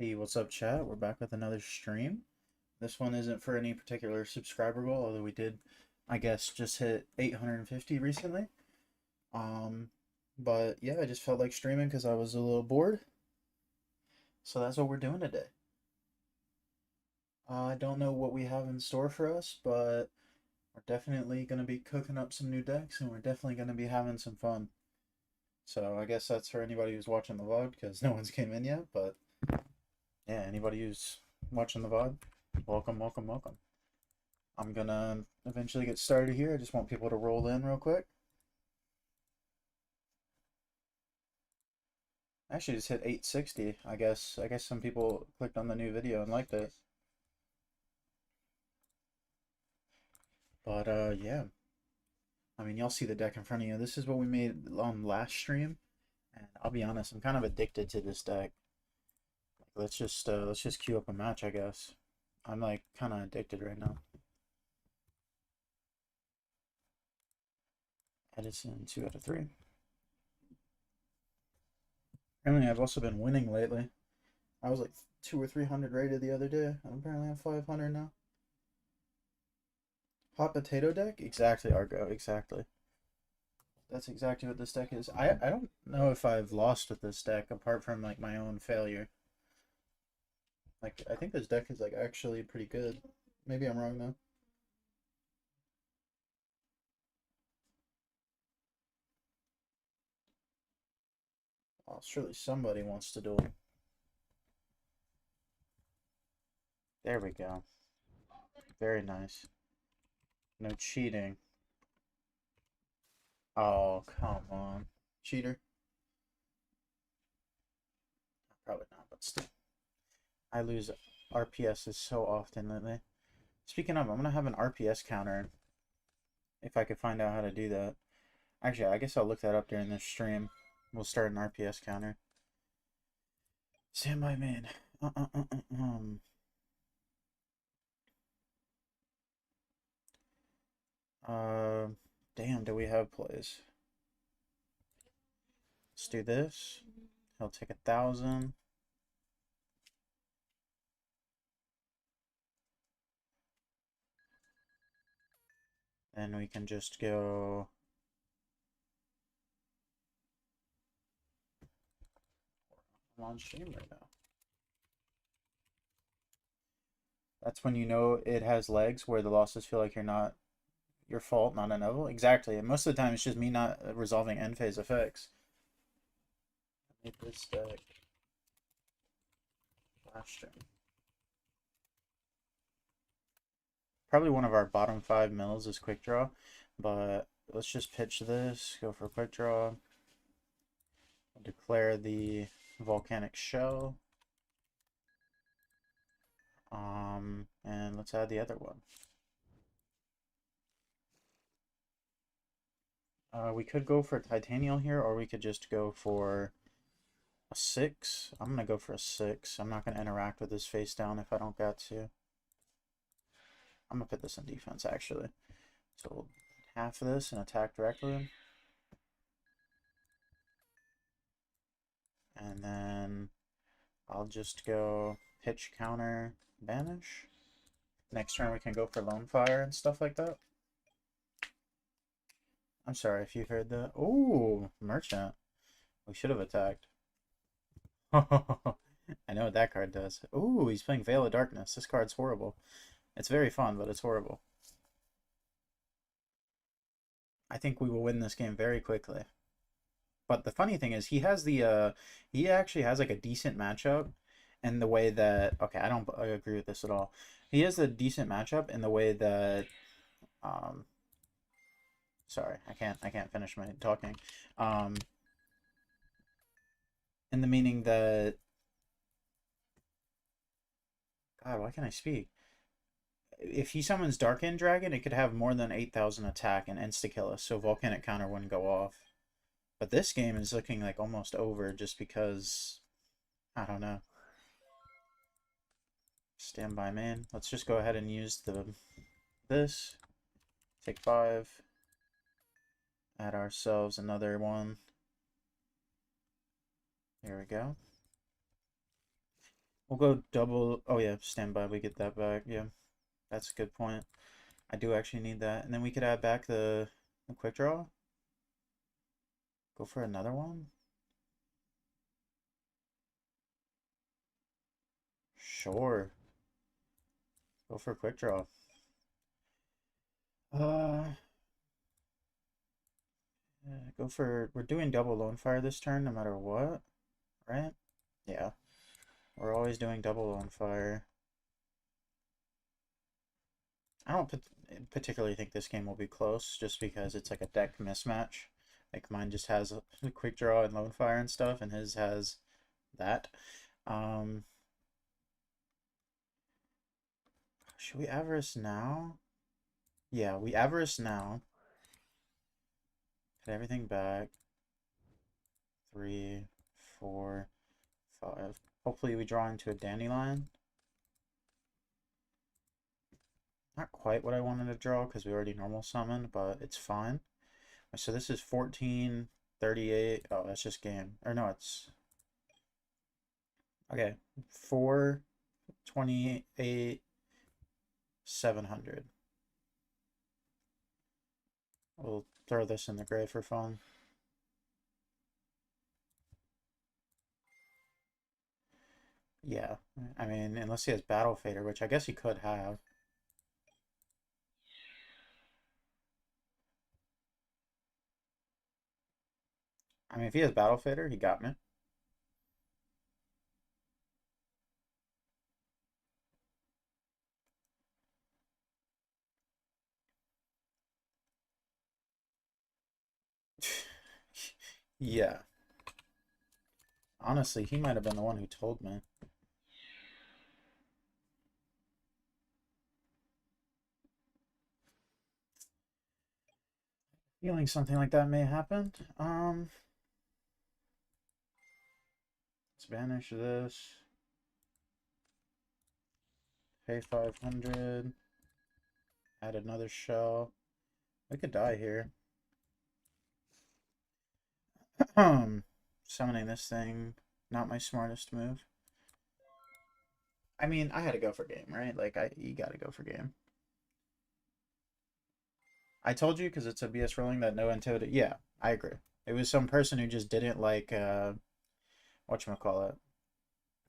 Hey, what's up, chat? We're back with another stream. This one isn't for any particular subscriber goal, although we did, I guess, just hit 850 recently. Um, but yeah, I just felt like streaming because I was a little bored. So that's what we're doing today. I don't know what we have in store for us, but we're definitely going to be cooking up some new decks and we're definitely going to be having some fun. So I guess that's for anybody who's watching the VOD because no one's came in yet, but yeah, anybody who's watching the VOD, welcome, welcome, welcome. I'm gonna eventually get started here. I just want people to roll in real quick. I actually just hit 860. I guess some people clicked on the new video and liked it. But yeah. I mean, y'all see the deck in front of you. This is what we made on last stream, and I'll be honest, I'm kind of addicted to this deck. Let's just queue up a match, I guess. I'm like kind of addicted right now. Edison 2 out of 3. Apparently, I've also been winning lately. I was like 2 or 300 rated the other day. I'm apparently at 500 now. Hot potato deck? Exactly, Argo. Exactly. That's exactly what this deck is. I don't know if I've lost with this deck apart from like my own failure. Like I think this deck is like actually pretty good. Maybe I'm wrong though. Oh, surely somebody wants to duel. There we go. Very nice. No cheating. Oh, come on. Cheater? Probably not, but still. I lose RPSs so often lately. Speaking of, I'm gonna have an RPS counter if I could find out how to do that. Actually, I guess I'll look that up during this stream. We'll start an RPS counter. Standby main. Uh, uh, uh, uh, um. Uh, Damn, do we have plays? Let's do this. He'll take 1,000. And we can just go. I'm on stream right now. That's when you know it has legs where the losses feel like you're not your fault, not inevitable. Exactly. And most of the time it's just me not resolving end phase effects. I made this deck last stream. Probably one of our bottom 5 mills is quick draw, but let's just pitch this, go for a quick draw, declare the volcanic shell, and let's add the other one. We could go for Titanial here, or we could just go for a 6. I'm gonna go for a 6. I'm not gonna interact with this face down if I don't got to. I'm gonna put this in defense actually. So we'll half of this and attack directly. And then I'll just go pitch, counter, banish. Next turn we can go for lone fire and stuff like that. I'm sorry if you heard that. Oh, merchant. We should have attacked. I know what that card does. Ooh, he's playing Veil of Darkness. This card's horrible. It's very fun, but it's horrible. I think we will win this game very quickly. But the funny thing is he has the he actually has like a decent matchup in the way that I don't agree with this at all. He has a decent matchup in the way that um sorry, I can't finish my talking. Um in the meaning that God, why can't I speak? If he summons Dark End Dragon, it could have more than 8,000 attack and insta kill us, so Volcanic Counter wouldn't go off. But this game is looking like almost over just because I don't know. Standby main. Let's just go ahead and use this. Take 5. Add ourselves another one. Here we go. We'll go double. Oh yeah, standby. We get that back. Yeah, that's a good point. I do actually need that. And then we could add back the quick draw. Go for another one. Sure. Go for a quick draw. Uh, go for. We're doing double lone fire this turn, no matter what, right? Yeah, we're always doing double lone fire. I don't particularly think this game will be close, just because it's like a deck mismatch. Like mine just has a quick draw and lone fire and stuff, and his has that. Um, should we avarice now? Yeah, we avarice now. Put everything back. 3, 4, 5. Hopefully we draw into a dandelion. Not quite what I wanted to draw because we already normal summoned, but it's fine. So this is 14, 38. Oh, that's just game. Or no, it's... Okay, 4, 28, 700. We'll throw this in the grave for fun. Yeah, I mean, unless he has Battle Fader, which I guess he could have. I mean, if he has Battle Fader, he got me. Yeah. Honestly, he might have been the one who told me. Feeling something like that may happen. Let's banish this. Pay 500. Add another shell. We could die here. Summoning this thing, not my smartest move. I mean, I had to go for game, right? Like, you gotta go for game. I told you because it's a BS ruling that no intuitive. Yeah, I agree. It was some person who just didn't like whatchamacallit,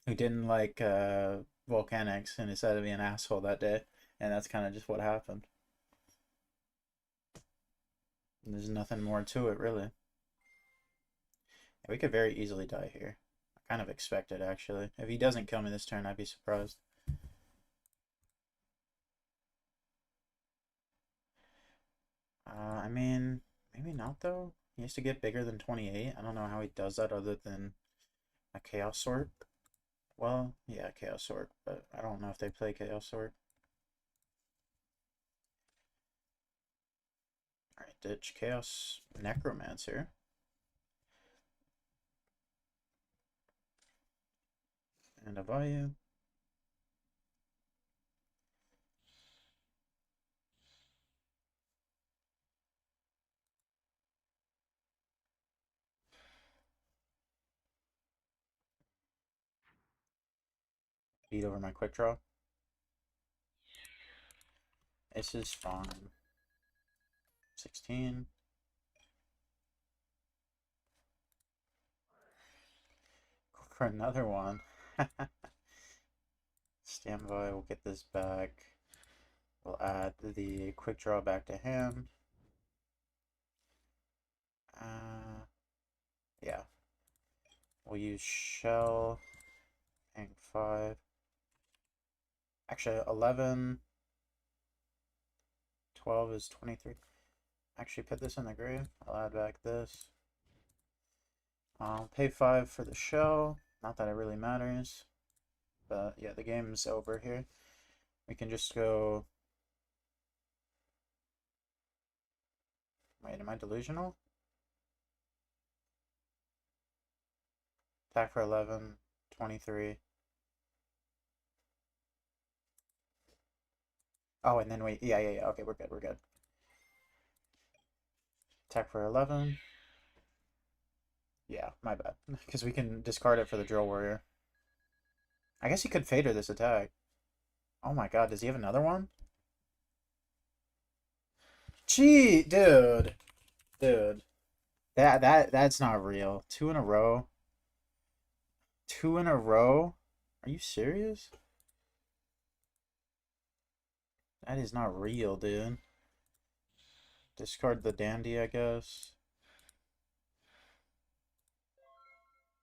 who didn't like volcanics and decided to be an asshole that day, and that's kind of just what happened. And there's nothing more to it, really. We could very easily die here. I kind of expect it, actually. If he doesn't kill me this turn, I'd be surprised. I mean, maybe not, though. He has to get bigger than 28. I don't know how he does that other than a Chaos Sort. Well, yeah, Chaos Sort, but I don't know if they play Chaos Sort. Alright, ditch Chaos Necromancer. And a value. Beat over my quick draw. This is fine. 16. Go for another one. Standby, we'll get this back. We'll add the quick draw back to hand. Yeah. We'll use shell. Paying 5. Actually, 11. 12 is 23. Actually, put this in the grave. I'll add back this. I'll pay 5 for the shell. Not that it really matters. But yeah, the game's over here. We can just go... Wait, am I delusional? Attack for 11, 23. Oh, and then wait. Yeah. Okay, we're good. Attack for 11. Yeah, my bad. Because we can discard it for the Drill Warrior. I guess he could Fader this attack. Oh my god, does he have another one? Gee, dude. Dude. That's not real. Two in a row. Two in a row? Are you serious? That is not real, dude. Discard the dandy, I guess.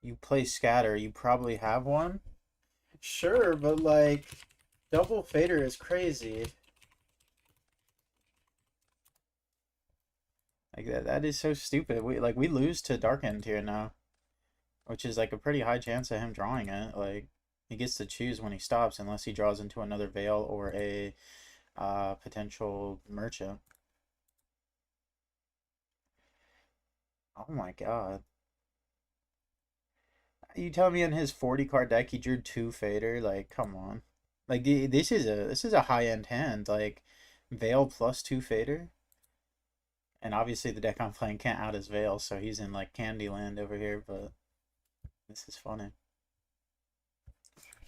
You play scatter, you probably have one. Sure, but like double fader is crazy. Like that is so stupid. We lose to Darkened here now, which is like a pretty high chance of him drawing it. Like he gets to choose when he stops unless he draws into another Veil or a potential merchant. Oh my god. You tell me in his 40 card deck he drew two Fader? Like, come on. Like this is a high-end hand. Like Veil plus two Fader. And obviously the deck I'm playing can't out his Veil, so he's in like Candyland over here, but this is funny.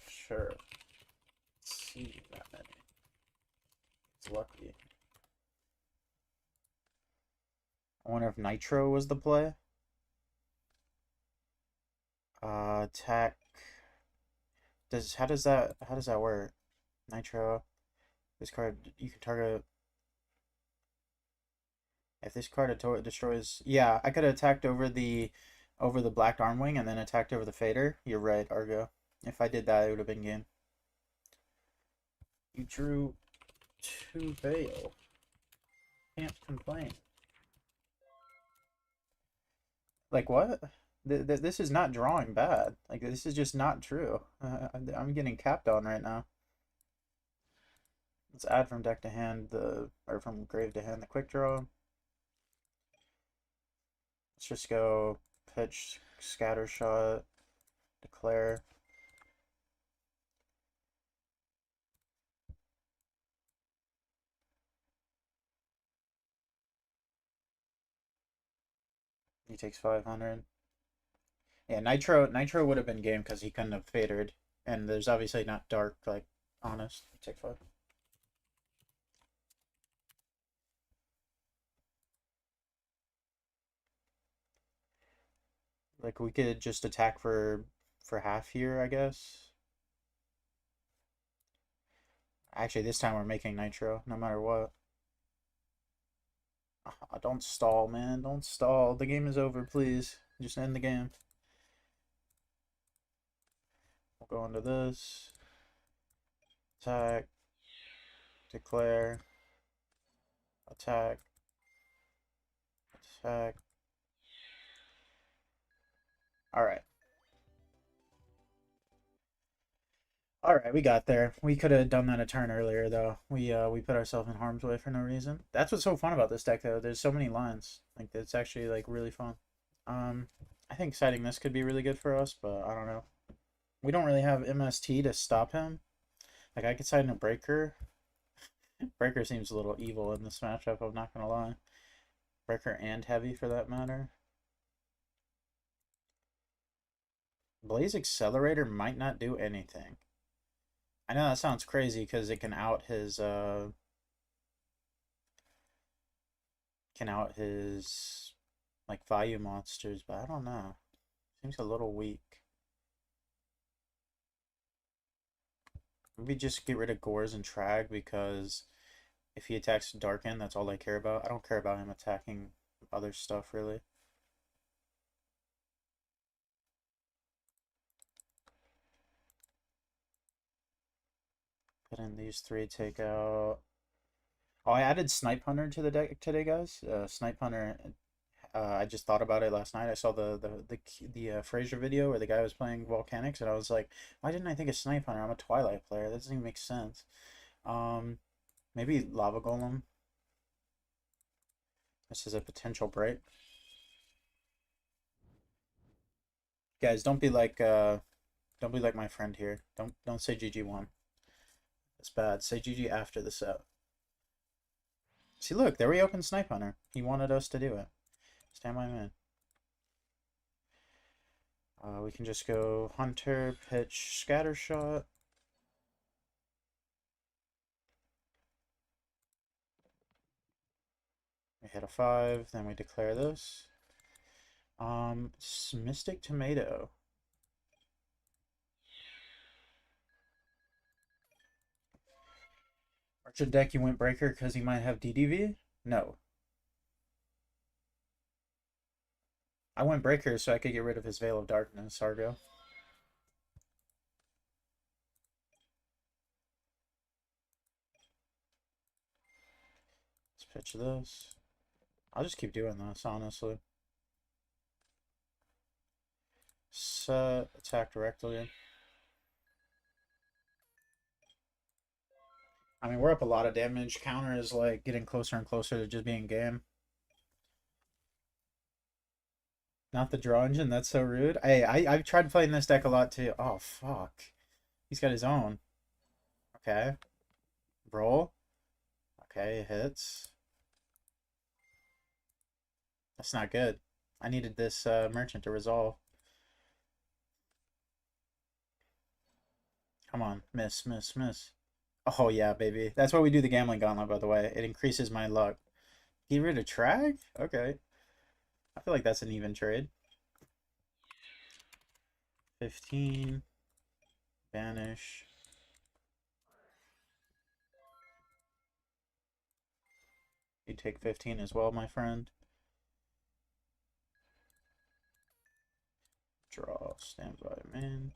Sure. Let's see that many. It's lucky. I wonder if Nitro was the play. Attack. How does that work? Nitro. This card you can target. If this card destroys, yeah, I could have attacked over the Black Armwing and then attacked over the Fader. You're right, Argo. If I did that, it would have been game. You drew two Veil. Can't complain. Like what? This is not drawing bad. Like this is just not true. I'm getting capped on right now. Let's add from deck to hand or from grave to hand the quick draw. Let's just go pitch, scatter shot, declare. He takes 500. Yeah, Nitro would have been game because he couldn't have fadered, and there's obviously not dark like honest. Take 5. Like we could just attack for half here, I guess. Actually, this time we're making Nitro, no matter what. Don't stall, man. Don't stall. The game is over, please. Just end the game. We'll go into this. Attack. Declare. Attack. Attack. Alright. Alright, we got there. We could have done that a turn earlier, though. We put ourselves in harm's way for no reason. That's what's so fun about this deck, though. There's so many lines. Like, it's actually, like, really fun. I think citing this could be really good for us, but I don't know. We don't really have MST to stop him. Like, I could side in a Breaker. Breaker seems a little evil in this matchup, I'm not gonna lie. Breaker and Heavy, for that matter. Blaze Accelerator might not do anything. I know that sounds crazy because it can out his like value monsters, but I don't know. Seems a little weak. Maybe just get rid of Gores and Trag because if he attacks Darken, that's all I care about. I don't care about him attacking other stuff really. Put in these three, take out. Oh, I added Snipe Hunter to the deck today, guys. Snipe Hunter. I just thought about it last night. I saw the Fraser video where the guy was playing Volcanics, and I was like, why didn't I think of Snipe Hunter? I'm a Twilight player. That doesn't even make sense. Maybe Lava Golem. This is a potential break. Guys, don't be like my friend here. Don't say GG1. It's bad. Say GG after the set. See, look, there we open Snipe Hunter. He wanted us to do it. Stand by man. We can just go Hunter, pitch, scatter shot. We hit a 5, then we declare this. Mystic Tomato. Archer deck, you went Breaker because he might have DDV? No. I went Breaker so I could get rid of his Veil of Darkness, Argo. Let's pitch this. I'll just keep doing this, honestly. Set, attack directly. I mean, we're up a lot of damage. Counter is like getting closer and closer to just being game. Not the draw engine, that's so rude. I've tried playing this deck a lot too. Oh, fuck. He's got his own. Okay. Roll. Okay, hits. That's not good. I needed this merchant to resolve. Come on. Miss, miss, miss. Oh, yeah, baby. That's why we do the Gambling Gauntlet, by the way. It increases my luck. Get rid of Trag? Okay. I feel like that's an even trade. 15. Banish. You take 15 as well, my friend. Draw. Standby, man.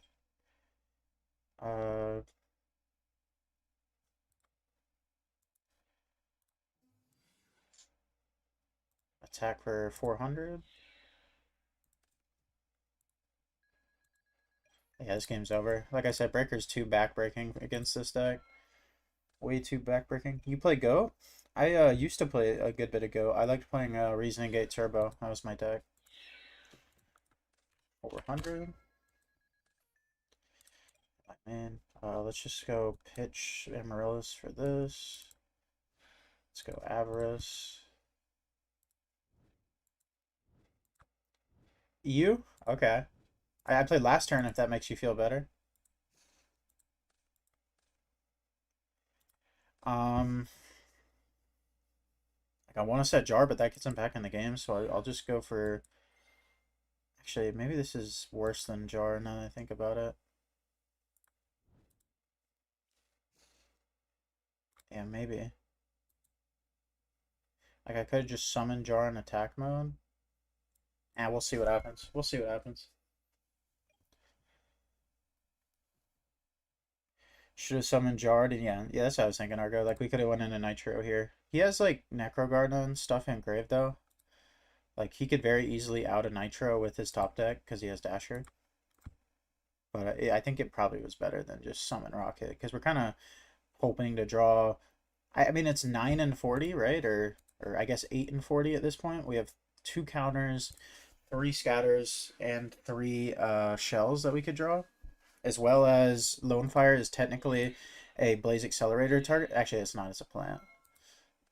Attack for 400. Yeah, this game's over. Like I said, Breaker's too backbreaking against this deck. Way too backbreaking. You play Go? I used to play a good bit of Go. I liked playing Reasoning Gate Turbo. That was my deck. 400. Man, let's just go pitch Amaryllis for this. Let's go Avarice. EU? Okay. I played last turn if that makes you feel better. Like I want to set Jar, but that gets him back in the game, so I'll just go for... Actually, maybe this is worse than Jar now that I think about it. Yeah, maybe. Like I could have just summoned Jar in attack mode. And we'll see what happens. We'll see what happens. Should have summoned Jarred, and yeah, that's what I was thinking, Argo. Like, we could have went into Nitro here. He has, like, Necrogarden and stuff engraved, though. Like, he could very easily out a Nitro with his top deck, because he has Dasher. But I think it probably was better than just summon Rocket, because we're kind of hoping to draw... I mean, it's 9 and 40, right? Or I guess 8 and 40 at this point. We have 2 counters, 3 scatters, and 3 shells that we could draw. As well as Lone Fire is technically a Blaze Accelerator target. Actually, it's not. It's a plant.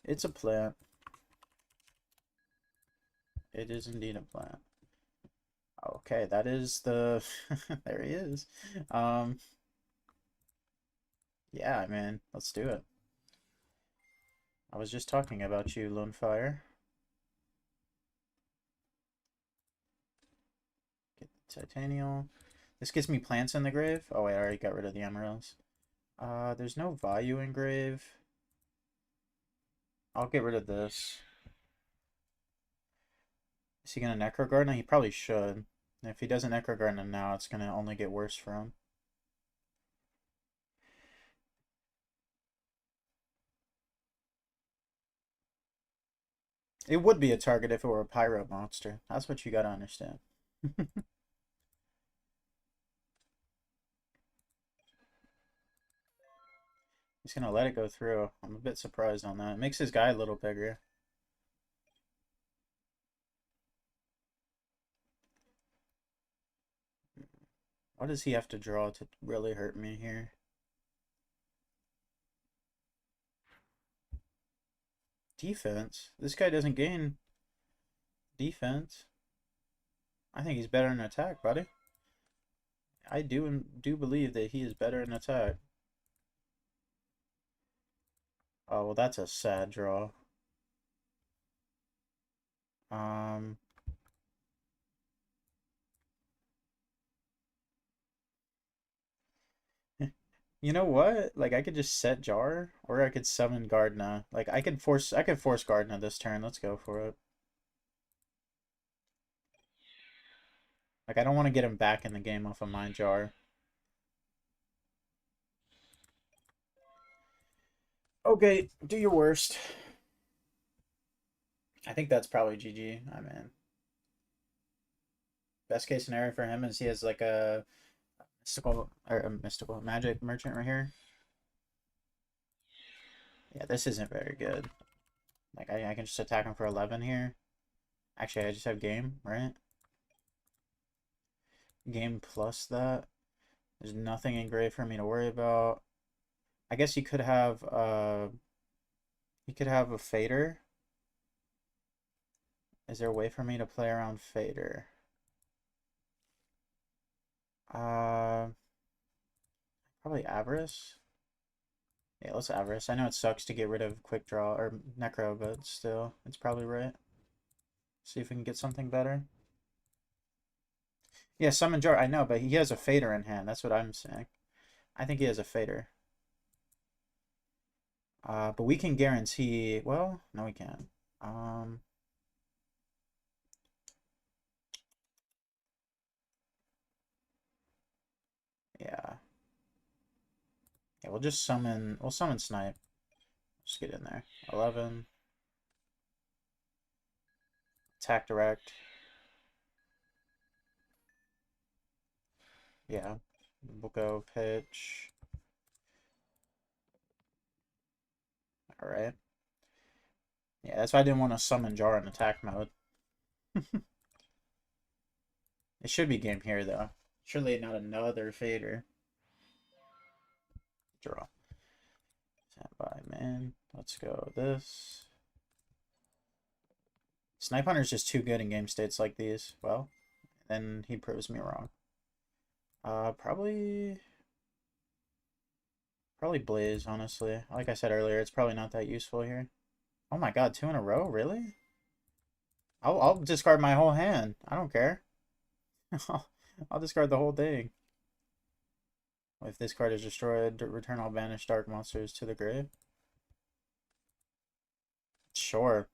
It's a plant. It is indeed a plant. Okay, that is the... there he is. Yeah, man. Let's do it. I was just talking about you, Lone Fire. Get the Titanial. This gives me plants in the grave. Oh, wait, I already got rid of the emeralds. There's no value in grave. I'll get rid of this. Is he gonna Necrogarden? He probably should. If he doesn't Necrogarden now, it's gonna only get worse for him. It would be a target if it were a Pyro monster. That's what you gotta understand. He's gonna let it go through. I'm a bit surprised on that. It makes his guy a little bigger. What does he have to draw to really hurt me here? Defense? This guy doesn't gain defense. I think he's better in attack, buddy. I do believe that he is better in attack. Oh, well, that's a sad draw. Um, you know what? Like I could just set Jar, or I could summon Gardna. Like I could force Gardna this turn. Let's go for it. Like I don't want to get him back in the game off of Mind Jar. Okay, do your worst. I think that's probably GG. I mean, best case scenario for him is he has like a mystical magic merchant right here. Yeah, this isn't very good. Like I can just attack him for 11 here. Actually, I just have game, right? Game plus that. There's nothing engraved for me to worry about. I guess you could have a fader. Is there a way for me to play around fader? Uh Probably Avarice. Yeah, let's Avarice. I know it sucks to get rid of Quick Draw or Necro, but still, it's probably right. See if we can get something better. Yeah, Summon Jar, I know, but he has a Fader in hand. That's what I'm saying. I think he has a Fader. But we can guarantee... Well, no we can't. Yeah. Yeah, we'll just summon... We'll summon Snipe. Just get in there. 11. Attack Direct. Yeah. We'll go pitch. Alright. Yeah, that's why I didn't want to summon Jar in attack mode. It should be game here, though. Surely not another Fader. Draw. Stand by, man. Let's go this. Snipe Hunter's just too good in game states like these. Well, then he proves me wrong. Probably Blaze, honestly. Like I said earlier, it's probably not that useful here. Oh my god, 2 in a row? Really? I'll discard my whole hand. I don't care. I'll discard the whole thing. If this card is destroyed, return all banished dark monsters to the grave. Sure.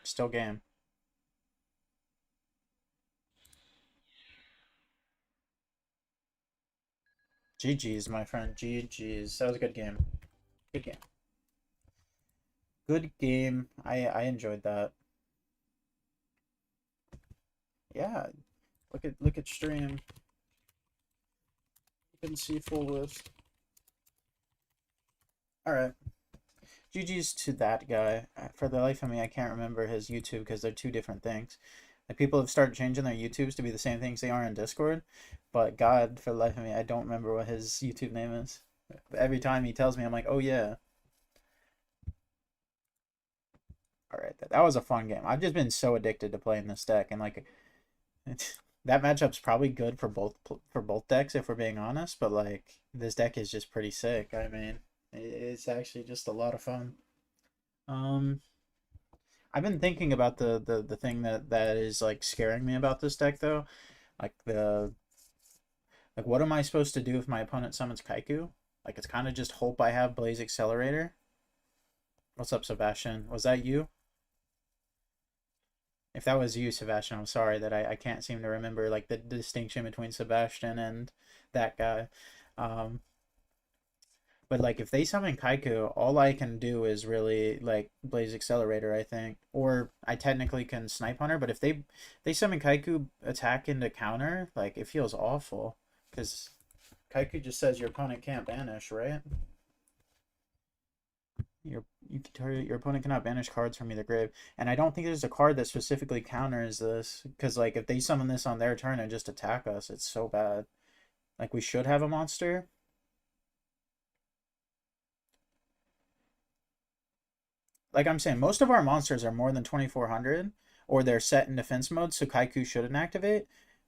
Still game. GG's, my friend. GG's. That was a good game. Good game. Good game. I enjoyed that. Yeah. Look at stream. You can see full list. Alright. GG's to that guy. For the life of me, I can't remember his YouTube because they're two different things. Like people have started changing their YouTubes to be the same things they are in Discord, but God, for the life of me, I don't remember what his YouTube name is. Every time he tells me, I'm like, oh yeah. All right, that was a fun game. I've just been so addicted to playing this deck, and like, that matchup's probably good for both decks if we're being honest. But like, this deck is just pretty sick. I mean, it's actually just a lot of fun. I've been thinking about the thing that is like scaring me about this deck though, like what am I supposed to do if my opponent summons Kaiku? Like it's kind of just hope I have Blaze Accelerator. What's up, Sebastian? Was that you? If that was you, Sebastian, I'm sorry that I can't seem to remember like the distinction between Sebastian and that guy. Um, but like if they summon Kaiku, all I can do is really like Blaze Accelerator, I think. Or I technically can Snipe Hunter, but if they summon Kaiku attack into counter, like it feels awful. Because Kaiku just says your opponent can't banish, right? Your opponent cannot banish cards from either grave, and I don't think there's a card that specifically counters this. Because like if they summon this on their turn and just attack us, it's so bad. Like we should have a monster. Like I'm saying, most of our monsters are more than 2400, or they're set in defense mode, so Kaiku shouldn't activate.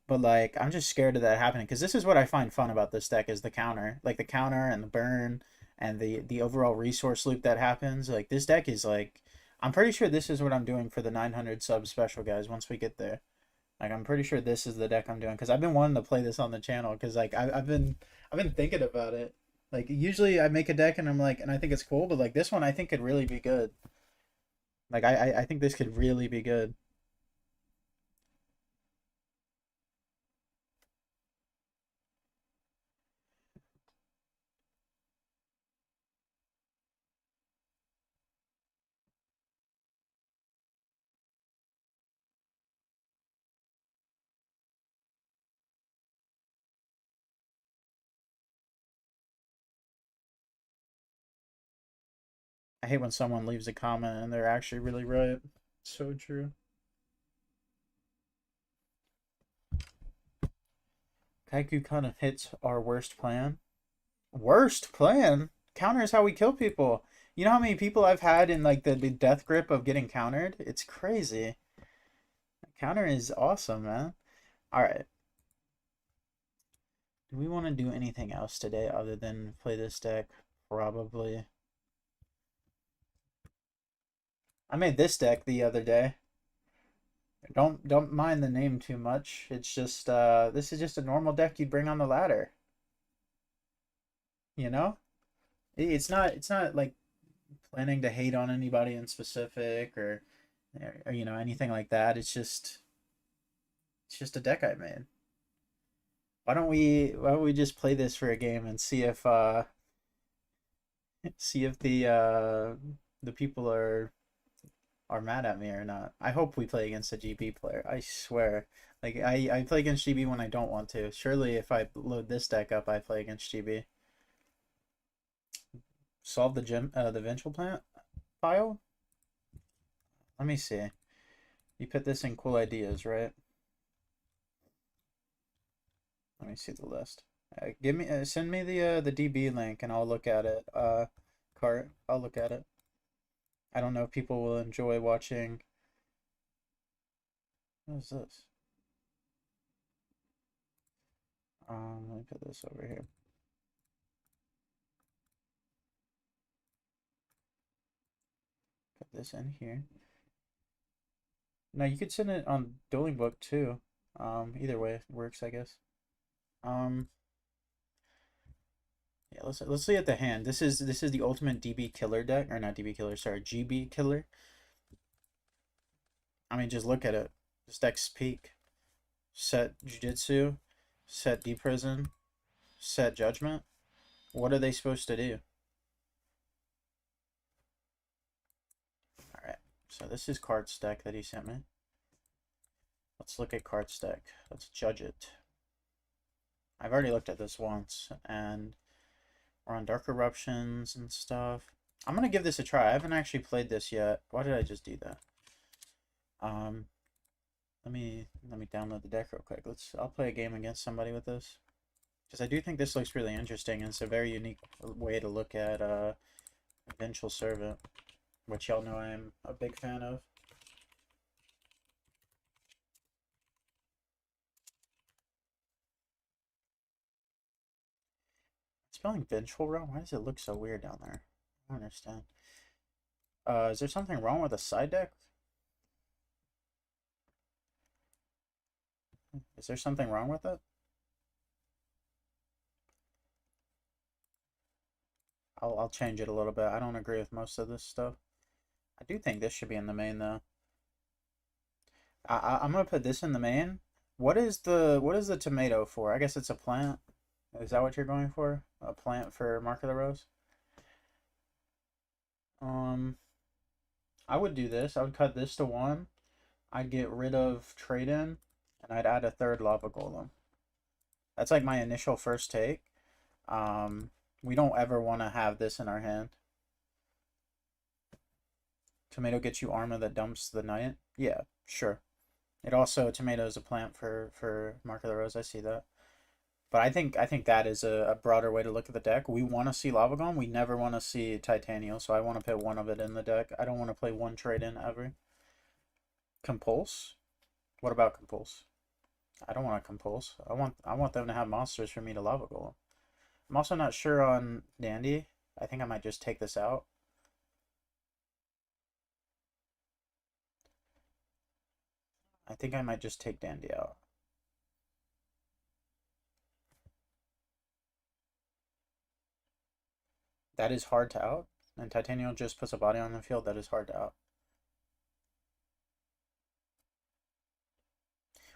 But like, I'm just scared of that happening because this is what I find fun about this deck is the counter, like the counter and the burn and the overall resource loop that happens. Like this deck is like, I'm pretty sure this is what I'm doing for the 900 sub special guys once we get there. Like I'm pretty sure this is the deck I'm doing because I've been wanting to play this on the channel because like I've been thinking about it. Like usually I make a deck and I'm like and I think it's cool, but like this one I think could really be good. Like I think this could really be good. I hate when someone leaves a comment and they're actually really right. So true. Kaiku kind of hits our worst plan. Worst plan? Counter is how we kill people. You know how many people I've had in like the death grip of getting countered? It's crazy. Counter is awesome, man. Alright. Do we want to do anything else today other than play this deck? Probably. I made this deck the other day. Don't mind the name too much. It's just this is just a normal deck you'd bring on the ladder. You know? It's not like planning to hate on anybody in specific or you know anything like that. It's just a deck I made. Why don't we just play this for a game and see if the people are mad at me or not. I hope we play against a GB player. I swear. Like I play against GB when I don't want to. Surely if I load this deck up I play against GB. Solve the vengeful plant file? Let me see. You put this in cool ideas, right? Let me see the list. Send me the DB link and I'll look at it. Cart, I'll look at it. I don't know if people will enjoy watching. What is this? Let me put this over here. Put this in here. Now you could send it on Dueling Book too. Either way works, I guess. Yeah, let's see at the hand. This is the ultimate DB killer deck, or not DB killer, sorry, GB killer. I mean, just look at it. This deck's peak. Set Jujitsu, set Deep Prison, set Judgment. What are they supposed to do? Alright, so this is card stack that he sent me. Let's look at card stack. Let's judge it. I've already looked at this once, and we're on Dark Eruptions and stuff. I'm gonna give this a try. I haven't actually played this yet. Why did I just do that? Let me download the deck real quick. I'll play a game against somebody with this. Because I do think this looks really interesting, and it's a very unique way to look at Vengeful Servant, which y'all know I'm a big fan of. Spelling Vengeful wrong? Why does it look so weird down there? I don't understand. Is there something wrong with the side deck? Is there something wrong with it? I'll change it a little bit. I don't agree with most of this stuff. I do think this should be in the main though. I'm gonna put this in the main. What is the tomato for? I guess it's a plant. Is that what you're going for? A plant for Mark of the Rose? Um, I would do this. I would cut this to 1. I'd get rid of Trade-In, and I'd add a third Lava Golem. That's like my initial first take. We don't ever want to have this in our hand. Tomato gets you armor that dumps the knight. Yeah, sure. It also tomato is a plant for Mark of the Rose. I see that. But I think that is a broader way to look at the deck. We want to see Lava Golem. We never want to see Titanium, so I want to put one of it in the deck. I don't want to play one trade in ever. Compulse? What about Compulse? I don't want to compulse. I want them to have monsters for me to lava golem. I'm also not sure on Dandy. I think I might just take this out. I think I might just take Dandy out. That is hard to out. And Titanium just puts a body on the field. That is hard to out.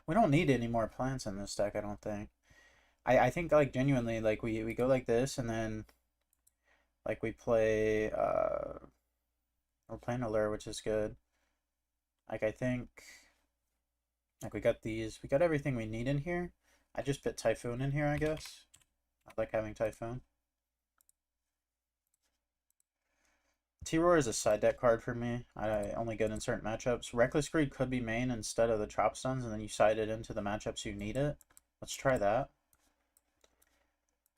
We don't need any more plants in this deck, I don't think. I think like genuinely like we go like this and then like we play we're playing Allure, which is good. Like I think like we got everything we need in here. I just put Typhoon in here, I guess. I like having Typhoon. T-Roar is a side deck card for me. I only good in certain matchups. Reckless Greed could be main instead of the Chop Stuns, and then you side it into the matchups you need it. Let's try that.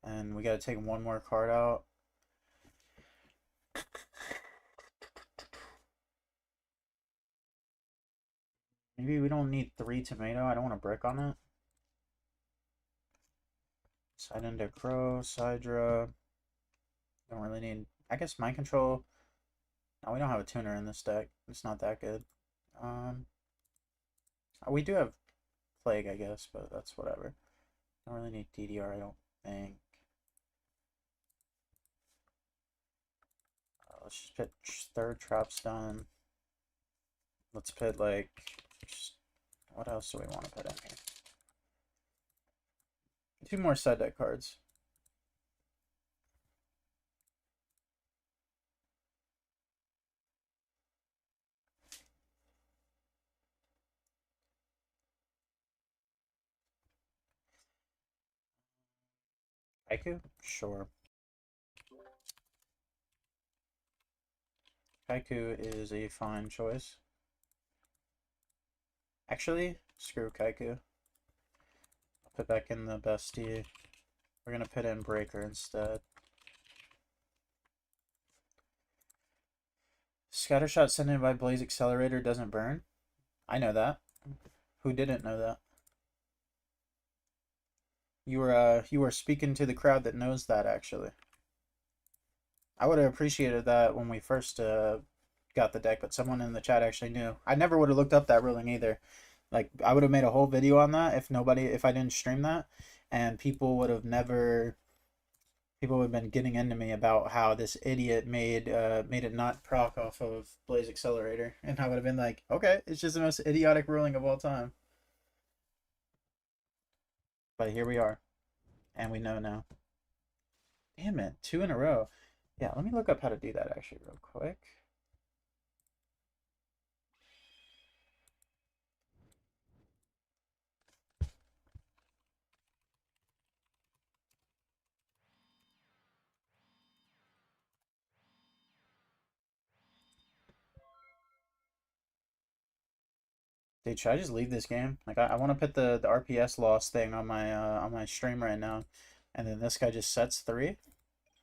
And we gotta take one more card out. Maybe we don't need 3 tomato. I don't want to brick on it. Side into Crow, Sidra. Don't really need... I guess Mind Control... No, we don't have a tuner in this deck. It's not that good. We do have Plague, I guess, but that's whatever. Don't really need DDR, I don't think. Let's just put third Trap Stun. Let's put, like... What else do we want to put in here? 2 more side deck cards. Kaiku? Sure. Kaiku is a fine choice. Actually, screw Kaiku. I'll put back in the bestie. We're gonna put in Breaker instead. Scattershot sent in by Blaze Accelerator doesn't burn. I know that. Who didn't know that? You were speaking to the crowd that knows that, actually. I would have appreciated that when we first got the deck, but someone in the chat actually knew. I never would have looked up that ruling either. Like, I would have made a whole video on that if I didn't stream that, and people would have been getting into me about how this idiot made it not proc off of Blaze Accelerator, and I would have been like, okay, it's just the most idiotic ruling of all time. But here we are, and we know now. Damn it, 2 in a row. Yeah, let me look up how to do that actually real quick. Dude, should I just leave this game? Like, I want to put the RPS loss thing on my stream right now, and then this guy just sets 3.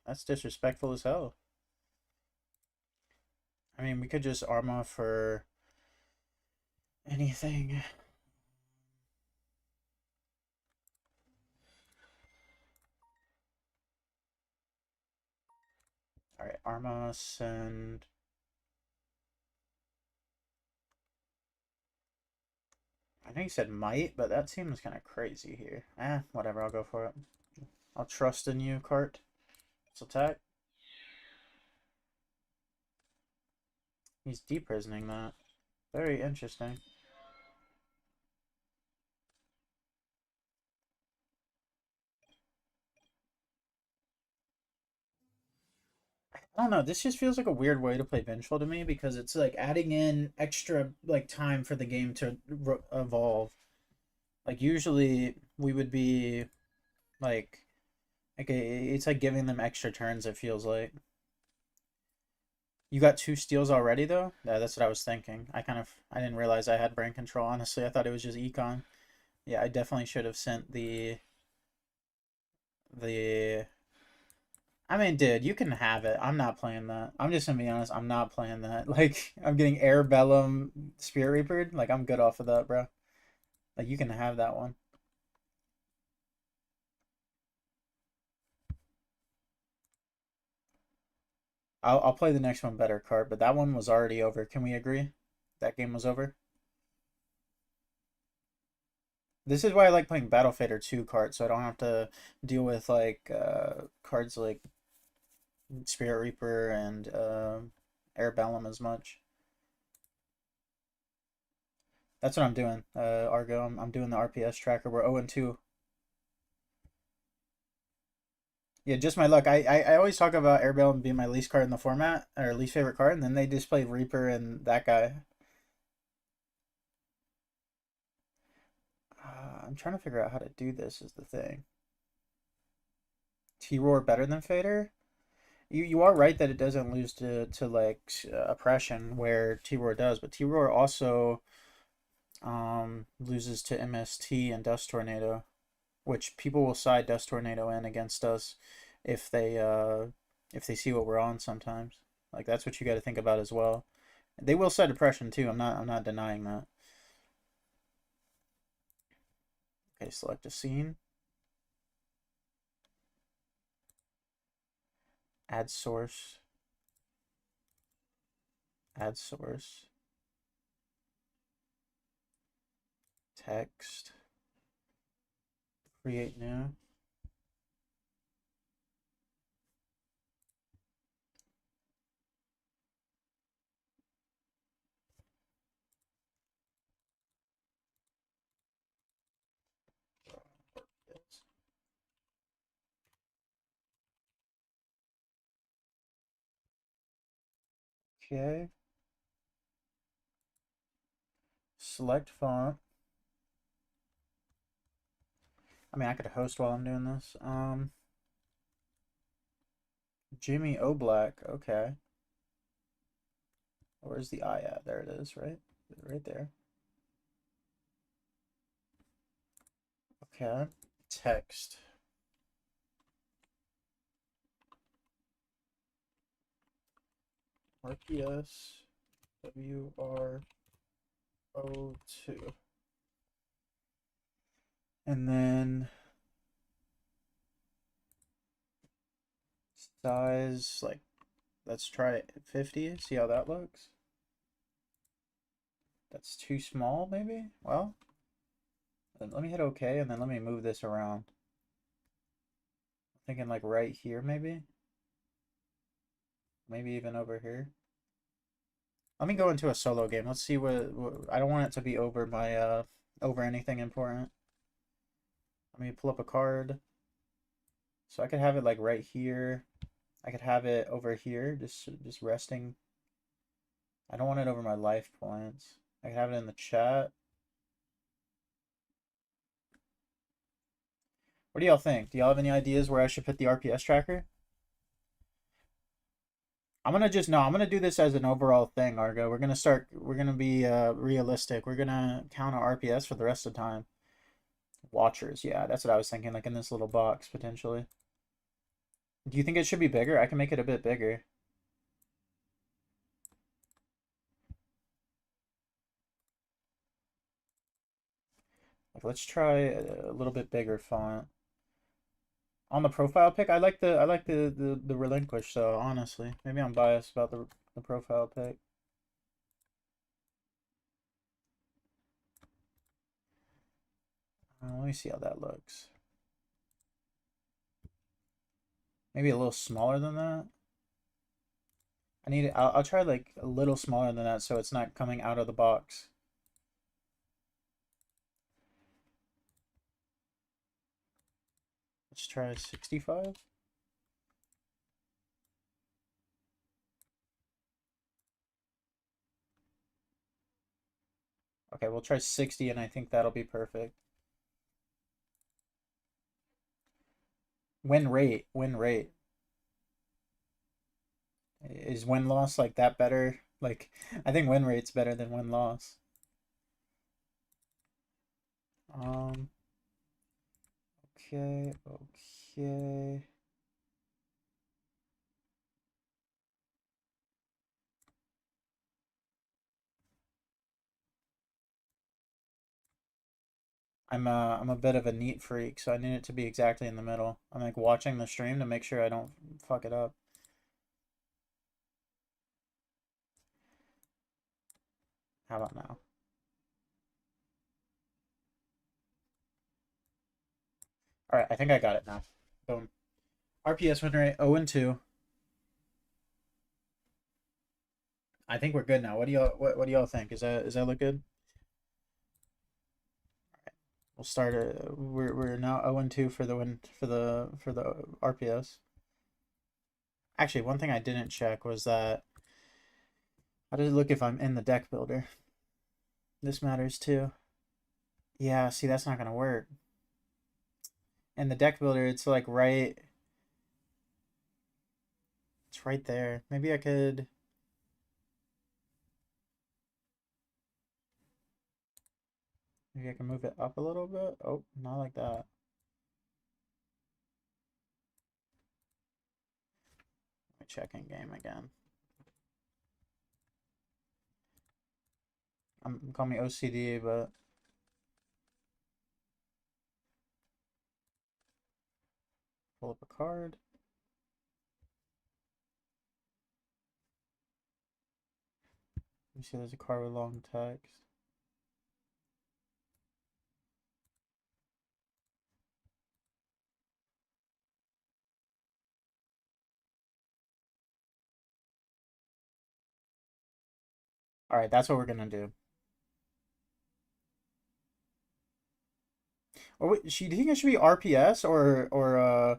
That's disrespectful as hell. I mean, we could just Arma for anything. All right, Arma send. I know you said might, but that seems kind of crazy here. Whatever, I'll go for it. I'll trust in you, Cart. Let's attack. He's deprisoning that. Very interesting. I don't know. This just feels like a weird way to play Vengeful to me because it's like adding in extra like time for the game to evolve. Like usually we would be like it's like giving them extra turns. It feels like. You got 2 steals already though. Yeah, that's what I was thinking. I didn't realize I had brain control. Honestly, I thought it was just econ. Yeah, I definitely should have sent the I mean, dude, you can have it. I'm not playing that. I'm just gonna be honest. I'm not playing that. Like, I'm getting Air Bellum Spirit Reaper. Like, I'm good off of that, bro. Like, you can have that one. I'll play the next one better, Cart, but that one was already over. Can we agree? That game was over? This is why I like playing Battle Fader 2 cards, so I don't have to deal with like cards like Spirit Reaper and Air Bellum as much. That's what I'm doing, Argo. I'm doing the RPS tracker. We're 0-2. Yeah, just my luck. I always talk about Air Bellum being my least card in the format, or least favorite card, and then they just played Reaper and that guy. I'm trying to figure out how to do this is the thing. T-Roar better than Fader? You are right that it doesn't lose to like oppression where T-Roar does, but T-Roar also loses to MST and Dust Tornado, which people will side Dust Tornado in against us if they see what we're on sometimes. Like that's what you got to think about as well. They will side oppression too. I'm not denying that. Okay, select a scene. Add source. Add source. Text. Create new. Okay. Select font. I mean, I could host while I'm doing this. Jimmy O'Black. Okay. Where's the I at? There it is, right? Right there. Okay. Text. RPS WR02. And then size, like, let's try 50, see how that looks. That's too small, maybe? Well, then let me hit OK, and then let me move this around. I'm thinking like right here, maybe? Maybe even over here. Let me go into a solo game. Let's see what I don't want it to be over my over anything important. Let me pull up a card. So I could have it like right here. I could have it over here, just resting. I don't want it over my life points. I could have it in the chat. What do y'all think? Do y'all have any ideas where I should put the RPS tracker? I'm gonna do this as an overall thing, Argo. We're gonna be realistic. We're gonna count our RPS for the rest of the time. Watchers, yeah, that's what I was thinking, like in this little box, potentially. Do you think it should be bigger? I can make it a bit bigger. Like, let's try a little bit bigger font. On the profile pic, I like the relinquish, so honestly. Maybe I'm biased about the profile pic. Let me see how that looks. Maybe a little smaller than that. I'll try like a little smaller than that so it's not coming out of the box. Let's try 65. Okay, we'll try 60 and I think that'll be perfect. Win rate. Is win loss like that better? Like, I think win rate's better than win loss. Um, okay, okay. I'm a bit of a neat freak, so I need it to be exactly in the middle. I'm like watching the stream to make sure I don't fuck it up. How about now? All right, I think I got it now. Boom. RPS win rate 0 and 2. I think we're good now. What do y'all think? Is that look good? We'll start. We're now 0 and 2 for the win for the RPS. Actually, one thing I didn't check was that how does it look if I'm in the deck builder? This matters too. Yeah, see, that's not gonna work. In the deck builder, it's like right. It's right there. Maybe I could. Maybe I can move it up a little bit. Oh, not like that. Let me check in game again. Call me OCD, but pull up a card. You see, there's a card with long text. All right, that's what we're gonna do. Or wait, do you think it should be RPS or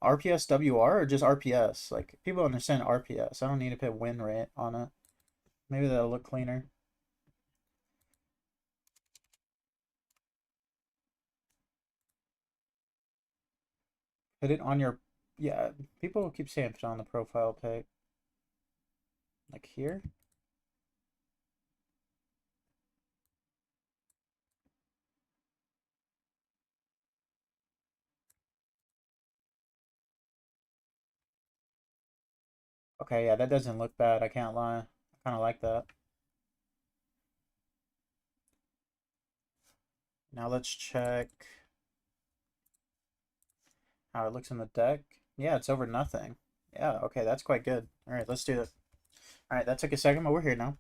RPS WR or just RPS? Like people understand RPS. I don't need to put win rate on it. Maybe that'll look cleaner. Put it on your, yeah. People keep saying put it on the profile pic. Like here. Okay, yeah, that doesn't look bad. I can't lie. I kind of like that. Now let's check how it looks in the deck. Yeah, it's over nothing. Yeah, okay, that's quite good. All right, let's do it. All right, that took a second, but we're here now.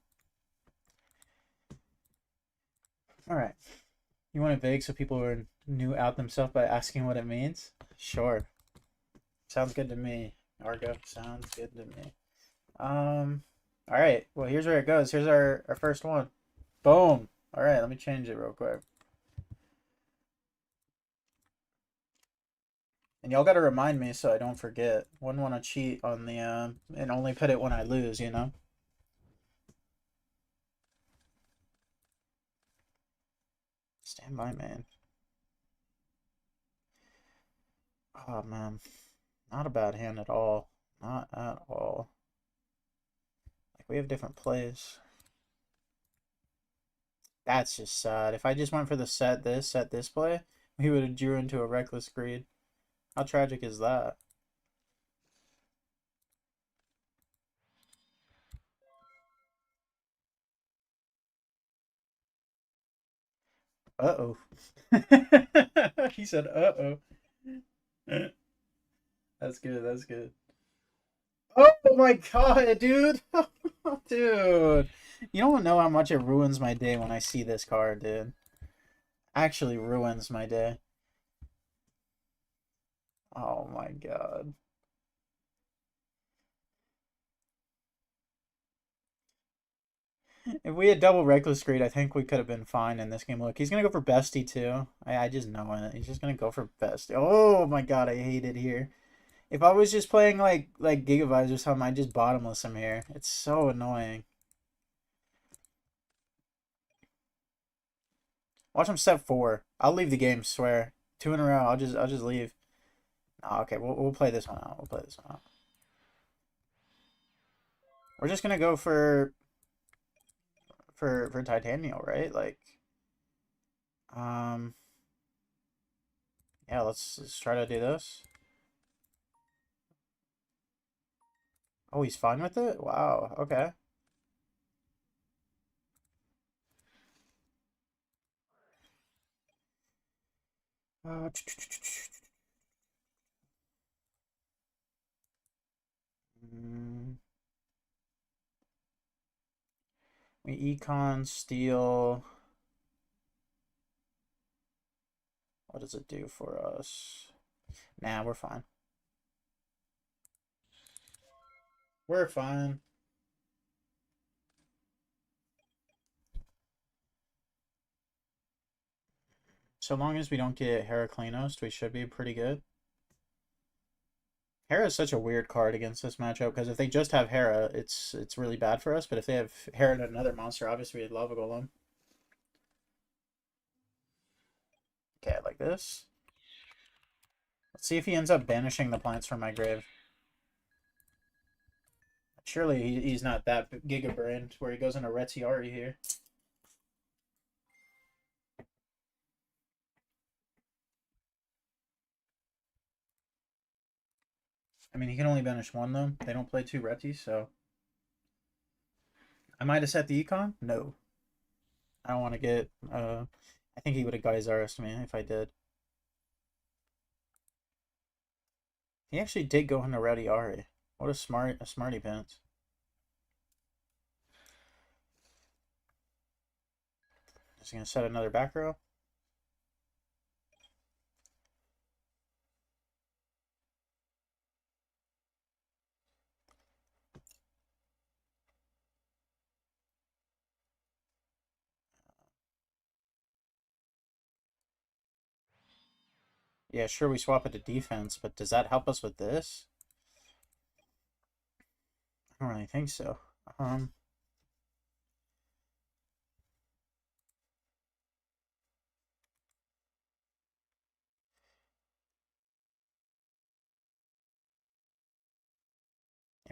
All right. You want it vague so people are new out themselves by asking what it means? Sure. Sounds good to me. Argo, sounds good to me. All right. Well, here's where it goes. Here's our first one. Boom. All right, let me change it real quick. And y'all got to remind me so I don't forget. Wouldn't want to cheat on the and only put it when I lose, you know? Stand by, man. Oh man, not a bad hand at all. Not at all. Like we have different plays. That's just sad. If I just went for the set this play, we would have drew into a reckless greed. How tragic is that? Uh-oh. He said, uh-oh. That's good, that's good. Oh my god, dude! Dude. You don't know how much it ruins my day when I see this card, dude. Actually ruins my day. Oh my god. If we had double reckless greed, I think we could have been fine in this game. Look, he's gonna go for bestie too. I just know it. He's just gonna go for bestie. Oh my god, I hate it here. If I was just playing like Gigabytes or something, I'd just bottomless him here. It's so annoying. Watch him step 4. I'll leave the game, swear. 2 in a row. I'll just leave. Oh, okay, we'll play this one out. We'll play this one out. We're just gonna go for Titanial, right? Like um yeah, let's try to do this. Oh, he's fine with it? Wow, okay. Uh, Econ, Steel. What does it do for us? Nah, we're fine. We're fine. So long as we don't get Heraclinos, we should be pretty good. Hera is such a weird card against this matchup because if they just have Hera, it's really bad for us. But if they have Hera and another monster, obviously we'd love a Golem. Okay, like this. Let's see if he ends up banishing the plants from my grave. Surely he's not that Giga Brain where he goes into Retiari here. I mean, he can only banish one, though. They don't play two Retis, so... I might have set the Econ? No. I don't want to get... I think he would have Geysaris me if I did. He actually did go into Retiari. What a smarty pants. Just gonna set another back row. Yeah, sure, we swap it to defense, but does that help us with this? I don't really think so. I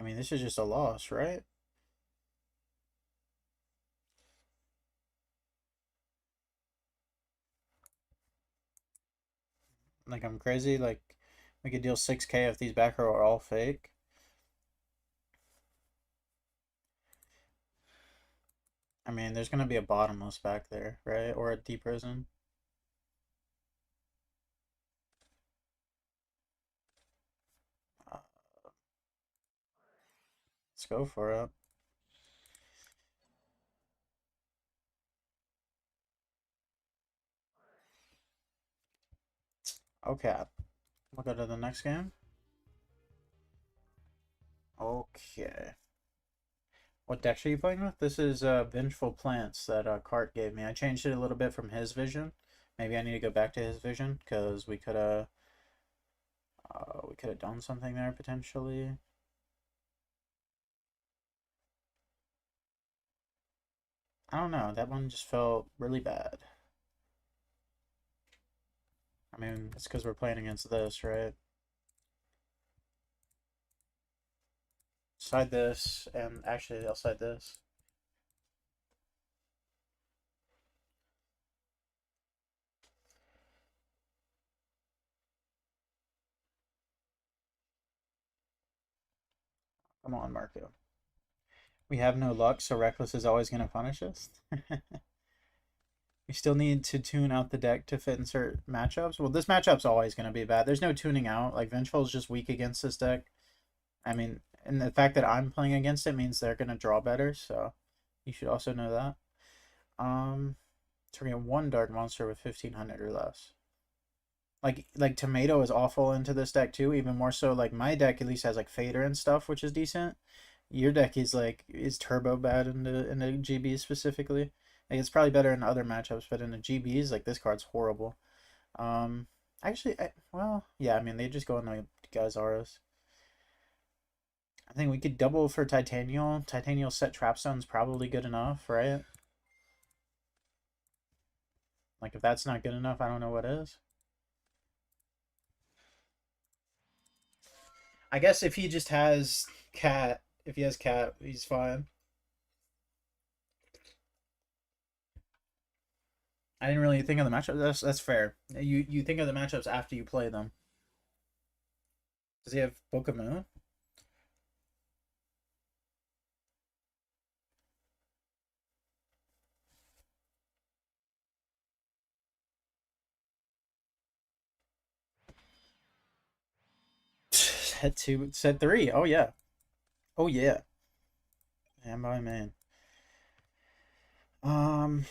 mean, this is just a loss, right? Like, I'm crazy. Like, we could deal 6k if these back row are all fake. I mean, there's going to be a bottomless back there, right? Or a deep prison. Let's go for it. Okay. We'll go to the next game. Okay. What deck are you playing with? This is Vengeful Plants that Cart gave me. I changed it a little bit from his vision. Maybe I need to go back to his vision because we could have done something there potentially. I don't know. That one just felt really bad. I mean, it's because we're playing against this, right? Side this, and actually, I'll side this. Come on, Marco. We have no luck, so Reckless is always going to punish us. We still need to tune out the deck to fit in certain matchups. Well, this matchup's always going to be bad. There's no tuning out. Like, Vengeful is just weak against this deck. I mean, and the fact that I'm playing against it means they're going to draw better, so you should also know that. So we're going to one Dark Monster with 1500 or less. Like Tomato is awful into this deck too, even more so. Like, my deck at least has like Fader and stuff, which is decent. Your deck is turbo bad in the GBs specifically. Like, it's probably better in other matchups, but in the GBs, like, this card's horrible. Actually, well, yeah, I mean, they just go into Geysaris. I think we could double for Titanial. Titanial set Trapstone's probably good enough, right? Like, if that's not good enough, I don't know what is. I guess if he just has Cat, if he has Cat, he's fine. I didn't really think of the matchup. That's fair. You think of the matchups after you play them. Does he have Book of Moon? Set two, set three. Oh yeah. Oh yeah. Am I man? Um,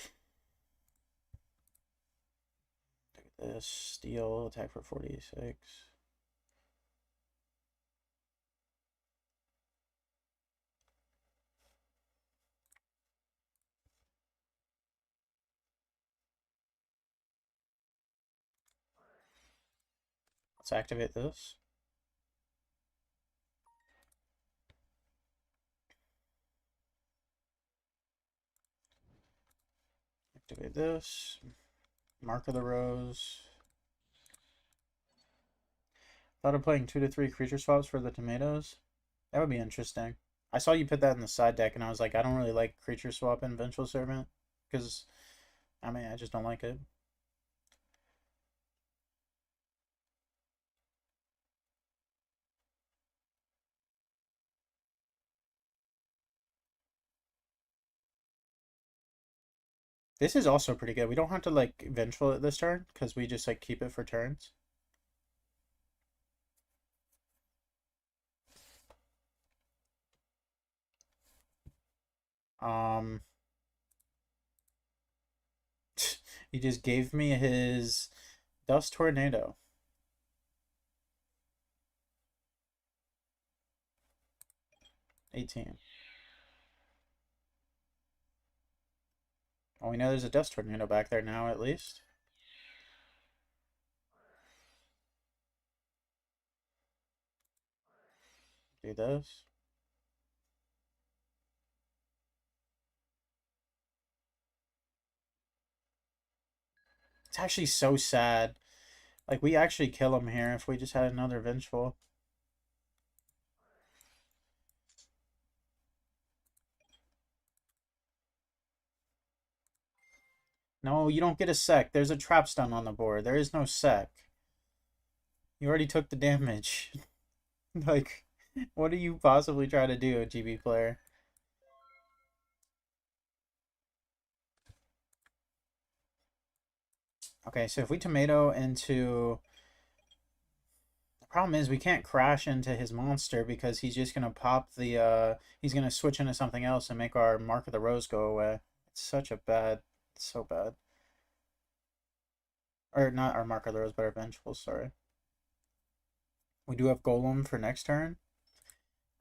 this steel attack for 46. Let's activate this. Activate this. Mark of the Rose. Thought of playing 2 to 3 creature swaps for the tomatoes. That would be interesting. I saw you put that in the side deck, and I was like, I don't really like creature swap in Vengeful Servant because, I mean, I just don't like it. This is also pretty good. We don't have to like Vengeful it this turn because we just like keep it for turns. Um, he just gave me his Dust Tornado. 18. Well, we know there's a Dust Tornado back there now, at least. Do this. It's actually so sad. Like, we actually kill him here if we just had another Vengeful. No, you don't get a sec. There's a trap stun on the board. There is no sec. You already took the damage. Like, what do you possibly try to do, GB player? Okay, so if we tomato into... The problem is we can't crash into his monster because he's just going to pop the... He's going to switch into something else and make our Mark of the Rose go away. It's such a bad... It's so bad. Or not our Mark of the Rose, but our Vengeful, sorry. We do have Golem for next turn.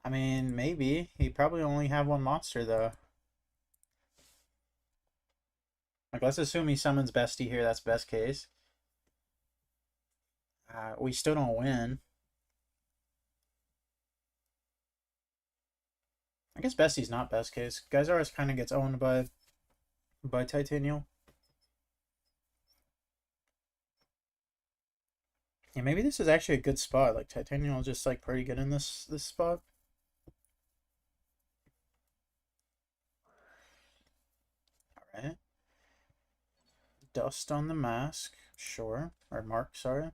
I mean, maybe. He probably only have one monster, though. Like, let's assume he summons Bestie here. That's best case. We still don't win. I guess Bestie's not best case. Geysaris kind of gets owned by Titanial. Yeah, maybe this is actually a good spot. Like Titanial is just like pretty good in this spot. All right. Dust on the mask, sure. Or mark, sorry.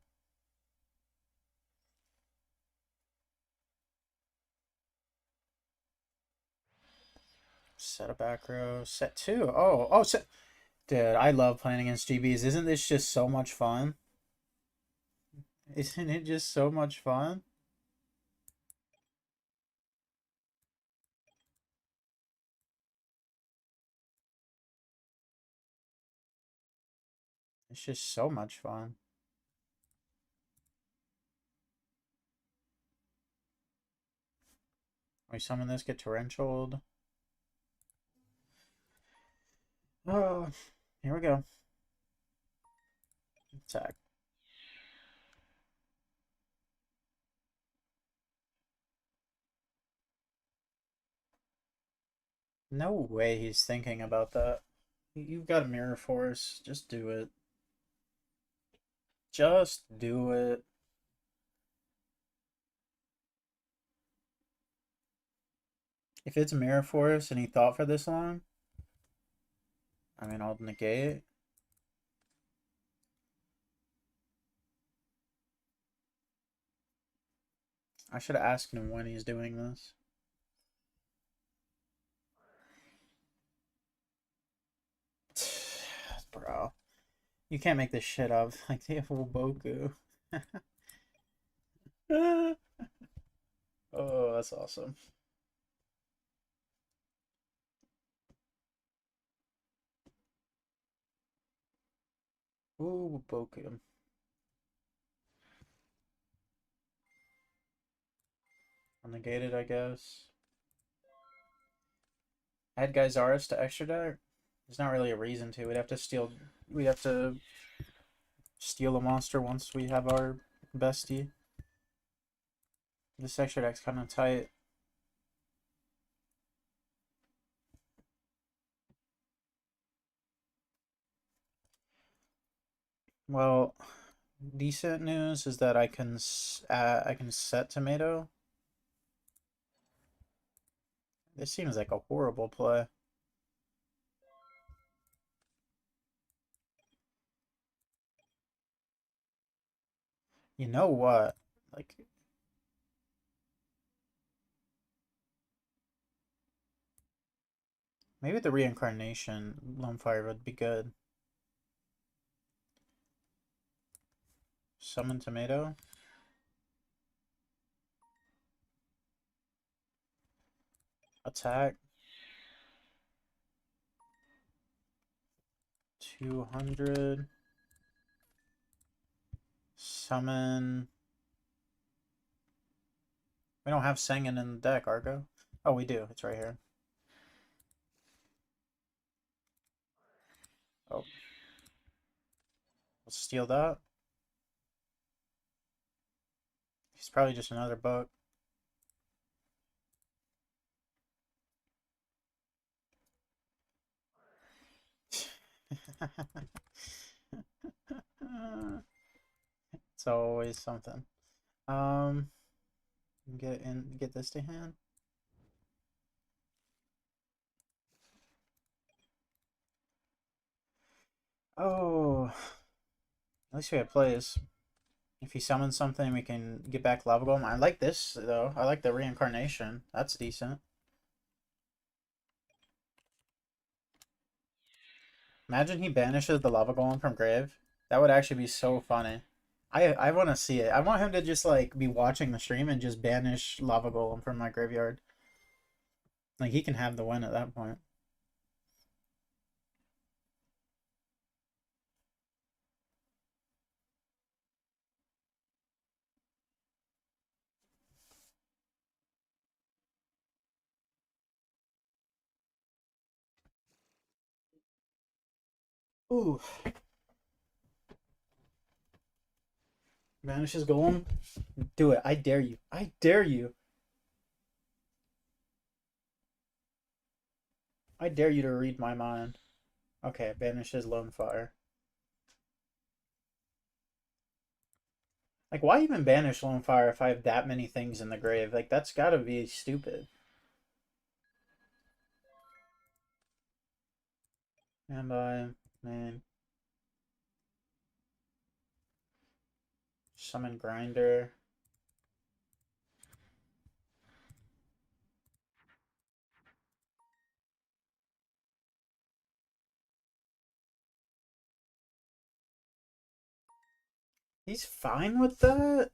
Set a back row. Set two. Oh, set. Dude, I love playing against GBs. Isn't this just so much fun? Isn't it just so much fun? It's just so much fun. We summon this, get torrentialed. Oh, here we go. Attack. No way he's thinking about that. You've got a Mirror Force. Just do it. Just do it. If it's Mirror Force and he thought for this long, I mean, I'll negate. I should have asked him when he's doing this. Bro. You can't make this shit up. Like, they have Boku. Oh, that's awesome. Ooh, Boku. Unnegated, I guess. Add Gyzaris to extra deck. There's not really a reason to. We'd have to steal. We'd have to steal a monster once we have our bestie. This extra deck's kind of tight. Well, decent news is that I can set tomato. This seems like a horrible play. You know what? Like, maybe the reincarnation Lonefire would be good. Summon tomato. Attack. 200. Summon. We don't have Sengen in the deck, Argo. Oh, we do. It's right here. Oh. Let's steal that. He's probably just another bug. It's always something. Get this to hand. Oh, at least we have plays. If he summons something, we can get back Lava Golem. I like this though. I like the reincarnation. That's decent. Imagine he banishes the Lava Golem from grave. That would actually be so funny. I want to see it. I want him to just like be watching the stream and just banish Lava Golem from my graveyard. Like he can have the win at that point. Ooh. Banishes Golem. Do it. I dare you. I dare you. I dare you to read my mind. Okay, banishes Lonefire. Like, why even banish Lonefire if I have that many things in the grave? Like, that's gotta be stupid. And man. Summon Grinder. He's fine with that?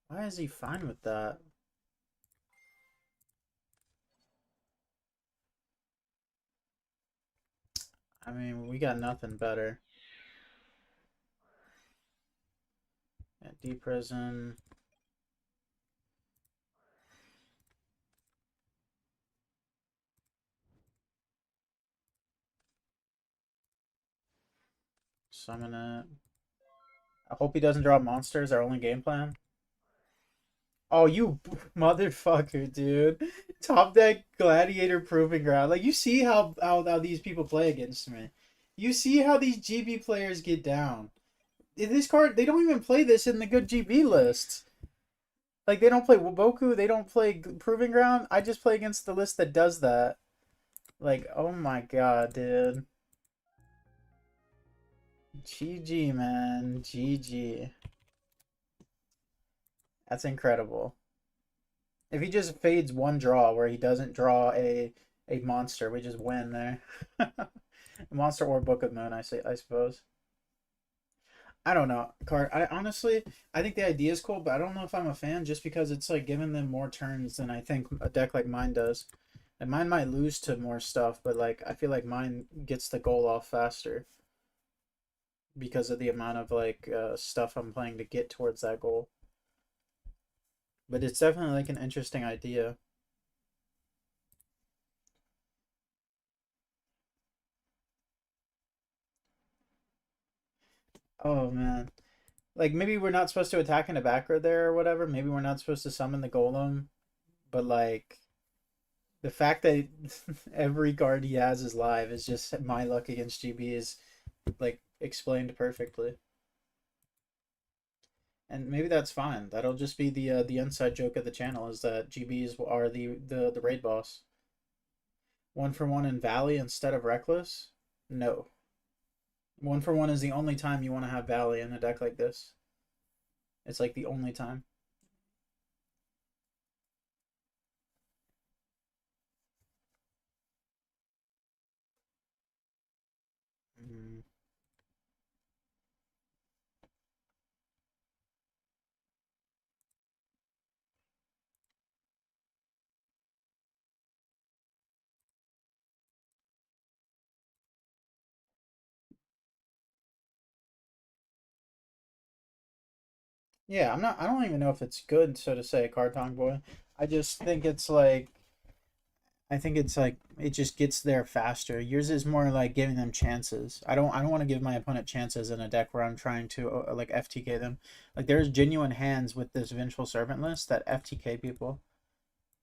Why is he fine with that? I mean, we got nothing better. At D Prison. Summon it. I hope he doesn't draw monsters, our only game plan. Oh, you motherfucker, dude. Top deck Gladiator Proving Ground. Like, you see how these people play against me. You see how these GB players get down. In this card, they don't even play this in the good GB lists. Like, they don't play Waboku, they don't play Proving Ground. I just play against the list that does that. Like, oh my god, dude. GG, man. GG. That's incredible. If he just fades one draw where he doesn't draw a monster, we just win there. Monster or Book of Moon, I suppose. I don't know, card. I honestly, I think the idea is cool, but I don't know if I'm a fan just because it's like giving them more turns than I think a deck like mine does. And mine might lose to more stuff, but like I feel like mine gets the goal off faster because of the amount of like stuff I'm playing to get towards that goal. But it's definitely like an interesting idea. Oh man. Like maybe we're not supposed to attack in the back row there or whatever. Maybe we're not supposed to summon the golem, but like the fact that every card he has is live is just my luck against GB is like explained perfectly. And maybe that's fine. That'll just be the inside joke of the channel is that GBs are the raid boss. 1 for 1 in Valley instead of Reckless? No. 1 for 1 is the only time you want to have Valley in a deck like this. It's like the only time. Mm. Yeah, I'm not. I don't even know if it's good, so to say, Cartong Boy. I just think it's like. I think it's like it just gets there faster. Yours is more like giving them chances. I don't want to give my opponent chances in a deck where I'm trying to like FTK them. Like there's genuine hands with this Vengeful Servant list that FTK people.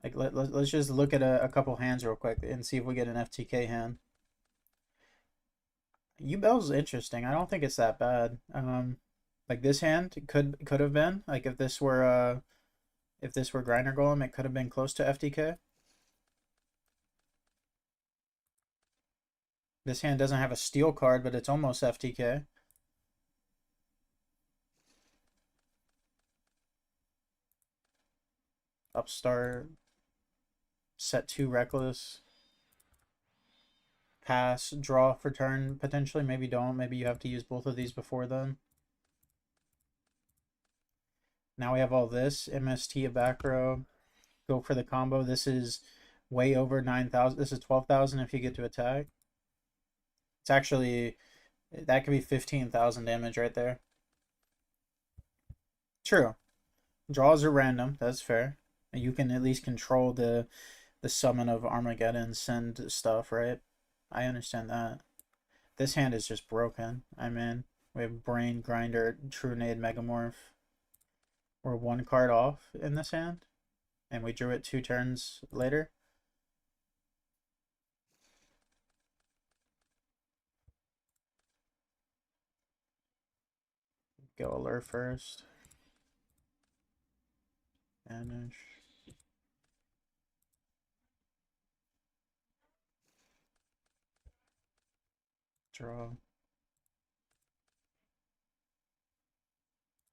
Like let's just look at a couple hands real quick and see if we get an FTK hand. Ubel's interesting. I don't think it's that bad. Like this hand could have been like if this were Grinder Golem, it could have been close to FTK. This hand doesn't have a steel card, but it's almost FTK. Upstart, set 2 Reckless, pass, draw for turn potentially. Maybe don't. Maybe you have to use both of these before then. Now we have all this MST a back row. Go for the combo. This is way over 9,000. This is 12,000 if you get to attack. It's actually that could be 15,000 damage right there. True. Draws are random. That's fair. You can at least control the summon of Armageddon send stuff, right? I understand that. This hand is just broken. I mean, we have Brain Grinder, True Nade, Megamorph. We're 1 card off in this hand, and we drew it 2 turns later. Go Allure first. Vanish. Draw.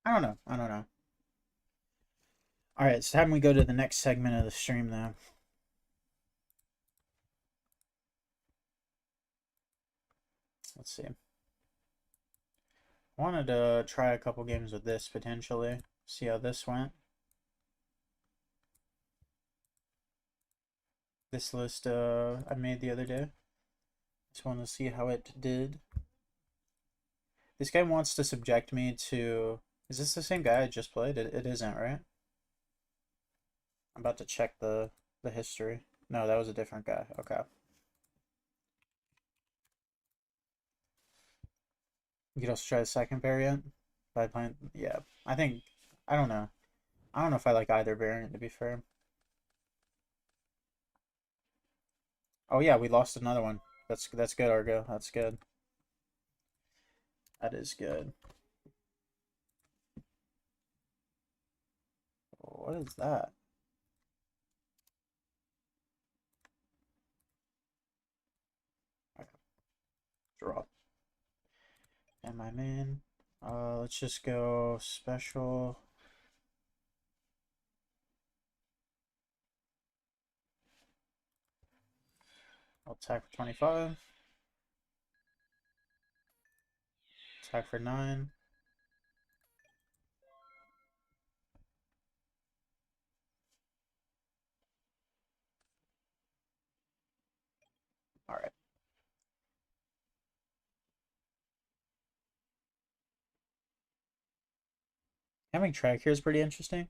I don't know. I don't know. All right, it's time we go to the next segment of the stream now. Let's see. I wanted to try a couple games with this potentially. See how this went. This list I made the other day. Just want to see how it did. This guy wants to subject me to... Is this the same guy I just played? It isn't, right? I'm about to check the history. No, that was a different guy. Okay. You could also try the second variant by playing... Yeah, I think... I don't know. I don't know if I like either variant, to be fair. Oh yeah, we lost another one. That's good, Argo. That's good. That is good. What is that? Okay. Draw. And my main. Let's just go special. I'll attack for 25. Attack for 9. Having track here is pretty interesting.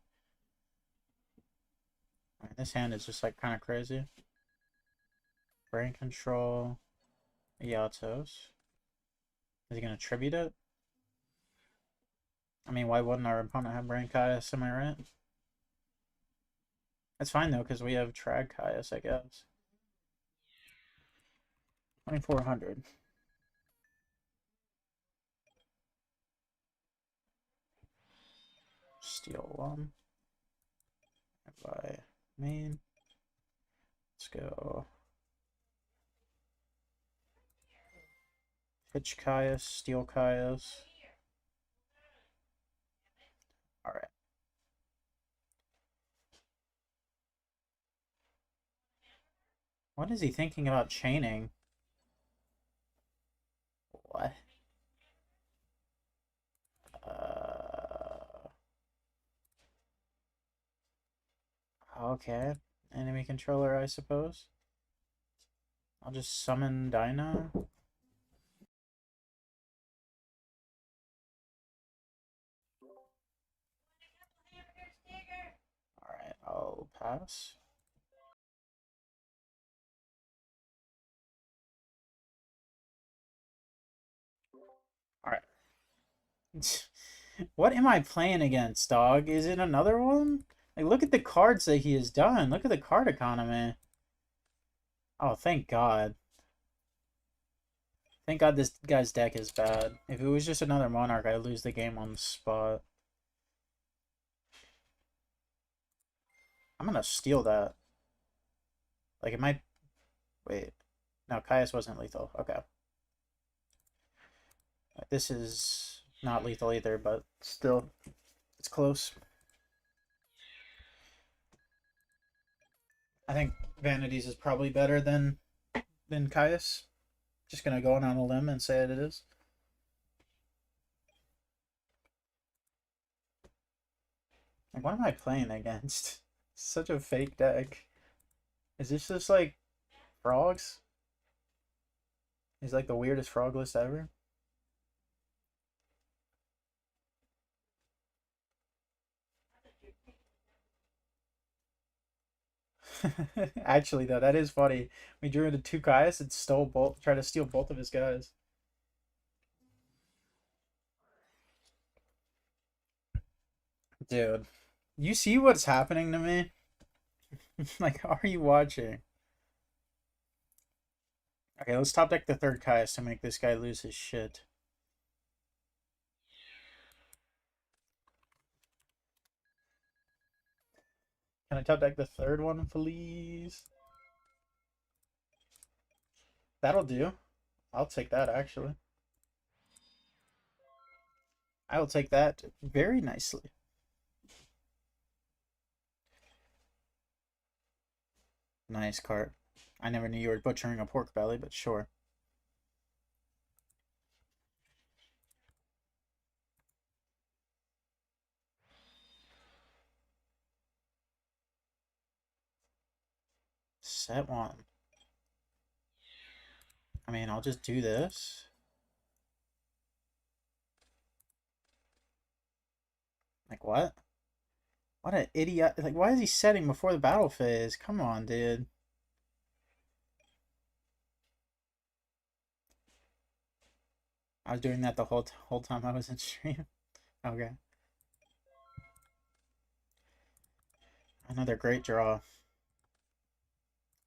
Alright, this hand is just like kind of crazy. Brain control. Yatos. Is he gonna tribute it? I mean, why wouldn't our opponent have Brain Caius, am I right? That's fine though, because we have Trag Caius, I guess. 2400. Steal one. By main. Let's go. Pitch Caius, Steel Caius. Alright. What is he thinking about chaining? What? Okay. Enemy controller, I suppose. I'll just summon Dinah. Alright, I'll pass. Alright. What am I playing against, dog? Is it another one? Like, look at the cards that he has done. Look at the card economy. Oh, thank God. Thank God this guy's deck is bad. If it was just another Monarch, I'd lose the game on the spot. I'm gonna steal that. Like, it might... Wait. No, Caius wasn't lethal. Okay. This is not lethal either, but still, it's close. I think Vanities is probably better than Caius. Just gonna go on a limb and say it is. Like, what am I playing against? Such a fake deck. Is this just like frogs? He's like the weirdest frog list ever. Actually, though, that is funny. We drew into two Caius and stole both, tried to steal both of his guys. Dude, you see what's happening to me? Like, how are you watching? Okay, let's top deck the third Caius to make this guy lose his shit. Can I top deck the third one, please? That'll do. I'll take that, actually. I will take that very nicely. Nice cart. I never knew you were butchering a pork belly, but sure. Set one. I mean, I'll just do this. Like, what? What an idiot. Like, why is he setting before the battle phase? Come on, dude. I was doing that the whole time I was in stream. Okay. Another great draw.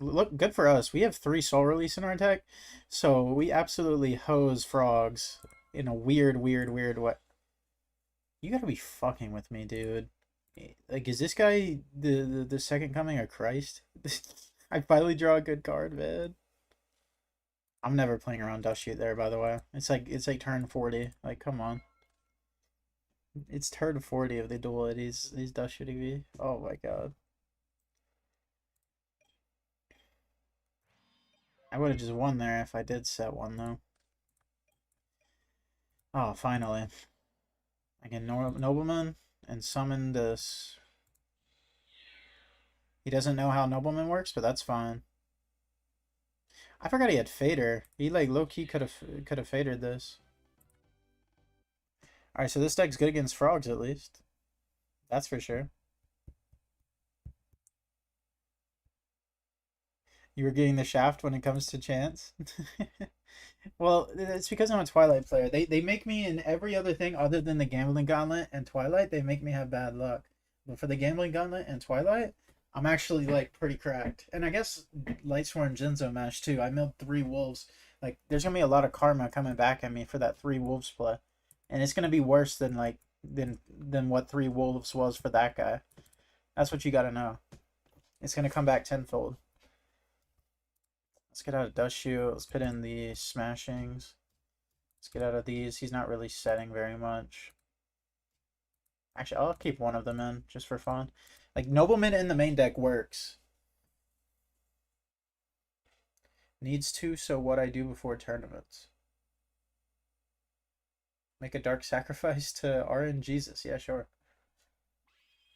Look, good for us. We have 3 Soul Release in our deck, so we absolutely hose frogs in a weird way. You gotta be fucking with me, dude. Like, is this guy the second coming of Christ? I finally draw a good card, man. I'm never playing around Dust Shoot there, by the way. It's like turn 40. Like, come on. It's turn 40 of the duel at he's Dust Shooting me. Oh my god. I would have just won there if I did set one, though. Oh, finally. I can Nobleman and summon this. He doesn't know how Nobleman works, but that's fine. I forgot he had Fader. He, like, low-key could have fadered this. Alright, so this deck's good against frogs, at least. That's for sure. You were getting the shaft when it comes to chance. Well, it's because I'm a Twilight player. They make me in every other thing other than the Gambling Gauntlet and Twilight. They make me have bad luck. But for the Gambling Gauntlet and Twilight, I'm actually like pretty cracked. And I guess Lightsworn Jinzo Mash too. I milled 3 wolves. Like there's gonna be a lot of karma coming back at me for that 3 wolves play, and it's gonna be worse than than what 3 wolves was for that guy. That's what you gotta know. It's gonna come back tenfold. Let's get out of Dust Shoot. Let's put in the Smashings. Let's get out of these. He's not really setting very much. Actually, I'll keep one of them in just for fun. Like, Nobleman in the main deck works. Needs to, so what I do before tournaments. Make a dark sacrifice to RNGesus. Yeah, sure.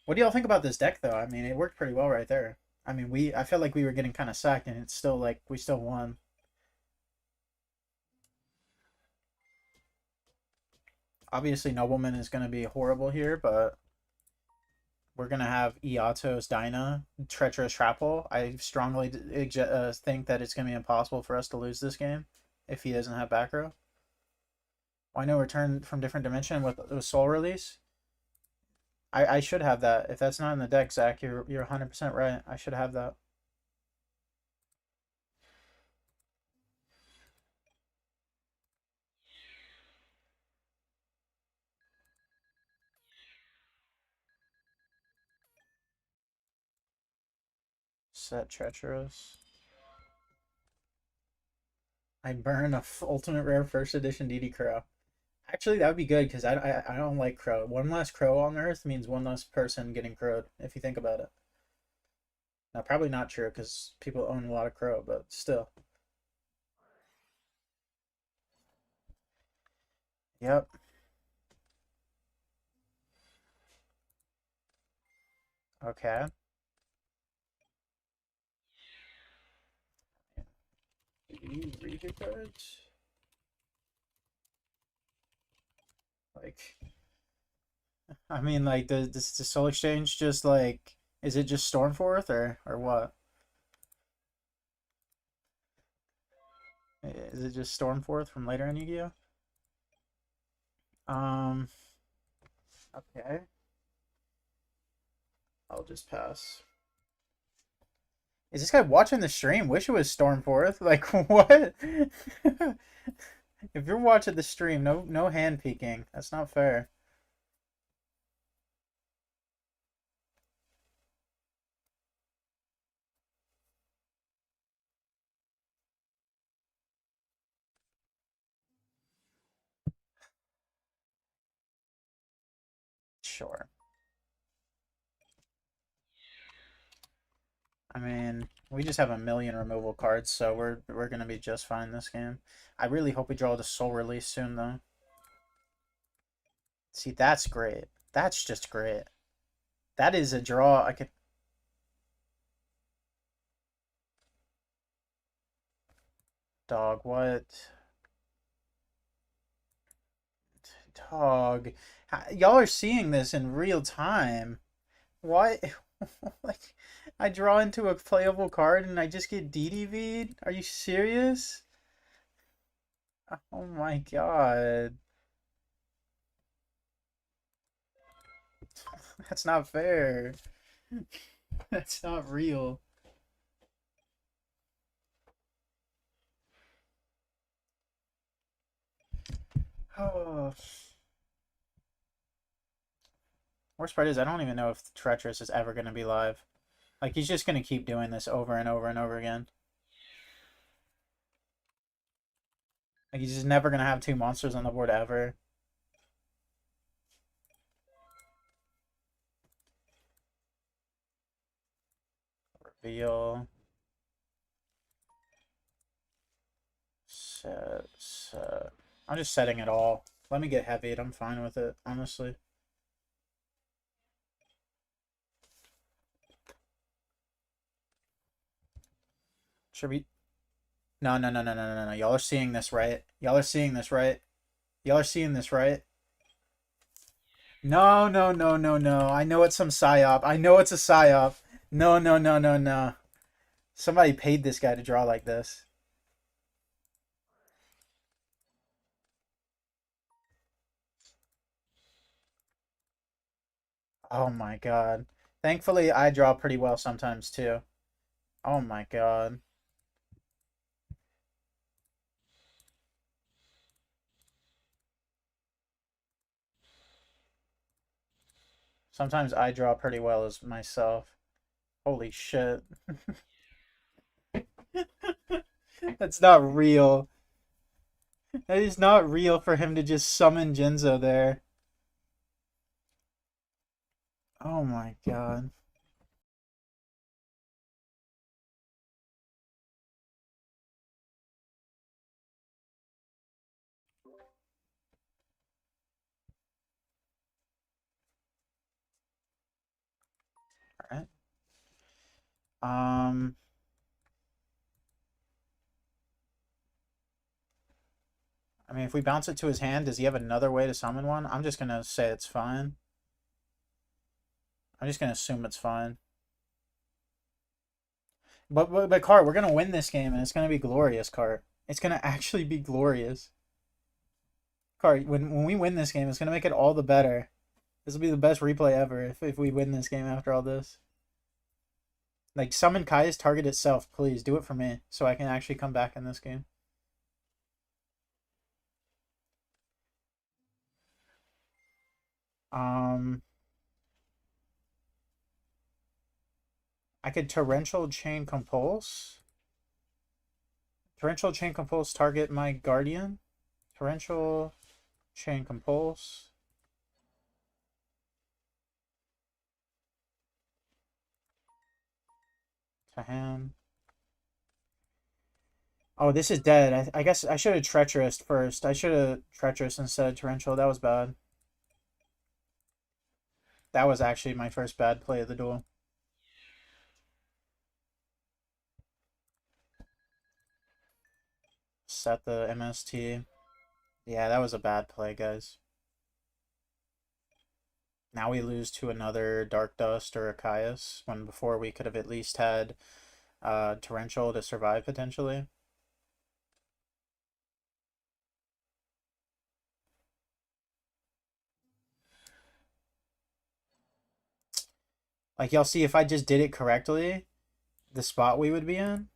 What do y'all think about this deck, though? I mean, it worked pretty well right there. I mean, I felt like we were getting kind of sacked, and it's still like we still won. Obviously, Nobleman is going to be horrible here, but we're going to have Iato's Dyna, Treacherous Trapple. I strongly think that it's going to be impossible for us to lose this game if he doesn't have back row. Why no return from different dimension with Soul Release? I should have that. If that's not in the deck, Zach, you're 100% right. I should have that. Set Treacherous. I burn a ultimate rare first edition DD Crow. Actually, that would be good because I don't like Crow. One less Crow on Earth means one less person getting crowed, if you think about it. Now, probably not true because people own a lot of Crow, but still. Yep. Okay. Do you read your cards? Like, I mean, like, does the Soul Exchange just like, is it just Stormforth or what? Is it just Stormforth from later in Yu-Gi-Oh? Um, okay. I'll just pass. Is this guy watching the stream? Wish it was Stormforth. Like, what? If you're watching the stream, no hand peeking. That's not fair. Sure. I mean, we just have a million removal cards, so we're gonna be just fine this game. I really hope we draw the Soul Release soon, though. See, that's great. That's just great. That is a draw. I could. Dog, what? Dog. Y'all are seeing this in real time. Why? Like, I draw into a playable card and I just get DDV'd? Are you serious? Oh my god. That's not fair. That's not real. Oh. Worst part is I don't even know if Treacherous is ever going to be live. Like, he's just going to keep doing this over and over and over again. Like, he's just never going to have 2 monsters on the board ever. Reveal. Set. I'm just setting it all. Let me get heavied. I'm fine with it, honestly. Should we? No. Y'all are seeing this, right? Y'all are seeing this, right? Y'all are seeing this, right? No, no, no, no, no. I know it's some psyop. I know it's a psyop. No, no, no, no, no. Somebody paid this guy to draw like this. Oh my god. Thankfully, I draw pretty well sometimes too. Oh my god. Sometimes I draw pretty well as myself. Holy shit. That's not real. That is not real for him to just summon Jinzo there. Oh my god. Alright. Um, I mean, if we bounce it to his hand, does he have another way to summon one? I'm just gonna say it's fine. I'm just gonna assume it's fine. But Cart, we're gonna win this game, and it's gonna be glorious, Cart. It's gonna actually be glorious. Cart, when we win this game, it's gonna make it all the better. This will be the best replay ever if we win this game after all this. Like, summon Kai's target itself, please. Do it for me, so I can actually come back in this game. Um, I could Torrential Chain Compulse. Torrential Chain Compulse target my Guardian. Torrential Chain Compulse. To hand. Oh, this is dead. I guess I should have Treacherous first. I should have Treacherous instead of Torrential. That was bad. That was actually my first bad play of the duel. Set the MST. Yeah, that was a bad play, guys. Now we lose to another Dark Dust or a Caius, when before we could have at least had Torrential to survive potentially. Like, y'all see, if I just did it correctly, the spot we would be in.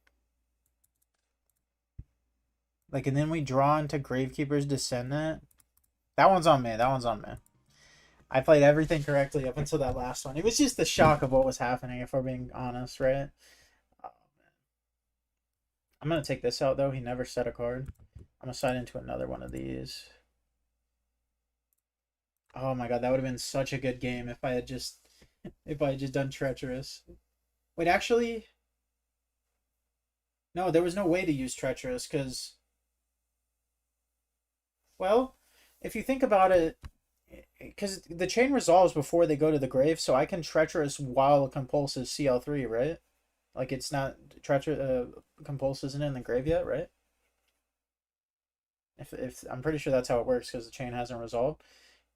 Like, and then we draw into Gravekeeper's Descendant. That one's on me. That one's on me. I played everything correctly up until that last one. It was just the shock of what was happening, if we're being honest, right? Oh, I'm going to take this out, though. He never set a card. I'm going to slide into another one of these. Oh my god, that would have been such a good game if I had just done Treacherous. Wait, actually, no, there was no way to use Treacherous because, well, if you think about it, because the chain resolves before they go to the grave, so I can Treacherous while Compulse is CL3, right? Like, it's not Compulse isn't in the grave yet, right? If I'm pretty sure that's how it works because the chain hasn't resolved.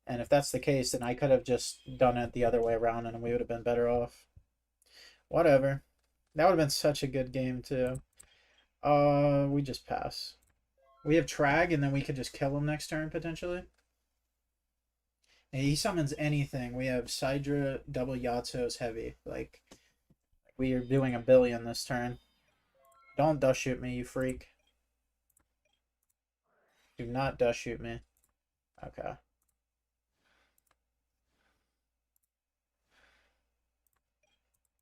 And if that's the case, then I could have just done it the other way around and we would have been better off. Whatever. That would have been such a good game too. We just pass. We have Trag and then we could just kill him next turn potentially. And he summons anything. We have Sidra, double Yatsos, heavy. Like, we are doing a billion this turn. Don't dust shoot me, you freak. Do not dust shoot me. Okay.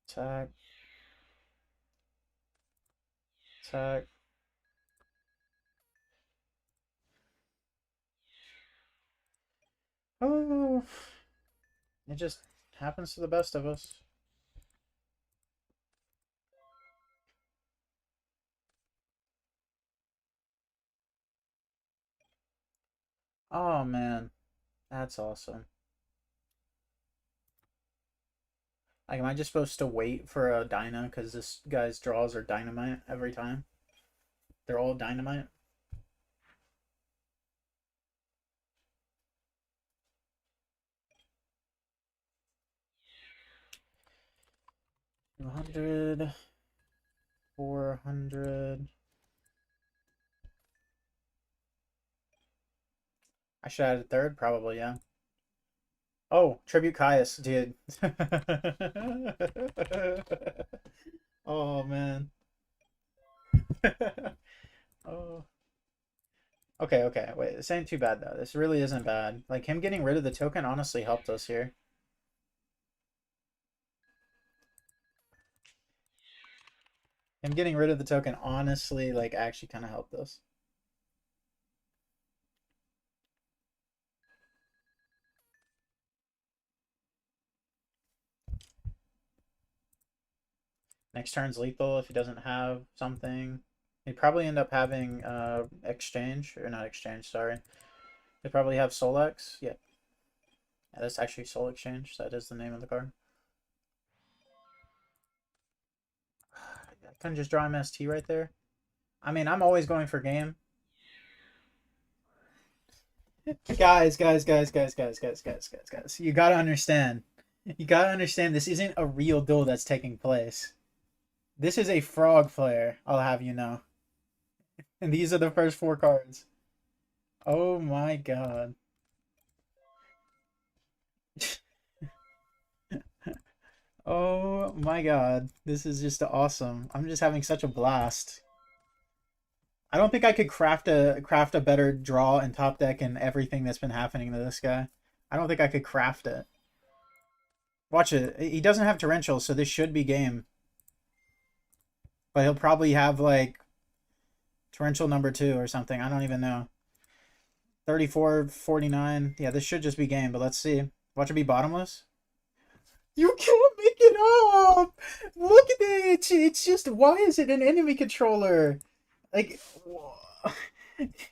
Attack. Attack. Oh. It just happens to the best of us. Oh man. That's awesome. Like, am I just supposed to wait for a Dyna because this guy's draws are dynamite every time? They're all dynamite? 200, 400. I should add a third, probably, yeah. Oh, Tribute Caius, dude. Oh, man. Oh. Okay, okay. Wait, this ain't too bad, though. This really isn't bad. Like, him getting rid of the token honestly helped us here. Him getting rid of the token honestly, like, actually kind of helped us. Next turn's lethal if he doesn't have something. He'd probably end up having exchange, or not exchange, sorry. They probably have Solex. Yeah. Yeah, that's actually Soul Exchange. That is the name of the card. I couldn't just draw MST right there. I mean, I'm always going for game. Guys. You gotta understand. You gotta understand this isn't a real duel that's taking place. This is a frog player, I'll have you know. And these are the first 4 cards. Oh my god. Oh my god. This is just awesome. I'm just having such a blast. I don't think I could craft a better draw in top deck and everything that's been happening to this guy. I don't think I could craft it. Watch it. He doesn't have Torrential, so this should be game. But he'll probably have like Torrential number 2 or something. I don't even know. 34, 49. Yeah, this should just be game, but let's see. Watch it be bottomless. You can't make it up! Look at it! It's just, why is it an enemy controller? Like,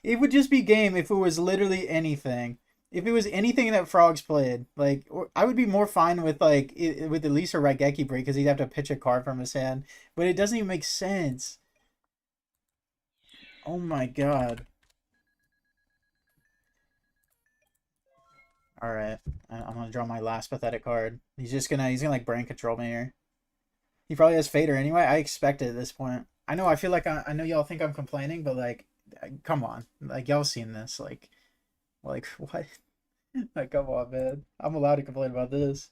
it would just be game if it was literally anything. If it was anything that Frogs played, like, I would be more fine with, like, with at least a Raigeki break, because he'd have to pitch a card from his hand. But it doesn't even make sense. Oh my god. Alright. I'm gonna draw my last pathetic card. He's gonna like brain control me here. He probably has Fader anyway. I expect it at this point. I know, I feel like I know y'all think I'm complaining, but like, come on. Like, y'all seen this. Like, what? Like, come on, man. I'm allowed to complain about this.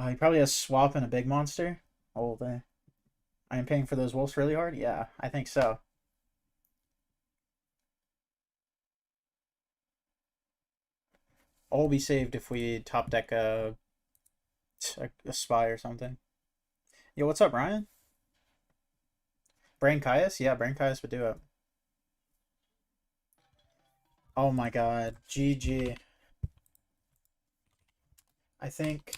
He probably has Swap and a big monster. Oh, there. I am paying for those wolves really hard? Yeah, I think so. All will be saved if we top deck a spy or something. Yo, what's up, Ryan? Brain Caius? Yeah, Brain Caius would do it. Oh my god. GG. I think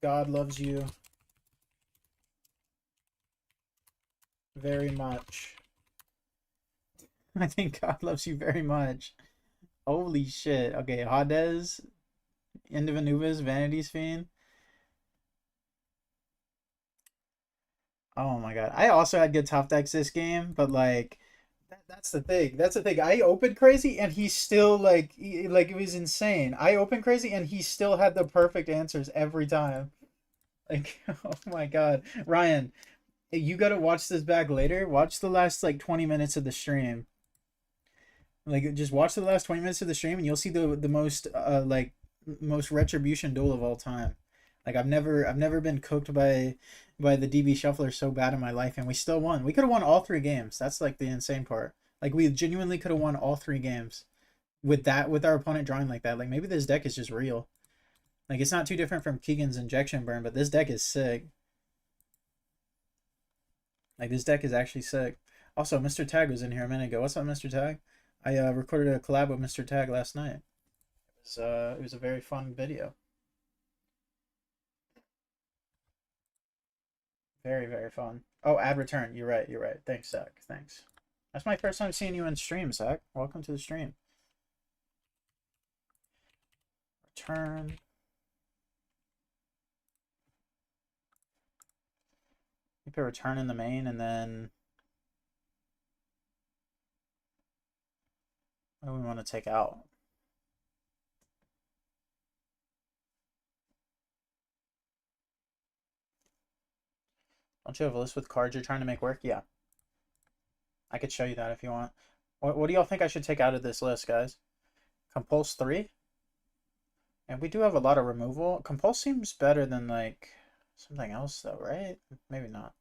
God loves you very much. I think God loves you very much. Holy shit. Okay, Hades, End of Anubis, Vanity's Fiend. Oh my god. I also had good top decks this game, but like that's the thing. That's the thing. I opened crazy and he still like it was insane. I opened crazy and he still had the perfect answers every time. Like oh my god. Ryan, you got to watch this back later. Watch the last like 20 minutes of the stream. Like just watch the last 20 minutes of the stream and you'll see the most like most retribution duel of all time. Like I've never been cooked by the DB shuffler so bad in my life, and we still won. We could have won all 3 games. That's like the insane part. Like we genuinely could have won all 3 games with our opponent drawing like that. Like maybe this deck is just real. Like it's not too different from Keegan's injection burn, but this deck is sick. Like this deck is actually sick. Also, Mr. Tag was in here a minute ago. What's up, Mr. Tag? I recorded a collab with Mr. Tag last night. It was a very fun video. Very, very fun. Oh, ad return. You're right. You're right. Thanks, Zach. Thanks. That's my first time seeing you in stream, Zach. Welcome to the stream. Return. You put return in the main, and then what do we want to take out? Don't you have a list with cards you're trying to make work? Yeah. I could show you that if you want. What do y'all think I should take out of this list, guys? Compulse 3? And we do have a lot of removal. Compulse seems better than, like, something else, though, right? Maybe not.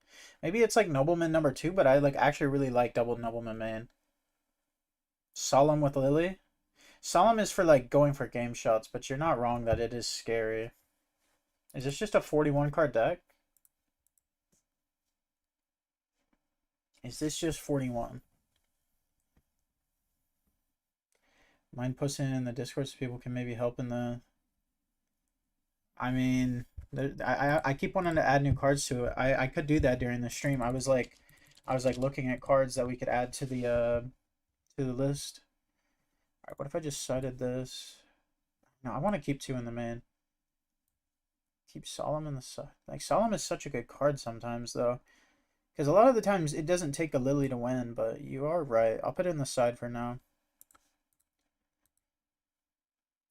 Maybe it's, like, Nobleman number 2, but I, like, actually really like double Nobleman main. Solemn with Lily? Solemn is for, like, going for game shots, but you're not wrong that it is scary. Is this just a 41 card deck? Is this just 41? Mind posting in the Discord so people can maybe help in the... I mean, I keep wanting to add new cards to it. I could do that during the stream. I was like looking at cards that we could add to the list. All right, what if I just cited this? No, I want to keep 2 in the main. Keep Solemn in the side. Like, Solemn is such a good card sometimes, though. Because a lot of the times it doesn't take a Lily to win, but you are right. I'll put it in the side for now.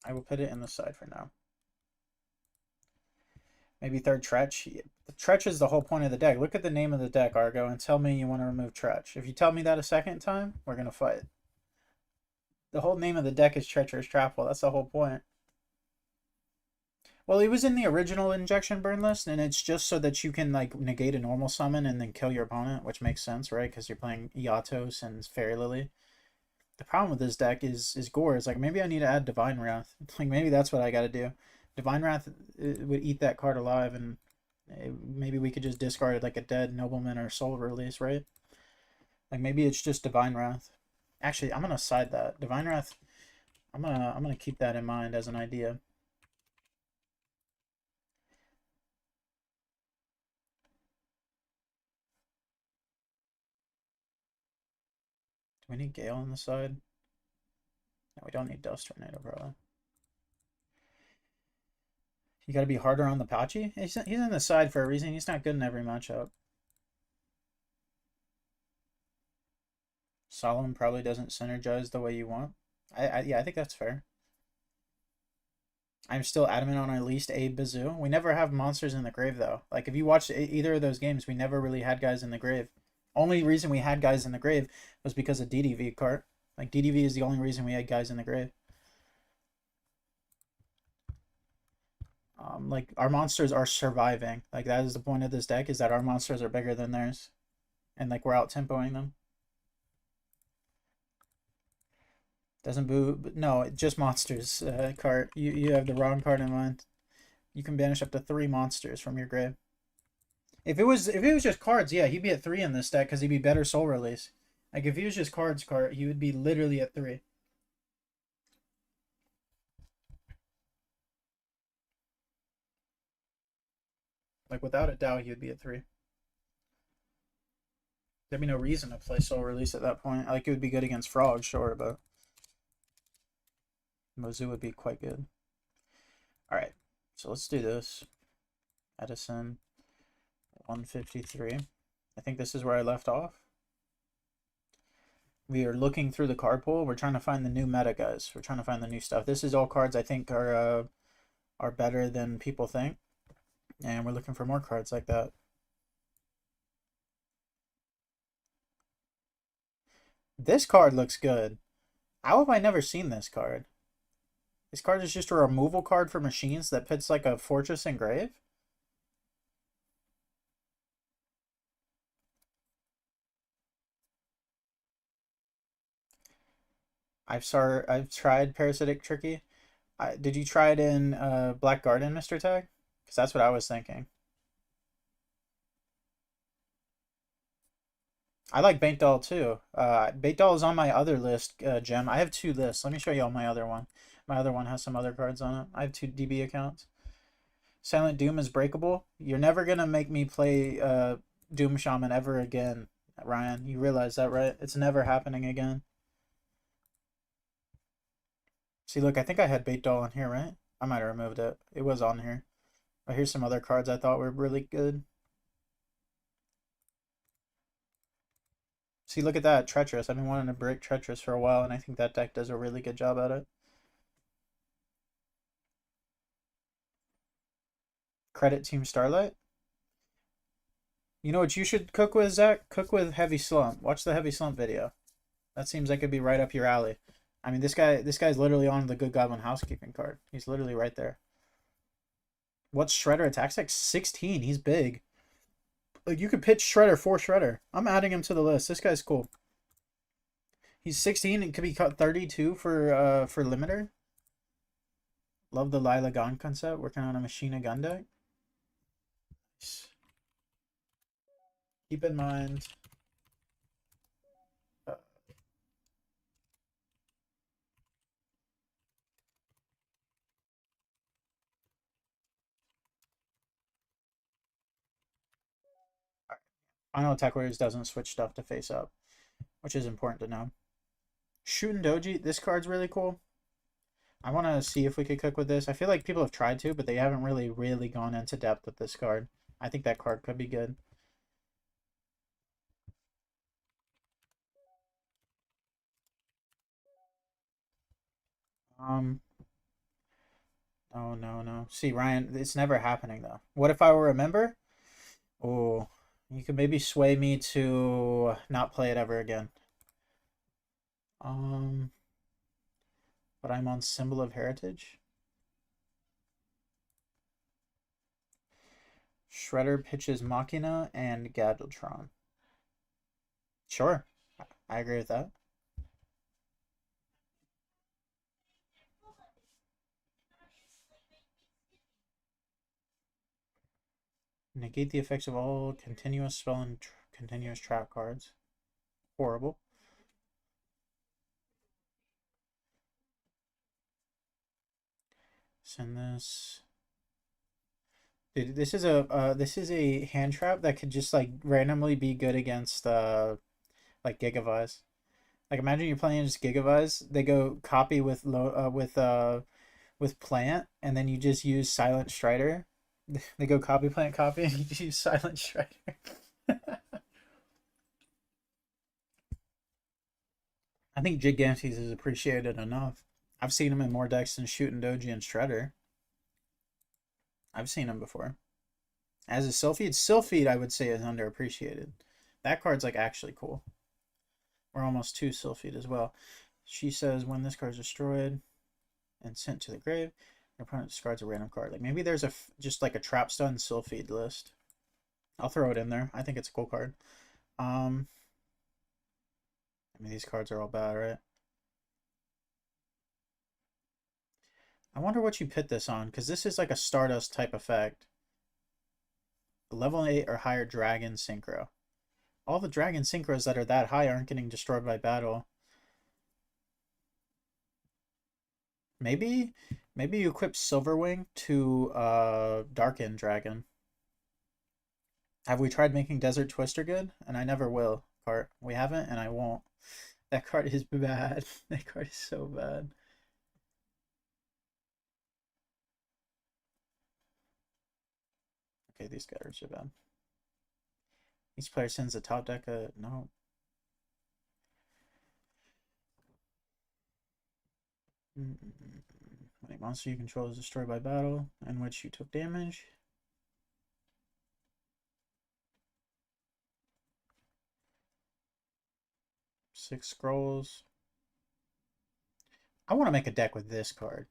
I will put it in the side for now. Maybe third Tretch. The Tretch is the whole point of the deck. Look at the name of the deck, Argo, and tell me you want to remove Tretch. If you tell me that a second time, we're going to fight. The whole name of the deck is Treacherous Trapple. That's the whole point. Well, he was in the original Injection Burn list, and it's just so that you can, like, negate a normal summon and then kill your opponent, which makes sense, right? Because you're playing Yatos and Fairy Lily. The problem with this deck is Gore. It's like, maybe I need to add Divine Wrath. Like, maybe that's what I got to do. Divine Wrath would eat that card alive, and maybe we could just discard it like a dead Nobleman or Soul Release, right? Like, maybe it's just Divine Wrath. Actually, I'm gonna side that. Divine Wrath, I'm gonna keep that in mind as an idea. Do we need Gale on the side? No, we don't need Dust Tornado, probably. You gotta be harder on the Pachi? He's in the side for a reason. He's not good in every matchup. Solemn probably doesn't synergize the way you want. Yeah, I think that's fair. I'm still adamant on at least a Bazoo. We never have monsters in the grave, though. Like, if you watch either of those games, we never really had guys in the grave. Only reason we had guys in the grave was because of DDV cart. Like, DDV is the only reason we had guys in the grave. Like, our monsters are surviving. Like, that is the point of this deck, is that our monsters are bigger than theirs. And, like, we're out-tempoing them. Doesn't boo... No, just monsters, cart. You have the wrong card in mind. You can banish up to 3 monsters from your grave. If it was just cards, yeah, he'd be at 3 in this deck because he'd be better Soul Release. Like, if he was just cards, cart, he would be literally at 3. Like, without a doubt, he would be at 3. There'd be no reason to play Soul Release at that point. Like, it would be good against Frog, sure, but Mozu would be quite good. Alright, so let's do this. Edison, 153. I think this is where I left off. We are looking through the card pool. We're trying to find the new meta, guys. We're trying to find the new stuff. This is all cards I think are better than people think. And we're looking for more cards like that. This card looks good. How have I never seen this card? This card is just a removal card for machines that pits like a Fortress Engrave? I've tried Parasitic Tricky. Did you try it in Black Garden, Mr. Tag? Because that's what I was thinking. I like Bait Doll too. Bait Doll is on my other list, Gem. I have 2 lists. Let me show you all my other one. My other one has some other cards on it. I have 2 DB accounts. Silent Doom is breakable. You're never going to make me play Doom Shaman ever again, Ryan. You realize that, right? It's never happening again. See, look, I think I had Bait Doll on here, right? I might have removed it. It was on here. But here's some other cards I thought were really good. See, look at that. Treacherous. I've been wanting to break Treacherous for a while, and I think that deck does a really good job at it. Credit Team Starlight. You know what you should cook with, Zach? Cook with Heavy Slump. Watch the Heavy Slump video. That seems like it'd be right up your alley. I mean, this guy's literally on the Good Goblin Housekeeping card. He's literally right there. What's Shredder attack like 16? He's big. Like, you could pitch Shredder for Shredder. I'm adding him to the list. This guy's cool. He's 16 and could be cut 32 for limiter. Love the Lila Gon concept. Working on a Machina gun deck. Keep in mind. Final Attack Warriors doesn't switch stuff to face up, which is important to know. Shooting Doji, this card's really cool. I want to see if we could cook with this. I feel like people have tried to, but they haven't really gone into depth with this card. I think that card could be good. Oh, no. See, Ryan, it's never happening, though. What if I were a member? Oh, you could maybe sway me to not play it ever again. But I'm on Symbol of Heritage. Shredder pitches Machina and Gadgetron. Sure, I agree with that. Negate the effects of all continuous spell and continuous trap cards. Horrible. Send this. Dude, this is a hand trap that could just like randomly be good against like Gigavise. Like imagine you're playing just Gigavise, they go copy with plant, and then you just use Silent Strider. They go copy plant copy, and you just use Silent Strider. I think Gigantes is appreciated enough. I've seen him in more decks than Shooting Doji and Shredder. I've seen him before. As a Sylphied I would say is underappreciated. That card's like actually cool. Or almost two Sylphied as well. She says when this card's destroyed and sent to the grave, your opponent discards a random card. Like maybe there's just like a trap stun Sylphied list. I'll throw it in there. I think it's a cool card. I mean these cards are all bad, right? I wonder what you put this on, because this is like a Stardust type effect. Level 8 or higher Dragon Synchro. All the Dragon Synchros that are that high aren't getting destroyed by battle. Maybe you equip Silverwing to Darken Dragon. Have we tried making Desert Twister good? And I never will, cart. We haven't, and I won't. That card is bad. That card is so bad. Okay, these guys are bad. Each player sends a top deck a... No. When a monster you control is destroyed by battle, in which you took damage. Six scrolls. I want to make a deck with this card.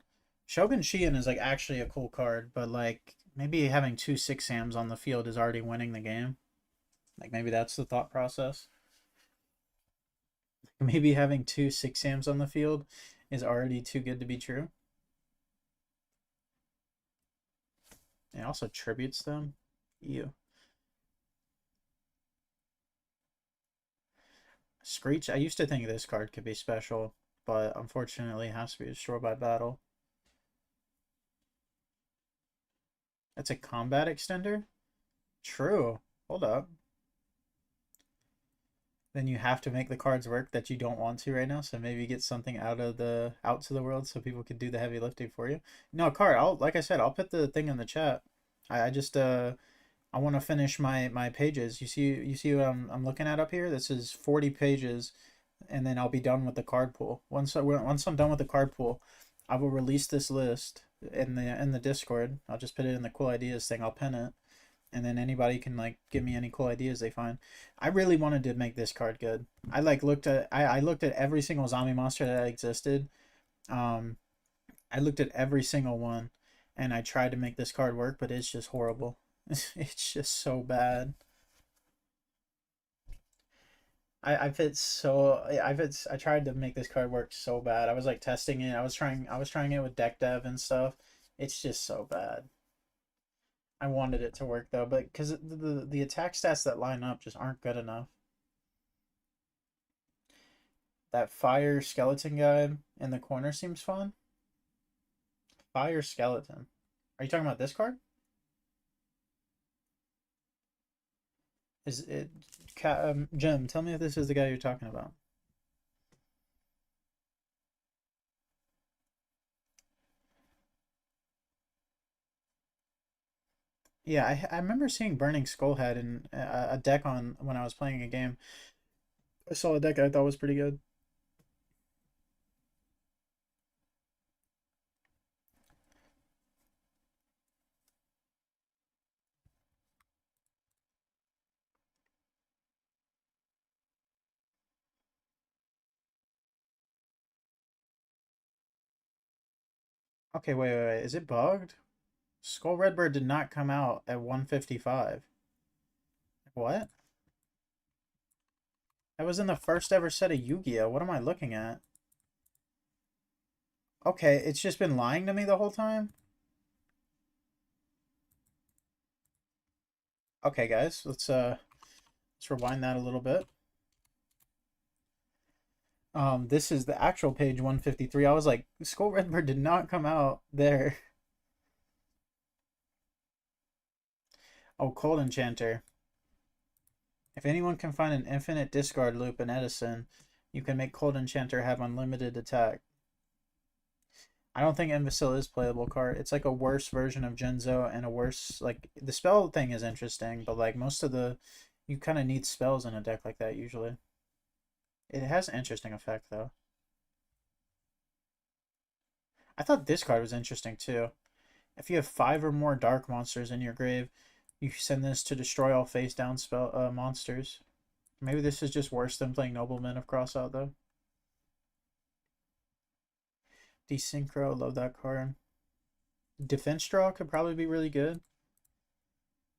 Shogun Shion is like actually a cool card, but like maybe having two 6-Sams on the field is already winning the game. Like maybe that's the thought process. Maybe having two 6-Sams on the field is already too good to be true. It also tributes them. Ew. Screech, I used to think this card could be special, but unfortunately it has to be destroyed by battle. That's a combat extender? True. Hold up. Then you have to make the cards work that you don't want to right now, so maybe get something out to the world so people can do the heavy lifting for you. No, card, like I said, I'll put the thing in the chat. I just I want to finish my pages. You see what I'm looking at up here? This is 40 pages, and then I'll be done with the card pool. Once I'm done with the card pool, I will release this list in the Discord. I'll just put it in the cool ideas thing. I'll pin it, and then anybody can like give me any cool ideas they find. I really wanted to make this card good. I like looked at I looked at every single zombie monster that existed. Um, I looked at every single one, and I tried to make this card work, but it's just horrible. It's just so bad. I tried to make this card work so bad. I was like testing it. I was trying it with deck dev and stuff. It's just so bad. I wanted it to work though, but because the attack stats that line up just aren't good enough. That fire skeleton guy in the corner seems fun. Fire skeleton. Are you talking about this card? Is it Jim, tell me if this is the guy you're talking about. Yeah, I remember seeing Burning Skullhead in a deck on when I was playing a game. I saw a deck I thought was pretty good. Okay, wait. Is it bugged? Skull Redbird did not come out at 155. What? That was in the first ever set of Yu-Gi-Oh! What am I looking at? Okay, it's just been lying to me the whole time? Okay, guys, let's rewind that a little bit. This is the actual page 153. I was like, Skull Redbird did not come out there. Oh, Cold Enchanter. If anyone can find an infinite discard loop in Edison, you can make Cold Enchanter have unlimited attack. I don't think Imbecile is playable card. It's like a worse version of Genzo and a worse like the spell thing is interesting, but like most of the you kind of need spells in a deck like that usually. It has an interesting effect though. I thought this card was interesting too. If you have 5 or more dark monsters in your grave, you send this to destroy all face down spell monsters. Maybe this is just worse than playing Noblemen of Crossout though. Desynchro, love that card. Defense Draw could probably be really good.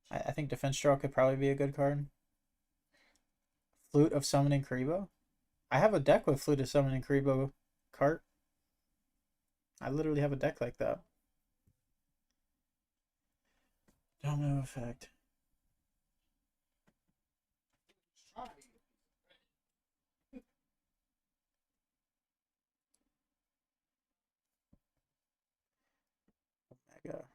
I think Defense Draw could probably be a good card. Flute of Summoning Karibo. I have a deck with Flute of Summoning Karibo cart. I literally have a deck like that. Domino effect. Omega.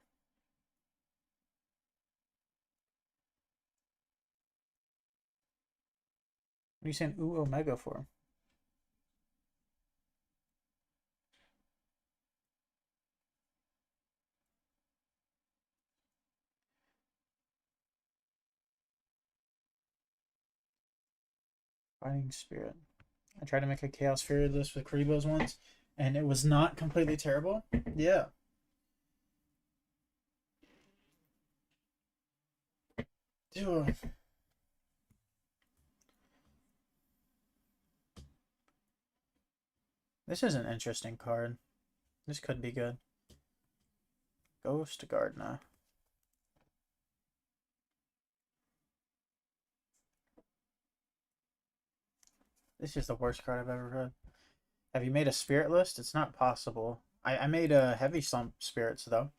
What are you saying ooh Omega for? Fighting Spirit. I tried to make a Chaos Fury list with Karibos once, and it was not completely terrible. Yeah. Dude. This is an interesting card. This could be good. Ghost Gardener. This is the worst card I've ever read. Have you made a spirit list? It's not possible. I made a heavy slump spirits though.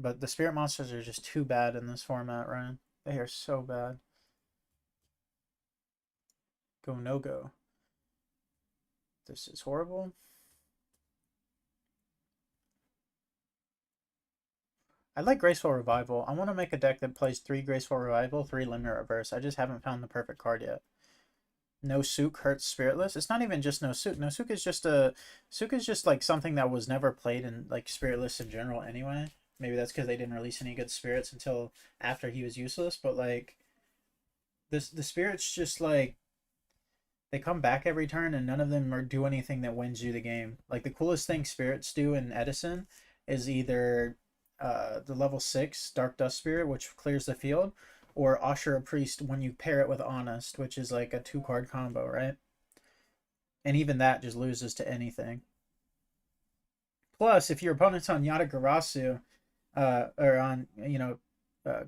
But the spirit monsters are just too bad in this format, Ryan. They are so bad. Go no go. This is horrible. I like Graceful Revival. I want to make a deck that plays 3 Graceful Revival, 3 Limit Reverse. I just haven't found the perfect card yet. No Sook hurts Spiritless. It's not even just No Sook. No Sook is just a Sook is just like something that was never played in like Spiritless in general anyway. Maybe that's because they didn't release any good spirits until after he was useless. But like this, the spirits just like they come back every turn and none of them do anything that wins you the game. Like the coolest thing spirits do in Edison is either the level 6 Dark Dust Spirit, which clears the field, or Ashura Priest when you pair it with Honest, which is like a 2-card combo, right? And even that just loses to anything. Plus, if your opponent's on Yata-Garasu, or on,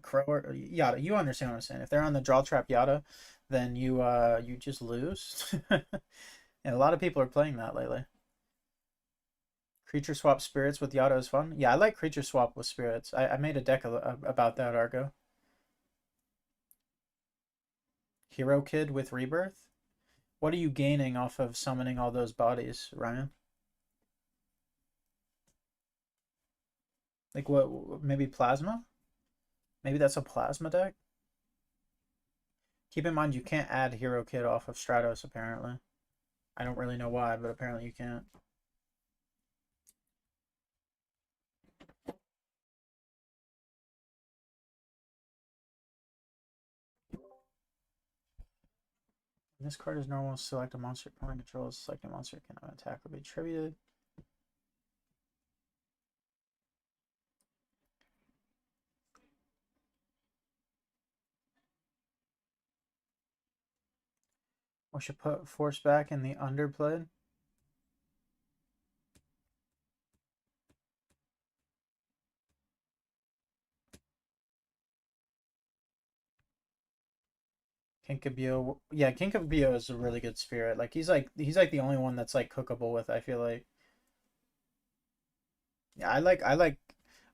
Crow or Yata, you understand what I'm saying. If they're on the Draw Trap Yata, then you just lose. And a lot of people are playing that lately. Creature swap spirits with Yata is fun. Yeah, I like creature swap with spirits. I made a deck about that, Argo. Hero Kid with Rebirth? What are you gaining off of summoning all those bodies, Ryan? Like what, maybe Plasma? Maybe that's a Plasma deck? Keep in mind you can't add Hero Kid off of Stratos, apparently. I don't really know why, but apparently you can't. When this card is normal, select a monster opponent controls. Select a monster cannot attack or be attributed. We should put Force back in the underplayed. Kinkabio, yeah, Kinkabio is a really good spirit. Like he's like the only one that's like cookable with, I feel like. Yeah, I like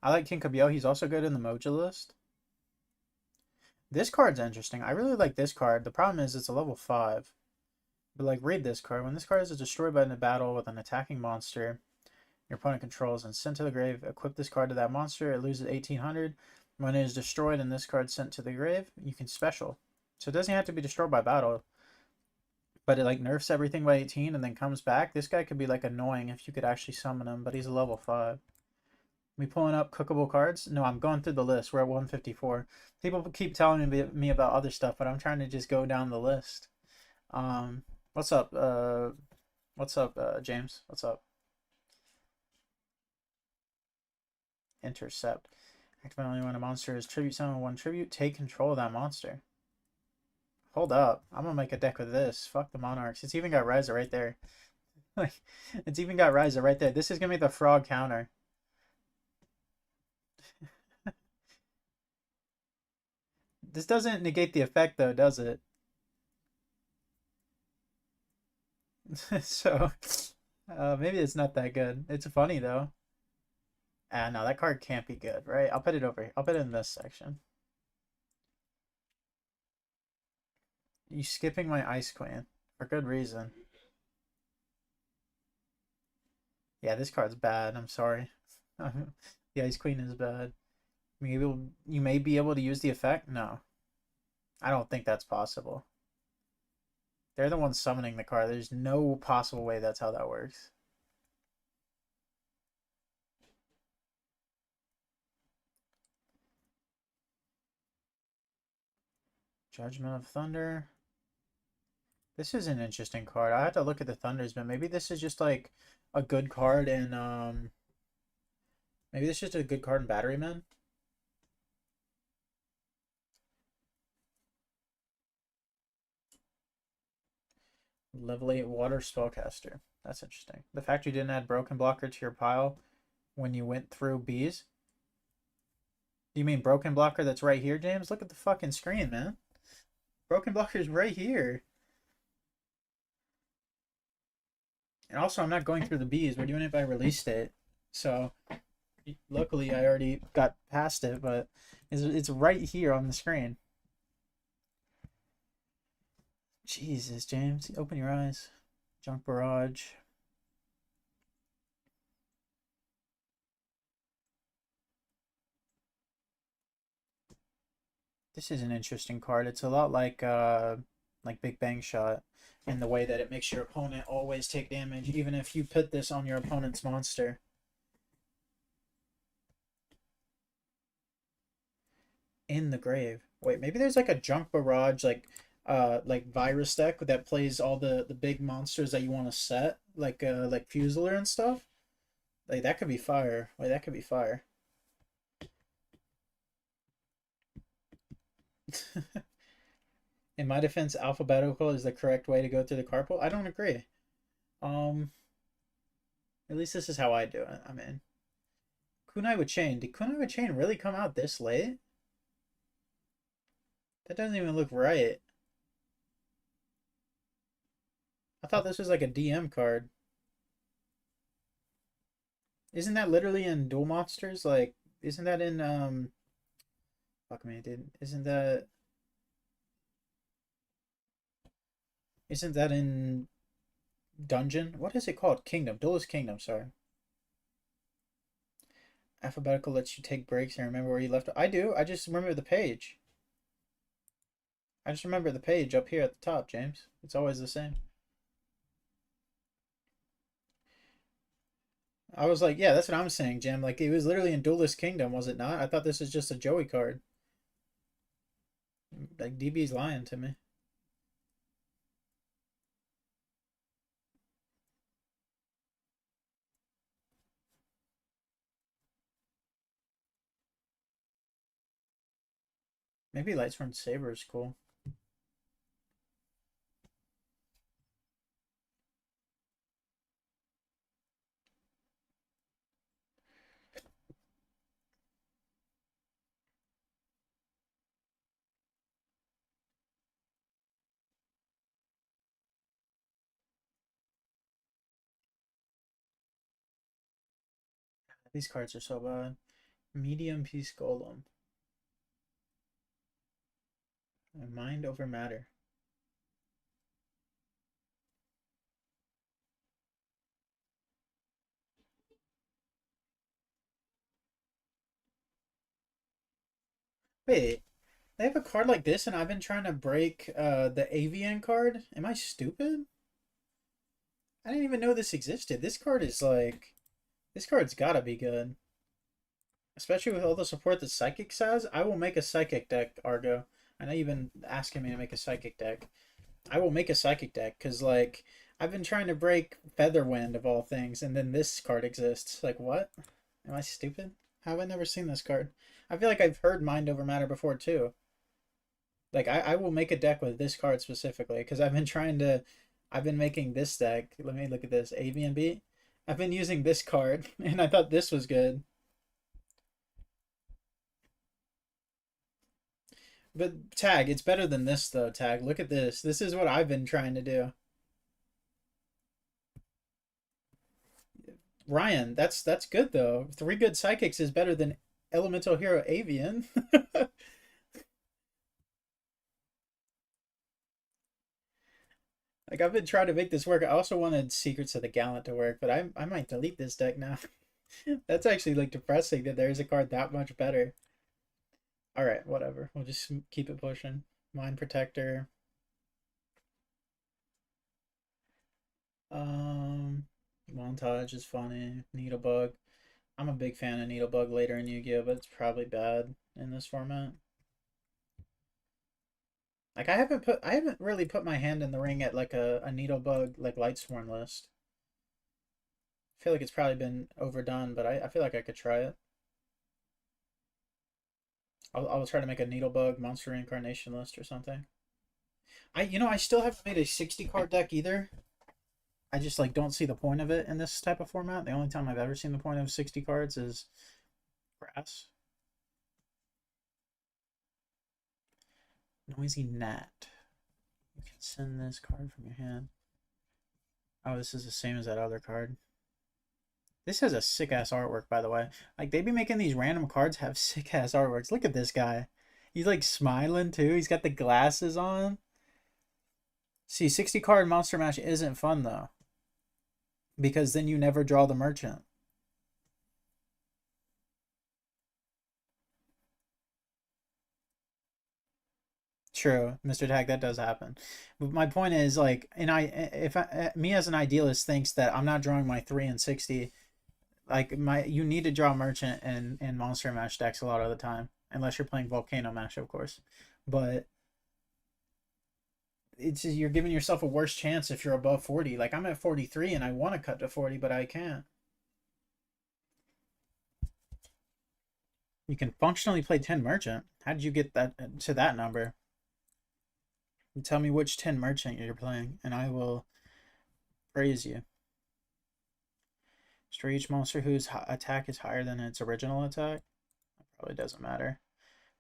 Kinkabio. He's also good in the Moja list. This card's interesting. I really like this card. The problem is it's a level 5. But like read this card. When this card is destroyed by in a battle with an attacking monster your opponent controls and sent to the grave, equip this card to that monster. It loses 1800. When it is destroyed and this card sent to the grave, you can special. So it doesn't have to be destroyed by battle. But it like nerfs everything by 18 and then comes back. This guy could be like annoying if you could actually summon him, but he's a level 5. Me pulling up cookable cards? No, I'm going through the list. We're at 154. People keep telling me about other stuff, but I'm trying to just go down the list. What's up? James? What's up? Intercept. Activate only when a monster is tribute summon 1 tribute. Take control of that monster. Hold up. I'm gonna make a deck with this. Fuck the Monarchs. It's even got Ryza right there. Like, it's even got Ryza right there. This is gonna be the frog counter. This doesn't negate the effect though, does it? So, maybe it's not that good. It's funny though. Ah, no, that card can't be good, right? I'll put it over here. I'll put it in this section. You skipping my Ice Queen for good reason. Yeah, this card's bad. I'm sorry. The Ice Queen is bad. Maybe you may be able to use the effect. No, I don't think that's possible. They're the ones summoning the card. There's no possible way that's how that works. Judgment of Thunder. This is an interesting card. I have to look at the Thunders, but maybe this is just like a good card in maybe this is just a good card in Batteryman. Level 8 Water Spellcaster. That's interesting. The fact you didn't add Broken Blocker to your pile when you went through bees. Do you mean Broken Blocker that's right here, James? Look at the fucking screen, man. Broken Blocker is right here. And also, I'm not going through the bees. We're doing it by release date. So, luckily, I already got past it, but it's right here on the screen. Jesus, James, open your eyes. Junk Barrage. This is an interesting card. It's a lot like Big Bang Shot in the way that it makes your opponent always take damage, even if you put this on your opponent's monster. In the grave. Wait, maybe there's like a Junk Barrage like virus deck that plays all the big monsters that you want to set, like Fusilier and stuff. Like that could be fire. Wait, that could be fire. In my defense, alphabetical is the correct way to go through the card pool. I don't agree. At least this is how I do it. I mean, Kunai with Chain. Did Kunai with Chain really come out this late? That doesn't even look right. I thought this was like a DM card. Isn't that literally in Duel Monsters? Like, isn't that in fuck me, dude. Isn't that in Dungeon? What is it called? Kingdom. Duelist Kingdom, sorry. Alphabetical lets you take breaks and remember where you left. I do. I just remember the page. I just remember the page up here at the top, James. It's always the same. I was like, yeah, that's what I'm saying, Jim. Like, it was literally in Duelist Kingdom, was it not? I thought this was just a Joey card. Like, DB's lying to me. Maybe Lightsworn Saber is cool. These cards are so bad. Medium Peace Golem. And Mind over Matter. Wait, they have a card like this and I've been trying to break the Avian card? Am I stupid? I didn't even know this existed. This card is like... This card's gotta be good. Especially with all the support that Psychics has. I will make a Psychic deck, Argo. I know you've been asking me to make a Psychic deck. I will make a Psychic deck, because, like, I've been trying to break Featherwind of all things, and then this card exists. Like, what? Am I stupid? How have I never seen this card? I feel like I've heard Mind Over Matter before, too. Like, I will make a deck with this card specifically, because I've been trying to... I've been making this deck. Let me look at this. Avian Beat. I've been using this card, and I thought this was good. But Tag, it's better than this though, Tag. Look at this. This is what I've been trying to do. Ryan, that's good though. 3 good psychics is better than Elemental Hero Avian. Like I've been trying to make this work. I also wanted Secrets of the Gallant to work, but I might delete this deck now. That's actually like depressing that there's a card that much better. All right, whatever. We'll just keep it pushing. Mind Protector. Um, Montage is funny. Needlebug. I'm a big fan of Needlebug later in Yu-Gi-Oh, but it's probably bad in this format. Like I haven't really put my hand in the ring at like a Needlebug like Lightsworn list. I feel like it's probably been overdone, but I feel like I could try it. I'll try to make a Needlebug Monster Reincarnation list or something. I still haven't made a 60 card deck either. I just like don't see the point of it in this type of format. The only time I've ever seen the point of 60 cards is Grass. Noisy Gnat. You can send this card from your hand. Oh, this is the same as that other card. This has a sick ass artwork, by the way. Like they be making these random cards have sick ass artworks. Look at this guy. He's like smiling too. He's got the glasses on. See, 60 card Monster Mash isn't fun though, because then you never draw the merchant. True, Mr. Tag, that does happen. But my point is, like, me as an idealist thinks that I'm not drawing my 3 and 60. Like you need to draw merchant and Monster Mash decks a lot of the time, unless you're playing Volcano Mash, of course. But it's you're giving yourself a worse chance if you're above 40. Like I'm at 43 and I want to cut to 40, but I can't. You can functionally play 10 merchant. How did you get that to that number? And tell me which 10 merchant you're playing, and I will praise you. Destroy each monster whose attack is higher than its original attack. That probably doesn't matter.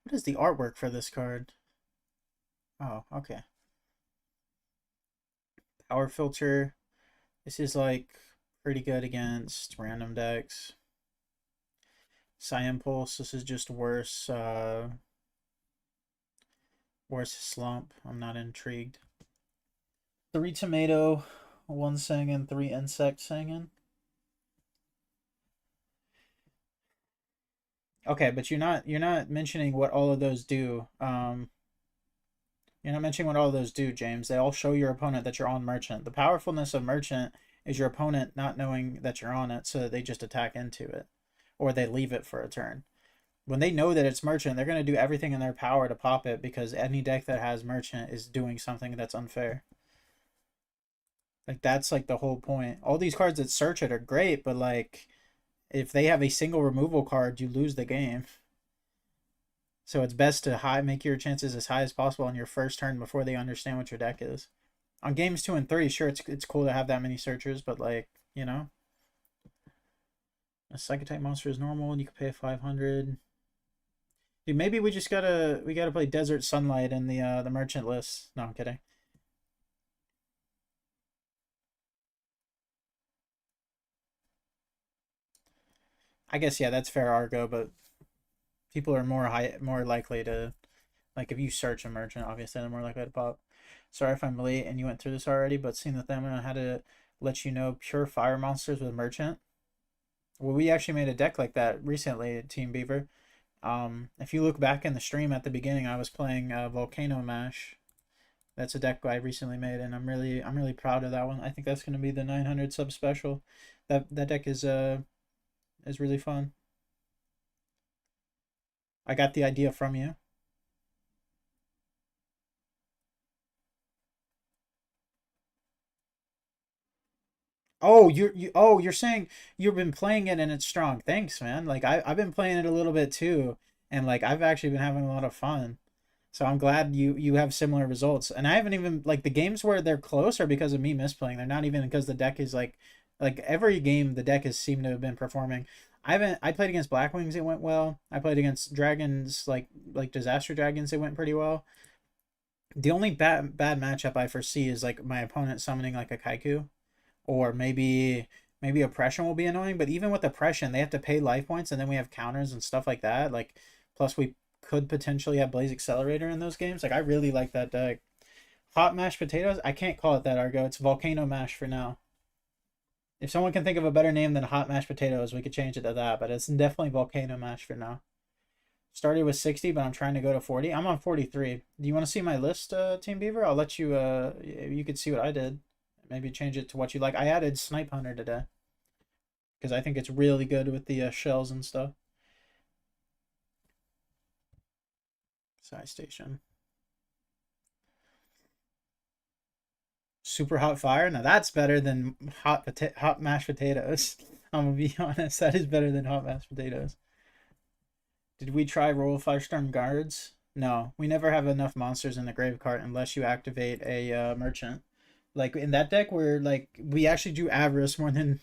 What is the artwork for this card? Oh, okay. Power filter. This is like pretty good against random decks. Psy Impulse. This is just worse. Worse slump. I'm not intrigued. 3 tomato, 1 singing, 3 insect singing. Okay, but you're not mentioning what all of those do. You're not mentioning what all of those do, James. They all show your opponent that you're on merchant. The powerfulness of merchant is your opponent not knowing that you're on it, so they just attack into it, or they leave it for a turn. When they know that it's merchant, they're going to do everything in their power to pop it, because any deck that has merchant is doing something that's unfair. Like, that's like the whole point. All these cards that search it are great, but like, if they have a single removal card, you lose the game. So it's best to make your chances as high as possible on your first turn before they understand what your deck is. On games 2 and 3, sure, it's cool to have that many searchers, but like, you know, a psychic type monster is normal, and you can pay 500. Dude, maybe we gotta play Desert Sunlight in the merchant list. No, I'm kidding. I guess yeah, that's fair, Argo, but people are more likely to, like, if you search a merchant, obviously they're more likely to pop. Sorry if I'm late and you went through this already, but seeing the thing, I had to let you know pure fire monsters with merchant. Well, we actually made a deck like that recently, Team Beaver. If you look back in the stream at the beginning, I was playing Volcano Mash. That's a deck I recently made, and I'm really proud of that one. I think that's going to be the 900 sub special. That deck is really fun. I got the idea from you. Oh, you're saying you've been playing it and it's strong. Thanks, man. Like, I've been playing it a little bit too, and like, I've actually been having a lot of fun. So I'm glad you have similar results. And I haven't even, like, the games where they're close are because of me misplaying. They're not even because the deck is like every game the deck has seemed to have been performing. I played against Blackwings, it went well. I played against dragons, like Disaster Dragons, it went pretty well. The only bad matchup I foresee is like my opponent summoning like a Kaiku, or maybe oppression will be annoying. But even with oppression, they have to pay life points, and then we have counters and stuff like that. Like, plus we could potentially have Blaze Accelerator in those games. Like, I really like that deck. Hot mashed potatoes, I can't call it that, Argo. It's Volcano Mash for now. If someone can think of a better name than hot mashed potatoes, we could change it to that, but it's definitely Volcano Mash for now. Started with 60, but I'm trying to go to 40. I'm on 43. Do you want to see my list, Team Beaver? I'll let you, you could see what I did. Maybe change it to what you like. I added Snipe Hunter today, because I think it's really good with the shells and stuff. Side station. Super hot fire. Now that's better than hot mashed potatoes. I'm gonna be honest. That is better than hot mashed potatoes. Did we try roll Firestorm Guards? No, we never have enough monsters in the grave cart unless you activate a merchant. Like in that deck, where like we actually do avarice more than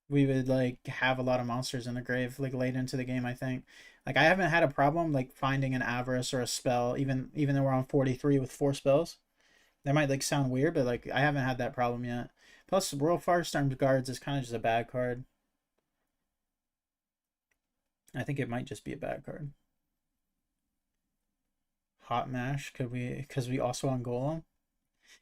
we would like have a lot of monsters in the grave like late into the game. I think like I haven't had a problem like finding an avarice or a spell, even though we're on 43 with 4 spells. That might like sound weird, but like I haven't had that problem yet. Plus, Royal Firestorm Guards is kind of just a bad card. I think it might just be a bad card. Hot Mash, could we? Because we also on Golem.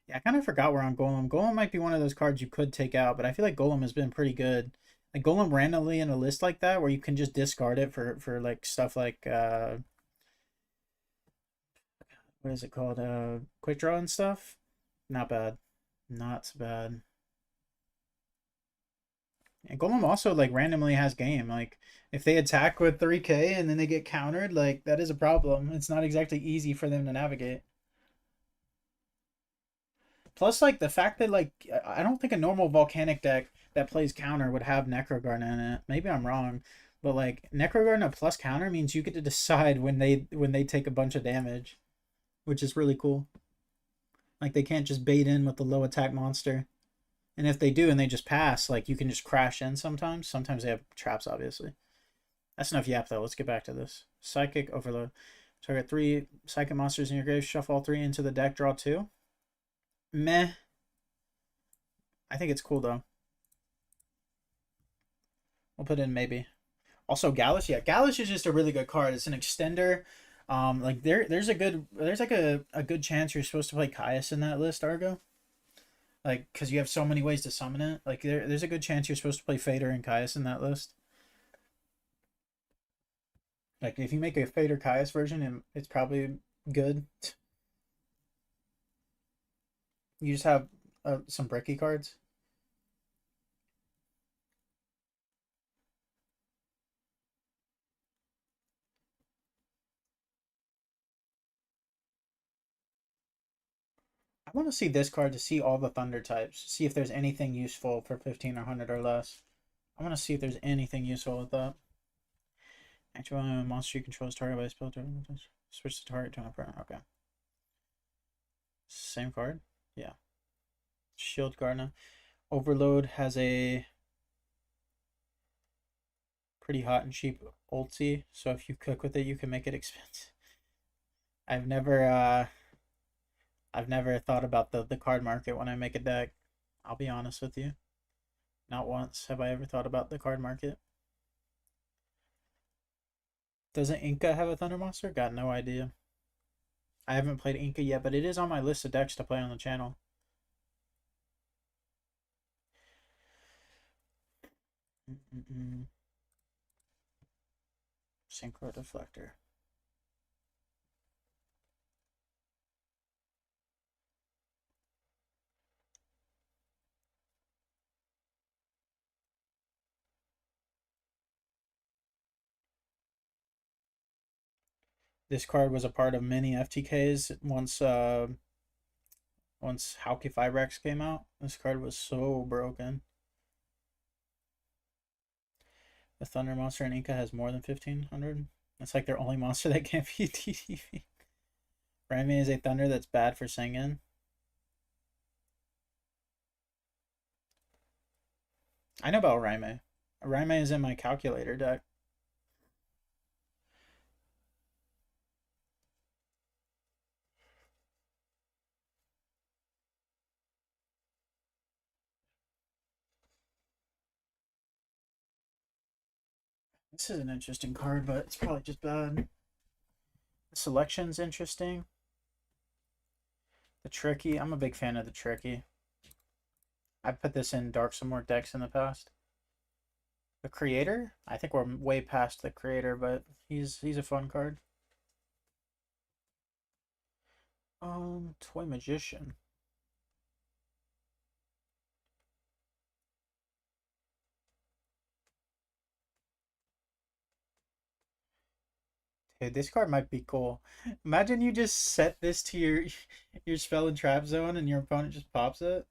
Yeah, I kind of forgot we're on Golem. Golem might be one of those cards you could take out, but I feel like Golem has been pretty good. Like Golem randomly in a list like that, where you can just discard it for like stuff like what is it called? Quick draw and stuff. Not bad. Not bad. And Golem also like randomly has game. Like if they attack with 3K and then they get countered, like that is a problem. It's not exactly easy for them to navigate. Plus, like the fact that like I don't think a normal volcanic deck that plays counter would have Necrogarden in it. Maybe I'm wrong. But like Necrogarden a plus counter means you get to decide when they take a bunch of damage, which is really cool. Like they can't just bait in with the low attack monster. And if they do and they just pass, like you can just crash in sometimes. Sometimes they have traps, obviously. That's enough yap though. Let's get back to this. Psychic Overload. Target 3 psychic monsters in your grave. Shuffle all 3 into the deck. Draw 2. Meh. I think it's cool though. We'll put in maybe. Also Gallus, yeah, Gallus is just a really good card. It's an extender. Like there's like a good chance you're supposed to play Caius in that list, Argo. Like, because you have so many ways to summon it. Like there's a good chance you're supposed to play Fader and Caius in that list. Like if you make a Fader Caius version, it's probably good. You just have some bricky cards. I want to see this card to see all the Thunder types. See if there's anything useful for 15 or 100 or less. I want to see if there's anything useful with that. Actually, monster you control is target by a spell target. Switch the target to an opponent. Okay. Same card? Yeah. Shield Gardener. Overload has a pretty hot and cheap ulti, so if you cook with it, you can make it expensive. I've never thought about the card market when I make a deck. I'll be honest with you. Not once have I ever thought about the card market. Doesn't Inca have a Thunder Monster? Got no idea. I haven't played Inca yet, but it is on my list of decks to play on the channel. Synchro Deflector. This card was a part of many FTKs once Hauki Firex came out. This card was so broken. The Thunder Monster in Inca has more than 1,500. That's like their only monster that can't be TTV. Raime is a Thunder that's bad for Sengen. I know about Raime. Raime is in my calculator deck. This is an interesting card, but it's probably just bad. The selection's interesting. The Tricky. I'm a big fan of the Tricky. I've put this in Dark Some More decks in the past. The Creator? I think we're way past the Creator, but he's a fun card. Toy Magician. Dude, this card might be cool. Imagine you just set this to your spell and trap zone and your opponent just pops it.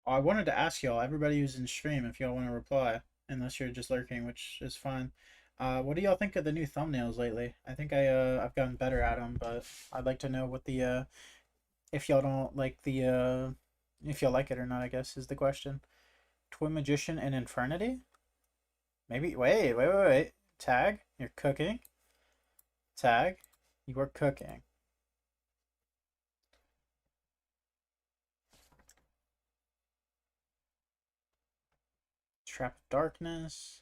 Oh, I wanted to ask y'all, everybody who's in stream, if y'all want to reply, unless you're just lurking, which is fine. What do y'all think of the new thumbnails lately? I think I've gotten better at them, but I'd like to know what the if y'all don't like the if y'all like it or not, I guess is the question. Twin Magician and Infernity? Maybe wait. Tag, you're cooking. Tag, you are cooking. Trap of Darkness.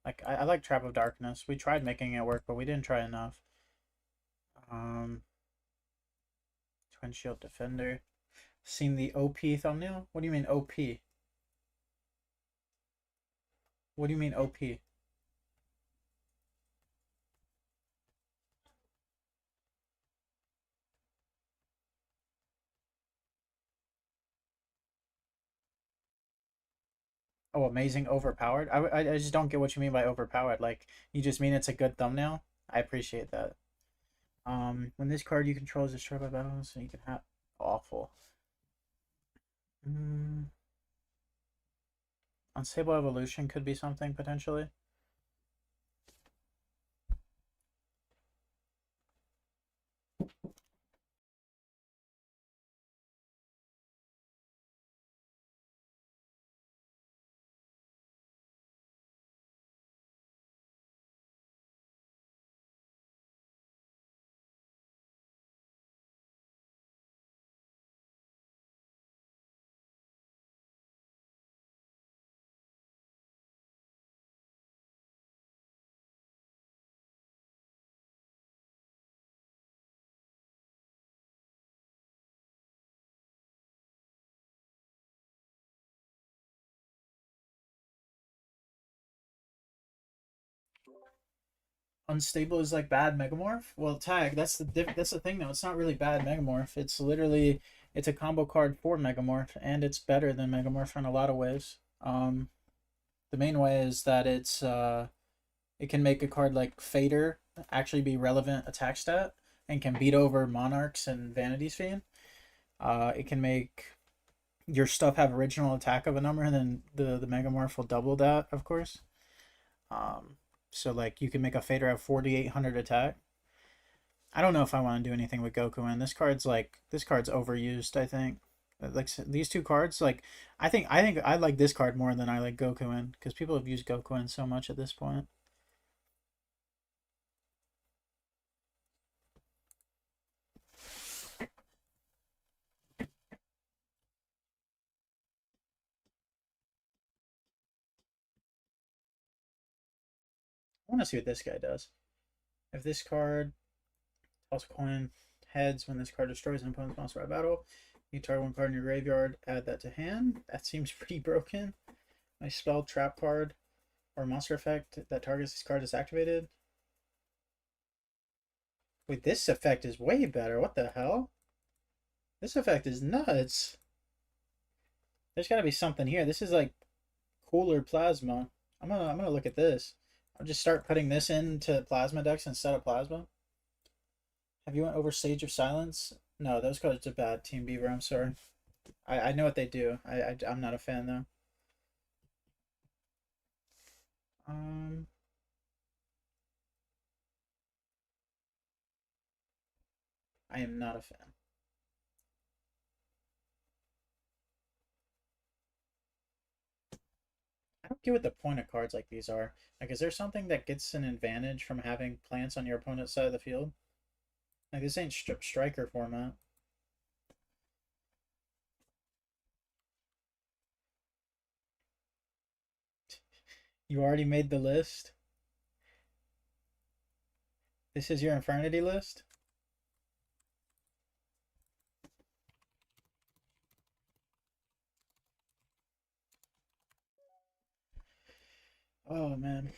Like I like Trap of Darkness. We tried making it work, but we didn't try enough. Um Twin Shield Defender. Seen the OP thumbnail? What do you mean OP? What do you mean OP? Oh, amazing, overpowered. I just don't get what you mean by overpowered. Like, you just mean it's a good thumbnail. I appreciate that. When this card you control is destroyed by battle, so you can have awful. Mm, Unstable evolution could be something potentially. Unstable is like bad Megamorph. Well, tag. That's the thing though. It's not really bad Megamorph. It's a combo card for Megamorph, and it's better than Megamorph in a lot of ways. The main way is that it can make a card like Fader actually be relevant attack stat and can beat over Monarchs and Vanity's Fiend. It can make your stuff have original attack of a number, and then the Megamorph will double that, of course. Um, so like you can make a Fader have 4,800 attack. I don't know if I want to do anything with Goku in this card's overused. I think like these two cards like I think I like this card more than I like Goku in because people have used Goku in so much at this point. I want to see what this guy does. If this card toss a coin heads when this card destroys an opponent's monster by battle, you target one card in your graveyard, add that to hand. That seems pretty broken. My spell trap card or monster effect that targets this card is activated. Wait, this effect is way better. What the hell? This effect is nuts. There's gotta be something here. This is like cooler plasma. I'm gonna look at this. I'll just start putting this into plasma decks instead of plasma. Have you went over Sage of Silence? No, those cards are bad, Team Beaver. I'm sorry. I know what they do. I'm not a fan though. Um, I am not a fan. I don't get what the point of cards like these are. Like, is there something that gets an advantage from having plants on your opponent's side of the field? Like, this ain't striker format. You already made the list. This is your Infernity list. Oh man.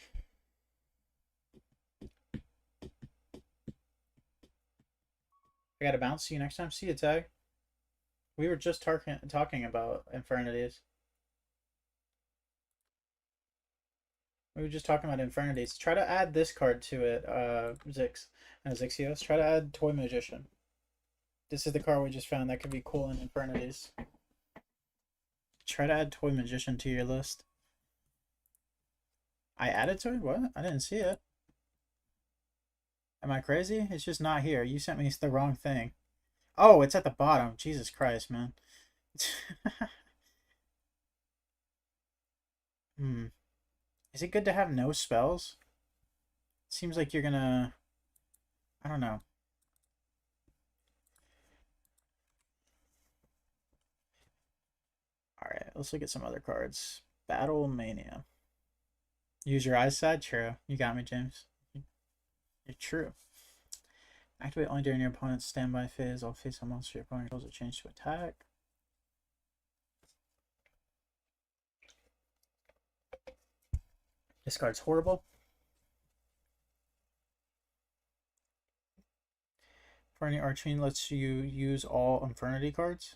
I gotta bounce. See you next time. See you, Tag. We were just talking about Infernities. We were just talking about Infernities. Try to add this card to it, Zixios. Try to add Toy Magician. This is the card we just found that could be cool in Infernities. Try to add Toy Magician to your list. I added to it? What? I didn't see it. Am I crazy? It's just not here. You sent me the wrong thing. Oh, it's at the bottom. Jesus Christ, man. Hmm. Is it good to have no spells? Seems like you're gonna. I don't know. Alright, let's look at some other cards. Battle Mania. Use your eyesight? True. You got me, James. You're true. Activate only during your opponent's standby phase. All face on monster your opponent controls are changed to attack. This card's horrible. For any Archfiend lets you use all Infernity cards.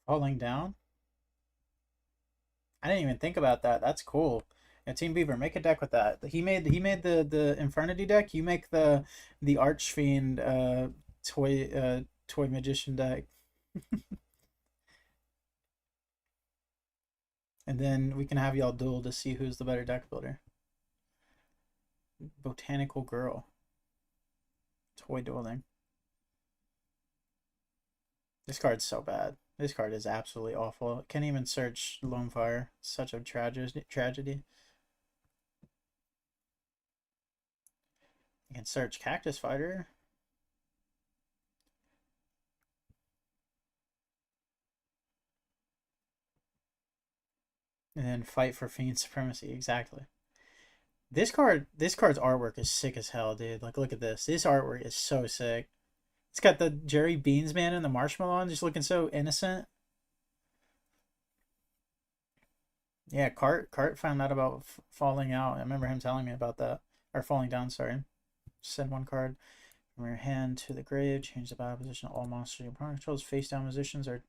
Falling down? I didn't even think about that. That's cool. Yeah, Team Beaver, make a deck with that. He made the Infernity deck. You make the Archfiend toy magician deck. And then we can have y'all duel to see who's the better deck builder. Botanical Girl. Toy dueling. This card's so bad. This card is absolutely awful. Can't even search Lonefire. Such a tragedy. You can search Cactus Fighter. And then fight for Fiend Supremacy. Exactly. This card's artwork is sick as hell, dude. Like, look at this. This artwork is so sick. It's got the Jerry Beans man and the marshmallow on, just looking so innocent. Yeah, Cart found out about falling out. I remember him telling me about that, or falling down. Sorry. Send one card from your hand to the grave. Change the battle position of all monsters your opponent controls. Face down positions are.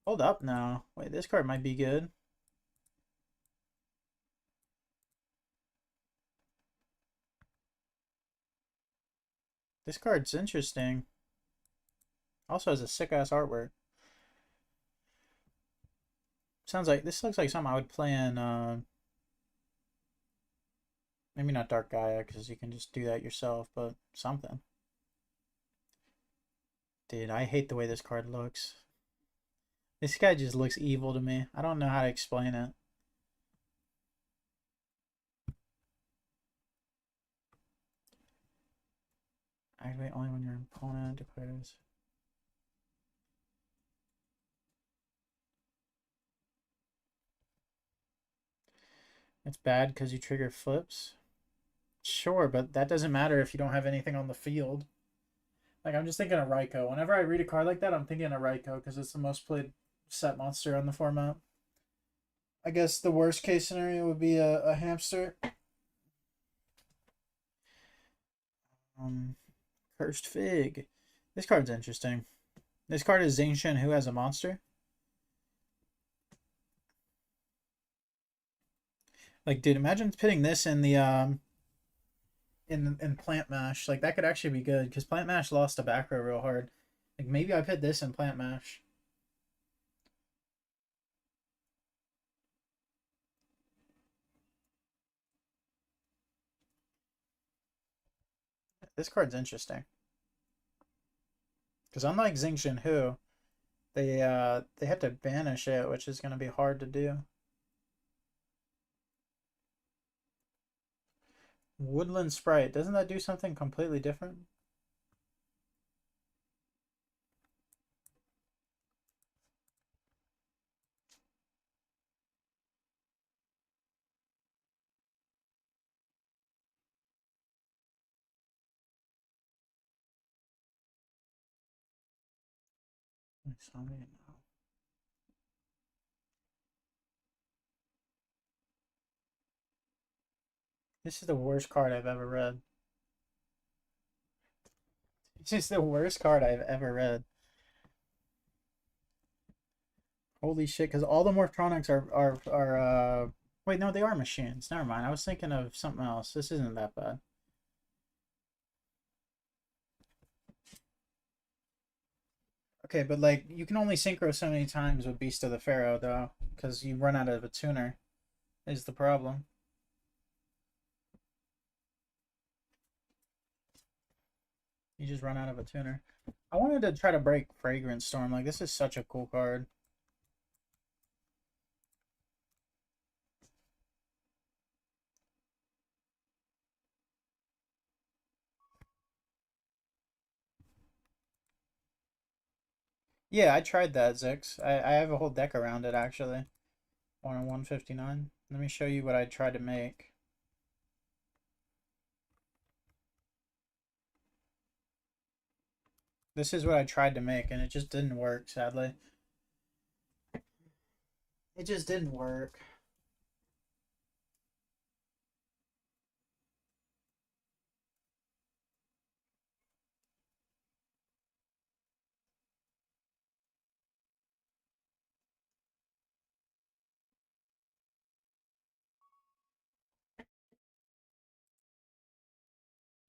Hold up now. Wait, this card might be good. This card's interesting. Also has a sick ass artwork. Sounds like this looks like something I would play in. Maybe not Dark Gaia because you can just do that yourself, but something. Dude, I hate the way this card looks. This guy just looks evil to me. I don't know how to explain it. Activate only when your opponent declares. It's bad because you trigger flips. Sure, but that doesn't matter if you don't have anything on the field. Like, I'm just thinking of Raikou. Whenever I read a card like that, I'm thinking of Raikou because it's the most played set monster on the format. I guess the worst case scenario would be a hamster. Um, Cursed Fig. This card's interesting. This card is Zhang Shen, who has a monster. Like, dude, imagine pitting this in the in Plant Mash. Like, that could actually be good because Plant Mash lost to back row real hard. Like, maybe I put this in Plant Mash. This card's interesting because unlike Xingqian Hu, they have to banish it, which is gonna be hard to do. Woodland Sprite, doesn't that do something completely different? This is the worst card I've ever read. This is the worst card I've ever read. Holy shit! Because all the Morphtronics are. Wait, no, they are machines. Never mind. I was thinking of something else. This isn't that bad. Okay, but like you can only synchro so many times with Beast of the Pharaoh though, because you run out of a tuner. Is the problem? You just run out of a tuner. I wanted to try to break Fragrance Storm. Like, this is such a cool card. Yeah, I tried that, Zix. I have a whole deck around it, actually. On 159. Let me show you what I tried to make. This is what I tried to make, and it just didn't work, sadly. It just didn't work.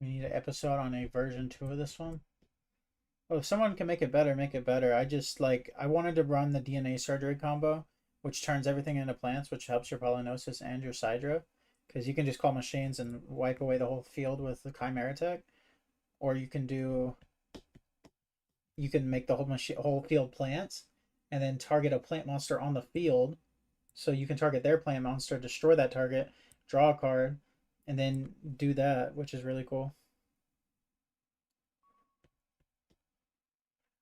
We need an episode on a version 2 of this one. Oh, if someone can make it better, make it better. I just like I wanted to run the DNA surgery combo, which turns everything into plants, which helps your polynosis and your Sidra, because you can just call machines and wipe away the whole field with the Chimera Tech, or you can make the whole field plants, and then target a plant monster on the field, so you can target their plant monster, destroy that target, draw a card, and then do that, which is really cool.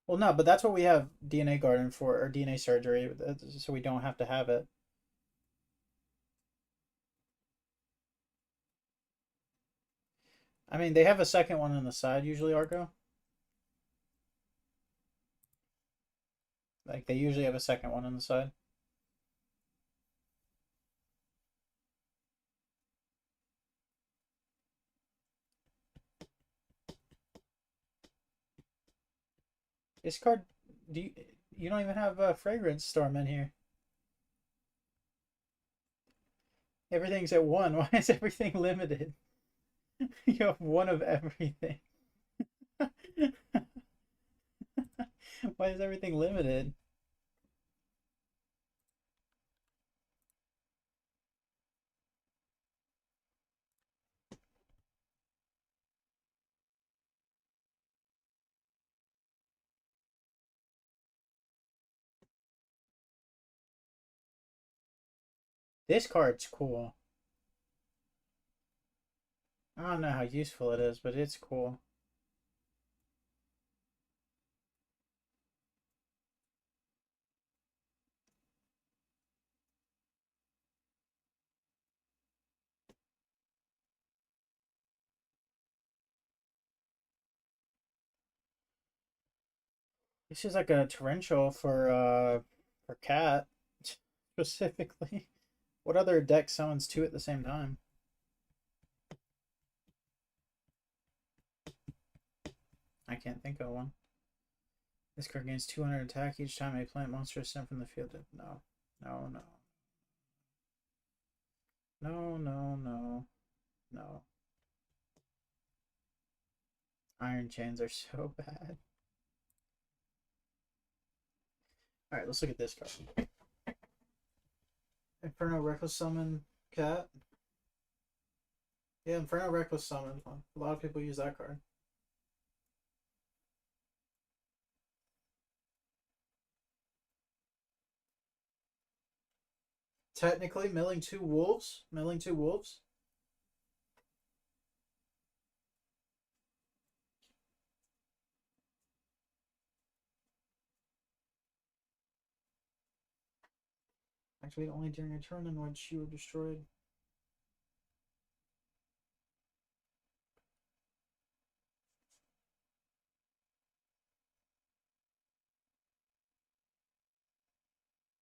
Well, no, but that's what we have DNA Garden for, or DNA Surgery, so we don't have to have it. I mean, they have a second one on the side usually, Arco. Like, they usually have a second one on the side. This card, do you don't even have a Fragrance Storm in here. Everything's at one. Why is everything limited? You have one of everything. Why is everything limited? This card's cool. I don't know how useful it is, but it's cool. This is like a torrential for cat specifically. What other deck summons two at the same time? I can't think of one. This card gains 200 attack each time a plant monster is sent from the field. No, no, no, no, no, no, no. Iron chains are so bad. All right, let's look at this card. Inferno Reckless Summon Cat. Yeah, Inferno Reckless Summon. A lot of people use that card. Technically, milling two wolves. Milling two wolves. Actually, only during a turn in which you were destroyed.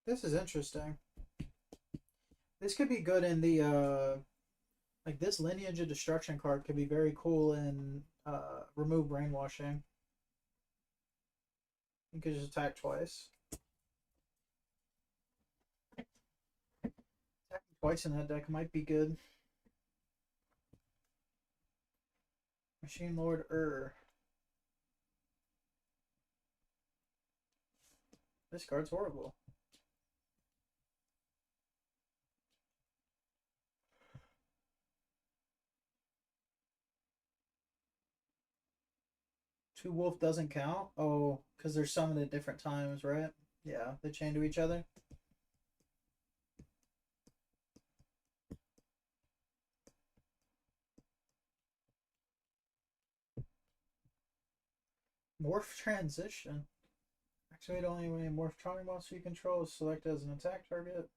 This is interesting. This could be good in the like this Lineage of Destruction card could be very cool in remove brainwashing. You could just attack twice. Attacking twice in that deck might be good. Machine Lord This card's horrible. Two wolf doesn't count? Oh, because they're summoned at different times, right? Yeah, they chain to each other. Morph Transition. Activate only when a morph charming monster you control is selected as an attack target.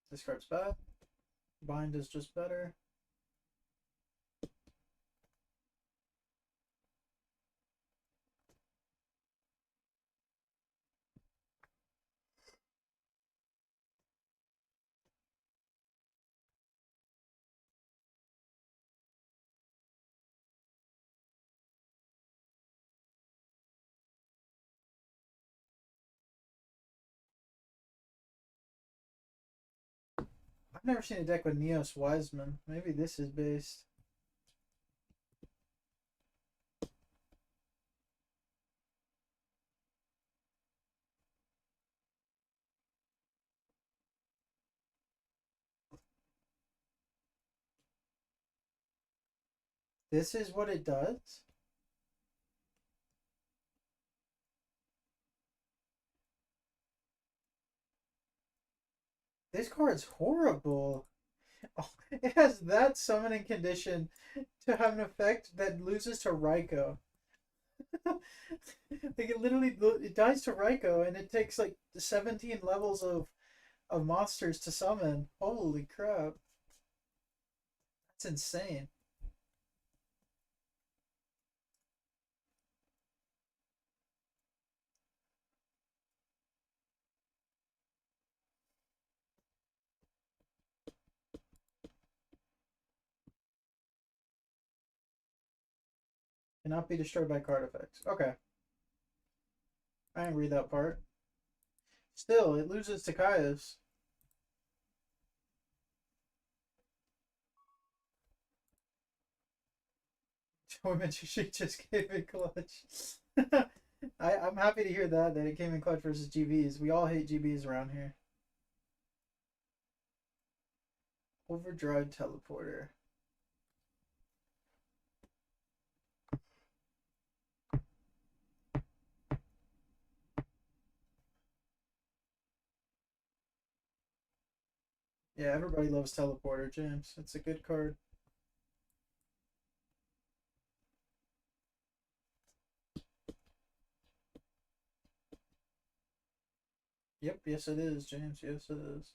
This card's bad. Bind is just better. I've never seen a deck with Neos Wiseman. Maybe this is based. This is what it does? This card's horrible. Oh, it has that summoning condition to have an effect that loses to Raikou. Like it literally it dies to Raikou and it takes like 17 levels of monsters to summon. Holy crap. That's insane. Cannot be destroyed by card effects. Okay. I didn't read that part. Still, it loses to Caius. She just gave it clutch. I'm happy to hear that it came in clutch versus GBs. We all hate GBs around here. Overdrive teleporter. Yeah, everybody loves teleporter, James. It's a good card. Yep, yes it is, James. Yes it is.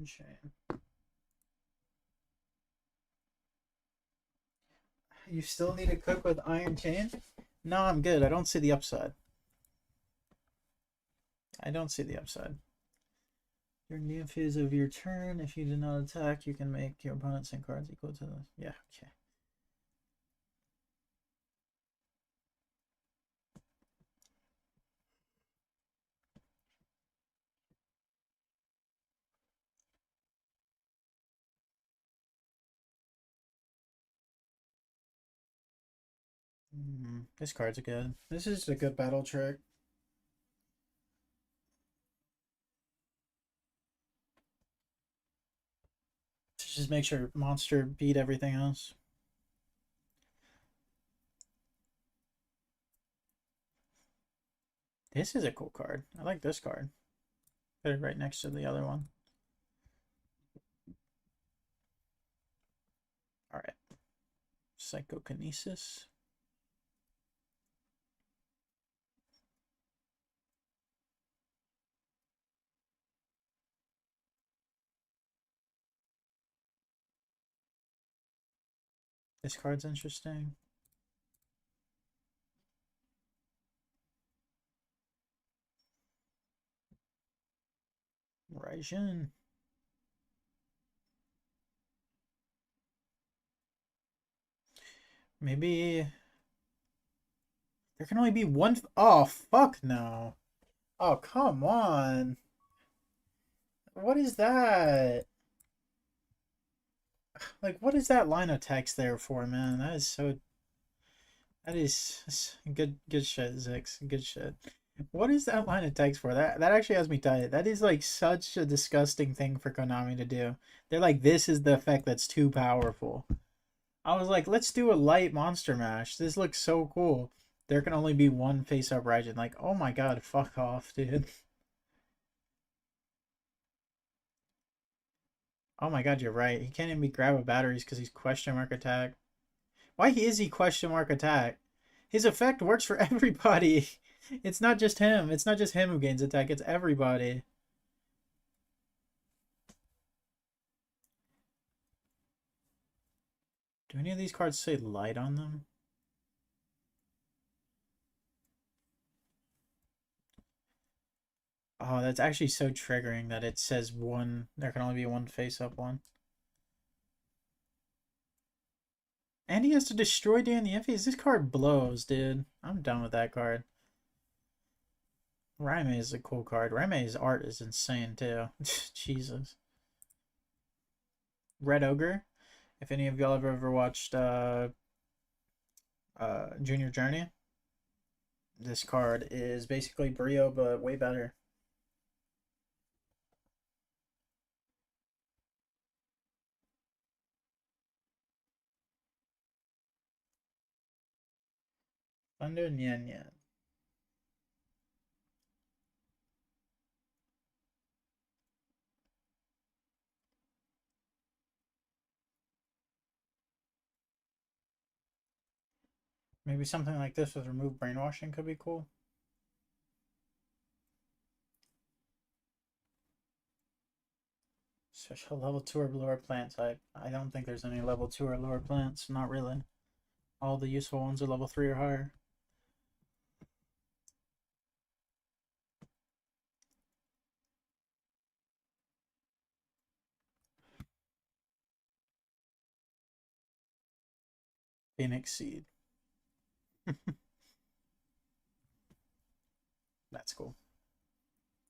Chain. You still need to cook with Iron Chain? No, I'm good. I don't see the upside. I don't see the upside. During the phase of your turn, if you do not attack, you can make your opponent's send cards equal to the... Yeah, okay. This card's good. This is a good battle trick. Just make sure monster beat everything else. This is a cool card. I like this card. Put it right next to the other one. Alright. Psychokinesis. This card's interesting. Raijin. Maybe there can only be one. Oh, fuck no. Oh, come on. What is that? Like, what is that line of text there for, man? That is so... That is good shit, Zix. Good shit. What is that line of text for? That actually has me tight. That is like such a disgusting thing for Konami to do. They're like, this is the effect that's too powerful. I was like, let's do a light monster mash. This looks so cool. There can only be one face-up Raijin. Like, oh my god, fuck off, dude. Oh my god, you're right. He can't even be grab of batteries because he's question mark attack. Why is he question mark attack? His effect works for everybody. It's not just him. It's not just him who gains attack. It's everybody. Do any of these cards say light on them? Oh, that's actually so triggering that it says one. There can only be one face-up one. And he has to destroy Dan the Empties. This card blows, dude. I'm done with that card. Raime is a cool card. Raime's art is insane, too. Jesus. Red Ogre. If any of y'all have ever watched Junior Journey, this card is basically Brio, but way better. Thunder Nyan Nyan. Maybe something like this with remove brainwashing could be cool. Special level 2 or lower plant type. I don't think there's any level 2 or lower plants. Not really. All the useful ones are level 3 or higher. Phoenix Seed. That's cool.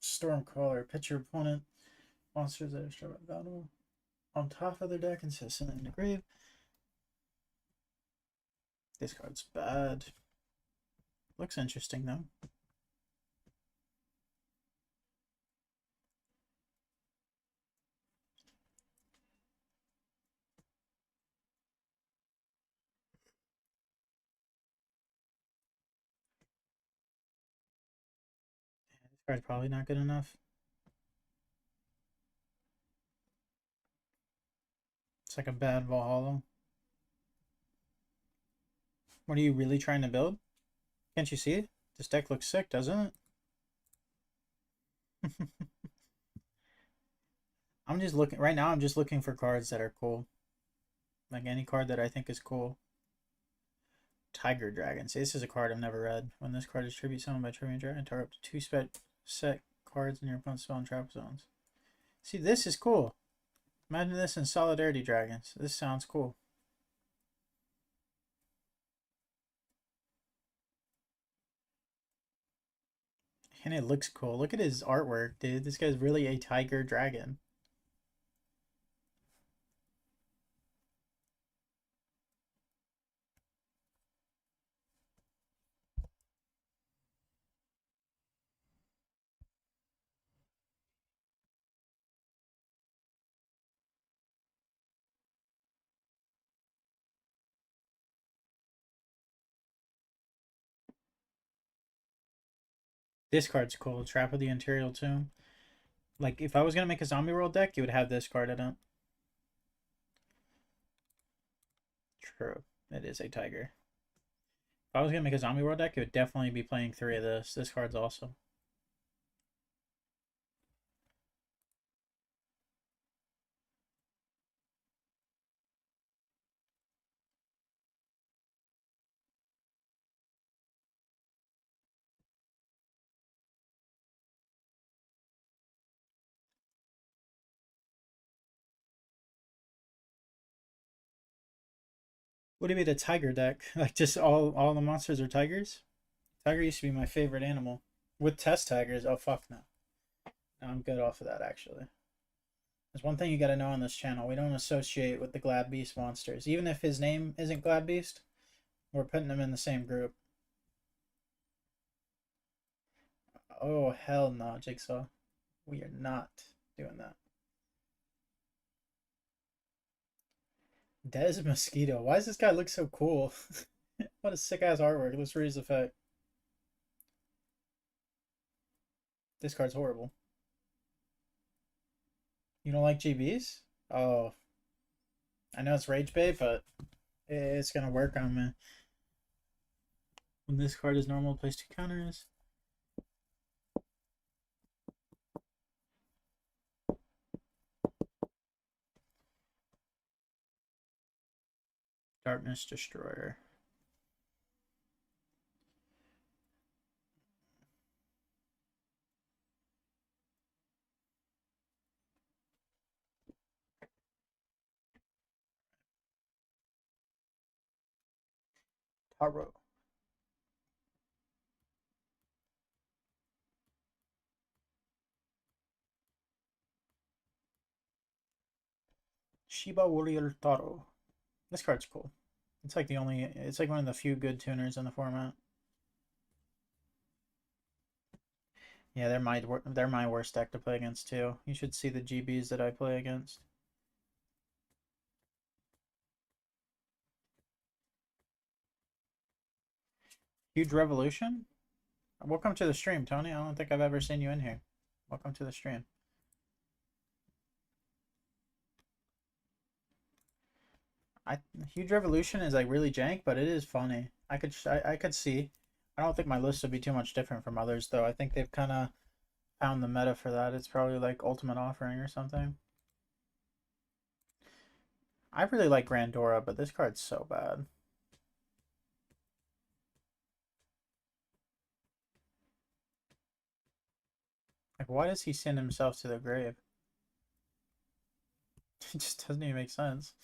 Stormcaller. Put your opponent monsters that are struck by battle on top of their deck and set in the grave. This card's bad. Looks interesting though. This card's probably not good enough. It's like a bad Valhalla. What are you really trying to build? Can't you see it? This deck looks sick, doesn't it? I'm just looking right now. I'm just looking for cards that are cool. Like any card that I think is cool. Tiger Dragon. See, this is a card I've never read. When this card is tribute summoned by Tribute Dragon, target up to 2 set cards in your opponent's spell and trap zones. See, this is cool. Imagine this in Solidarity Dragons. This sounds cool. And it looks cool. Look at his artwork, dude. This guy's really a tiger dragon. This card's cool. Trap of the Imperial Tomb. Like, if I was going to make a Zombie World deck, you would have this card in it. True. It is a tiger. If I was going to make a Zombie World deck, it would definitely be playing 3 of this. This card's awesome. What do you mean a tiger deck? Like, just all the monsters are tigers? Tiger used to be my favorite animal. With test tigers, oh fuck no. No, I'm good off of that actually. There's one thing you gotta know on this channel. We don't associate with the Glad Beast monsters. Even if his name isn't Glad Beast, we're putting him in the same group. Oh hell no, Jigsaw. We are not doing that. Des Mosquito. Why does this guy look so cool? What a sick ass artwork. Let's read his effect. This card's horrible. You don't like GBs? Oh. I know it's rage bait, but it's gonna work on me. When this card is normal, place 2 counters. Darkness Destroyer. Taro. Shiba Warrior Taro. This card's cool. It's like it's like one of the few good tuners in the format. Yeah, they're my worst deck to play against too. You should see the GBs that I play against. Huge Revolution? Welcome to the stream, Tony. I don't think I've ever seen you in here. Welcome to the stream. Huge Revolution is like really jank, but it is funny. I could see. I don't think my list would be too much different from others though. I think they've kind of found the meta for that. It's probably like Ultimate Offering or something. I really like Grandora, but this card's so bad. Like, why does he send himself to the grave? It just doesn't even make sense.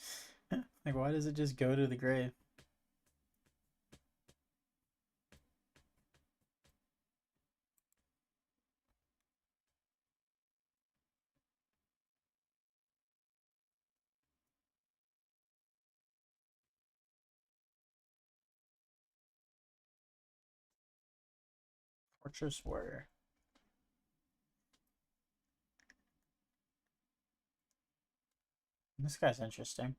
Like, why does it just go to the grave? Fortress Warrior. This guy's interesting.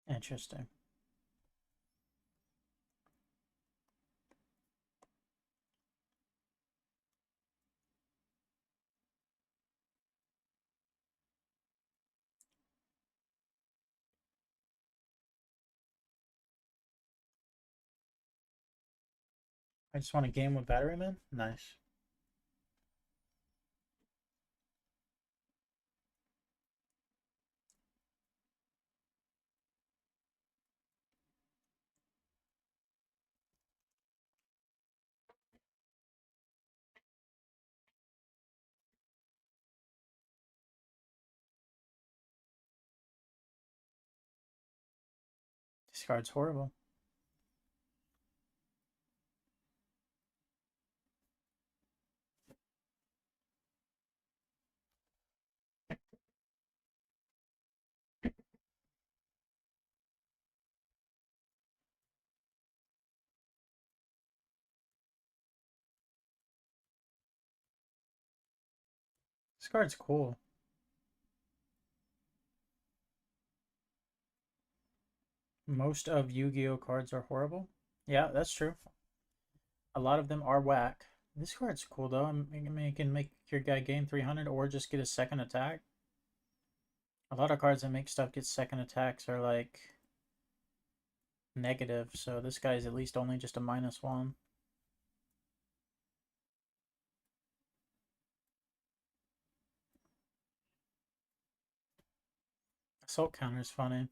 Interesting. I just want a game with Batteryman? Nice. This card's horrible. This card's cool. Most of Yu-Gi-Oh cards are horrible. Yeah, that's true. A lot of them are whack. This card's cool though. I mean, you can make your guy gain 300 or just get a second attack. A lot of cards that make stuff get second attacks are like negative, so this guy is at least only just a -1. Assault counter is funny.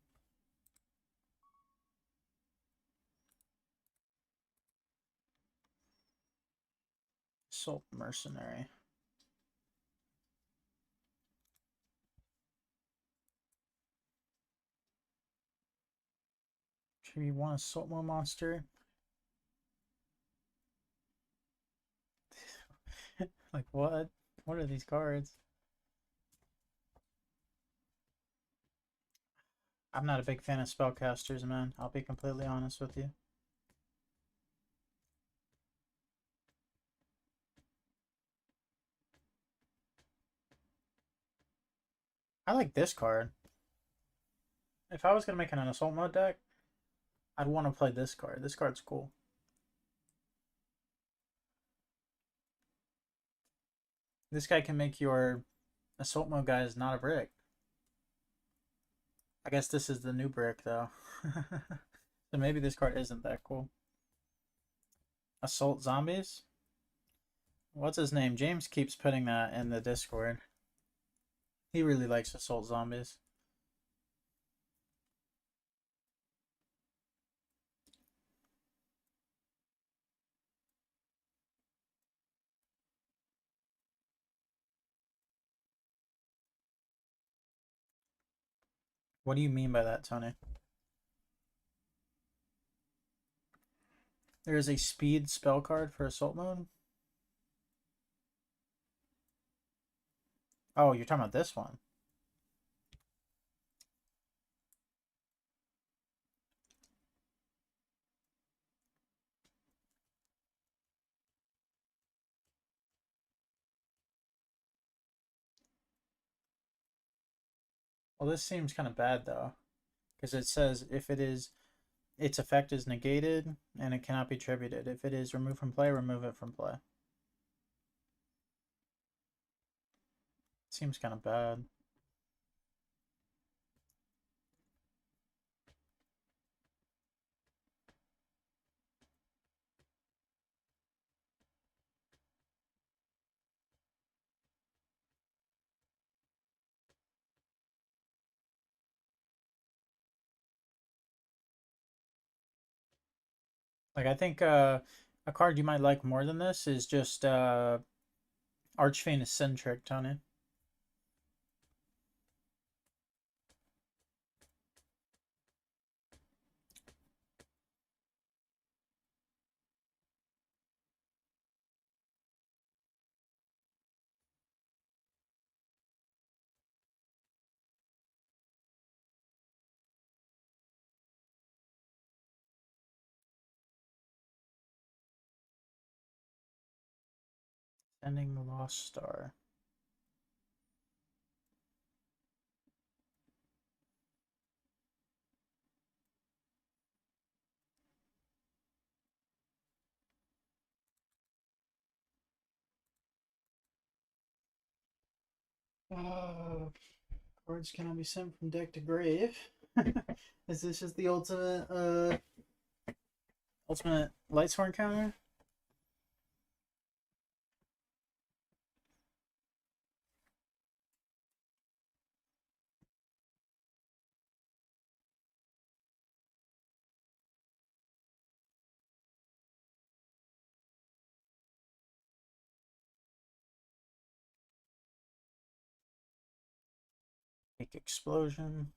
Assault mercenary. Sure you want assault more monster? Like what? What are these cards? I'm not a big fan of spellcasters, man. I'll be completely honest with you. I like this card. If I was going to make an assault mode deck, I'd want to play this card. This card's cool. This guy can make your Assault mode guy is not a brick. I guess this is the new brick though. So maybe this card isn't that cool. Assault zombies? What's his name? James keeps putting that in the Discord. He really likes assault zombies. What do you mean by that, Tony? There is a speed spell card for assault mode? Oh, you're talking about this one. Well, this seems kind of bad though, because it says if it is, its effect is negated and it cannot be tributed. If it is removed from play, remove it from play. Seems kind of bad. Like I think a card you might like more than this is just Archfiend Eccentric, Tony. Sending the Lost Star. Cards cannot be sent from deck to grave. Is this just the ultimate Lightsworn counter? Big explosion.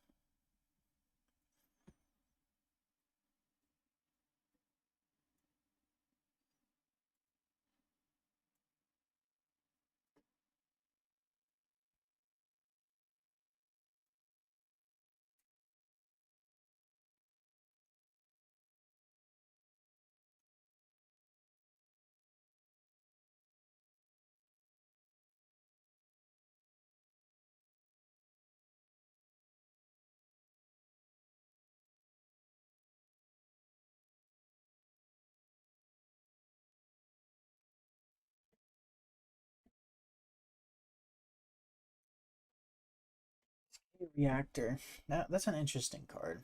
Reactor. That's an interesting card.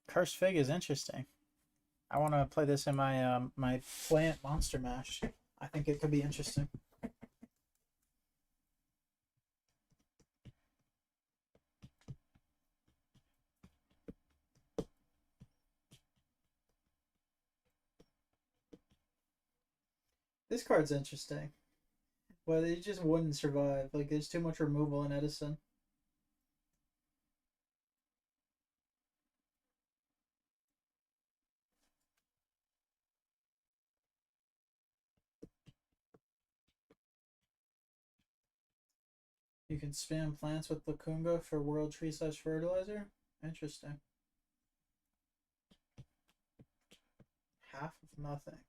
Cursed Fig is interesting. I want to play this in my Plant Monster Mash. I think it could be interesting. This card's interesting. But it just wouldn't survive. Like there's too much removal in Edison. You can spam plants with Lacunga for World Tree / Fertilizer. Interesting. Half of nothing.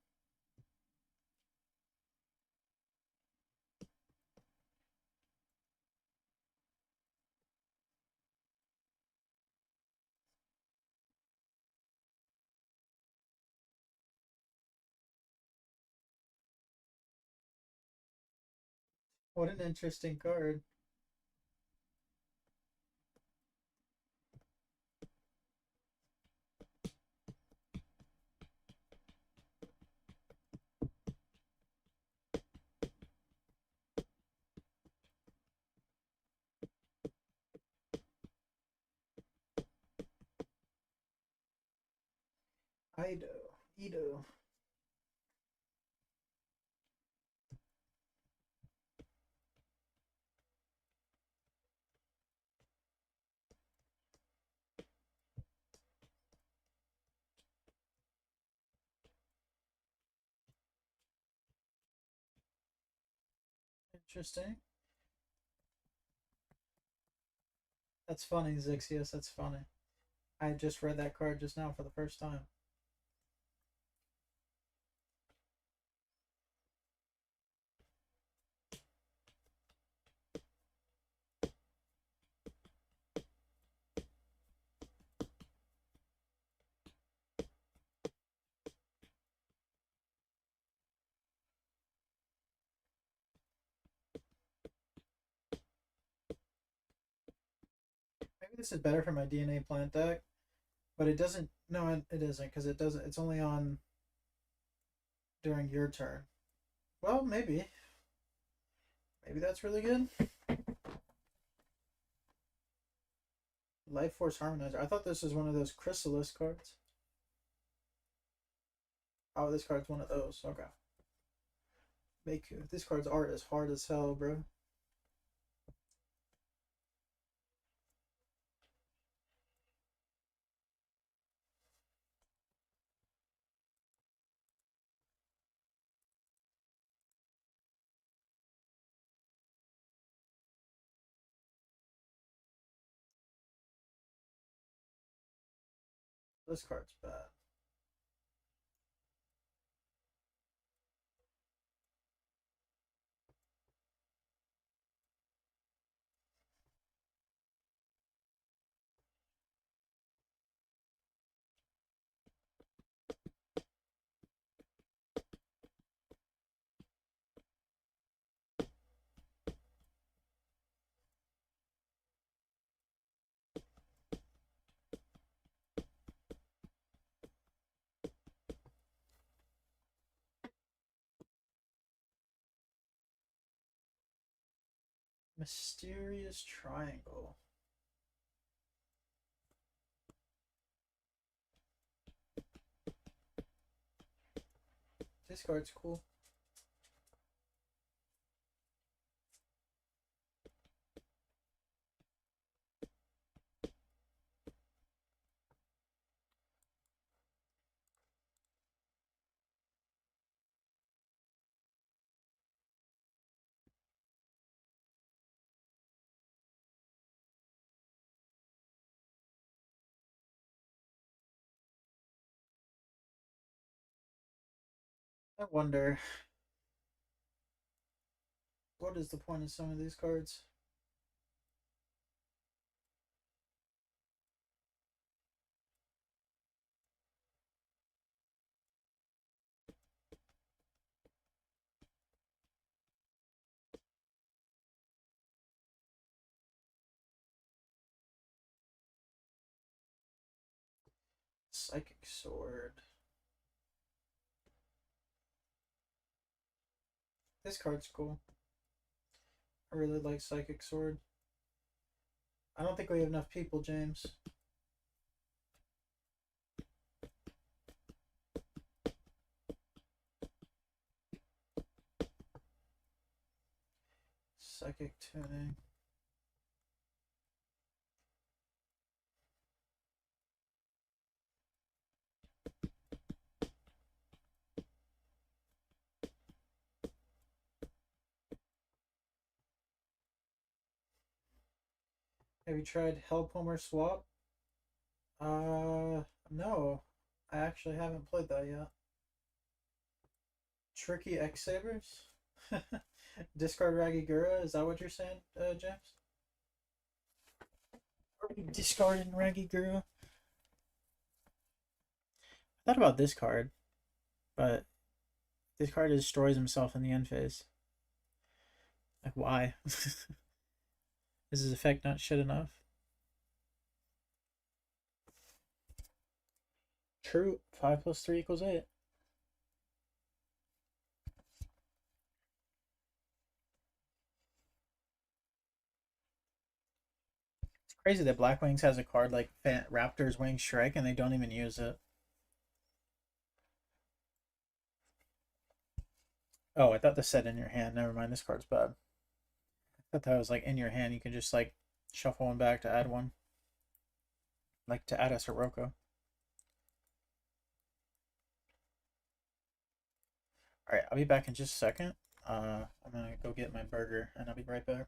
What an interesting card. Ido. Interesting. That's funny, Zixius. That's funny. I just read that card just now for the first time. Maybe this is better for my DNA plant deck, but it doesn't. No, it isn't because it doesn't. It's only on during your turn. Well, maybe. Maybe that's really good. Life Force Harmonizer. I thought this was one of those Chrysalis cards. Oh, this card's one of those. Okay. Maku. This card's art is hard as hell, bro. This card's bad. Mysterious Triangle. This card's cool. I wonder what is the point of some of these cards? Psychic Sword. This card's cool. I really like Psychic Sword. I don't think we have enough people, James. Psychic Tuning. Have you tried Hellpalmer Swap? No. I actually haven't played that yet. Tricky X Sabers? Discard Ragigura? Is that what you're saying, James? Are we discarding Ragigura? I thought about this card, but this card destroys himself in the end phase. Like, why? Is his effect not shit enough? True. 5 plus 3 equals 8. It's crazy that Black Wings has a card like Raptor's Wing Strike and they don't even use it. Oh, I thought this said in your hand. Never mind, this card's bad. I thought that was like in your hand. You can just like shuffle one back to add one. Like to add a Sirocco. Alright, I'll be back in just a second. I'm gonna go get my burger and I'll be right back.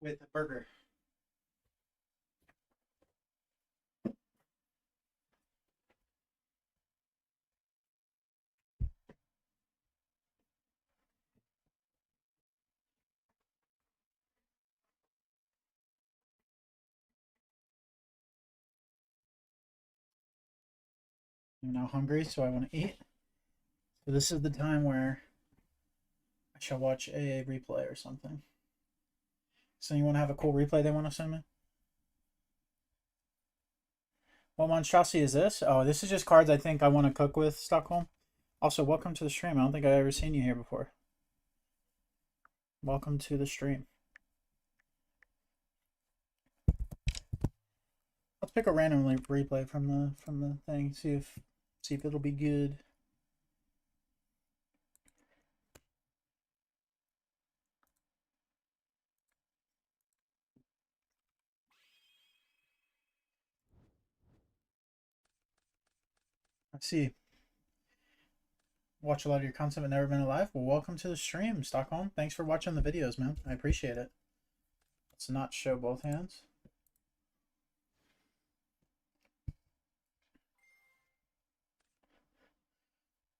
with a burger. I'm now hungry, so I want to eat. So this is the time where I shall watch a replay or something. So you want to have a cool replay they want to send me? What monstrosity is this? Oh, this is just cards I think I want to cook with, Stockholm. Also, welcome to the stream. I don't think I've ever seen you here before. Welcome to the stream. Let's pick a random replay from the thing. See if it'll be good. Let's see. Watch a lot of your content but never been alive. Well, welcome to the stream, Stockholm. Thanks for watching the videos, man. I appreciate it. Let's not show both hands.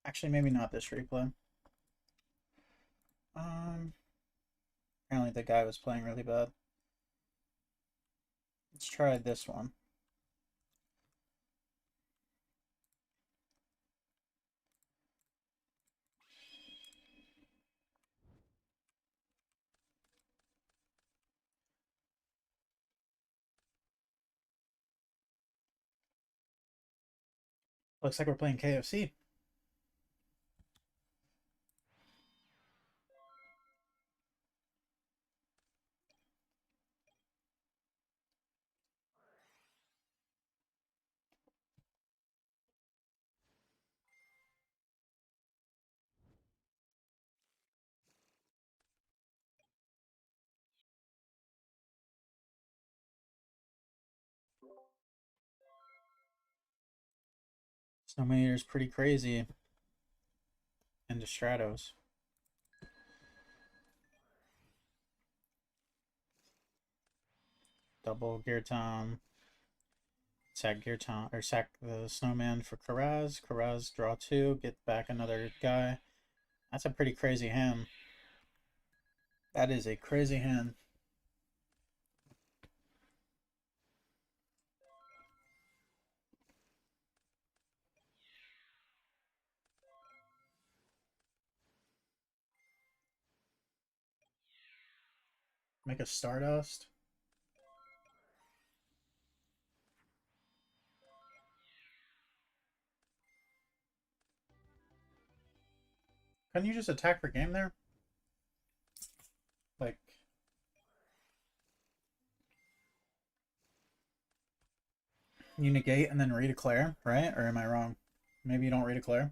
Actually, maybe not this replay. Apparently the guy was playing really bad. Let's try this one. Looks like we're playing KFC. Snowmaneater's pretty crazy. Into Stratos. Double Gear Tom. Sack Gear Tom, or sack the Snowman for Karaz. Karaz draw 2, get back another guy. That's a pretty crazy hand. That is a crazy hand. Make a Stardust. Couldn't you just attack for game there? Like, you negate and then redeclare, right? Or am I wrong? Maybe you don't redeclare.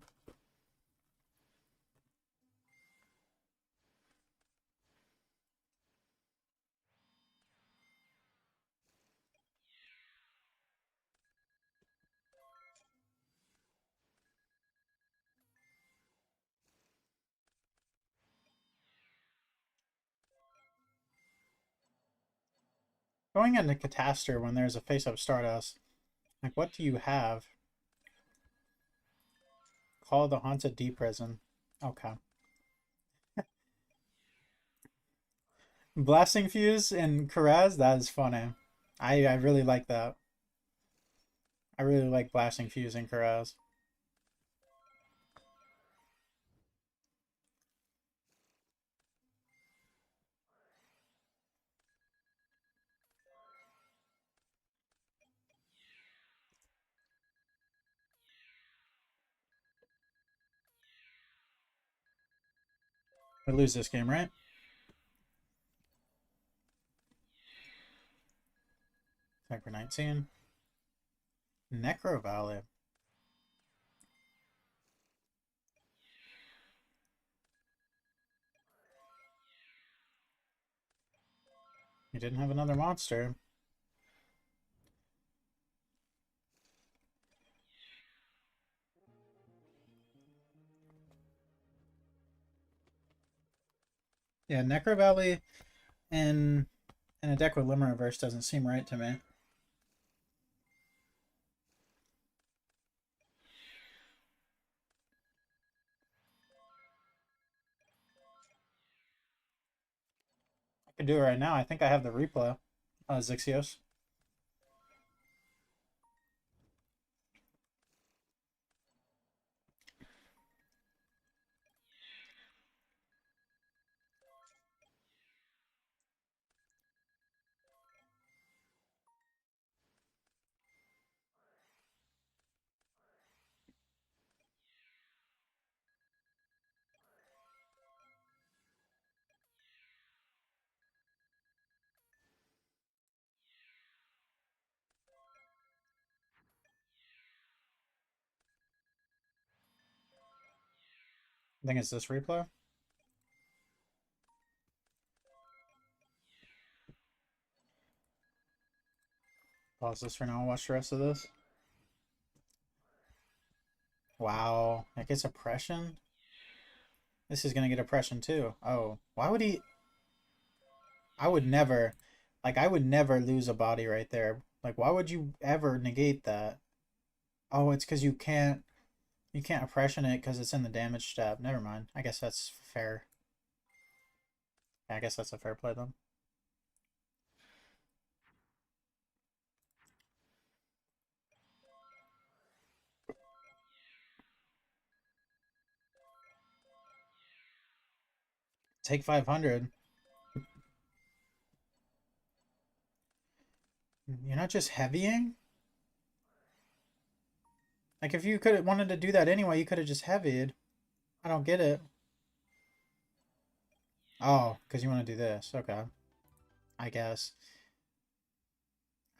Going into Catastor when there's a face-up Stardust, like, what do you have? Call the Haunted Deep Prison. Okay. Blasting Fuse and Karaz, that is funny. I really like that. I really like Blasting Fuse and Karaz. We lose this game, right? Attack for 19. Necro Valley. You didn't have another monster. Yeah, Necro Valley and And a deck with Limit Reverse doesn't seem right to me. I could do it right now. I think I have the replay. Zixios. I think it's this replay. Pause this for now. Watch the rest of this. Wow. It gets oppression? This is going to get oppression too. Oh. Why would he... I would never... Like, I would never lose a body right there. Like, why would you ever negate that? Oh, it's because you can't... You can't oppression it because it's in the damage step. Never mind. I guess that's fair. Yeah, I guess that's a fair play then. Take 500. You're not just heavying? Like, if you could have wanted to do that anyway, you could have just heavied. I don't get it. Oh, because you want to do this. Okay. I guess.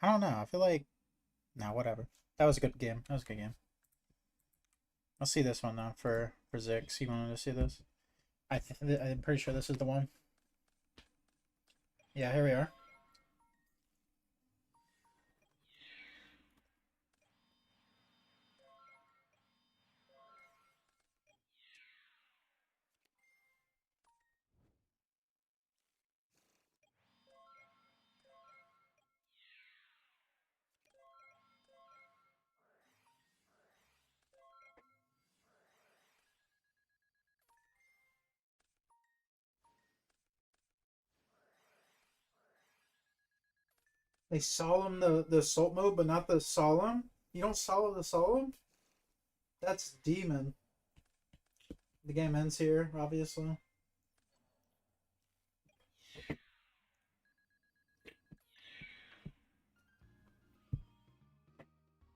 I don't know. I feel like... No, whatever. That was a good game. That was a good game. I'll see this one, though, for Zix. You wanted to see this? I'm pretty sure this is the one. Yeah, here we are. They solemn the assault mode, but not the solemn? You don't solemn the solemn? That's demon. The game ends here, obviously.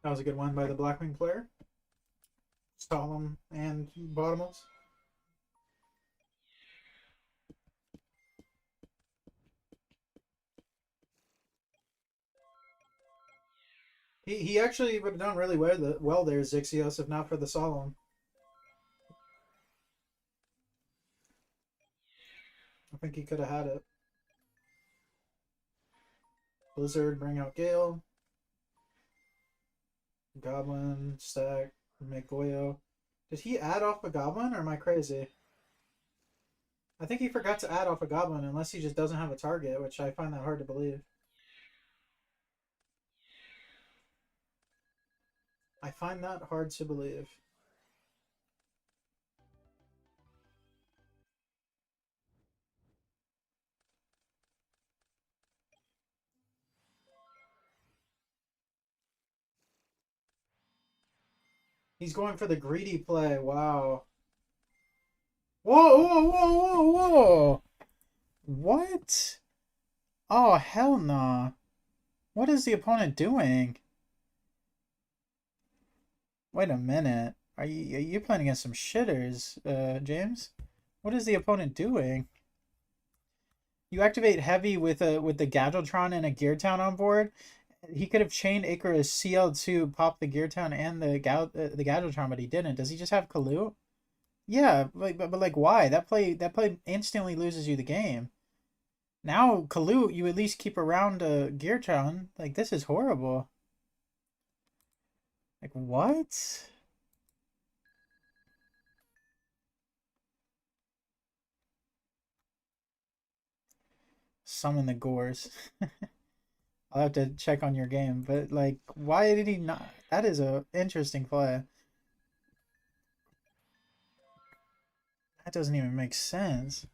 That was a good one by the Blackwing player. Solemn and bottomless. He actually would have done really well there, Zixios, if not for the solemn. I think he could have had it. Blizzard, bring out Gale. Goblin, stack, make Goyo. Did he add off a Goblin, or am I crazy? I think he forgot to add off a Goblin, unless he just doesn't have a target, which I find that hard to believe. I find that hard to believe. He's going for the greedy play. Wow. Whoa, whoa, whoa, whoa, whoa. What? Oh, hell nah. What is the opponent doing? Wait a minute. Are you playing against some shitters, James? What is the opponent doing? You activate heavy with the Gadgetron and a Gear Town on board. He could have chained Icarus CL2, popped the Gear Town and the Gadgetron, but he didn't. Does he just have Kalu? Yeah, but like why? That play instantly loses you the game. Now Kalu, you at least keep around Gear Town. Like this is horrible. Like what? summon the Gores. I'll have to check on your game, but like, why did he not? That is a interesting play. That doesn't even make sense.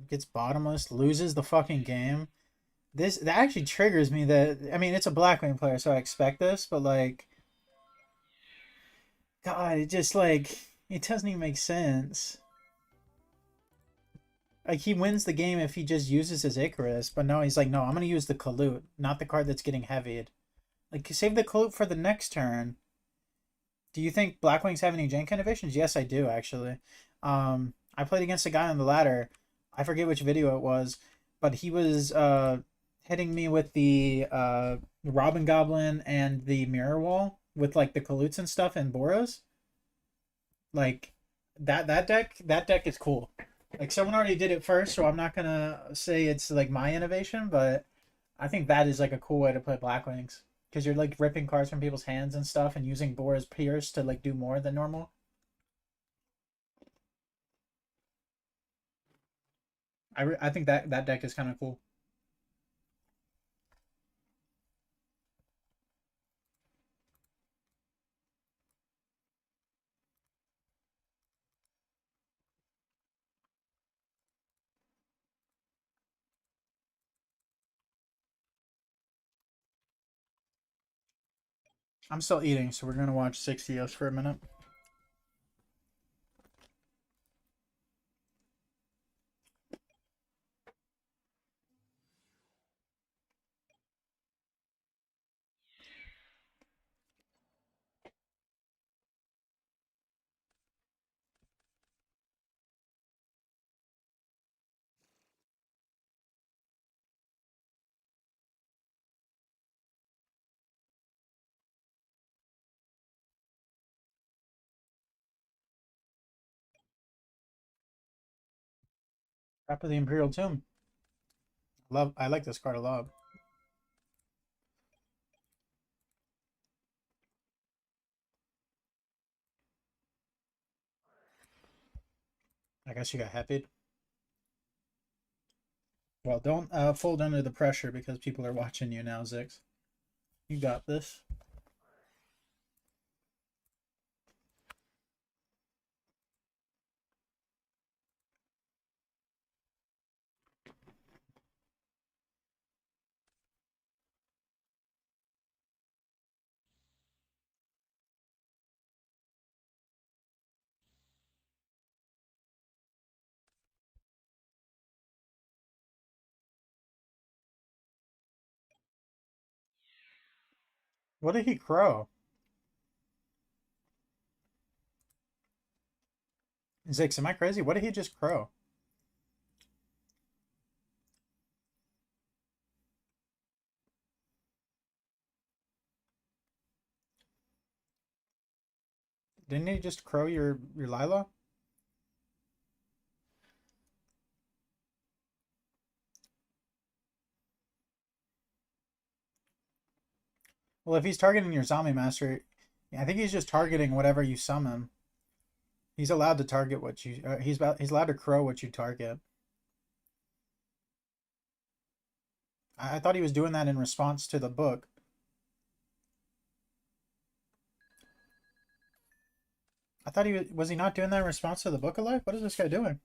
Gets bottomless, loses the fucking game. This that actually triggers me. That I mean, it's a Blackwing player, so I expect this, but like, God, it just like it doesn't even make sense. Like he wins the game if he just uses his Icarus, but no, he's like, no, I'm gonna use the Kalut, not the card that's getting heavied. Like, save the Kalut for the next turn. Do you think Blackwings have any Jank innovations? Yes, I do actually. I played against a guy on the ladder. I forget which video it was, but he was hitting me with the Robin Goblin and the Mirror Wall with like the Kaluts and stuff and Boros. Like that deck is cool. Like someone already did it first, so I'm not gonna say it's like my innovation, but I think that is like a cool way to play Blackwings because you're like ripping cards from people's hands and stuff and using Boros Pierce to like do more than normal. I think that deck is kind of cool. I'm still eating, so we're gonna watch 60 for a minute. Trap of the Imperial Tomb. I like this card a lot. I guess you got happy. Well, don't fold under the pressure because people are watching you now, Zix. You got this. What did he crow? Zix, am I crazy? What did he just crow? Didn't he just crow your Lila? Well, if he's targeting your Zombie Master, I think he's just targeting whatever you summon. He's allowed to target what you. He's allowed to crow what you target. I thought he was doing that in response to the book. I thought was he not doing that in response to the book of life? What is this guy doing?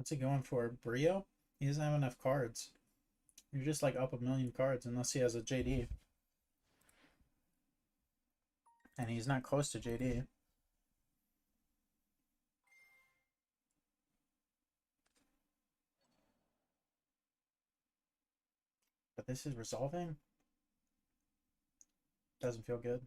What's he going for? Brio? He doesn't have enough cards. You're just like up a million cards unless he has a JD. And he's not close to JD. But this is resolving? Doesn't feel good.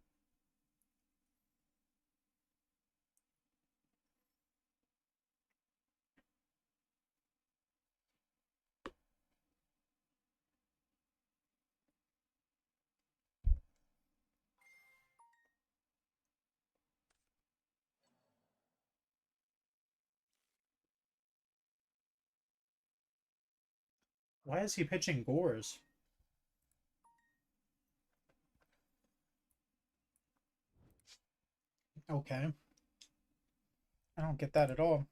Why is he pitching Gores? Okay. I don't get that at all.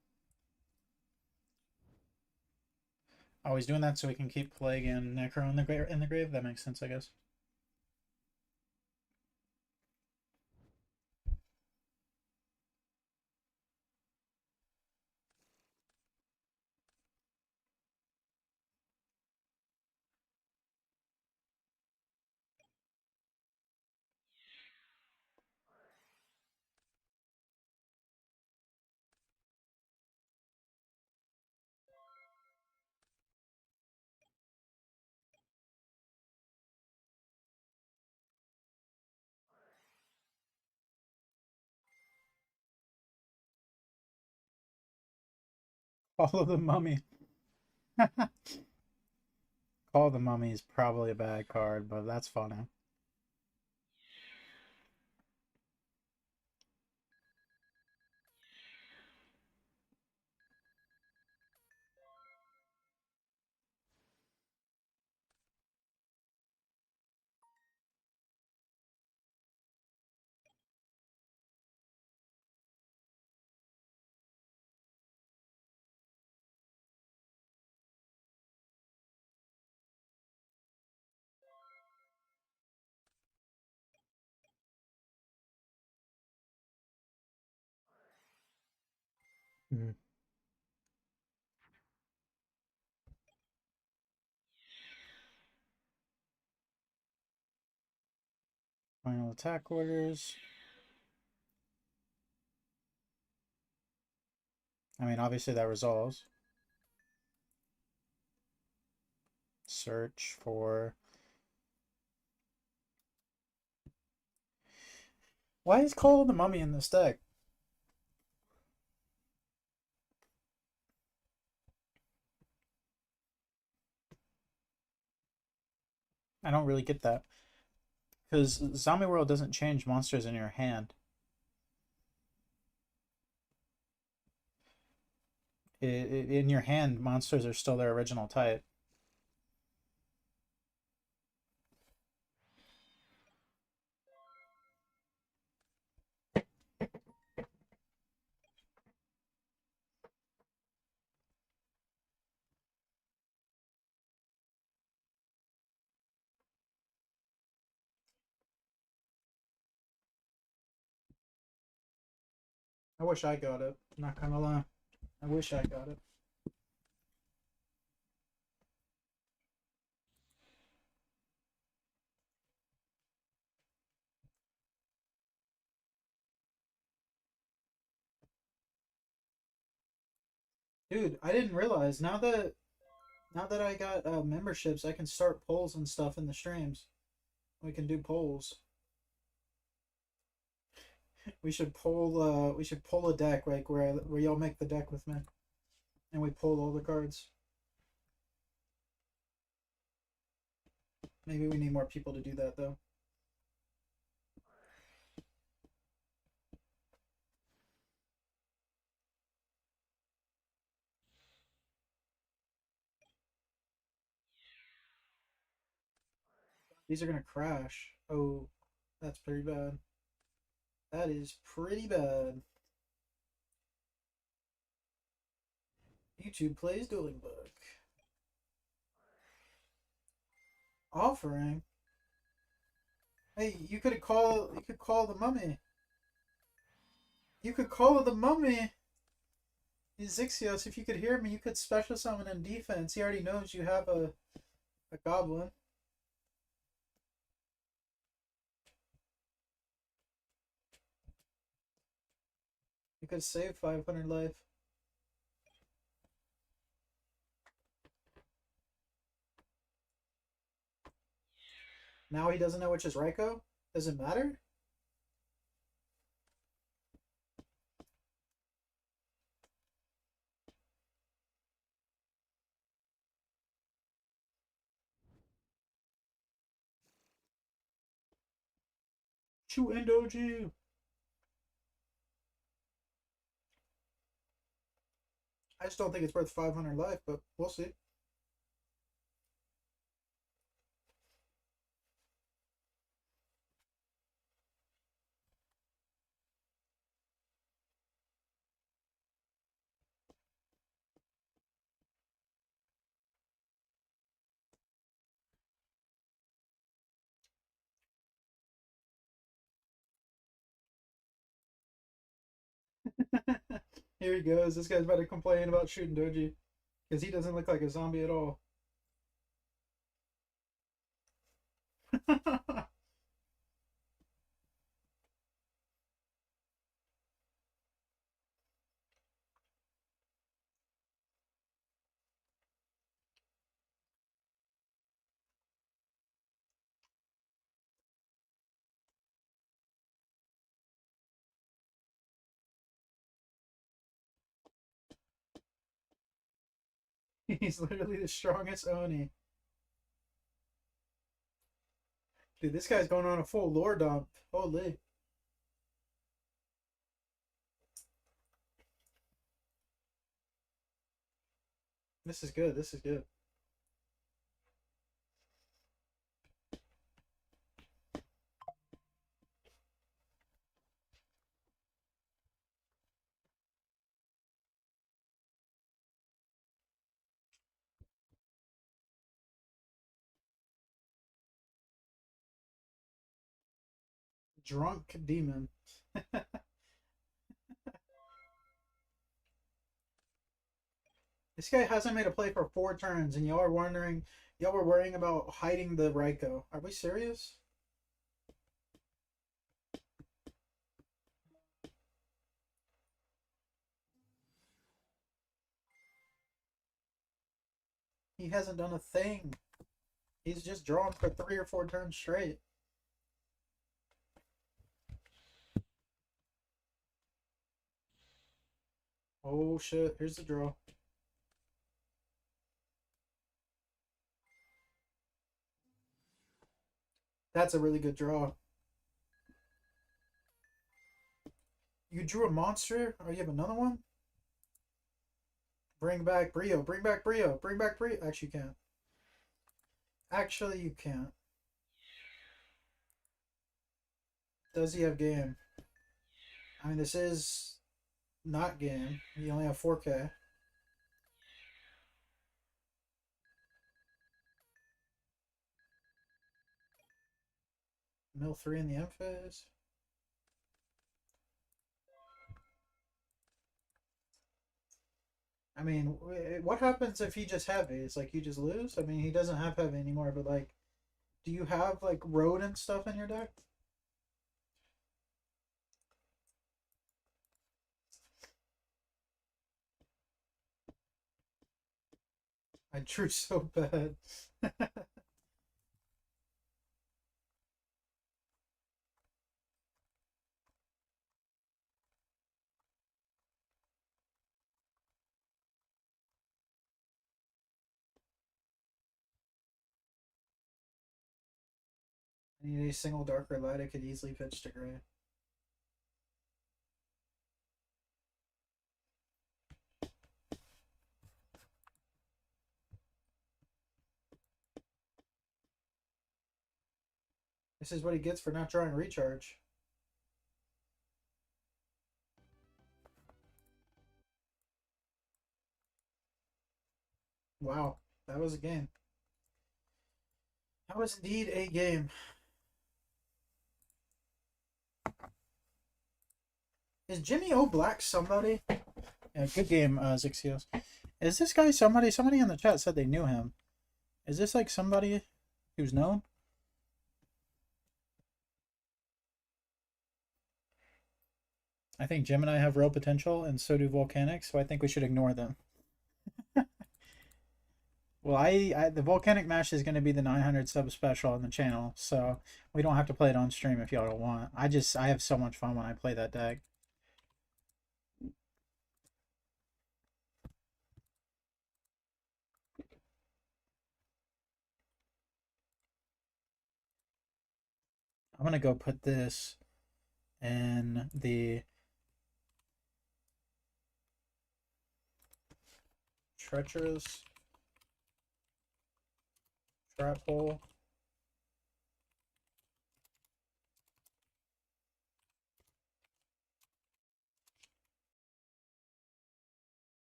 Oh, he's doing that so he can keep Plague and Necro in the grave? That makes sense, I guess. Call of the Mummy. Call of the Mummy is probably a bad card, but that's funny. Mm. Final attack orders. I mean, obviously that resolves. Search for... Why is Call of the Mummy in this deck? I don't really get that. Because Zombie World doesn't change monsters in your hand. In your hand, monsters are still their original type. I wish I got it. Not gonna lie. I wish I got it. Dude, I didn't realize now that I got memberships, I can start polls and stuff in the streams. We can do polls. We should pull a deck like where y'all make the deck with me, and we pull all the cards. Maybe we need more people to do that though. These are gonna crash. Oh, that's pretty bad. That is pretty bad. YouTube plays Dueling Book. Offering. Hey, you could call the Mummy. You could call the Mummy. Zixios, if you could hear me, you could special summon in defense. He already knows you have a goblin. You could save 500 life. Now he doesn't know which is Raikou? Does it matter? Shoot Endoji! I just don't think it's worth 500 life, but we'll see. Here he goes. This guy's about to complain about shooting Doji. Because he doesn't look like a zombie at all. He's literally the strongest Oni. Dude, this guy's going on a full lore dump. Holy. This is good. This is good. Drunk demon. This guy hasn't made a play for 4 turns, and y'all were worrying about hiding the Raikou. Are we serious? He hasn't done a thing. He's just drawn for 3 or 4 turns straight. Oh shit, here's the draw. That's a really good draw. You drew a monster? Oh, you have another one? Bring back Brio. Bring back Brio. Bring back Brio. Actually, you can't. Actually, you can't. Does he have game? I mean, this is not game. You only have 4K. Mill 3 in the M phase. I mean, what happens if he just heavies? Like, you just lose? I mean, he doesn't have heavy anymore, but, like, do you have, like, road and stuff in your deck? I drew so bad. I need a single darker light I could easily pitch to gray. This is what he gets for not drawing recharge. Wow, that was a game. That was indeed a game. Is Jimmy O Black somebody? Yeah, good game, Zixios. Is this guy somebody? Somebody in the chat said they knew him. Is this like somebody who's known? I think Gemini have real potential, and so do Volcanic, so I think we should ignore them. Well, the Volcanic match is going to be the 900 sub special on the channel, so we don't have to play it on stream if y'all don't want. I have so much fun when I play that deck. I'm gonna go put this in the treacherous trap hole.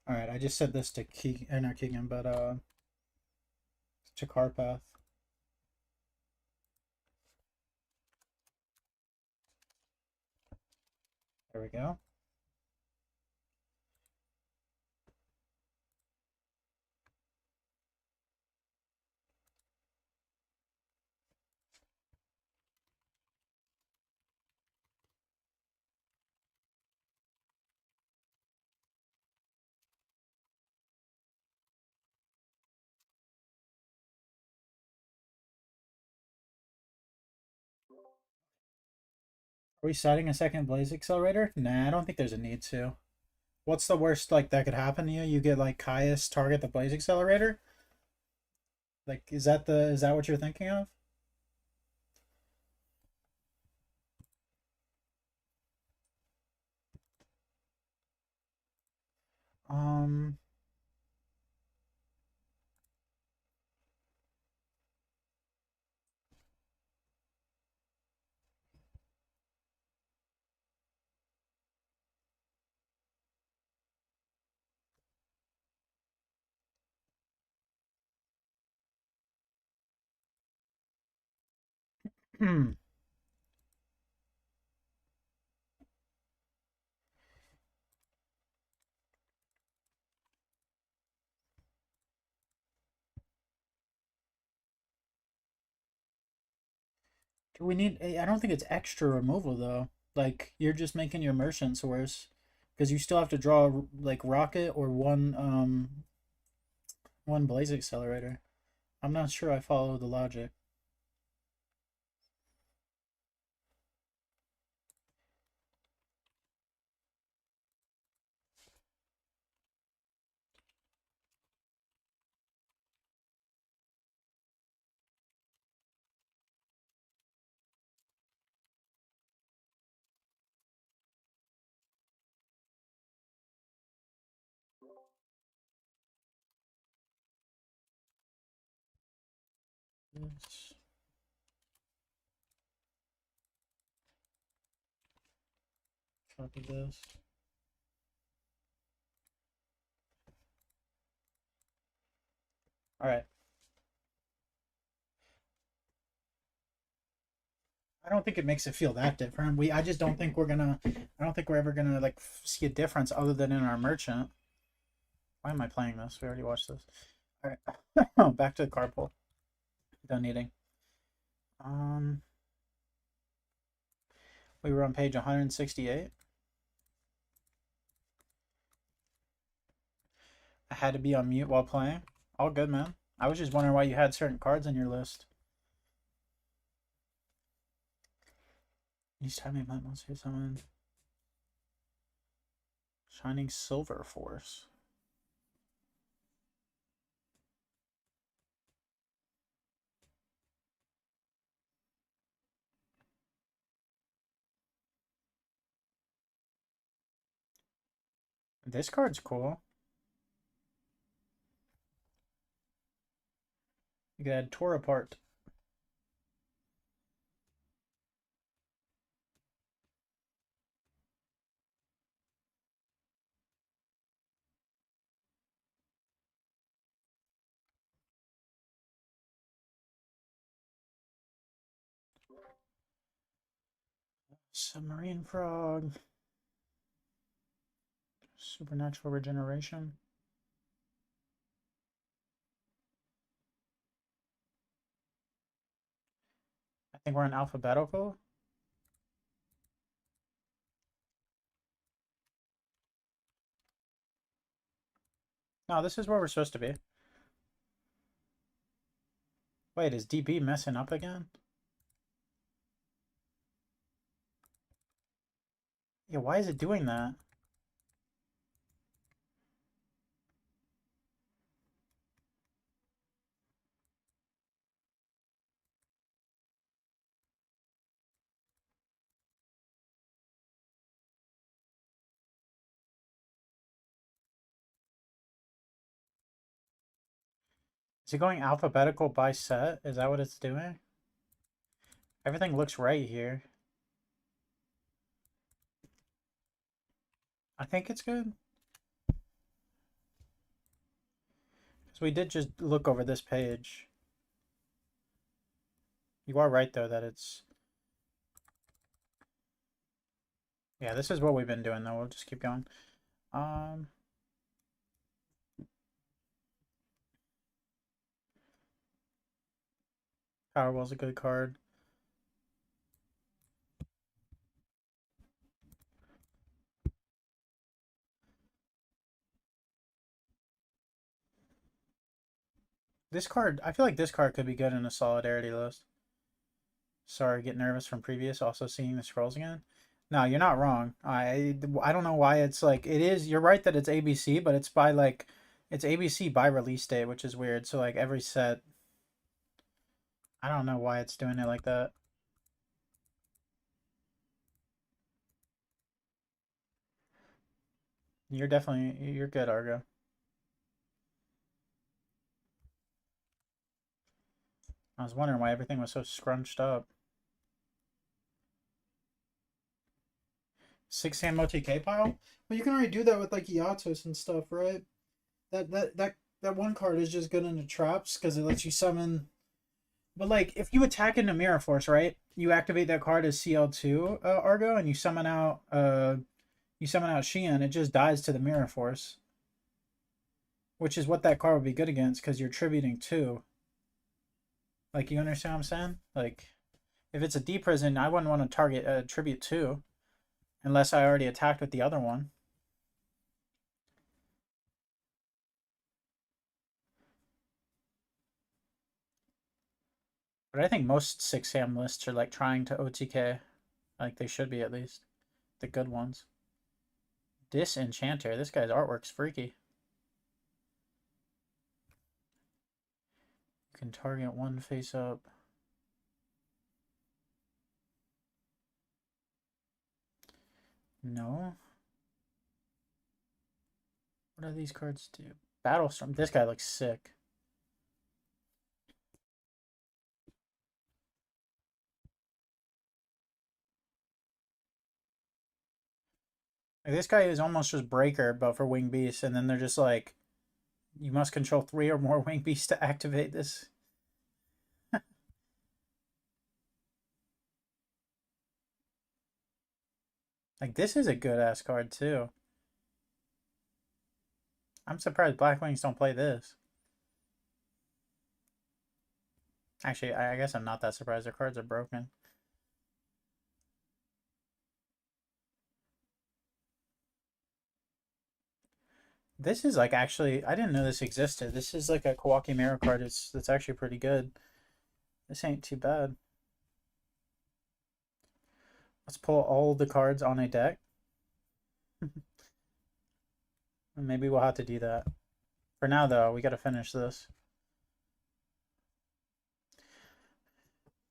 All right, I just said this to not Keegan, but to Carpath. There we go. Are we setting a second Blaze Accelerator? Nah, I don't think there's a need to. What's the worst like that could happen to you? You get like Caius target the Blaze Accelerator? Like is that what you're thinking of? Um do we need I don't think it's extra removal though. Like you're just making your merchants worse because you still have to draw like rocket or one Blaze Accelerator. I'm not sure I follow the logic. This. Copy this. All right. I don't think it makes it feel that different. I just don't think we're gonna. I don't think we're ever gonna like see a difference other than in our merchant. Why am I playing this? We already watched this. All right. Back to the carpool. Done eating. We were on page 168. I had to be on mute while playing. All good, man. I was just wondering why you had certain cards on your list. Each time you might want to say something. Shining Silver Force. This card's cool. You could add Tore Apart. Submarine Frog. Supernatural Regeneration. I think we're in alphabetical. No, this is where we're supposed to be. Wait, is DB messing up again? Yeah, why is it doing that? Is it going alphabetical by set? Is that what it's doing? Everything looks right here. I think it's good. Because we did just look over this page. You are right, though, that it's... Yeah, this is what we've been doing, though. We'll just keep going. Powerball's a good card. This card, I feel like this card could be good in a solidarity list. Sorry, get nervous from previous, also seeing the scrolls again. No, you're not wrong. I don't know why it's like, it is, you're right that it's ABC, but it's by like, it's ABC by release date, which is weird. So like every set, I don't know why it's doing it like that. You're definitely, you're good, Argo. I was wondering why everything was so scrunched up. 6-hand MOTK pile? Well, you can already do that with like Yatos and stuff, right? That one card is just good into traps because it lets you summon. But like, if you attack into Mirror Force, right? You activate that card as CL2 Argo, and you summon out Xian. It just dies to the Mirror Force, which is what that card would be good against because you're tributing 2. Like, you understand what I'm saying? Like, if it's a D prison, I wouldn't want to target tribute 2 unless I already attacked with the other one. But I think most 6-hand lists are like trying to OTK. Like they should be at least. The good ones. Disenchanter. This guy's artwork's freaky. You can target one face up. No. What do these cards do? Battlestorm. This guy looks sick. Like, this guy is almost just Breaker, but for Wing Beast, and then they're just like, you must control 3 or more Wing Beasts to activate this. Like, this is a good ass card too. I'm surprised Black Wings don't play this. Actually, I guess I'm not that surprised. Their cards are broken. This is like actually, I didn't know this existed. This is like a Kawaki Mirror card. It's actually pretty good. This ain't too bad. Let's pull all the cards on a deck. Maybe we'll have to do that. For now, though, we got to finish this.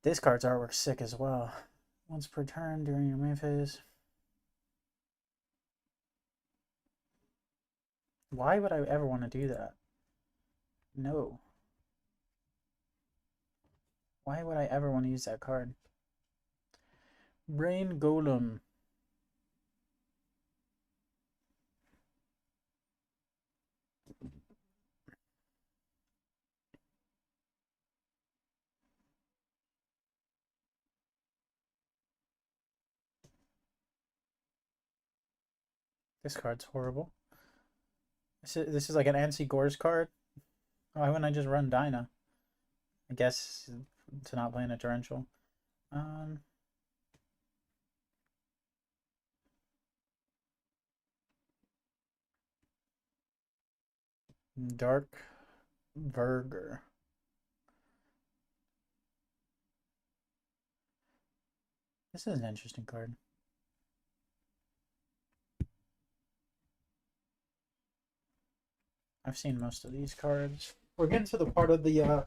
This card's artwork's sick as well. Once per turn during your main phase. Why would I ever want to do that? No. Why would I ever want to use that card? Brain Golem. This card's horrible. This is like an Ansi Gores card. Why wouldn't I just run Dyna? I guess to not play in a torrential. Um, Dark Verger. This is an interesting card. I've seen most of these cards. We're getting to the part of the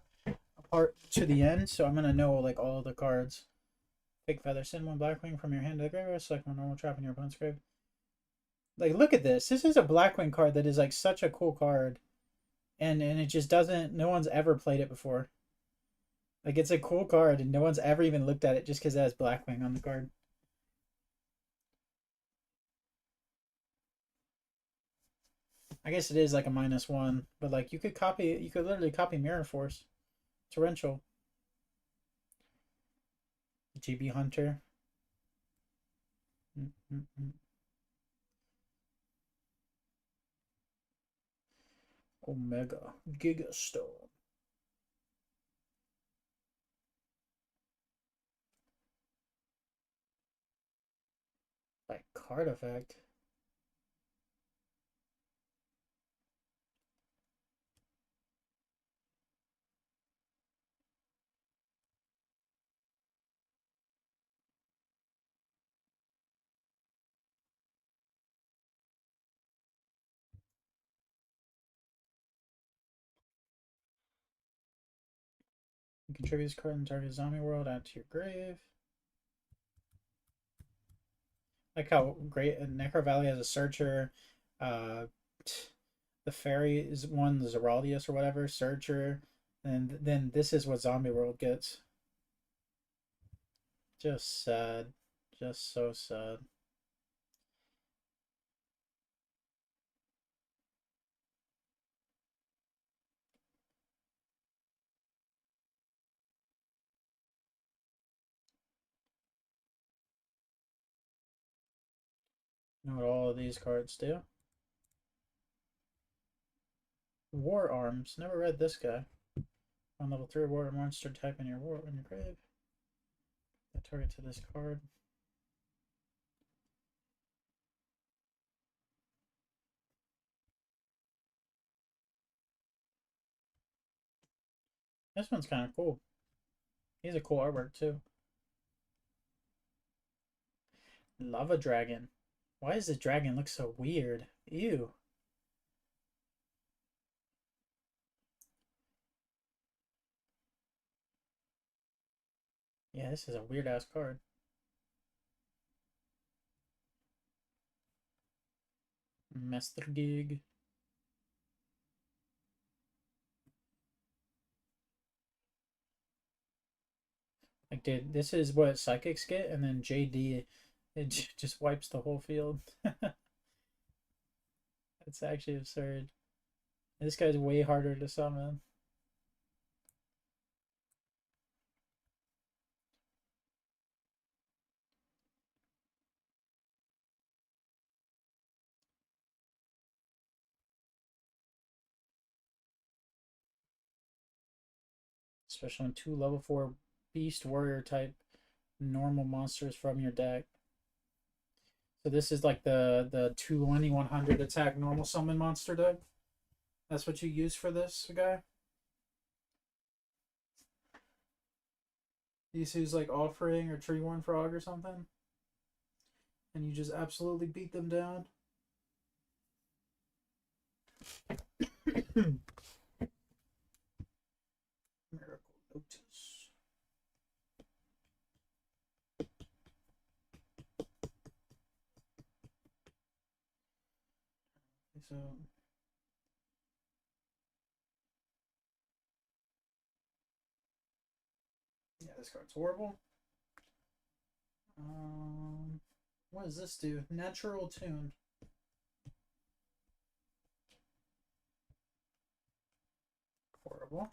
part to the end, so I'm gonna know like all of the cards. Big Feather, send one Blackwing from your hand to the graveyard. Select one normal trap in your opponent's grave. Like, look at this. This is a Blackwing card that is like such a cool card, and it just doesn't. No one's ever played it before. Like, it's a cool card, and no one's ever even looked at it just because it has Blackwing on the card. I guess it is like a -1, but like you could literally copy Mirror Force, Torrential, GB Hunter. Omega Gigastone. Like card effect. You contribute this card in target zombie world, add to your grave. Like how great Necro Valley has a searcher. The fairy is one, the Zeraldius or whatever, searcher. And then this is what Zombie World gets. Just sad. Just so sad. You know what all of these cards do? War Arms. Never read this guy. On level 3 war monster type in your grave. That target to this card. This one's kind of cool. He's a cool artwork too. Lava Dragon. Why does the dragon look so weird? Ew. Yeah, this is a weird ass card. Master Gig. Like, dude, this is what psychics get, and then JD, it just wipes the whole field. It's actually absurd. This guy's way harder to summon. Especially on 2 level 4 beast warrior type normal monsters from your deck. So this is like the 2100 attack normal summon monster deck. That's what you use for this guy. You use like Offering or Treeworn Frog or something, and you just absolutely beat them down. Miracle Notice. So yeah, this card's horrible. What does this do? Natural Tune. Horrible.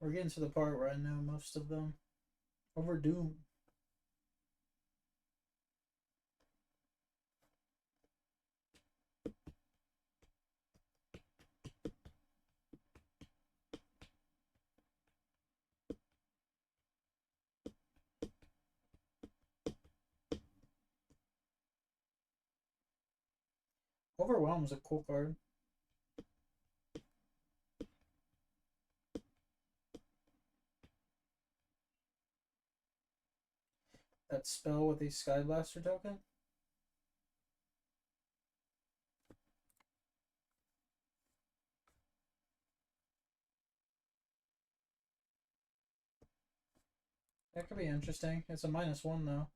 We're getting to the part where I know most of them. Overdoom. Overwhelm is a cool card. That spell with the Sky Blaster token. That could be interesting. It's a -1 though.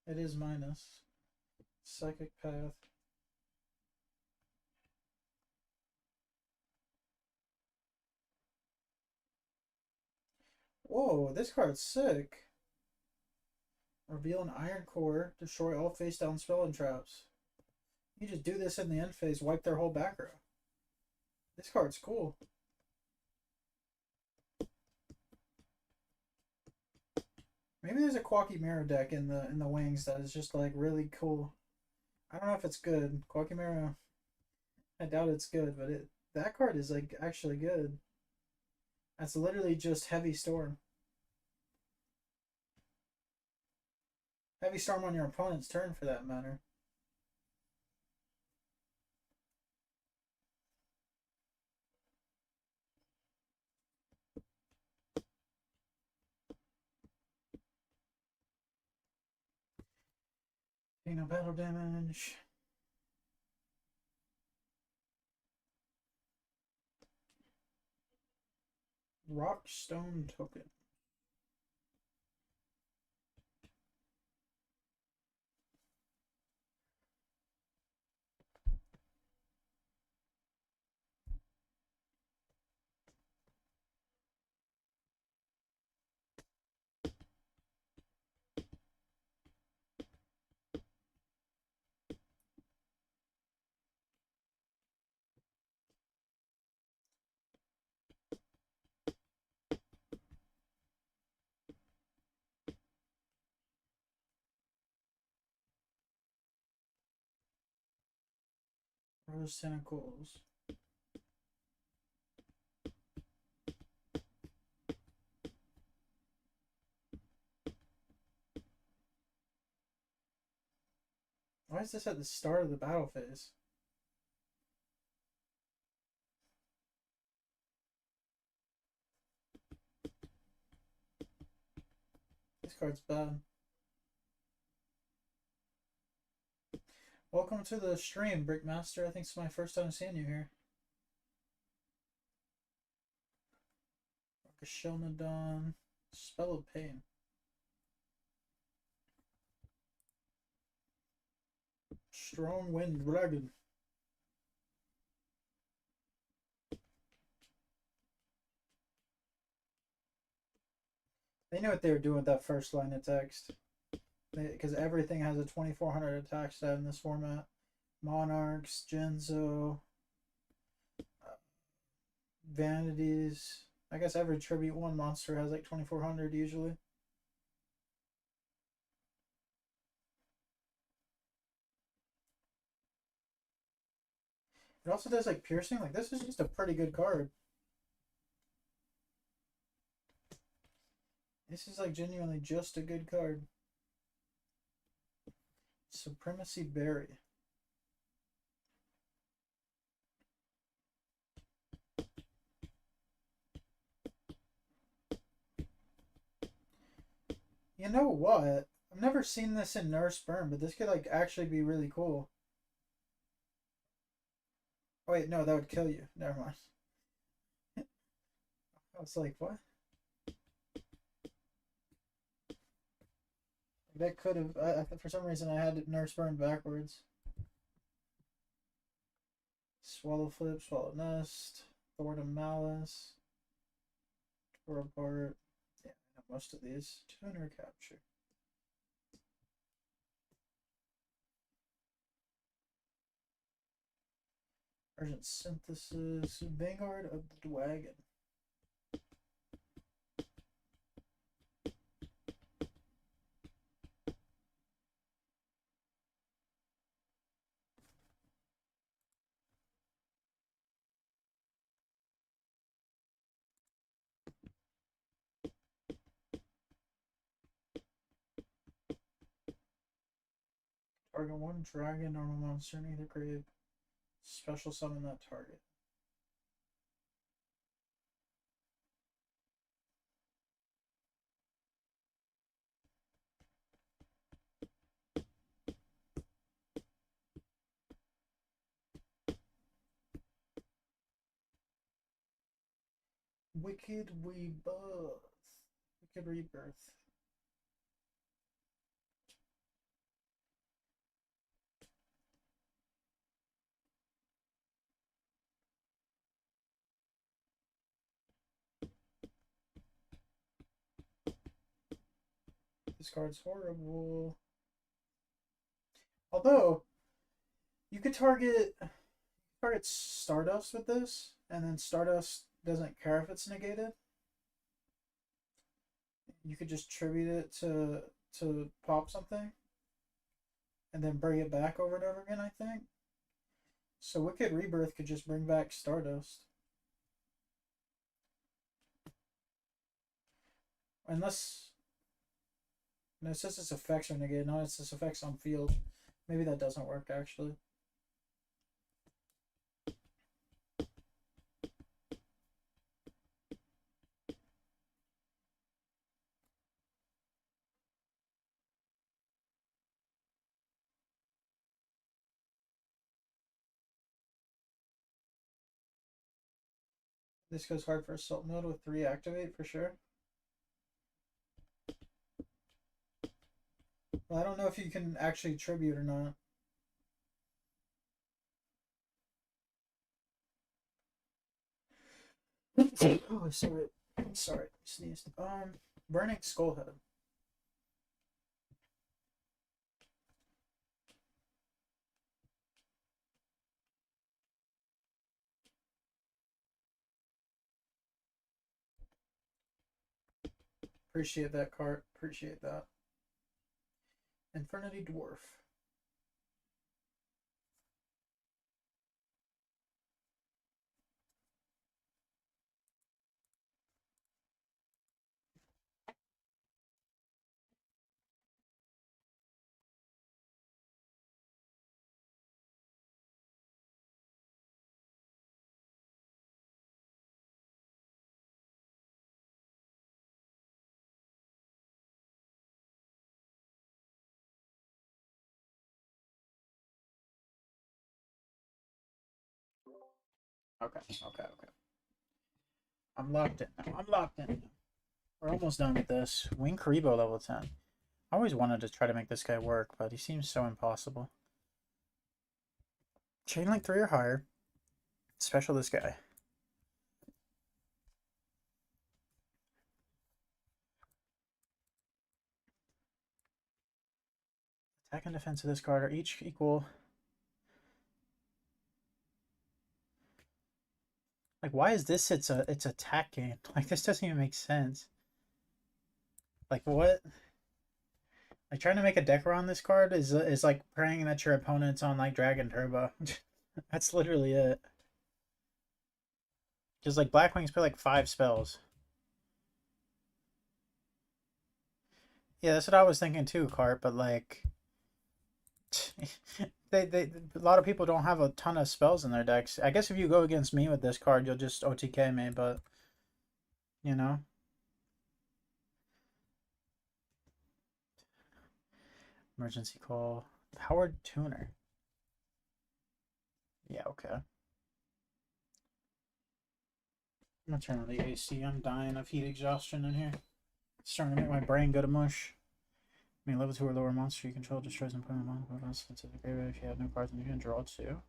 It is minus. Psychic Path. Whoa, this card's sick. Reveal an Iron Core, destroy all face down spell and traps. You just do this in the end phase, wipe their whole back row. This card's cool. Maybe there's a Quacky Mirror deck in the wings that is just like really cool. I don't know if it's good. Quacky Mirror, I doubt it's good, but that card is like actually good. That's literally just Heavy Storm. Heavy Storm on your opponent's turn for that matter. Okay, no battle damage. Rockstone token. Rose Tentacles. Why is this at the start of the battle phase? This card's bad. Welcome to the stream, Brickmaster. I think it's my first time seeing you here. Shelnadon. Spell of Pain. Strong Wind Dragon. They knew what they were doing with that first line of text. Because everything has a 2400 attack stat in this format. Monarchs, Genzo, Vanities. I guess every Tribute 1 monster has like 2400 usually. It also does like piercing. Like this is just a pretty good card. This is like genuinely just a good card. Supremacy Berry. You know what? I've never seen this in Nurse Burn, but this could like actually be really cool. Oh wait, no, that would kill you. Never mind. I was like, what? That could have. For some reason, I had Nurse Burn backwards. Swallow Flip, Swallow Nest, Thorn of Malice, Tore Apart. Yeah, I know most of these. Tuner Capture. Urgent Synthesis, Vanguard of the Dwagon. Target one dragon normal monster in either grave. Special summon that target. Wicked Rebirth. Wicked Rebirth. This card's horrible. Although, you could target Stardust with this, and then Stardust doesn't care if it's negated. You could just tribute it to pop something, and then bring it back over and over again, I think. So Wicked Rebirth could just bring back Stardust. Unless... No, it says its effects are negated. No, it's its effects on field. Maybe that doesn't work, actually. This goes hard for Assault Mode with 3 activate for sure. Well, I don't know if you can actually tribute or not. Oh, sorry. Sorry, sneezed. Burning Skullhead. Appreciate that card. Appreciate that. Infernity Dwarf. Okay. I'm locked in now. We're almost done with this. Wing Karibo level 10. I always wanted to try to make this guy work, but he seems so impossible. Chain link 3 or higher. Special this guy. Attack and defense of this card are each equal. Like, why is this it's attack game? Like, this doesn't even make sense. Like, what? Like, trying to make a deck around this card is like praying that your opponent's on, like, Dragon Turbo. That's literally it. Because, like, Blackwings put, like, 5 spells. Yeah, that's what I was thinking too, Cart, but, like... a lot of people don't have a ton of spells in their decks. I guess if you go against me with this card, you'll just OTK me, but... You know? Emergency call. Powered tuner. Yeah, okay. I'm gonna turn on the AC. I'm dying of heat exhaustion in here. It's starting to make my brain go to mush. I mean, level 2 or lower monster you control destroys an opponent monster into the graveyard. If you have no cards, then you can draw 2.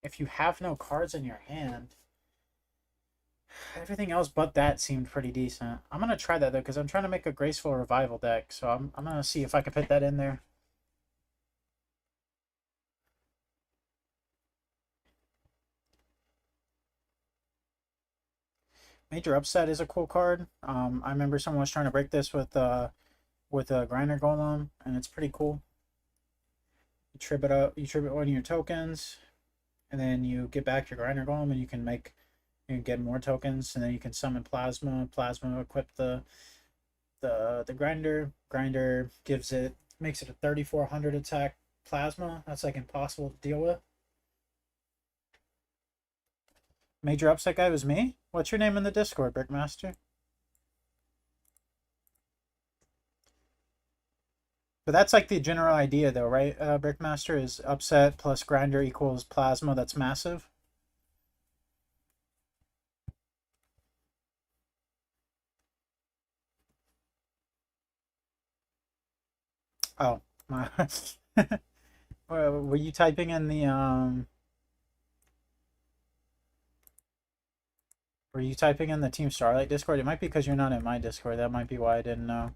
If you have no cards in your hand, everything else but that seemed pretty decent. I'm gonna try that though, because I'm trying to make a Graceful Revival deck, so I'm gonna see if I can put that in there. Major Upset is a cool card. I remember someone was trying to break this with a Grinder Golem, and it's pretty cool. You tribute one of your tokens, and then you get back your Grinder Golem, and you can get more tokens, and then you can summon Plasma. Plasma equip the the grinder. Grinder makes it a 3400 attack plasma. That's like impossible to deal with. Major upset guy was me? What's your name in the Discord, Brickmaster? But that's like the general idea though, right? Brickmaster is upset plus grinder equals plasma that's massive. Oh, my. Were you typing in the Were you typing in the Team Starlight Discord? It might be because you're not in my Discord. That might be why I didn't know.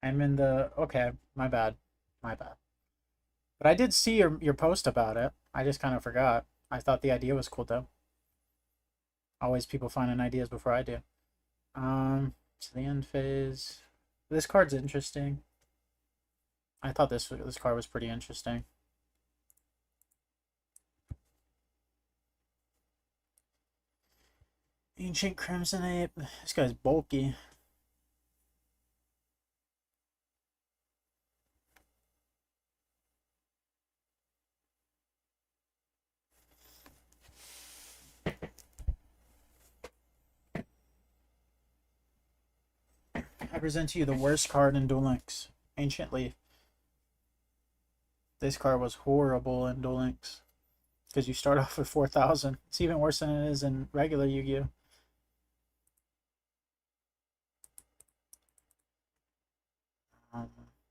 I'm in the okay, my bad. My bad. But I did see your post about it. I just kind of forgot. I thought the idea was cool though. Always people finding ideas before I do. So the end phase. This card's interesting. I thought this card was pretty interesting. Ancient Crimsonate. This guy's bulky. I present to you the worst card in Duel Links. Ancient Leaf. This card was horrible in Duel Links. Because you start off with 4,000. It's even worse than it is in regular Yu-Gi-Oh!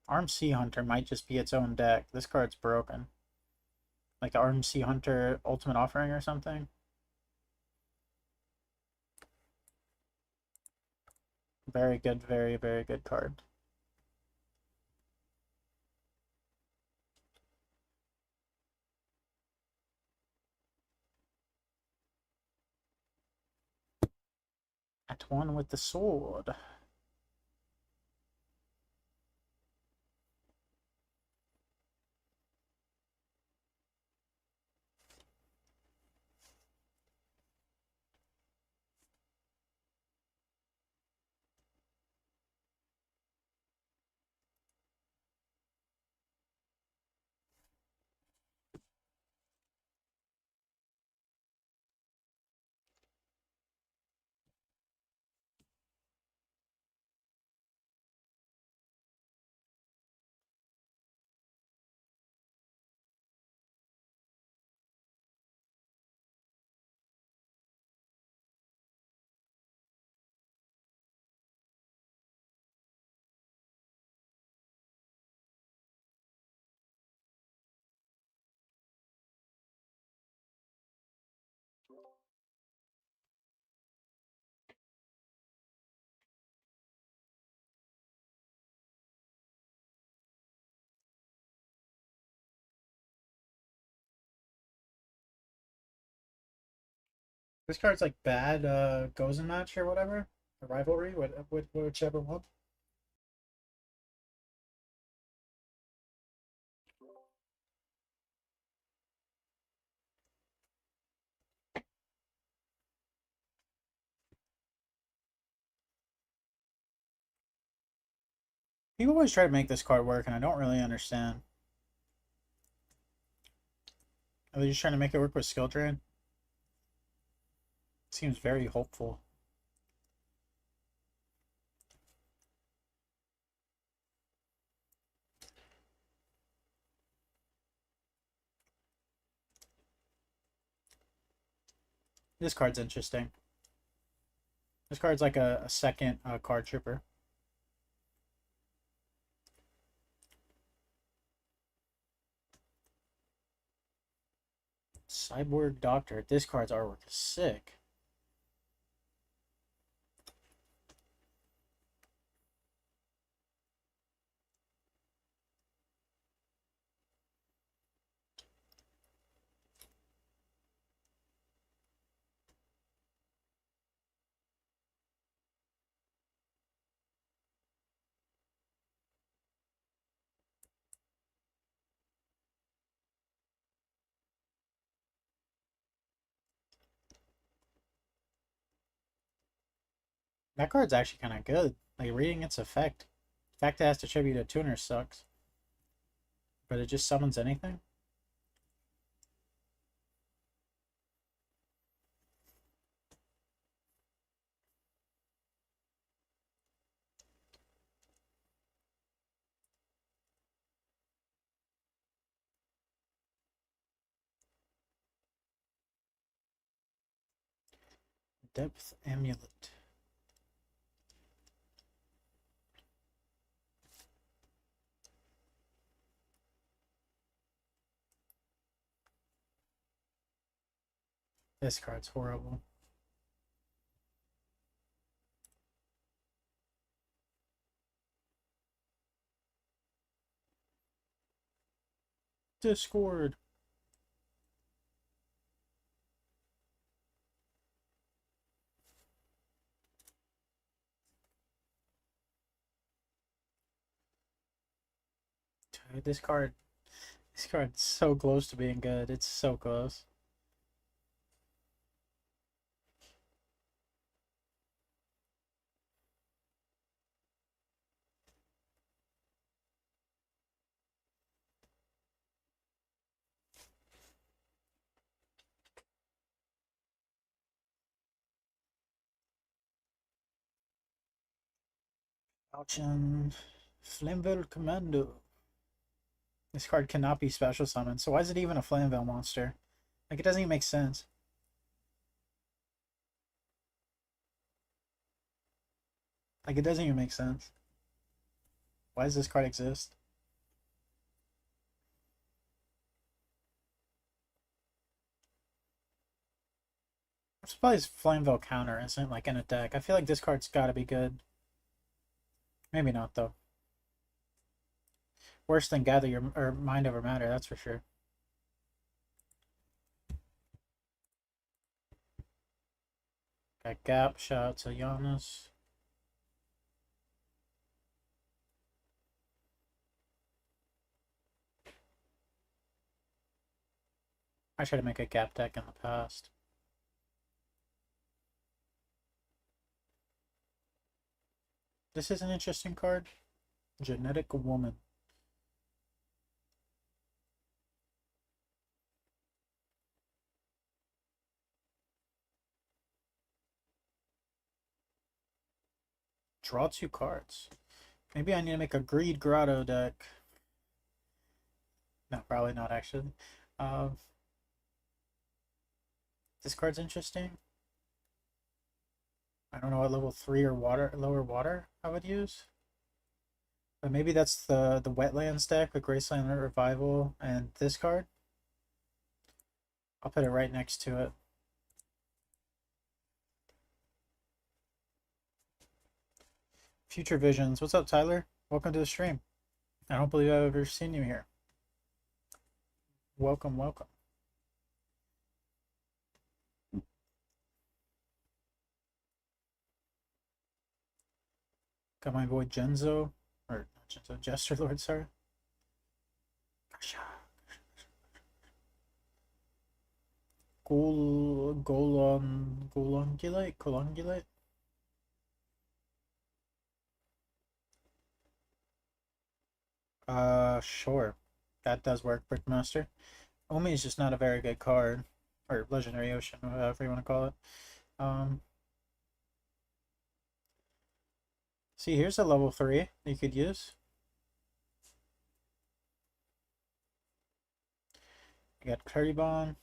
Arm Sea Hunter might just be its own deck. This card's broken. Like the Arm Sea Hunter Ultimate Offering or something. Very good, very, very good card. At one with the sword. This card's like bad Gozen match or whatever. A rivalry, whichever one. People always try to make this card work, and I don't really understand. Are they just trying to make it work with skill drain? Seems very hopeful. This card's interesting. This card's like a second card trooper. Cyborg Doctor. This card's artwork is sick. That card's actually kind of good. Like, reading its effect. The fact it has to tribute a tuner sucks. But it just summons anything. Depth Amulet. This card's horrible. Discord. Dude, this card's so close to being good. It's so close. Falchion. Flamevale Commando. This card cannot be special summoned, so why is it even a Flamevale monster? Like, it doesn't even make sense. Like, it doesn't even make sense. Why does this card exist? I'm surprised Flamevale counter isn't, like, in a deck. I feel like this card's gotta be good. Maybe not, though. Worse than Gather Your or Mind Over Matter, that's for sure. Got Gap, shout out to Giannis. I tried to make a Gap deck in the past. This is an interesting card. Genetic Woman. Draw 2 cards. Maybe I need to make a Greed Grotto deck. No, probably not actually. This card's interesting. I don't know what level 3 or lower water I would use. But maybe that's the Wetlands deck with Graceland Revival and this card. I'll put it right next to it. Future Visions. What's up, Tyler? Welcome to the stream. I don't believe I've ever seen you here. Welcome, welcome. Got my boy Genzo. Or not Genzo, Jester Lord, sorry. Golungulate? Sure. That does work, Brickmaster. Omi is just not a very good card. Or Legendary Ocean, whatever you want to call it. See, here's a level 3 you could use. You got Kiribon.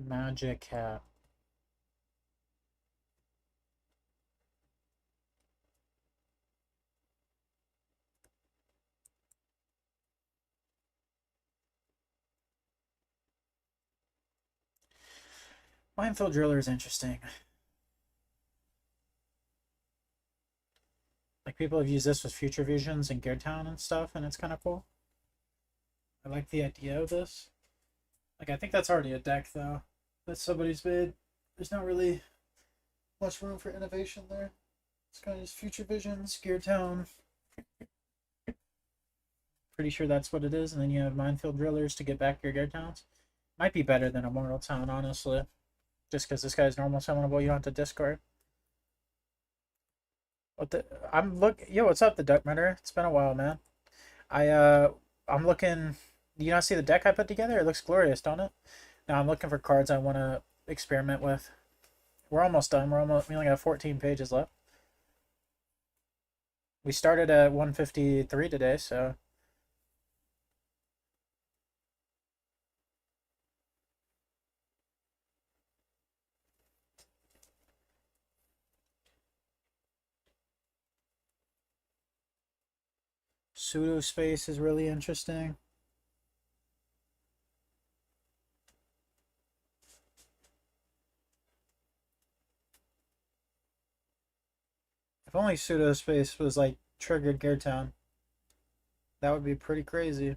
Magic Hat. Minefield Driller is interesting. Like, people have used this with Future Visions and Gear Town and stuff, and it's kind of cool. I like the idea of this. Like, I think that's already a deck, though. that somebody's made. There's not really much room for innovation there. It's kind of just Future Visions, Gear Town. Pretty sure that's what it is. And then you have Minefield Drillers to get back your Gear Towns. Might be better than Immortal Town, honestly. Just because this guy's normal summonable, you don't have to discard. What the? Yo, what's up, the Duck Murderer? It's been a while, man. I'm looking. Do you not see the deck I put together? It looks glorious, don't it? Now I'm looking for cards I want to experiment with. We're almost done. We only got 14 pages left. We started at 153 today, so. Pseudo space is really interesting. If only pseudo space was like triggered Gear Town, that would be pretty crazy.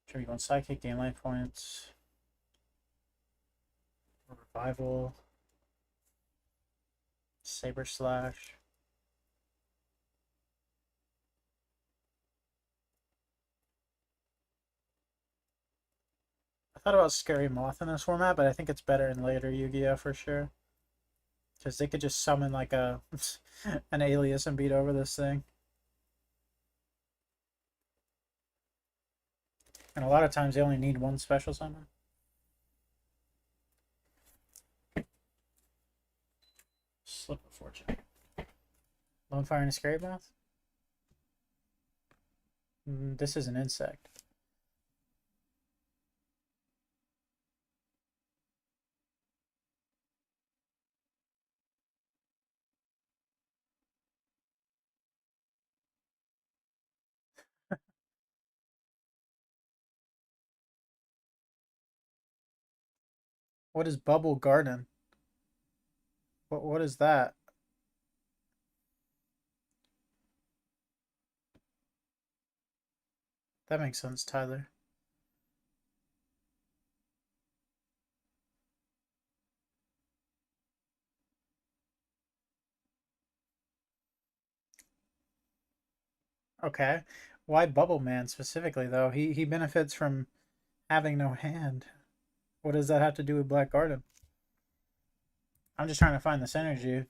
Sure, you want Psychic, gain life points. Revival. Saber Slash. I thought about Scary Moth in this format, but I think it's better in later Yu-Gi-Oh! For sure. Because they could just summon like a an alias and beat over this thing. And a lot of times they only need one special summon. Slip of Fortune. Lone Fire and a Scary Moth? This is an insect. What is Bubble Garden? What is that? That makes sense, Tyler. Okay. Why Bubble Man specifically though? He benefits from having no hand. What does that have to do with Black Garden? I'm just trying to find the synergy.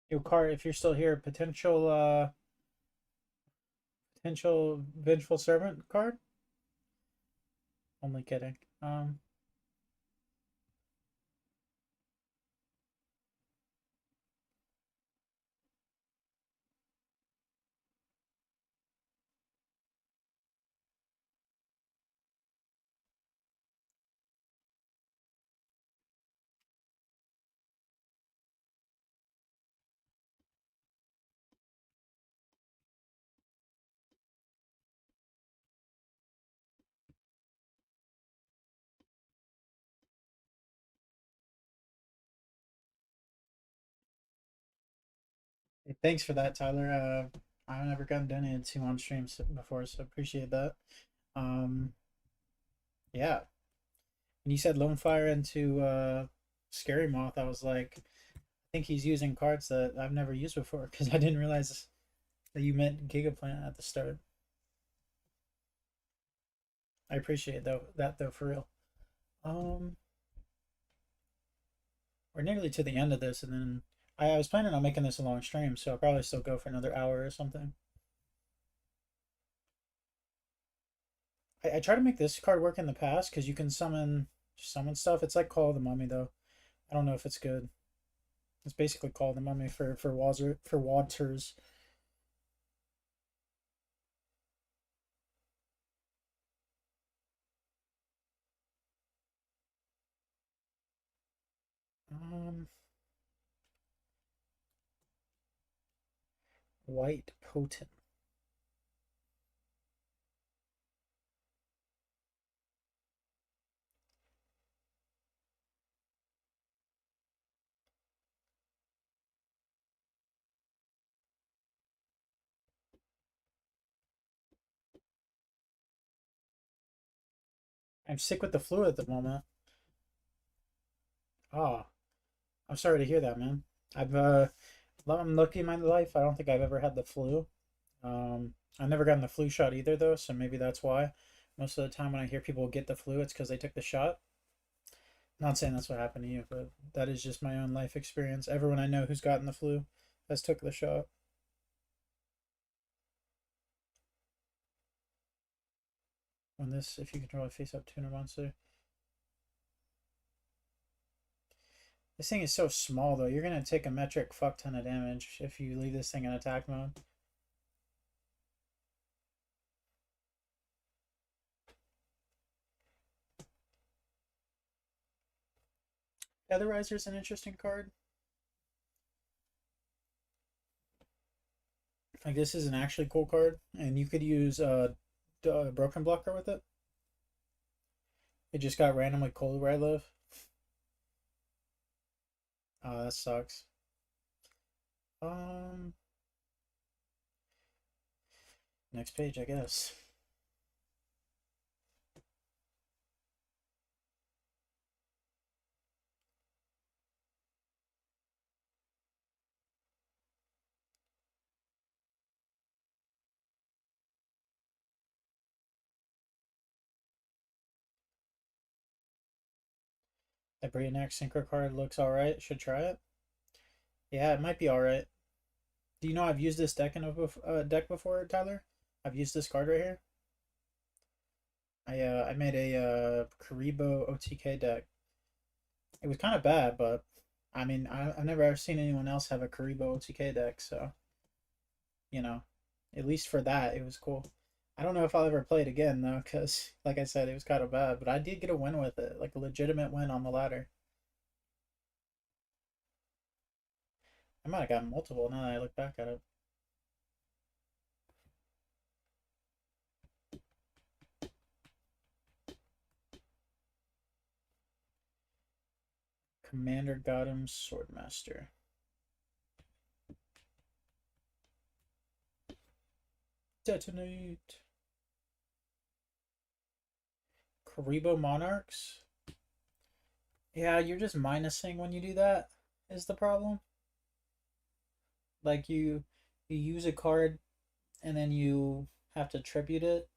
Yo, Car, if you're still here, potential Vengeful Servant card? Only kidding. Hey, thanks for that, Tyler. I've never gotten donated to on streams before, so appreciate that. Um, yeah. When you said Lone Fire into Scary Moth, I was like, I think he's using cards that I've never used before because I didn't realize that you meant Gigaplant at the start. I appreciate that though for real. Um, We're nearly to the end of this, and then I was planning on making this a long stream, so I'll probably still go for another hour or something. I try to make this card work in the past because you can summon stuff. It's like Call of the Mummy though. I don't know if it's good. It's basically Call of the Mummy for Waters. Um, White Potent. I'm sick with the flu at the moment. Ah, I'm sorry to hear that, man. I'm lucky in my life. I don't think I've ever had the flu. I've never gotten the flu shot either, though, so maybe that's why. Most of the time when I hear people get the flu, it's because they took the shot. Not saying that's what happened to you, but that is just my own life experience. Everyone I know who's gotten the flu has took the shot. When this, if you control a face-up tuner monster. This thing is so small, though. You're going to take a metric fuck ton of damage if you leave this thing in attack mode. Featherizer is an interesting card. Like, this is an actually cool card, and you could use Broken Blocker with it. It just got randomly cold where I live. Oh, that sucks. Um, Next page, I guess. The Breanac Synchro card looks alright. Should try it. Yeah, it might be alright. Do you know I've used this deck in a deck before, Tyler? I've used this card right here. I made a Karibo OTK deck. It was kind of bad, but I mean I've never ever seen anyone else have a Karibo OTK deck, so you know, at least for that it was cool. I don't know if I'll ever play it again though, because like I said, it was kind of bad, but I did get a win with it, like a legitimate win on the ladder. I might have gotten multiple now that I look back at it. Commander Gotham Swordmaster. Detonate. Karibo Monarchs. Yeah, you're just minusing when you do that, is the problem. Like you use a card and then you have to tribute it,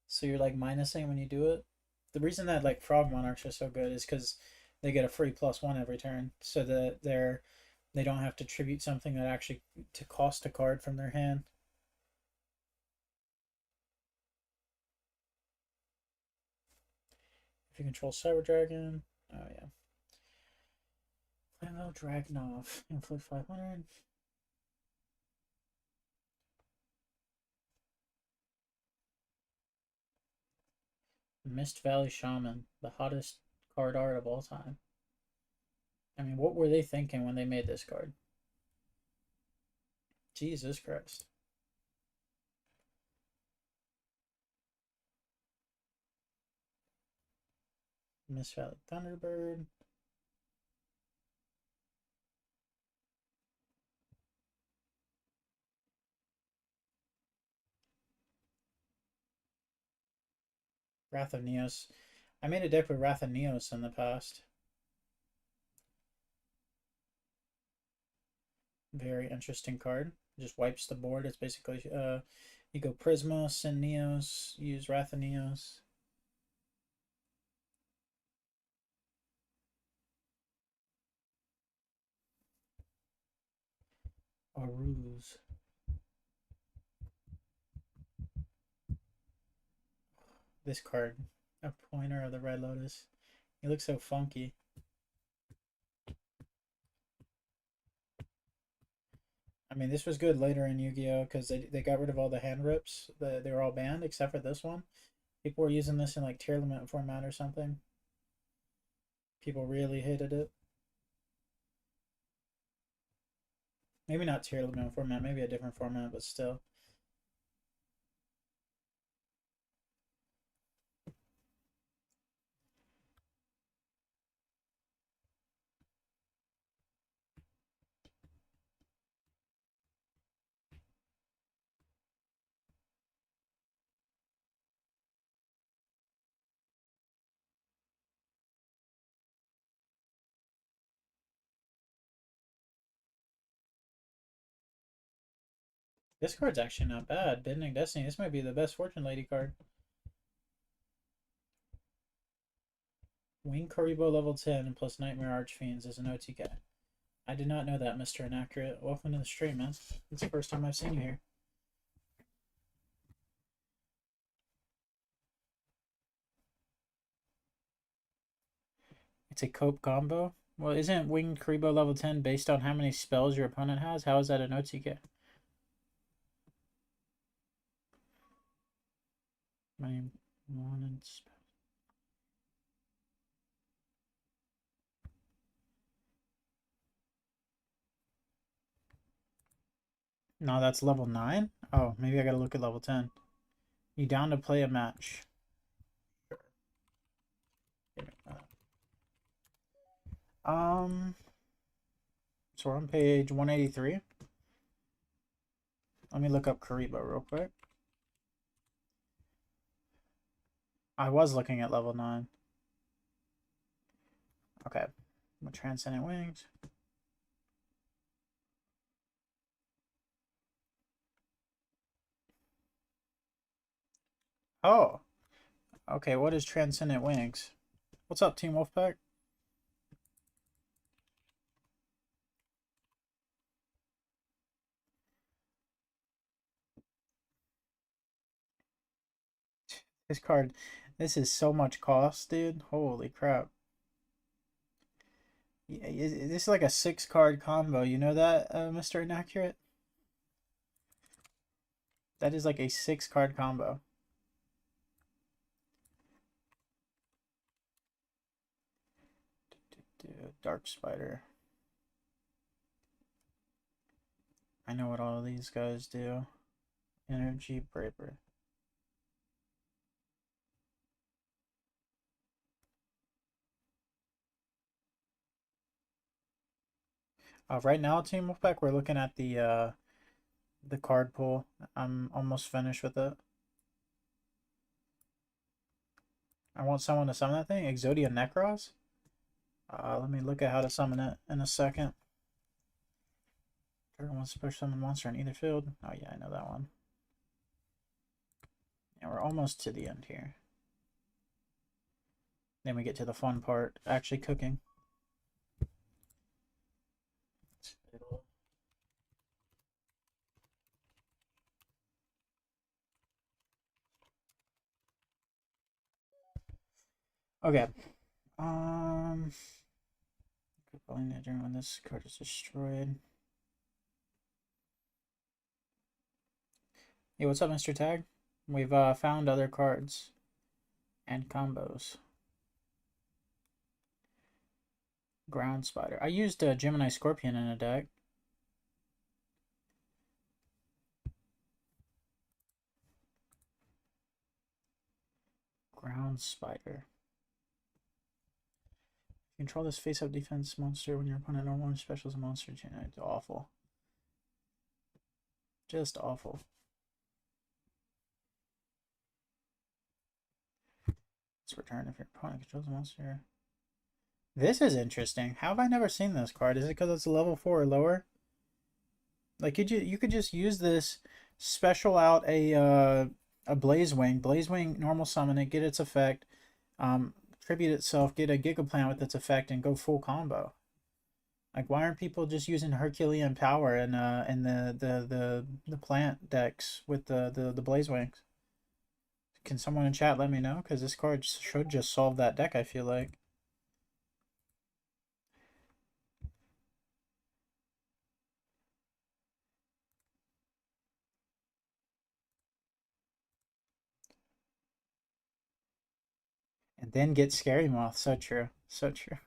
so you're like minusing when you do it. The reason that like Frog Monarchs are so good is because they get a free +1 every turn, so that they don't have to tribute something that actually to cost a card from their hand. If you control Cyber Dragon, oh yeah. Plano Dragunov, inflict 500. Mist Valley Shaman, the hottest card art of all time. I mean, what were they thinking when they made this card? Jesus Christ. Mist Valley Thunderbird. Wrath of Neos. I made a deck with Wrath of Neos in the past. Very interesting card. Just wipes the board. It's basically you go Prisma, send Neos, use Wrath of Neos. Aruz. This card, a pointer of the Red Lotus. He looks so funky. I mean, this was good later in Yu-Gi-Oh! Because they got rid of all the hand rips. They were all banned except for this one. People were using this in like tier limit format or something. People really hated it. Maybe not tier limit format, maybe a different format, but still. This card's actually not bad. Bending Destiny. This might be the best Fortune Lady card. Wing Karibo level 10 plus Nightmare Archfiends is an OTK. I did not know that, Mr. Inaccurate. Welcome to the stream, man. It's the first time I've seen you here. It's a cope combo? Well, isn't Winged Karibo level 10 based on how many spells your opponent has? How is that an OTK? My wanted spell. No, that's level 9? Oh, maybe I gotta look at level 10. You down to play a match? Sure. So we're on page 183. Let me look up Karibo real quick. I was looking at level 9. Okay. Transcendent Wings. Oh. Okay, what is Transcendent Wings? What's up, Team Wolfpack? This card, this is so much cost, dude. Holy crap. Yeah, this is like a 6-card combo. You know that, Mr. Inaccurate? That is like a 6-card combo. Dark Spider. I know what all of these guys do. Energy Braver. Right now, Team Wolfpack, we're looking at the card pool. I'm almost finished with it. I want someone to summon that thing. Exodia Necros? Let me look at how to summon it in a second. Target wants to push summon monster in either field. Oh yeah, I know that one. And we're almost to the end here. Then we get to the fun part, actually cooking. Okay. When this card is destroyed. Hey, what's up, Mr. Tag? We've found other cards and combos. Ground Spider. I used a Gemini Scorpion in a deck. Ground Spider. Control this face-up defense monster when your opponent normally specials a monster. It's awful. Just awful. Let's return if your opponent controls a monster. This is interesting. How have I never seen this card? Is it because it's a level 4 or lower? Like you could just use this, special out a Blazewing. Blazewing normal summon it, get its effect, tribute itself, get a Gigaplant with its effect, and go full combo. Like, why aren't people just using Herculean power and the plant decks with the Blaze Wings? Can someone in chat let me know? Because this card should just solve that deck, I feel like. And then get Scary Moth. So true. So true.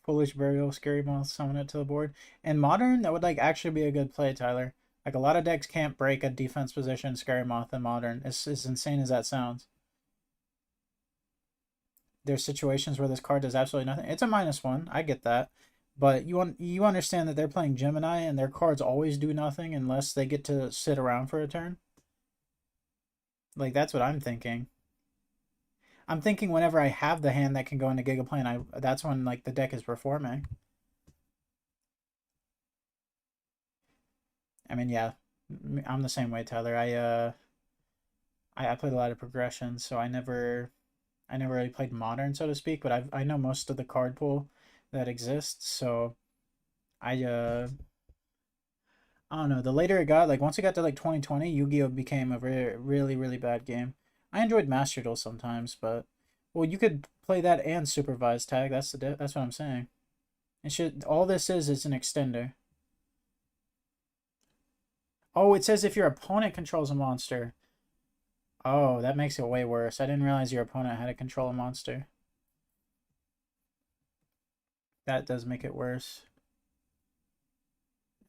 Foolish Burial, Scary Moth, summon it to the board. In Modern, that would like actually be a good play, Tyler. Like a lot of decks can't break a defense position Scary Moth in Modern. As insane as that sounds. There's situations where this card does absolutely nothing. It's a -1. I get that. But you understand that they're playing Gemini and their cards always do nothing unless they get to sit around for a turn. Like that's what I'm thinking. I'm thinking whenever I have the hand that can go into Gigaplane, that's when like the deck is performing. I mean, yeah, I'm the same way, Tyler. I played a lot of progression, so I never really played Modern, so to speak. But I know most of the card pool that exists, so I don't know. The later it got, like once it got to like 2020, Yu-Gi-Oh became a really really bad game. I enjoyed Master Duel sometimes, but well, you could play that and supervised tag. That's what I'm saying. It should all this is an extender. Oh, it says if your opponent controls a monster. Oh, that makes it way worse. I didn't realize your opponent had to control a monster. That does make it worse.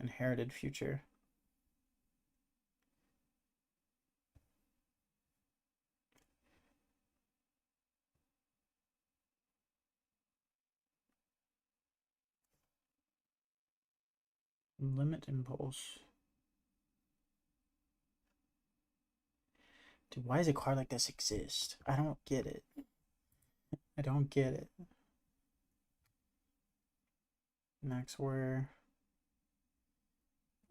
Inherited future. Limit impulse. Dude, why does a card like this exist? I don't get it. I don't get it. Next, where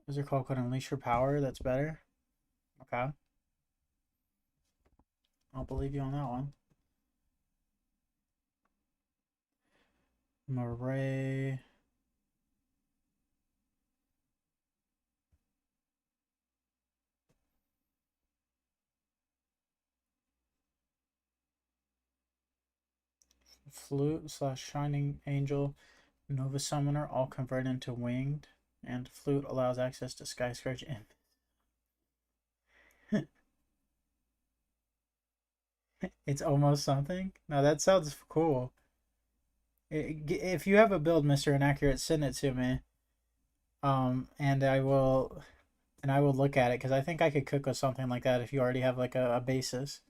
is there called Unleash Your Power? That's better. Okay. I'll believe you on that one. Murray. Flute / Shining Angel. Nova Summoner all convert into Winged. And Flute allows access to Sky Scourge Imp. It's almost something. Now that sounds cool. If you have a build, Mr. Inaccurate, send it to me. And I will look at it because I think I could cook with something like that if you already have like a basis.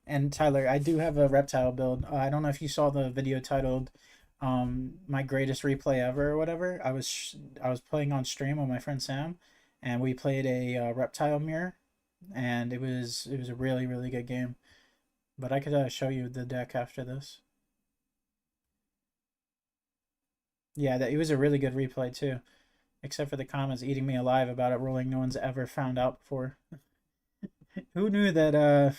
And Tyler, I do have a reptile build. I don't know if you saw the video titled "My Greatest Replay Ever" or whatever. I was playing on stream with my friend Sam, and we played a reptile mirror, and it was a really really good game. But I could show you the deck after this. Yeah, that it was a really good replay too, except for the comments eating me alive about a ruling no one's ever found out before. Who knew that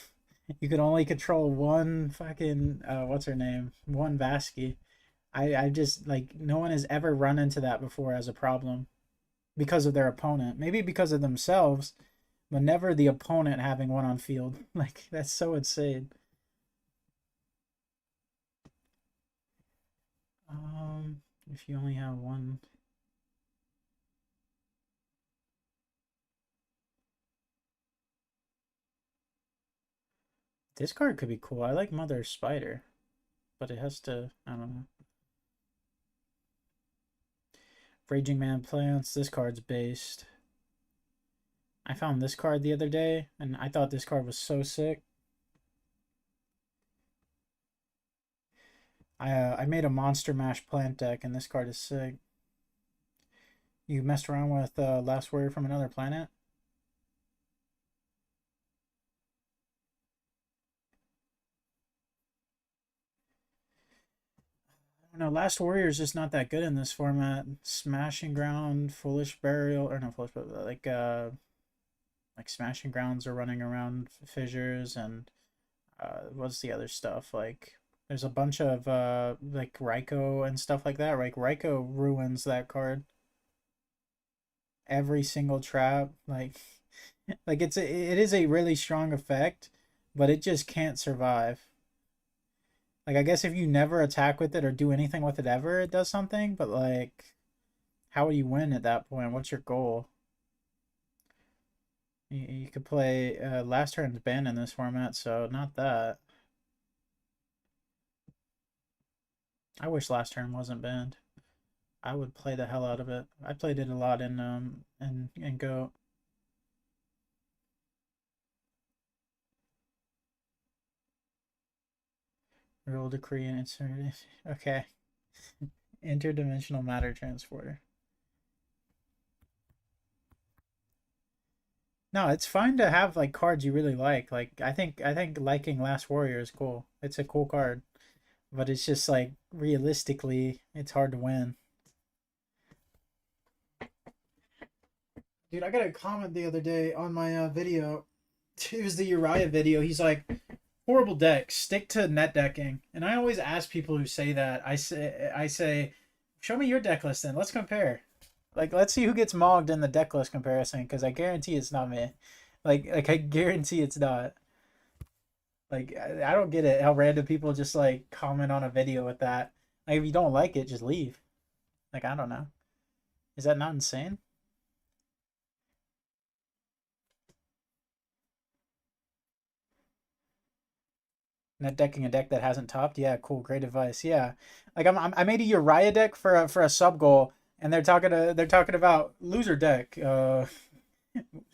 you could only control one fucking what's her name? One Vasky. I just like no one has ever run into that before as a problem because of their opponent. Maybe because of themselves, but never the opponent having one on field. Like that's so insane. If you only have one. This card could be cool. I like Mother Spider, but it has to, I don't know. Raging Man Plants. This card's based. I found this card the other day, and I thought this card was so sick. I made a Monster Mash plant deck, and this card is sick. You messed around with Last Warrior from Another Planet? I don't know. Last Warrior is just not that good in this format. Smashing Ground, Foolish Burial, or not Foolish, but like Smashing Grounds are running around Fissures, and what's the other stuff like? There's a bunch of like Raikou and stuff like that. Like Raikou ruins that card. Every single trap, like it is a really strong effect, but it just can't survive. Like I guess if you never attack with it or do anything with it ever, it does something. But like, how would you win at that point? What's your goal? You could play last turn's banned in this format, so not that. I wish last turn wasn't banned. I would play the hell out of it. I played it a lot in Go. Rule decree and insert. Okay. Interdimensional matter transporter. No, it's fine to have like cards you really like. Like I think liking Last Warrior is cool. It's a cool card. But it's just like realistically, it's hard to win. Dude, I got a comment the other day on my video. It was the Uriah video. He's like, horrible deck, stick to net decking. And I always ask people who say that, I say, show me your deck list then. Let's compare. Like, let's see who gets mogged in the deck list comparison, because I guarantee it's not me. Like I guarantee it's not. Like, I don't get it how random people just like comment on a video with that. Like, if you don't like it, just leave. Like, I don't know. Is that not insane? Net decking a deck that hasn't topped. Yeah, cool, great advice. Yeah, like I made a Uriah deck for a sub goal, and they're talking about loser deck.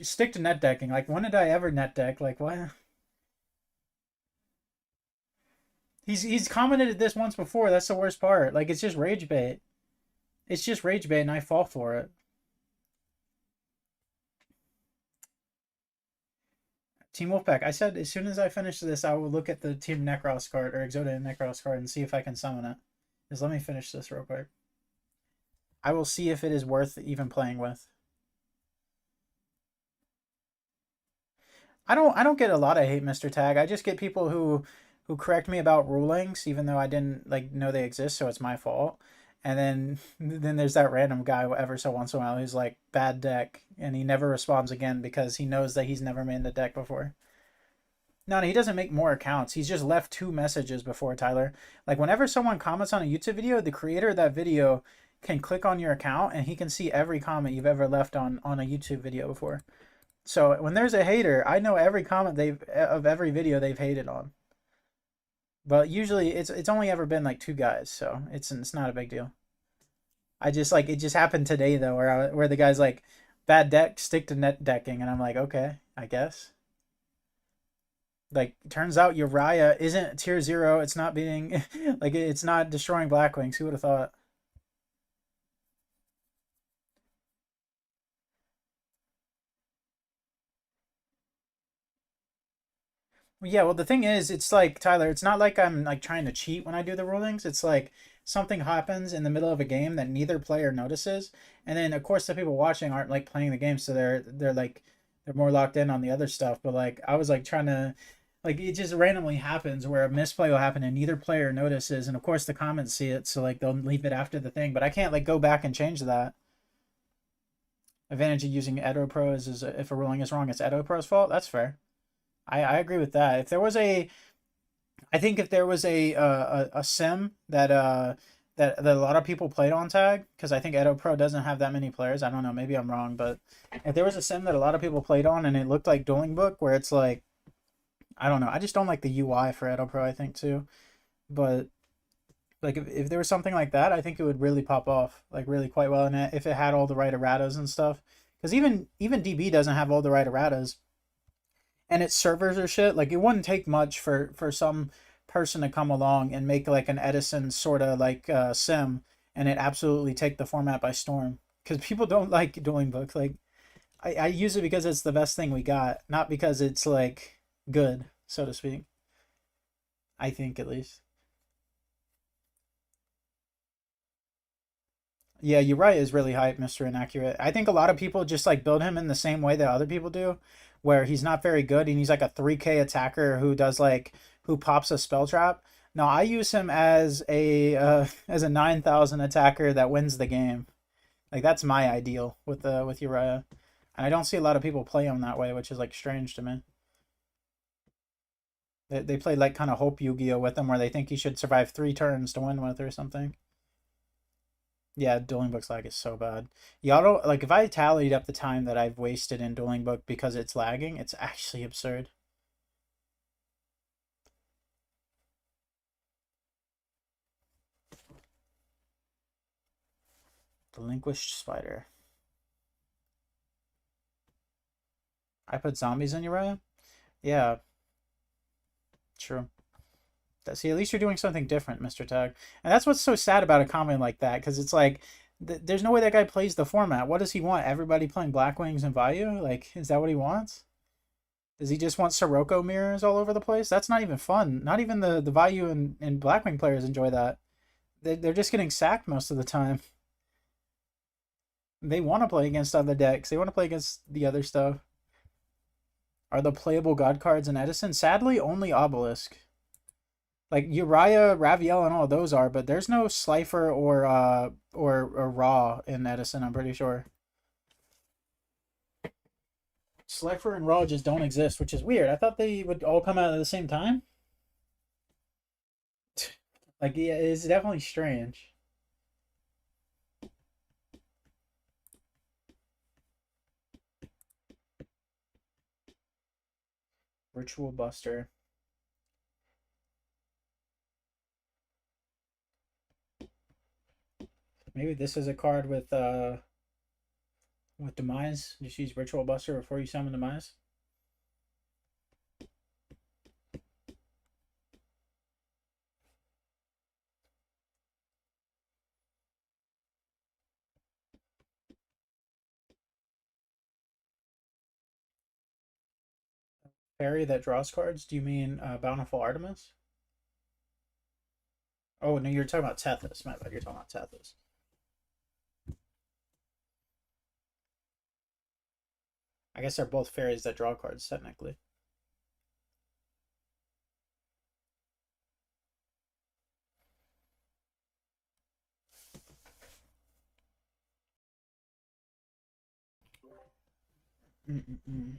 Stick to net decking. Like, when did I ever net deck? Like, what? He's commented this once before. That's the worst part. Like, it's just rage bait. It's just rage bait, and I fall for it. Team Wolfpack. I said as soon as I finish this, I will look at the Team Necros card or Exodia Necros card and see if I can summon it. Just let me finish this real quick. I will see if it is worth even playing with. I don't get a lot of hate, Mr. Tag. I just get people who correct me about rulings, even though I didn't like know they exist, so it's my fault. And then there's that random guy ever so once in a while who's like bad deck, and he never responds again because he knows that he's never made the deck before. No, he doesn't make more accounts. He's just left 2 messages before, Tyler. Like, whenever someone comments on a YouTube video, the creator of that video can click on your account and he can see every comment you've ever left on a YouTube video before. So when there's a hater, I know every comment they've of every video they've hated on. But usually it's only ever been like 2 guys, so it's not a big deal. I just like it just happened today though, where the guy's like, bad deck, stick to net decking, and I'm like, okay, I guess. Like, turns out Uriah isn't tier 0. It's not being like it's not destroying Blackwings. Who would have thought? Yeah, well, the thing is, it's like, Tyler, it's not like I'm like trying to cheat when I do the rulings. It's like something happens in the middle of a game that neither player notices, and then of course the people watching aren't like playing the game, so they're like they're more locked in on the other stuff. But like I was like trying to like it just randomly happens where a misplay will happen and neither player notices, and of course the comments see it, so like they'll leave it after the thing. But I can't like go back and change that. Advantage of using Edo Pro is if a ruling is wrong, it's Edo Pro's fault. That's fair. I agree with that. If there was a, I think if there was a sim that a lot of people played on tag, because I think Edo Pro doesn't have that many players. I don't know, maybe I'm wrong, but if there was a sim that a lot of people played on and it looked like Dueling Book, where it's like, I don't know, I just don't like the UI for Edo Pro, I think too. But like if there was something like that, I think it would really pop off like really quite well, and if it had all the right erratas and stuff. Because even DB doesn't have all the right erratas, and its servers are shit. Like, it wouldn't take much for some person to come along and make like an Edison sort of like sim, and it absolutely take the format by storm. Because people don't like Dueling Book. Like, I use it because it's the best thing we got, not because it's like good, so to speak. I think at least. Yeah, you're right. Is really hype, Mr. Inaccurate. I think a lot of people just like build him in the same way that other people do, where he's not very good and he's like a 3K attacker who does like who pops a spell trap. No, I use him as a 9,000 attacker that wins the game. Like that's my ideal with Uriah, and I don't see a lot of people play him that way, which is like strange to me. They play like kind of hope Yu-Gi-Oh with him, where they think he should survive 3 turns to win with or something. Yeah, Dueling Book's lag is so bad. Y'all don't like if I tallied up the time that I've wasted in Dueling Book because it's lagging, it's actually absurd. Relinquished Spider. I put zombies in Uriah? Yeah, true. See, at least you're doing something different, Mr. Tag. And that's what's so sad about a comment like that, because it's like, there's no way that guy plays the format. What does he want? Everybody playing Black Wings and Vayu? Like, is that what he wants? Does he just want Sirocco mirrors all over the place? That's not even fun. Not even the Vayu and Blackwing players enjoy that. They're just getting sacked most of the time. They want to play against other decks. They want to play against the other stuff. Are the playable God cards in Edison? Sadly, only Obelisk. Like Uriah, Raviel, and all of those are, but there's no Slifer or Raw in Edison. I'm pretty sure. Slifer and Raw just don't exist, which is weird. I thought they would all come out at the same time. Like, yeah, it's definitely strange. Ritual Buster. Maybe this is a card with Demise. Just use Ritual Buster before you summon Demise. Fairy that draws cards? Do you mean Bountiful Artemis? Oh, no, you're talking about Tethys. My bad, you're talking about Tethys. I guess they're both fairies that draw cards, technically. Mm-mm-mm.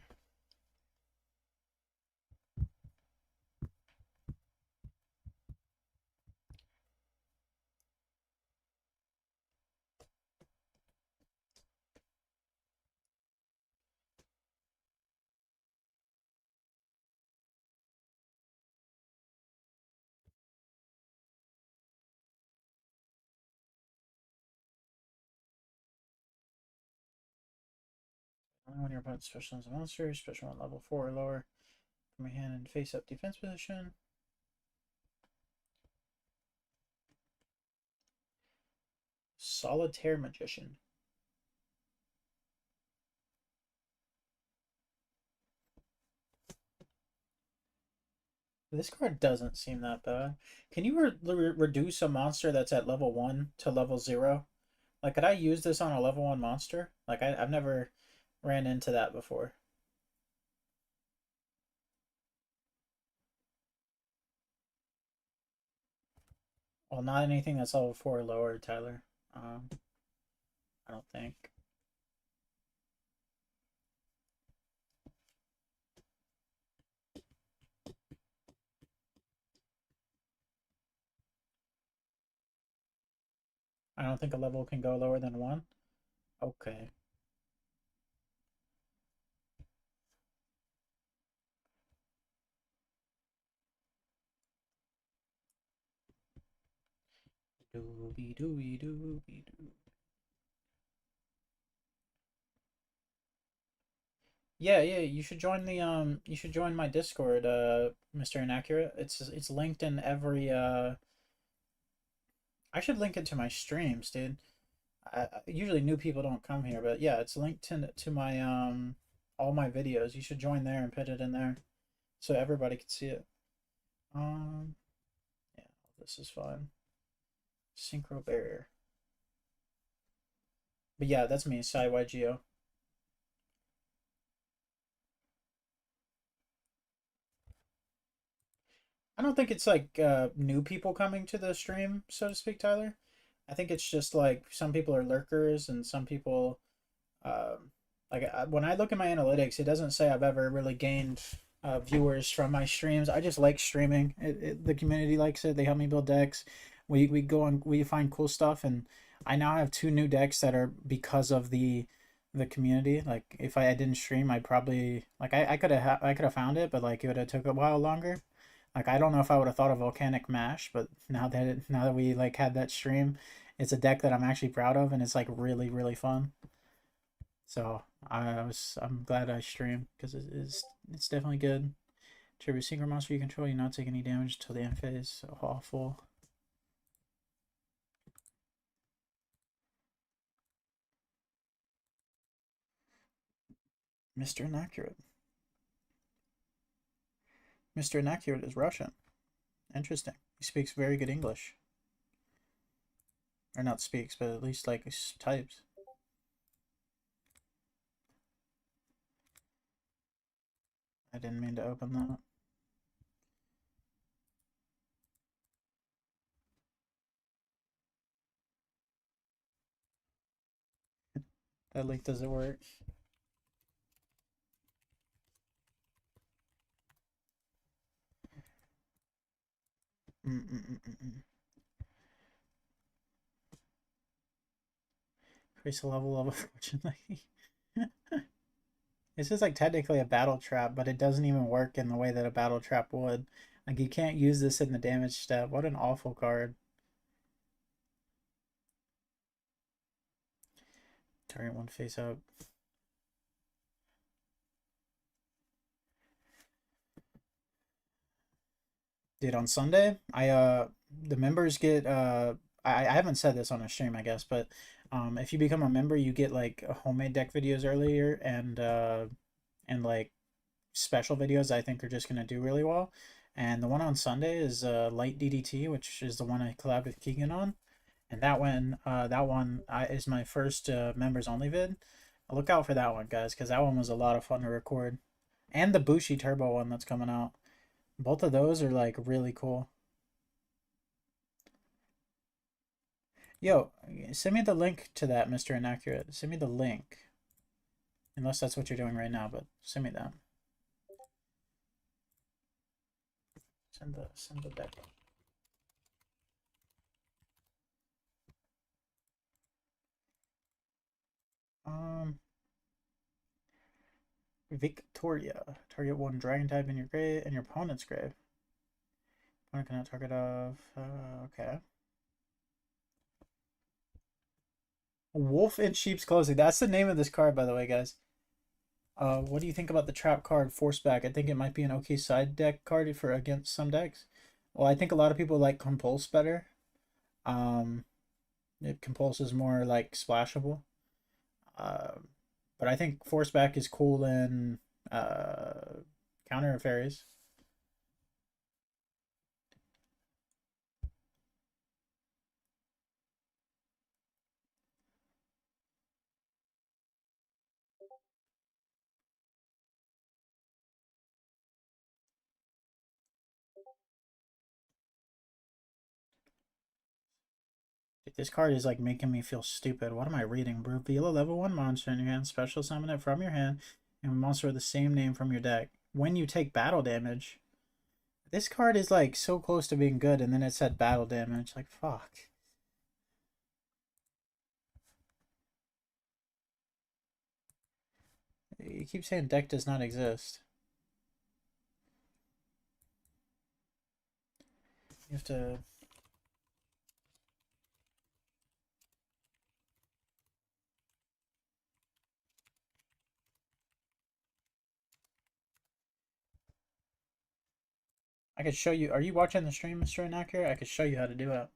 Only when your opponent special as a monster, special on level 4 or lower, from your hand in face up defense position. Solitaire Magician. This card doesn't seem that bad. Can you reduce a monster that's at level 1 to level 0? Like, could I use this on a level 1 monster? Like, I've never ran into that before. Well, not anything that's level 4 or lower, Tyler. I don't think. I don't think a level can go lower than 1. Okay. Doobie doobie doobie doo. Yeah, yeah, you should join my Discord, Mr. Inaccurate. It's linked in every I should link it to my streams, dude. Usually new people don't come here, but yeah, it's linked to my all my videos. You should join there and put it in there so everybody can see it. Um yeah, this is fine. Synchro barrier. But yeah, that's me, SciYGO. I don't think it's like new people coming to the stream, so to speak, Tyler. I think it's just like some people are lurkers and some people, um, when I look at my analytics, it doesn't say I've ever really gained viewers from my streams. I just like streaming. The community likes it. They help me build decks. We go on, we find cool stuff, and I now have two new decks that are because of the community. Like if I didn't stream, I'd probably like I could have found it, but like it would have took a while longer. Like I don't know if I would have thought of Volcanic Mash, but now that we like had that stream, it's a deck that I'm actually proud of, and it's like really fun. So I'm glad I streamed because it's definitely good. Tribute Synchro Monster you control, you not take any damage until the end phase. So awful. Mr. Inaccurate. Mr. Inaccurate is Russian. Interesting. He speaks very good English. Or not speaks, but at least like types. I didn't mean to open that. That link doesn't work. Increase the level of unfortunately. This is like technically a battle trap, but it doesn't even work in the way that a battle trap would. Like you can't use this in the damage step. What an awful card. Target one face up. Dude, on Sunday, the members get I haven't said this on a stream, I guess, but if you become a member, you get like homemade deck videos earlier and like special videos I think are just gonna do really well. And the one on Sunday is Light DDT, which is the one I collabed with Keegan on. And that one is my first members only vid. Look out for that one, guys, because that one was a lot of fun to record. And the Bushi Turbo one that's coming out. Both of those are like really cool. Yo, send me the link to that, Mr. Inaccurate. Send me the link. Unless that's what you're doing right now, but send me that. Send the deck. Victoria. Target one dragon type in your grave and your opponent's grave. Opponent cannot target of okay. Wolf in Sheep's Clothing. That's the name of this card, by the way, guys. What do you think about the trap card Force Back? I think it might be an okay side deck card for against some decks. Well, I think a lot of people like Compulse better. Compulse is more like splashable. But I think Force Back is cool in counter fairies. This card is like making me feel stupid. What am I reading? Reveal a level 1 monster in your hand, special summon it from your hand, and a monster with the same name from your deck. When you take battle damage. This card is like so close to being good, and then it said battle damage. Like, fuck. You keep saying deck does not exist. You have to... I could show you. Are you watching the stream, Mr. Inaccurate? I could show you how to do it.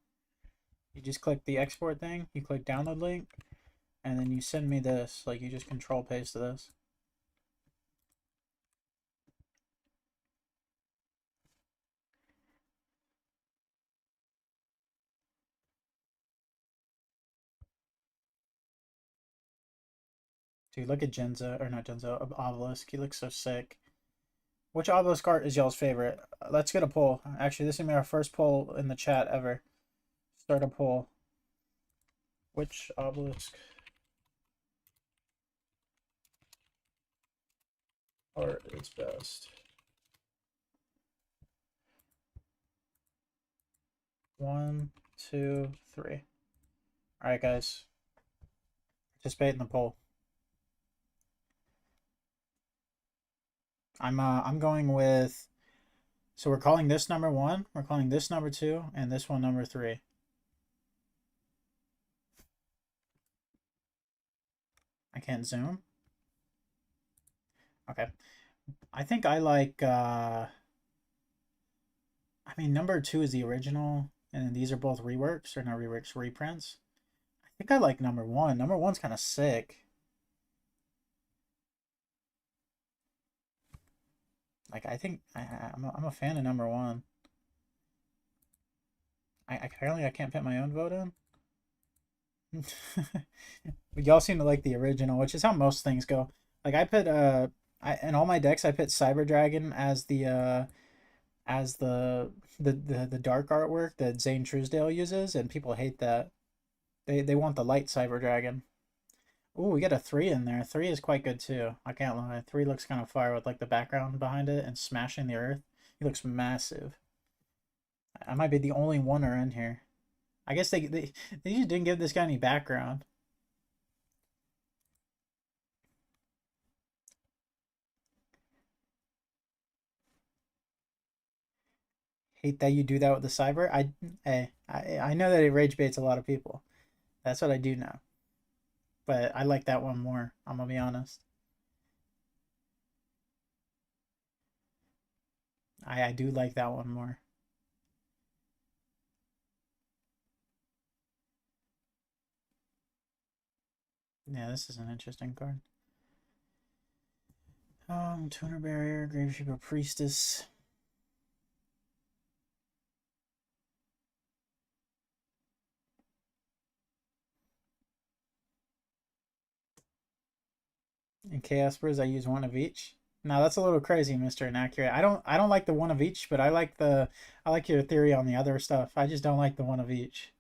You just click the export thing, you click download link, and then you send me this. Like, you just control paste this. Dude, look at Genza, or not Genza, Obelisk. He looks so sick. Which obelisk art is y'all's favorite? Let's get a poll. Actually, this is gonna be our first poll in the chat ever. Start a poll. Which obelisk art is best? 1, 2, 3. All right, guys. Participate in the poll. I'm going with. So we're calling this number 1. We're calling this number 2, and this one number 3. I can't zoom. Okay. I think I like. I mean, number 2 is the original, and these are both reworks, or not reworks, reprints. I think I like number 1. Number 1's kind of sick. Like, I think I'm a fan of number 1. Apparently I can't put my own vote in. But y'all seem to like the original, which is how most things go. Like I put in all my decks I put Cyber Dragon as the dark artwork that Zane Truesdale uses, and people hate that. They want the light Cyber Dragon. Ooh, we got a 3 in there. 3 is quite good too. I can't lie. 3 looks kind of fire with like the background behind it and smashing the earth. He looks massive. I might be the only oneer in here. I guess they just didn't give this guy any background. Hate that you do that with the cyber. I know that it rage baits a lot of people. That's what I do know. But I like that one more. I'm gonna be honest. I do like that one more. Yeah, this is an interesting card. Tuner Barrier, Gravesheeper Priestess. In Chaos Brews, I use one of each. Now that's a little crazy, Mr. Inaccurate. I don't like the one of each, but I like your theory on the other stuff. I just don't like the one of each.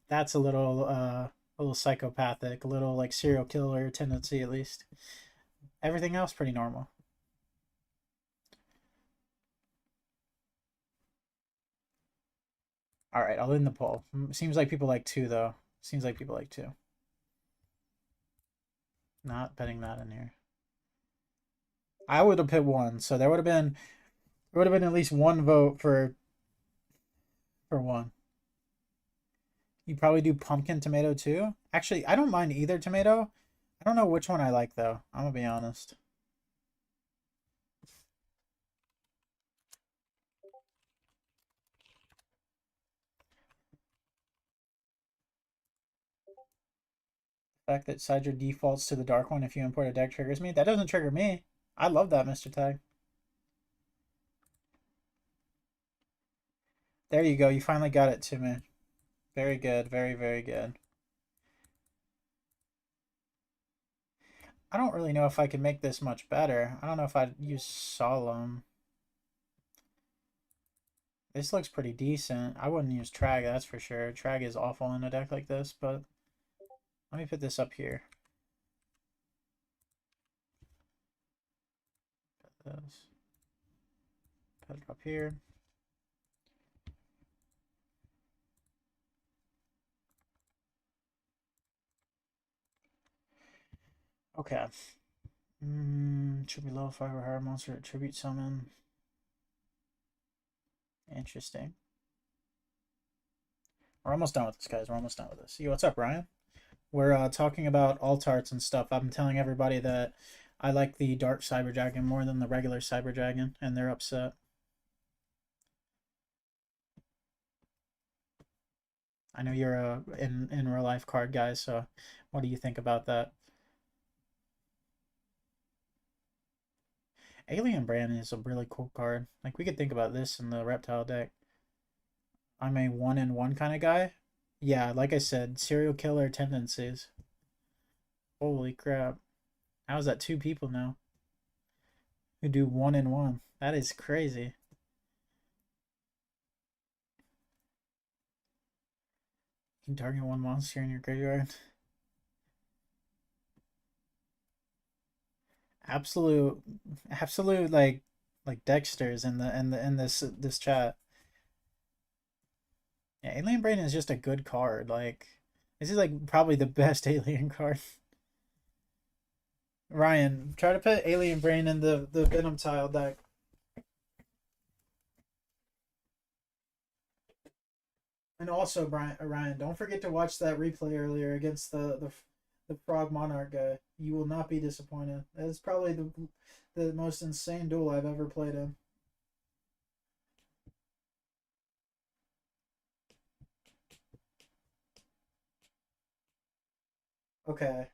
That's a little psychopathic, a little like serial killer tendency at least. Everything else pretty normal. All right, I'll end the poll. Seems like people like 2 though. Seems like people like 2. Not betting that in here. I would have put 1, so there would have been at least 1 vote for 1. You probably do pumpkin tomato too. Actually, I don't mind either tomato. I don't know which one I like though. I'm gonna be honest. The fact that Sidra defaults to the dark one if you import a deck triggers me. That doesn't trigger me. I love that, Mr. Tag. There you go. You finally got it to me. Very good. Very, very good. I don't really know if I can make this much better. I don't know if I'd use Solemn. This looks pretty decent. I wouldn't use Trag, that's for sure. Trag is awful in a deck like this, but let me put this up here. Put this. Put it up here. Okay. Should be low fiber hard monster tribute summon. Interesting. We're almost done with this, guys. We're almost done with this. Yo, what's up, Ryan? We're talking about alt arts and stuff. I'm telling everybody that I like the Dark Cyber Dragon more than the regular Cyber Dragon, and they're upset. I know you're a in real life card guy, so what do you think about that? Alien Brand is a really cool card. Like we could think about this in the reptile deck. I'm a 1-in-1 kind of guy. Yeah, like I said, serial killer tendencies. Holy crap. How is that 2 people now? You do 1-1. That is crazy. You can target one monster in your graveyard. Absolute like Dexter's in this chat. Yeah, Alien Brain is just a good card. Like this is like probably the best alien card. Ryan, try to put Alien Brain in the Venom Tile deck. And also, Ryan, don't forget to watch that replay earlier against the Frog Monarch guy. You will not be disappointed. That is probably the most insane duel I've ever played in. Okay.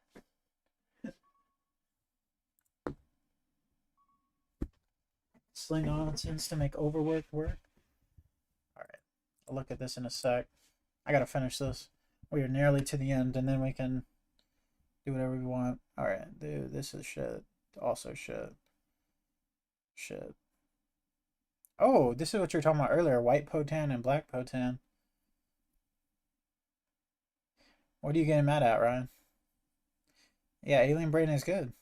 Sling nonsense to make overwork work. Alright. I'll look at this in a sec. I gotta finish this. We are nearly to the end, and then we can do whatever we want. Alright, dude, this is shit. Also shit. Shit. Oh, this is what you were talking about earlier. White Potan and Black Potan. What are you getting mad at, Ryan? Yeah, Alien Brain is good.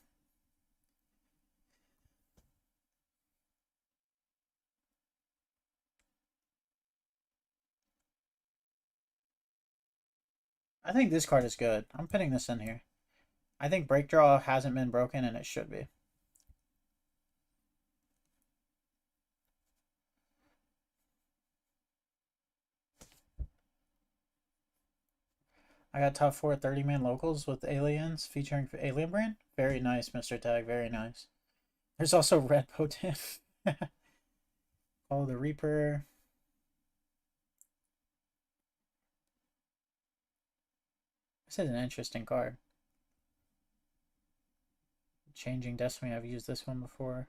I think this card is good. I'm putting this in here. I think Break Draw hasn't been broken, and it should be. I got top 4 30-man locals with aliens featuring Alien Brain. Very nice, Mr. Tag. Very nice. There's also Red Potan. Oh, the Reaper. This is an interesting card. Changing Destiny. I've used this one before.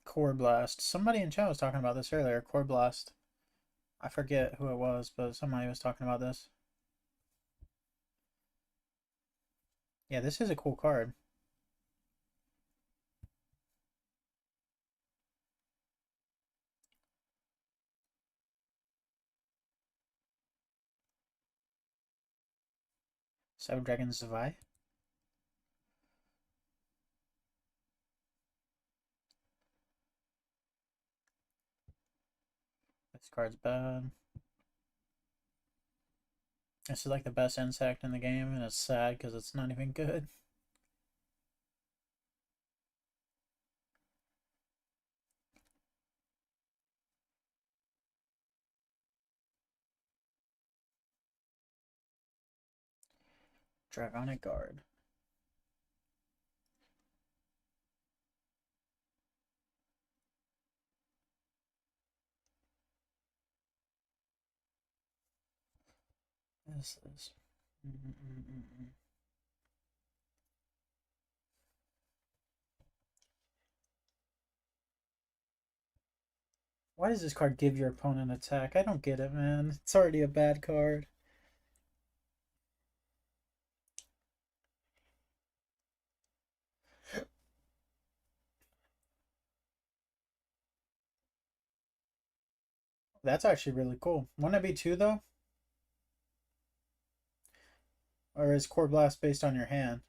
Core Blast. Somebody in chat was talking about this earlier. Core Blast. I forget who it was, but somebody was talking about this. Yeah, this is a cool card. Seven Dragons Zwei. This card's bad. This is like the best insect in the game, and it's sad because it's not even good. Dragonic Guard. This is. Why does this card give your opponent attack? I don't get it, man. It's already a bad card. That's actually really cool. Wouldn't it be 2 though? Or is Core Blast based on your hand?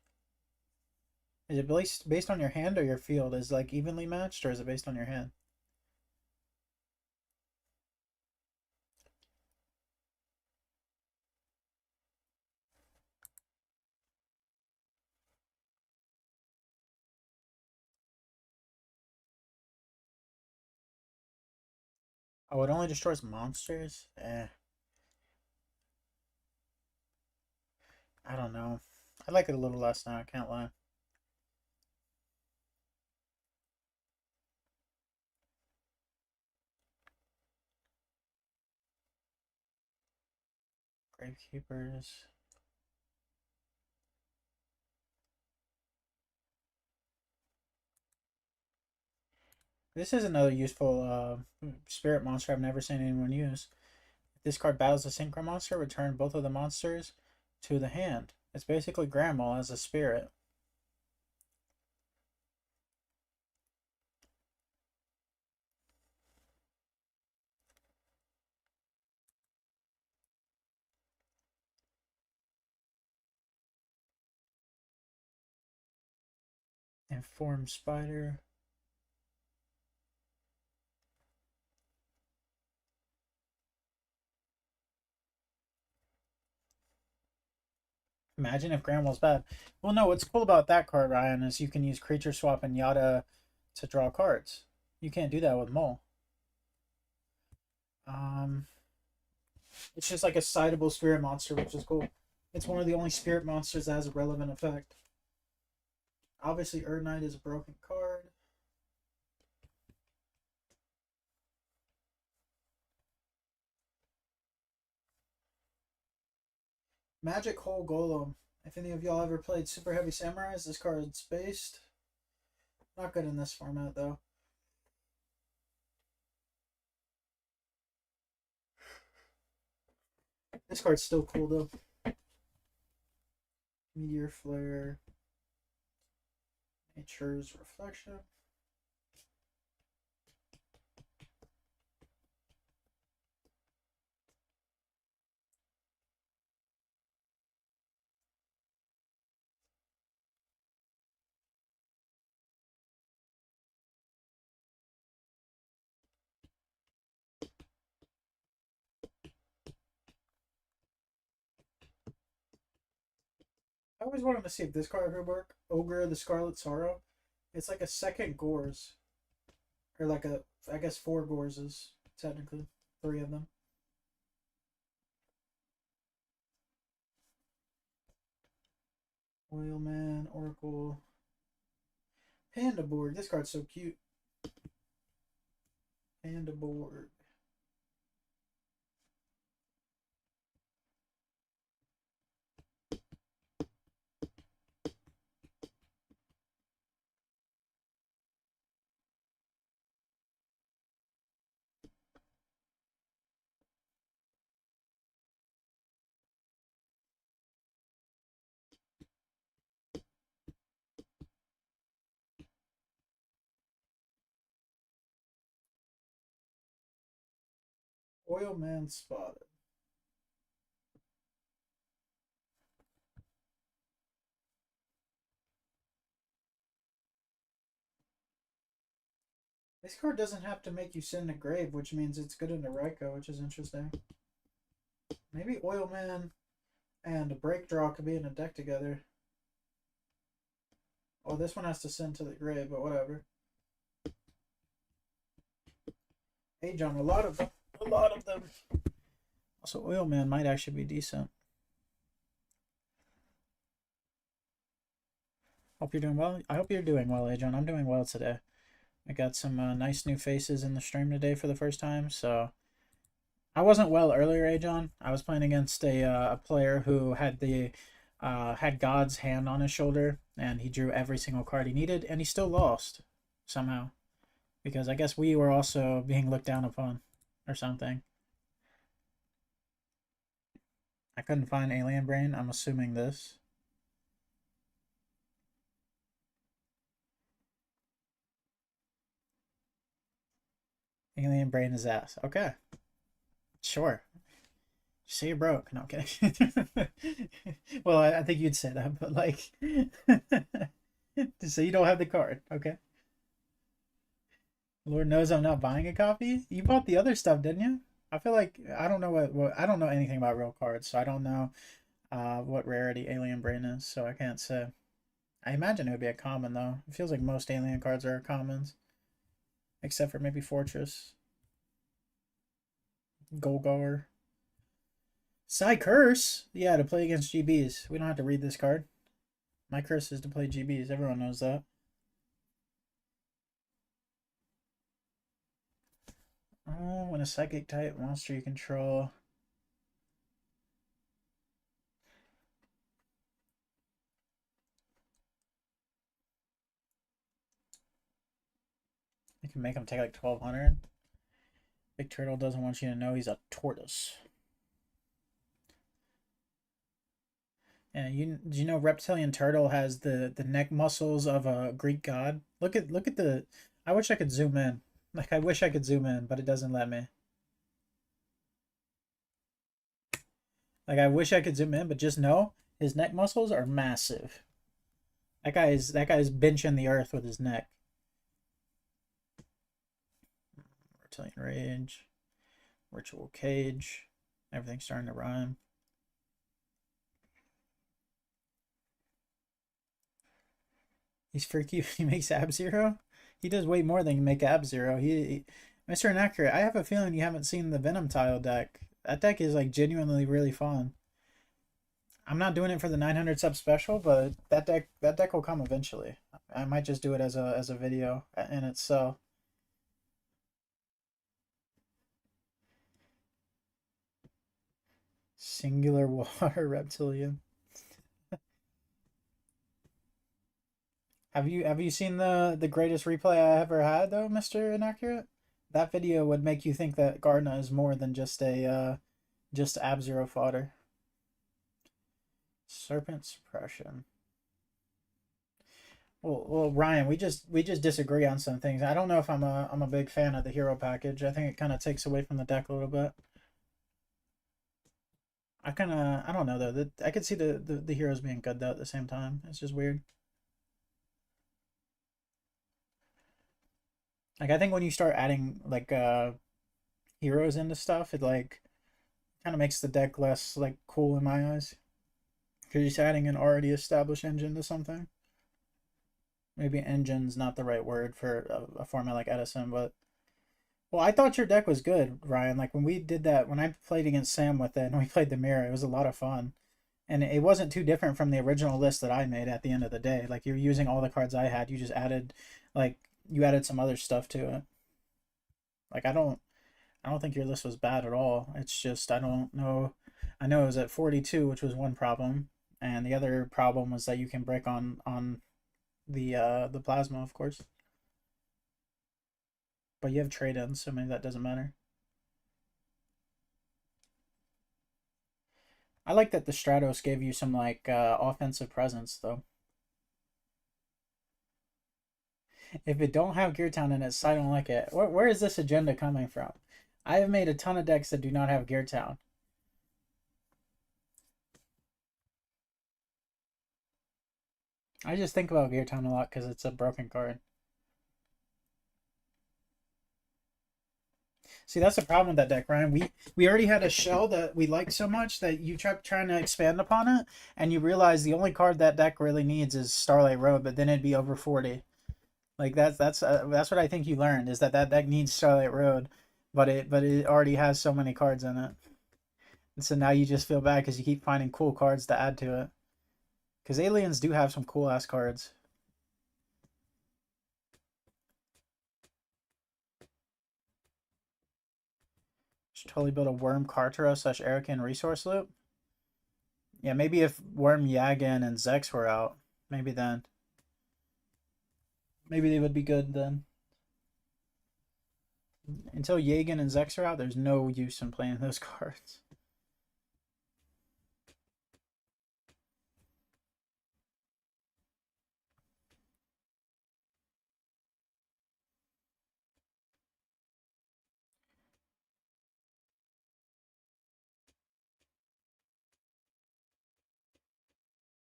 Is it based on your hand or your field? Is it like evenly matched, or is it based on your hand? Oh, it only destroys monsters? I don't know. I like it a little less now, I can't lie. Gravekeepers. This is another useful spirit monster I've never seen anyone use. If this card battles a synchro monster, return both of the monsters to the hand. It's basically Grandma as a spirit. Informed Spider. Imagine if Granwell's bad. Well, no, what's cool about that card, Ryan, is you can use Creature Swap and Yada to draw cards. You can't do that with Mole. It's just like a citable spirit monster, which is cool. It's one of the only spirit monsters that has a relevant effect. Obviously, Urdnite is a broken card. Magic Hole Golem. If any of y'all ever played Super Heavy Samurais, this card's based. Not good in this format, though. This card's still cool, though. Meteor Flare. Nature's Reflection. I always wanted to see if this card would work. Ogre the Scarlet Sorrow. It's like a second Gores. Or like a, I guess 4 Gorses, technically. 3 of them. Oilman, Oracle. Pandaborg. This card's so cute. Pandaborg. Oilman spotted. This card doesn't have to make you send a grave, which means it's good into Raikou, which is interesting. Maybe Oilman and a Break Draw could be in a deck together. Oh, this one has to send to the grave, but whatever. Hey, John, a lot of them. Also, Oilman might actually be decent. Hope you're doing well. I hope you're doing well, Ajon. I'm doing well today. I got some nice new faces in the stream today for the first time, so I wasn't well earlier, Ajon. I was playing against a player who had the had God's hand on his shoulder, and he drew every single card he needed, and he still lost somehow, because I guess we were also being looked down upon or something. I couldn't find Alien Brain. I'm assuming this. Alien Brain is ass. Okay. Sure. Say you're broke. No, I'm kidding. Well, I think you'd say that, but like, so you don't have the card. Okay. Lord knows I'm not buying a copy. You bought the other stuff, didn't you? I feel like I don't know what I don't know anything about real cards, so I don't know what rarity Alien Brain is, so I can't say. I imagine it would be a common though. It feels like most alien cards are commons, except for maybe Fortress, Golgoer. Psy Curse? Yeah, to play against GBs. We don't have to read this card. My curse is to play GBs. Everyone knows that. Oh, when a psychic type monster you control. You can make him take like 1200. Big Turtle doesn't want you to know he's a tortoise. Yeah, do you know Reptilian Turtle has the neck muscles of a Greek god? Look at the. I wish I could zoom in. Like I wish I could zoom in, but it doesn't let me. Like I wish I could zoom in, but just know his neck muscles are massive. That guy's benching the earth with his neck. Reptilian Rage, Ritual Cage. Everything's starting to rhyme. He's freaky. He makes Ab Zero. He does way more than make Ab Zero. Mr. Inaccurate. I have a feeling you haven't seen the Venom Tile deck. That deck is like genuinely really fun. I'm not doing it for the 900 sub special, but that deck will come eventually. I might just do it as a video in itself. Singular Water Reptilian. Have you seen the greatest replay I ever had though, Mr. Inaccurate? That video would make you think that Gardna is more than just Ab Zero fodder. Serpent Suppression. Well, Ryan, we just disagree on some things. I don't know if I'm a big fan of the hero package. I think it kind of takes away from the deck a little bit. I don't know though. I could see the heroes being good though at the same time. It's just weird. Like I think when you start adding like heroes into stuff, it like kind of makes the deck less like cool in my eyes. Because you're adding an already established engine to something. Maybe engine's not the right word for a format like Edison, but well, I thought your deck was good, Ryan. Like when we did that, when I played against Sam with it and we played the mirror, it was a lot of fun. And it wasn't too different from the original list that I made at the end of the day. Like you're using all the cards I had, you just added like you added some other stuff to it. Like I don't think your list was bad at all. It's just I don't know. I know it was at 42, which was one problem, and the other problem was that you can break on the plasma, of course. But you have trade-ins, so maybe that doesn't matter. I like that the Stratos gave you some like offensive presence though. If it don't have Gear Town in it, I don't like it. Where is this agenda coming from? I have made a ton of decks that do not have Gear Town. I just think about Gear Town a lot because it's a broken card. See, that's the problem with that deck, Ryan. We already had a shell that we liked so much that you kept trying to expand upon it, and you realize the only card that deck really needs is Starlight Road, but then it'd be over 40. Like that's what I think you learned is that deck needs Starlight Road, but it already has so many cards in it, and so now you just feel bad because you keep finding cool cards to add to it. Because aliens do have some cool ass cards. Should totally build a Worm Kartara / Erican resource loop. Yeah, maybe if Worm Yagan and Zex were out, maybe then. Maybe they would be good then. Until Yagan and Zex are out, there's no use in playing those cards.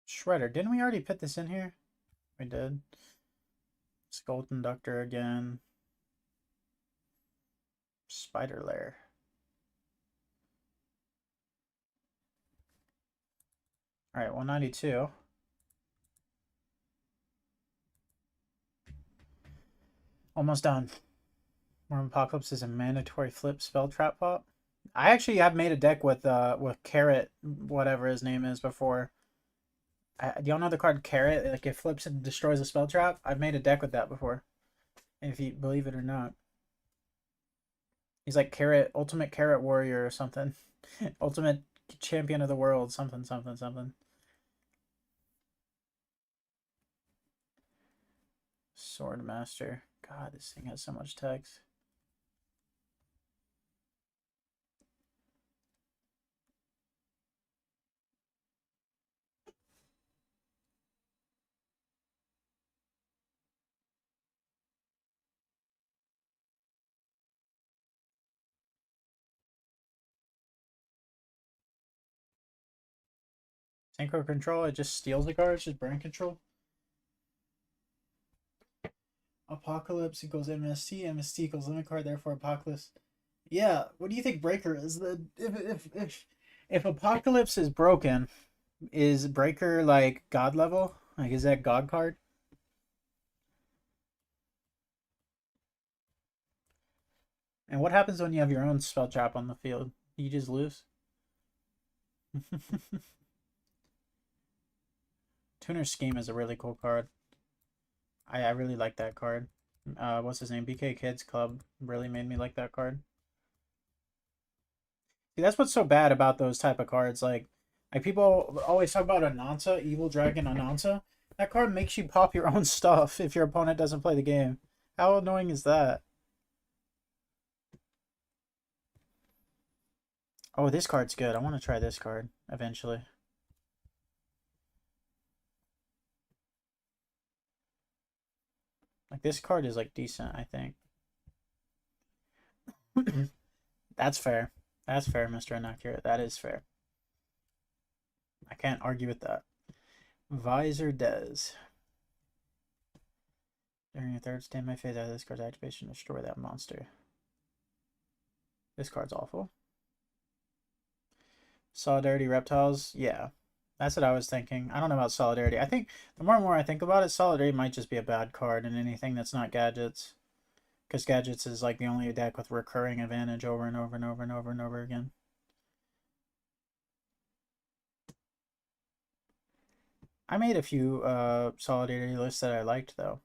Shredder, didn't we already put this in here? We did. Skull Conductor again. Spider Lair. Alright, 192. Almost done. Worm Apocalypse is a mandatory flip spell trap pop. I actually have made a deck with Carrot, whatever his name is, before. Do y'all know the card Carrot? Like it flips and destroys a spell trap. I've made a deck with that before, if you believe it or not. He's like Carrot, Ultimate Carrot Warrior or something. Ultimate Champion of the World, something, something, something. Sword Master. God, this thing has so much text. Synchro Control, it just steals the cards, just burn control. Apocalypse equals MST. MST equals limit card. Therefore, Apocalypse. Yeah. What do you think Breaker is? The if Apocalypse is broken, is Breaker like God level? Like, is that God card? And what happens when you have your own spell trap on the field? You just lose. Tuner's Scheme is a really cool card. I really like that card. What's his name? BK Kids Club really made me like that card. See, that's what's so bad about those type of cards. Like people always talk about Anansa, Evil Dragon Anansa. That card makes you pop your own stuff if your opponent doesn't play the game. How annoying is that? Oh, this card's good. I want to try this card eventually. Like, this card is like decent, I think. That's fair. That's fair, Mr. Inaccurate. That is fair. I can't argue with that. Visor Dez. During your third stand, my phase out of this card's activation, destroy that monster. This card's awful. Solidarity Reptiles, yeah. That's what I was thinking. I don't know about Solidarity. I think the more and more I think about it, Solidarity might just be a bad card in anything that's not Gadgets. Because Gadgets is like the only deck with recurring advantage over and over and over and over and over again. I made a few Solidarity lists that I liked, though.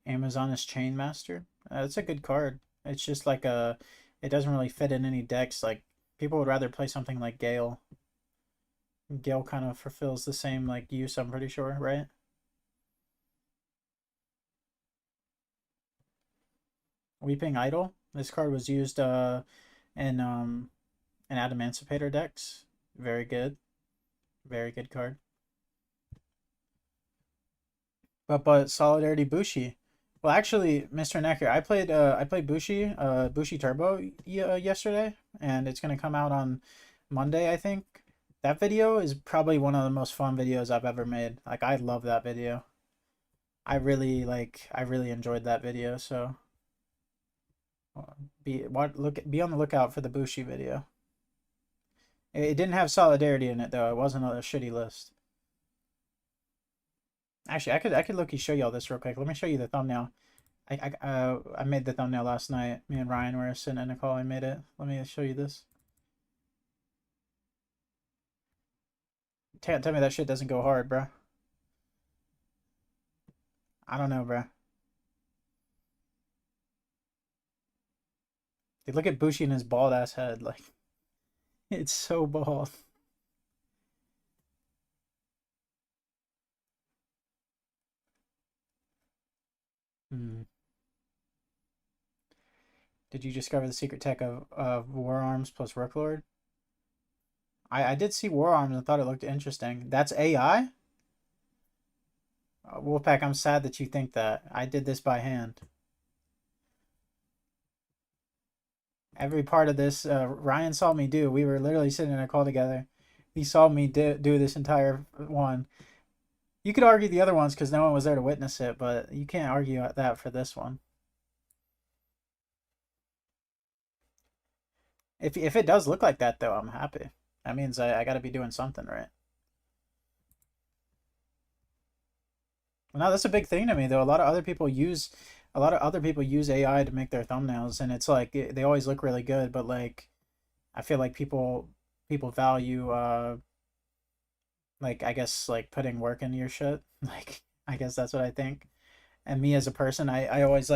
Amazoness Chainmaster. It's a good card. It's just like it doesn't really fit in any decks. Like, people would rather play something like Gale. Gale kind of fulfills the same like use, I'm pretty sure, right? Weeping Idol. This card was used in Adamancipator decks. Very good. Very good card. But Solidarity Bushi. Well, actually, Mr. Necker, I played Bushi Bushi Turbo yesterday, and it's gonna come out on Monday, I think. That video is probably one of the most fun videos I've ever made. Like, I love that video. I really enjoyed that video. So be on the lookout for the Bushi video. It didn't have Solidarity in it though. It wasn't a shitty list. Actually, I could look show y'all this real quick. Let me show you the thumbnail. I made the thumbnail last night. Me and Ryan were sitting in a call. I made it. Let me show you this. Tell me that shit doesn't go hard, bro. I don't know, bro. Dude, look at Bushi and his bald ass head. Like, it's so bald. Hmm. Did you discover the secret tech of War Arms plus Rooklord? I did see War Arms and thought it looked interesting. That's AI? Wolfpack, I'm sad that you think that. I did this by hand. Every part of this, Ryan saw me do. We were literally sitting in a call together. He saw me do this entire one. You could argue the other ones because no one was there to witness it, but you can't argue that for this one. If it does look like that, though, I'm happy. That means I got to be doing something right. Well, now that's a big thing to me, though. A lot of other people use AI to make their thumbnails, and it's like they always look really good, but like I feel like people value like, I guess, like putting work into your shit. Like, I guess that's what I think. And me as a person, I always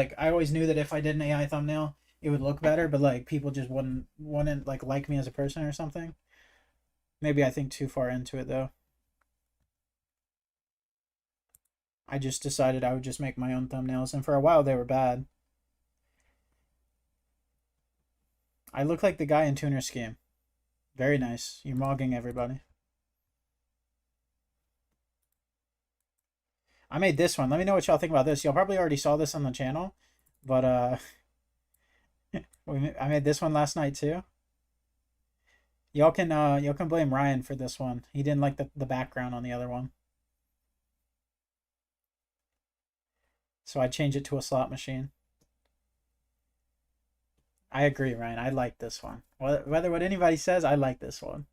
knew that if I did an AI thumbnail, it would look better, but like people just wouldn't like me as a person or something. Maybe I think too far into it though. I just decided I would just make my own thumbnails, and for a while they were bad. I look like the guy in Tuner Scheme. Very nice. You're mogging everybody. I made this one. Let me know what y'all think about this. Y'all probably already saw this on the channel, but I made this one last night too. y'all can blame Ryan for this one. He didn't like the background on the other one. So I changed it to a slot machine. I agree, Ryan. I like this one. Whether what anybody says, I like this one.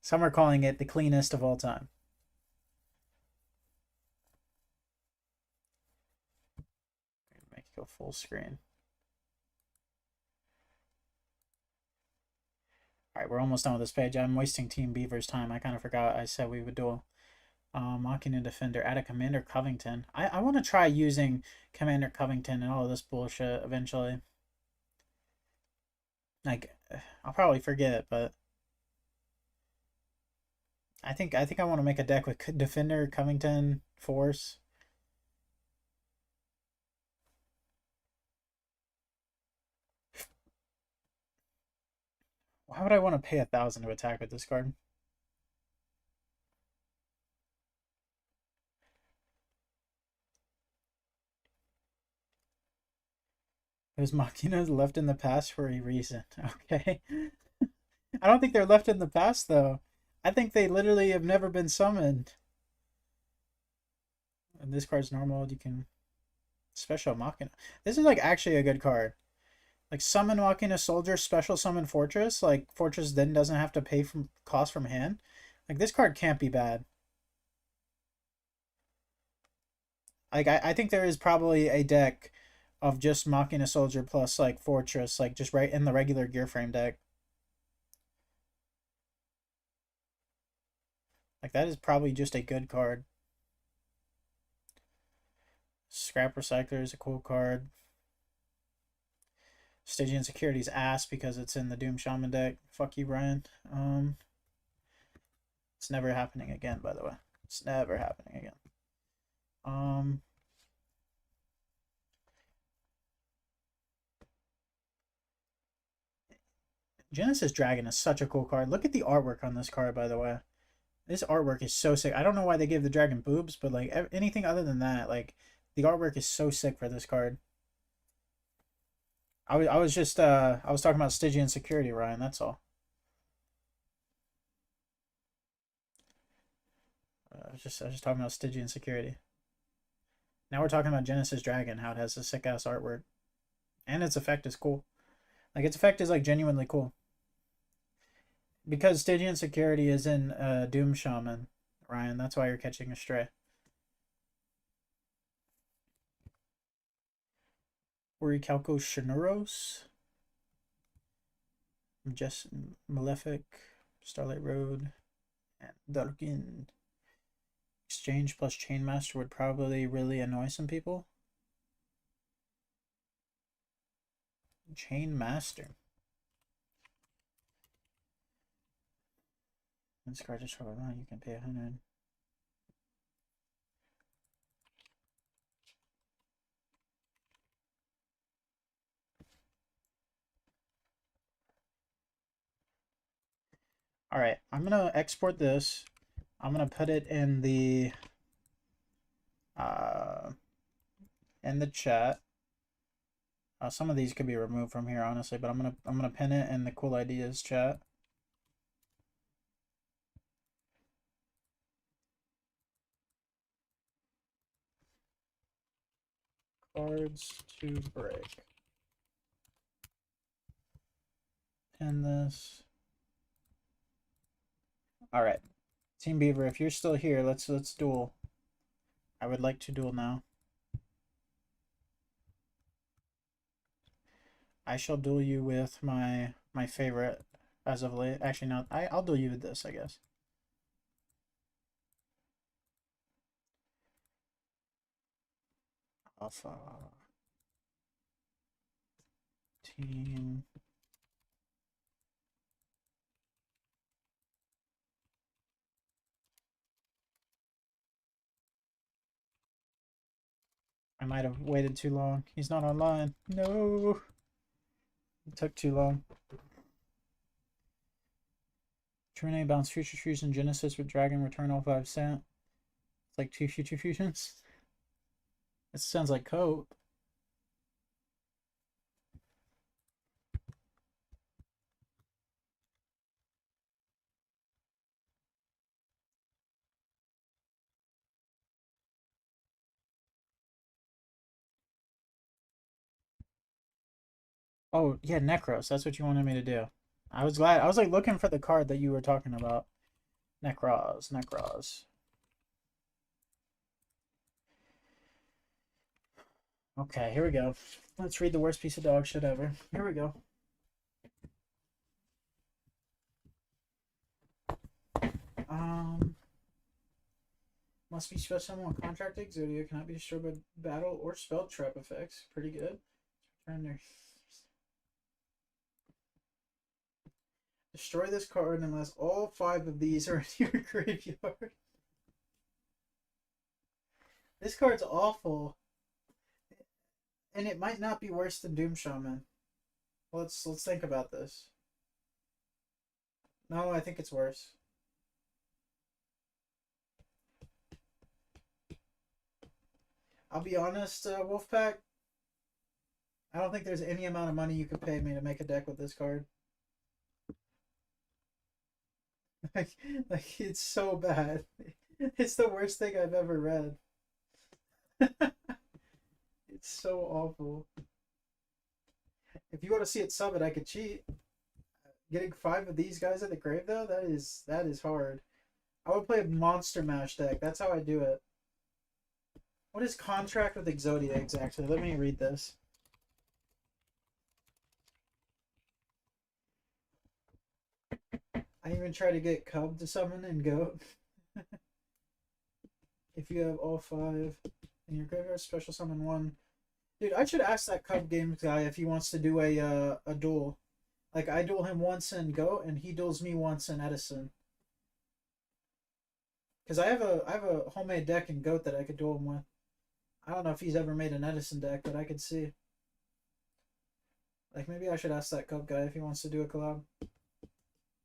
Some are calling it the cleanest of all time. Make it go full screen. All right, we're almost done with this page. I'm wasting Team Beaver's time. I kind of forgot I said we would duel. Mocking a defender. Add a Commander Covington. I want to try using Commander Covington and all of this bullshit eventually. Like, I'll probably forget, but I think I want to make a deck with Defender, Covington, Force. Why would I want to pay 1,000 to attack with this card? Those Machinas left in the past for a reason. Okay. I don't think they're left in the past, though. I think they literally have never been summoned. And this card's normal. You can... Special Machina. This is, like, actually a good card. Like, summon Machina Soldier, special summon Fortress. Like, Fortress then doesn't have to pay from cost from hand. Like, this card can't be bad. Like, I think there is probably a deck of just Machina Soldier plus, like, Fortress, like, just right in the regular Gear Frame deck. Like, that is probably just a good card. Scrap Recycler is a cool card. Stygian Security's ass because it's in the Doom Shaman deck. Fuck you, Brian. It's never happening again, by the way. It's never happening again. Genesis Dragon is such a cool card. Look at the artwork on this card, by the way. This artwork is so sick. I don't know why they gave the dragon boobs, but like anything other than that, like the artwork is so sick for this card. I was talking about Stygian Security, Ryan. That's all. I was just talking about Stygian Security. Now we're talking about Genesis Dragon, how it has a sick ass artwork, and its effect is cool. Like its effect is like genuinely cool. Because Stygian Security is in Doom Shaman, Ryan. That's why you're catching a stray. Orichalco Shinuros. Just Malefic, Starlight Road, and Darkin. Exchange plus Chainmaster would probably really annoy some people. Chainmaster. This card just trouble. You can pay 100. All right, I'm gonna export this. I'm gonna put it in the chat. Some of these could be removed from here, honestly, but I'm gonna pin it in the Cool Ideas chat. Cards to break. Pin this. All right, Team Beaver, if you're still here, let's duel. I would like to duel now. I shall duel you with my favorite as of late. Actually, not. I'll duel you with this, I guess. Alpha team. I might have waited too long. He's not online. No. It took too long. Terminate bounce future fusion Genesis with Dragon return all 5 cent. It's like 2 future fusions. It sounds like cope. Oh, yeah, Necros. That's what you wanted me to do. I was glad. I was like looking for the card that you were talking about. Necros, Necros. Okay, here we go. Let's read the worst piece of dog shit ever. Here we go. Um, must be special summon contract Exodia. Cannot be destroyed by battle or spell trap effects. Pretty good. Turn there. Destroy this card unless all 5 of these are in your graveyard. This card's awful. And it might not be worse than Doom Shaman. Let's think about this. No, I think it's worse. I'll be honest, Wolfpack. I don't think there's any amount of money you could pay me to make a deck with this card. like, it's so bad. It's the worst thing I've ever read. It's so awful. If you want to see it sub it, I could cheat. Getting 5 of these guys at the grave though, that is hard. I would play a Monster Mash deck. That's how I do it. What is contract with Exodia exactly? Let me read this. I even try to get Cub to summon and Goat. If you have all 5 in your graveyard, special summon 1. Dude, I should ask that Cub Games guy if he wants to do a duel. Like, I duel him once in Goat, and he duels me once in Edison. Because I have a homemade deck in Goat that I could duel him with. I don't know if he's ever made an Edison deck, but I could see. Like, maybe I should ask that Cub guy if he wants to do a collab.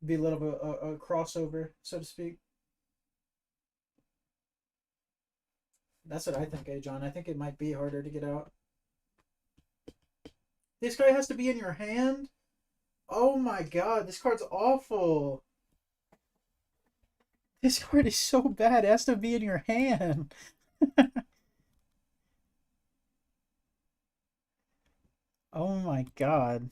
Be a little bit a crossover, so to speak. That's what I think, John. I think it might be harder to get out. This guy has to be in your hand? Oh my god, this card's awful. This card is so bad, it has to be in your hand. Oh my god.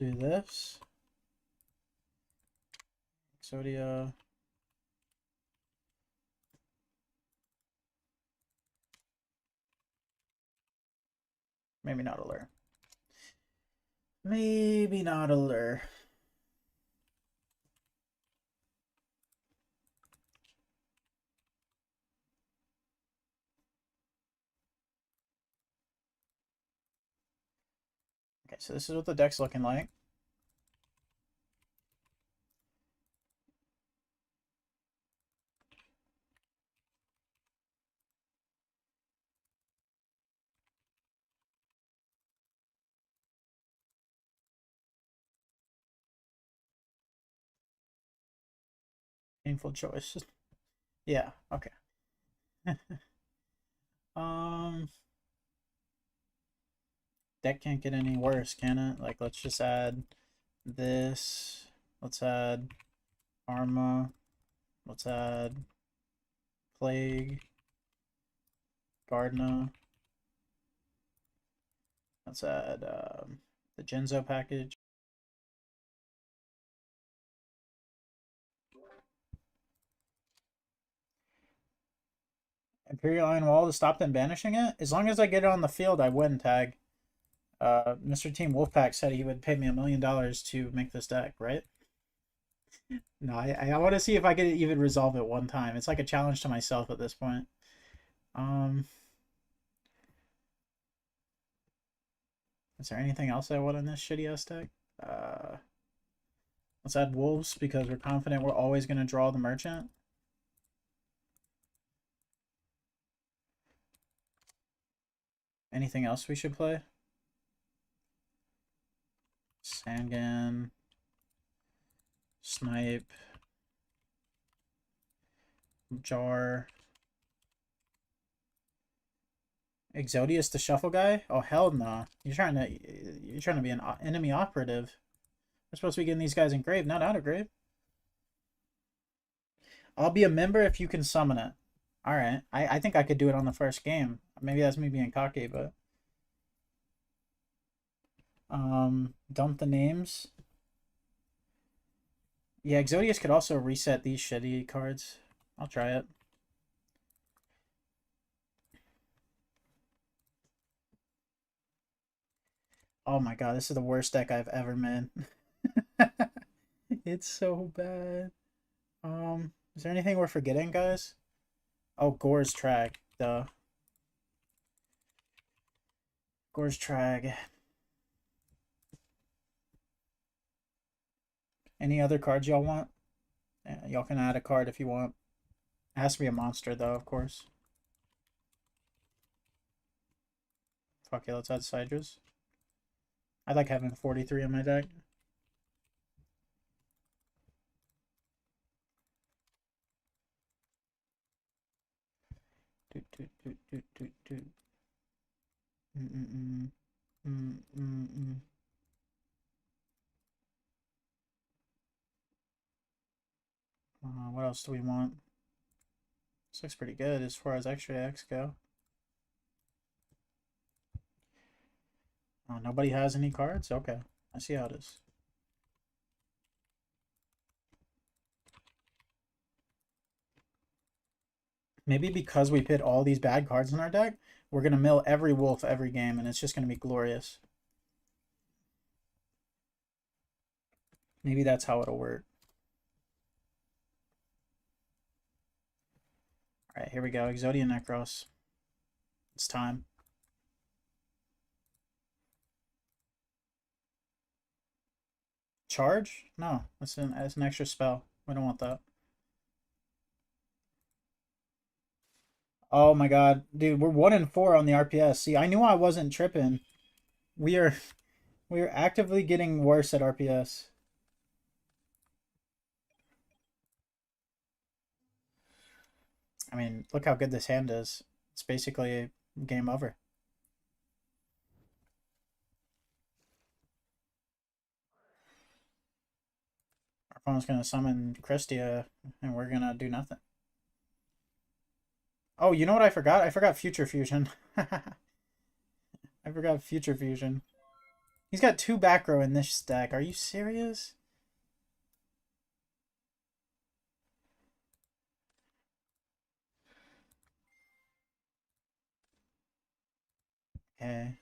I'll do this. Exodia. Maybe not a lure. Maybe not a lure. Okay, so this is what the deck's looking like. Painful choice. Yeah, okay. um Deck can't get any worse, can it? Like, let's just add this. Let's add Arma. Let's add Plague. Gardna. Let's add the Genzo package. Imperial Iron Wall to stop them banishing it? As long as I get it on the field, I win, Tag. Mr. Team Wolfpack said he would pay me $1 million to make this deck, right? No, I want to see if I could even resolve it one time. It's like a challenge to myself at this point. Is there anything else I want in this shitty ass deck? Let's add Wolves because we're confident we're always going to draw the Merchant. Anything else we should play? Sangan. Snipe. Jar. Exodius the shuffle guy? Oh hell no! You're trying to be an enemy operative. We're supposed to be getting these guys engraved, not out of grave. I'll be a member if you can summon it. Alright. I think I could do it on the first game. Maybe that's me being cocky, but... dump the names. Yeah, Exodius could also reset these shitty cards. I'll try it. Oh my god, this is the worst deck I've ever made. It's so bad. Is there anything we're forgetting, guys? Oh, Gore's Trag. Duh. Gore's Trag. Any other cards y'all want? Yeah, y'all can add a card if you want. It has to be a monster, though, of course. Fuck yeah, let's add Sidras. I like having 43 in my deck. Doot, doot, doot, doot, doot, doot. What else do we want? This looks pretty good as far as extra X go. Oh, nobody has any cards? Okay. I see how it is. Maybe because we put all these bad cards in our deck, we're going to mill every wolf every game, and it's just going to be glorious. Maybe that's how it'll work. Alright, here we go. Exodia Necros. It's time. Charge? No, that's an extra spell. We don't want that. Oh my god. Dude, we're 1-4 on the RPS. See, I knew I wasn't tripping. We are actively getting worse at RPS. I mean, look how good this hand is. It's basically game over. Our opponent's gonna summon Christia, and we're gonna do nothing. Oh, you know what I forgot? I forgot Future Fusion. I forgot Future Fusion. He's got 2 back row in this deck. Are you serious? Okay.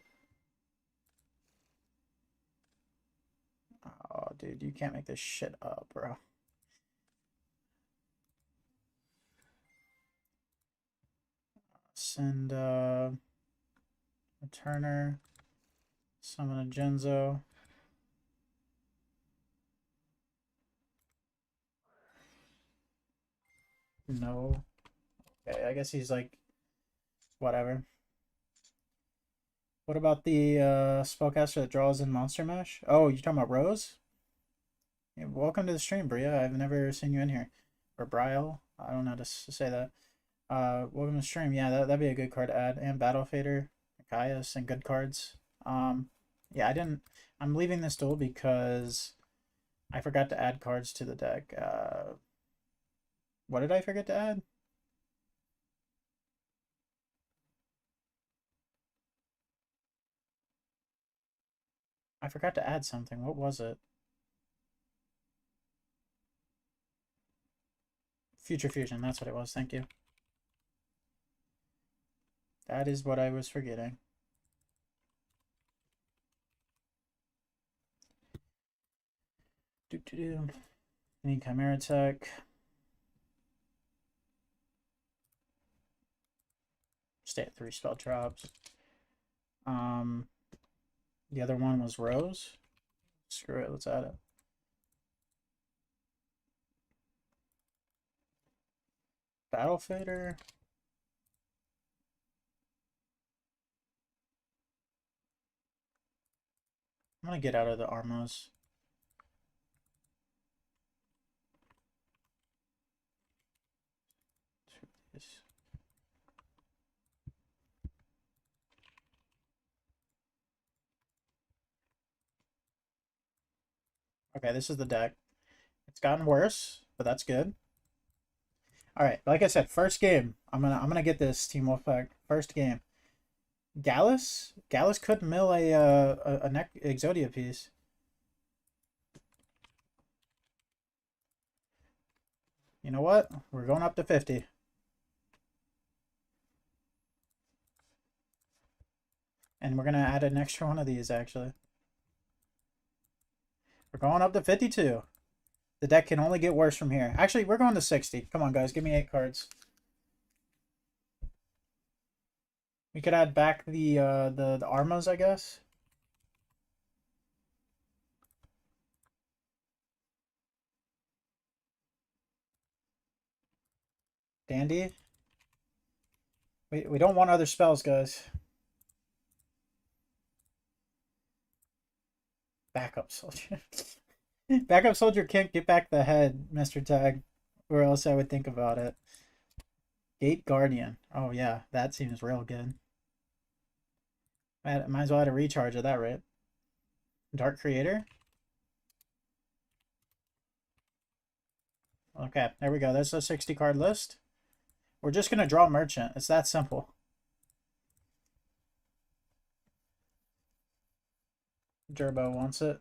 Oh, dude, you can't make this shit up, bro. Send a Turner. Summon a Genzo. No. Okay, I guess he's like, whatever. What about the spellcaster that draws in Monster Mash? Oh, you're talking about Rose? Yeah, welcome to the stream, Bria. I've never seen you in here. Or Brial. I don't know how to say that. Welcome to the stream. Yeah, that'd be a good card to add. And Battle Fader, Gaius, and good cards. Yeah, I'm leaving this duel because I forgot to add cards to the deck. What did I forget to add? I forgot to add something. What was it? Future Fusion, that's what it was. Thank you. That is what I was forgetting. Need Chimera Tech. Stay at 3 spell drops. The other one was Rose. Screw it, let's add it. Battle Fader. I'm gonna get out of the Armos. Okay, this is the deck. It's gotten worse, but that's good. All right, like I said, first game. I'm gonna get this Team Wolfpack first game. Gallus could mill a neck Exodia piece. You know what? We're going up to 50. And we're gonna add an extra one of these actually. We're going up to 52. The deck can only get worse from here. Actually, we're going to 60. Come on, guys. Give me 8 cards. We could add back the Armas, I guess. Dandy. We don't want other spells, guys. Backup Soldier. Backup Soldier can't get back the head, Mr. Tag. Or else I would think about it. Gate Guardian. Oh, yeah. That seems real good. Might as well add a recharge of that, right? Dark Creator. Okay, there we go. There's a 60 card list. We're just going to draw Merchant. It's that simple. Gerbo wants it.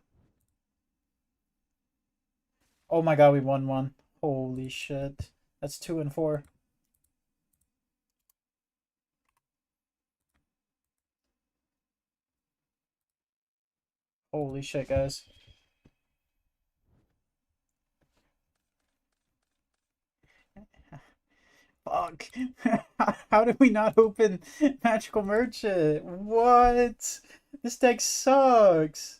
Oh my god, we won one. Holy shit. That's 2 and 4. Holy shit, guys. Fuck. How did we not open Magical Merchant? What? This deck sucks.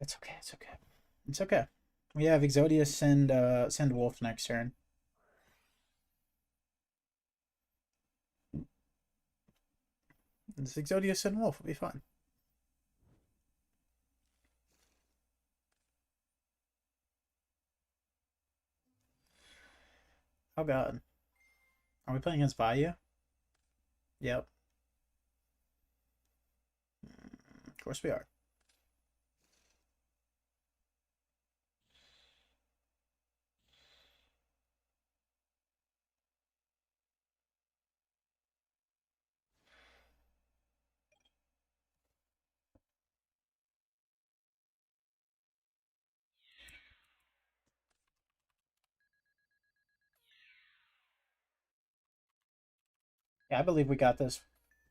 It's okay, it's okay. It's okay. We have Exodia send Wolf next turn. This Exodia send Wolf will be fun. Oh god. Are we playing against Bayou? Yep. Of course we are. Yeah, I believe we got this.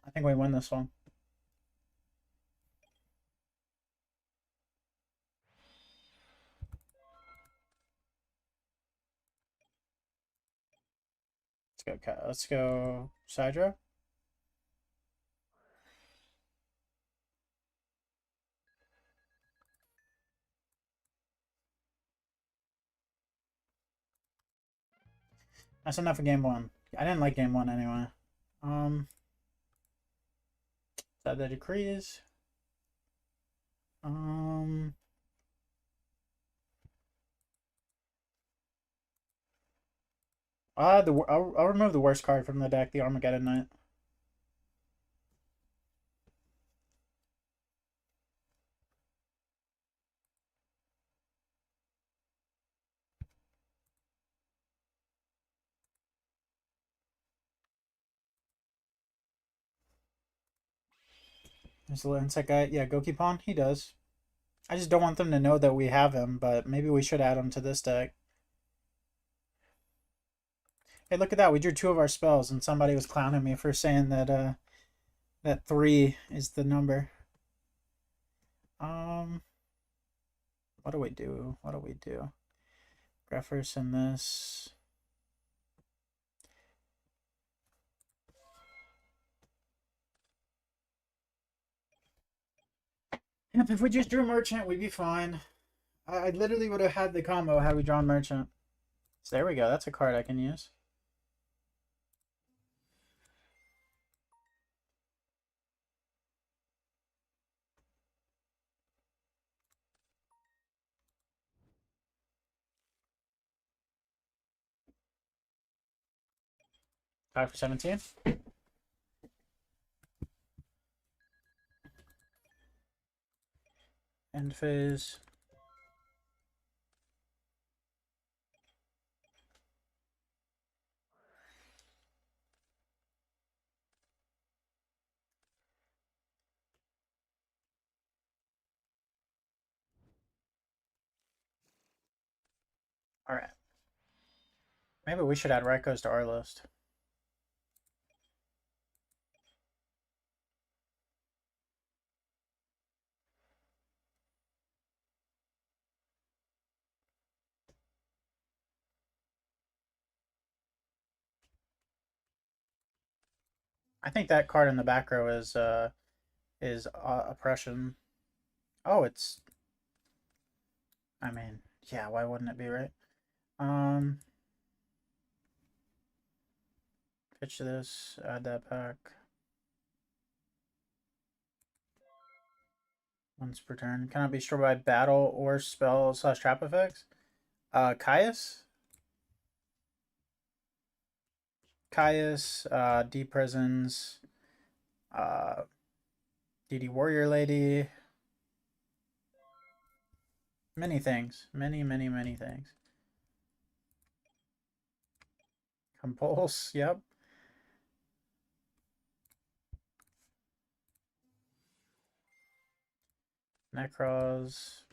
I think we win this one. Let's go Sidra. That's enough for game one. I didn't like game one anyway. That the decrees. I'll remove the worst card from the deck, the Armageddon Knight. There's the insect guy. Yeah, Gokipon, he does. I just don't want them to know that we have him, but maybe we should add him to this deck. Hey, look at that. We drew 2 of our spells, and somebody was clowning me for saying that that 3 is the number. What do we do? What do we do? Greffers in this. Yep, if we just drew Merchant, we'd be fine. I literally would have had the combo had we drawn Merchant. So there we go. That's a card I can use. 5 for 17. End phase. All right. Maybe we should add Rykos to our list. I think that card in the back row is oppression. Oh, it's. I mean, yeah. Why wouldn't it be, right? Pitch this. Add that back. Once per turn. Cannot be destroyed by battle or spell / trap effects. Caius. Caius. Deep Prisons. DD Warrior Lady. Many things. Many, many, many things. Compulse. Yep. Necros.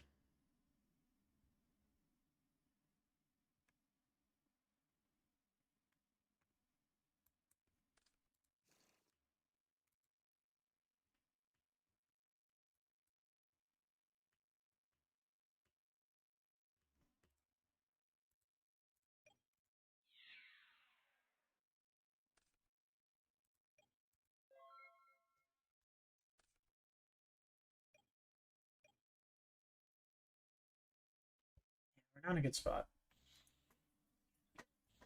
We're not in a good spot.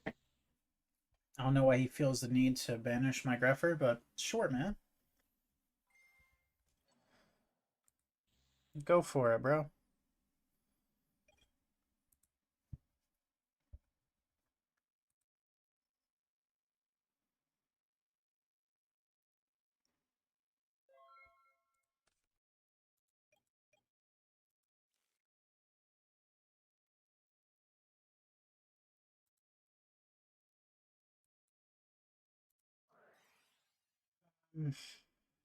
I don't know why he feels the need to banish my Greffer, but sure, man. Go for it, bro.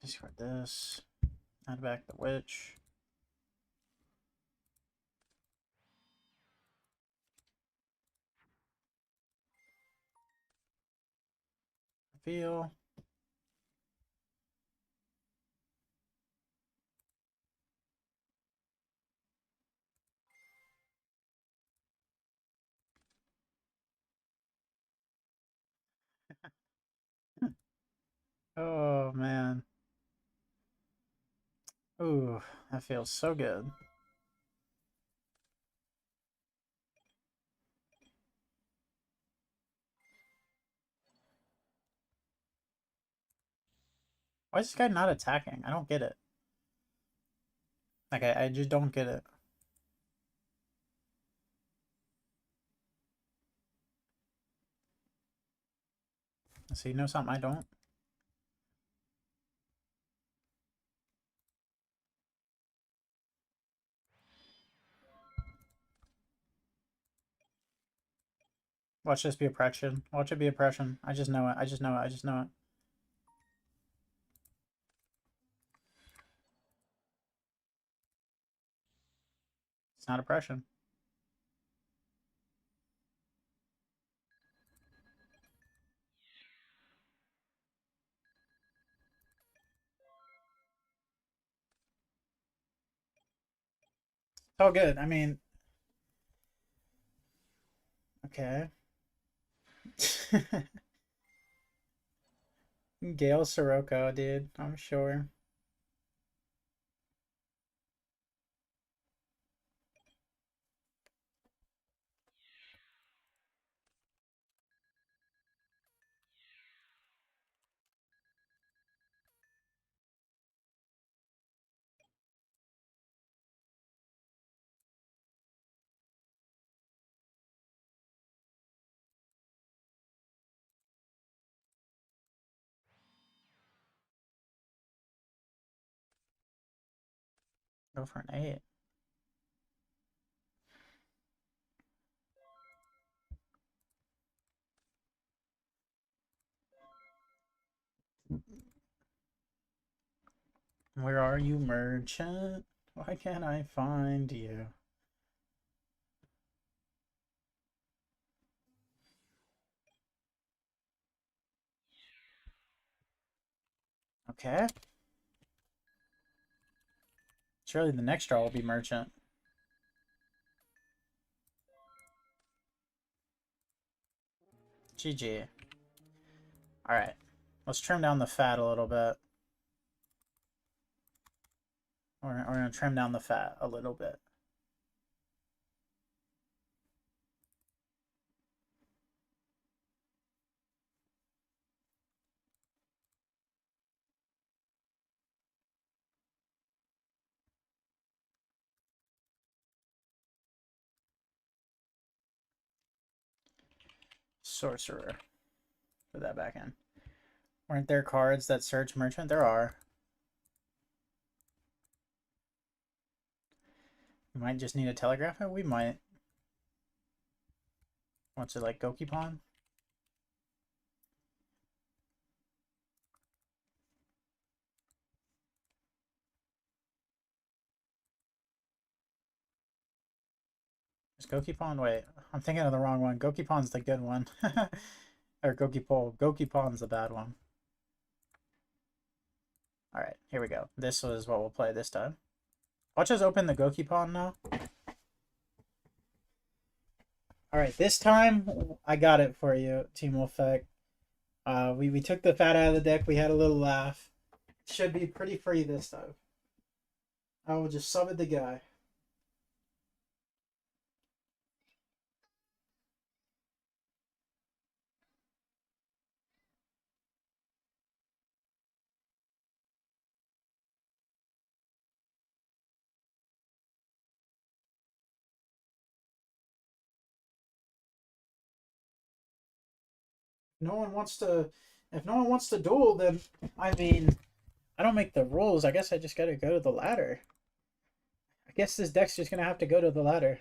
Discard this. Add back the witch. Reveal. Oh man. Ooh, that feels so good. Why is this guy not attacking? I don't get it. Like, I just don't get it. So you know something I don't? Watch this be oppression. Watch it be oppression. I just know it. I just know it. I just know it. It's not oppression. It's all good. I mean, okay. Gale Sirocco, dude. I'm sure. Go for an 8. Where are you, merchant? Why can't I find you? Okay. Surely the next draw will be merchant. GG. Alright. Let's trim down the fat a little bit. We're going to trim down the fat a little bit. Sorcerer. Put that back in. Weren't there cards that search merchant? There are. We might just need a telegraph it. We might. What's it like, Gokipon? Is Gokipon? Wait, I'm thinking of the wrong one. Gokipon's the good one. Or Gokipol. Gokipon's the bad one. Alright, here we go. This was what we'll play this time. Watch us open the Gokipon now. Alright, this time I got it for you, Team Wolfpack. We took the fat out of the deck. We had a little laugh. Should be pretty free this time. I will just sub it the guy. No one wants to. If no one wants to duel, then I mean, I don't make the rules. I guess I just gotta go to the ladder. I guess this deck's just gonna have to go to the ladder.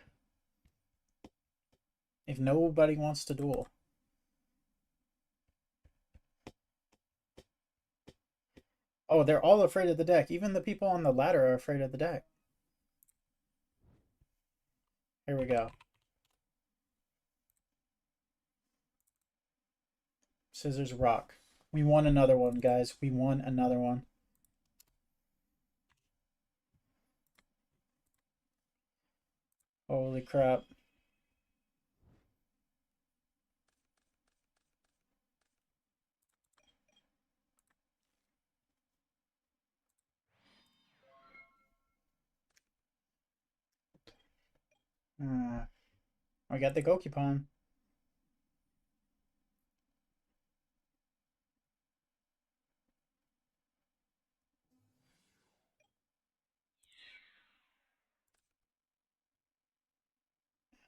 If nobody wants to duel. Oh, they're all afraid of the deck. Even the people on the ladder are afraid of the deck. Here we go. Scissors, rock. We won another one, guys. We won another one. Holy crap. I got the Gokipon.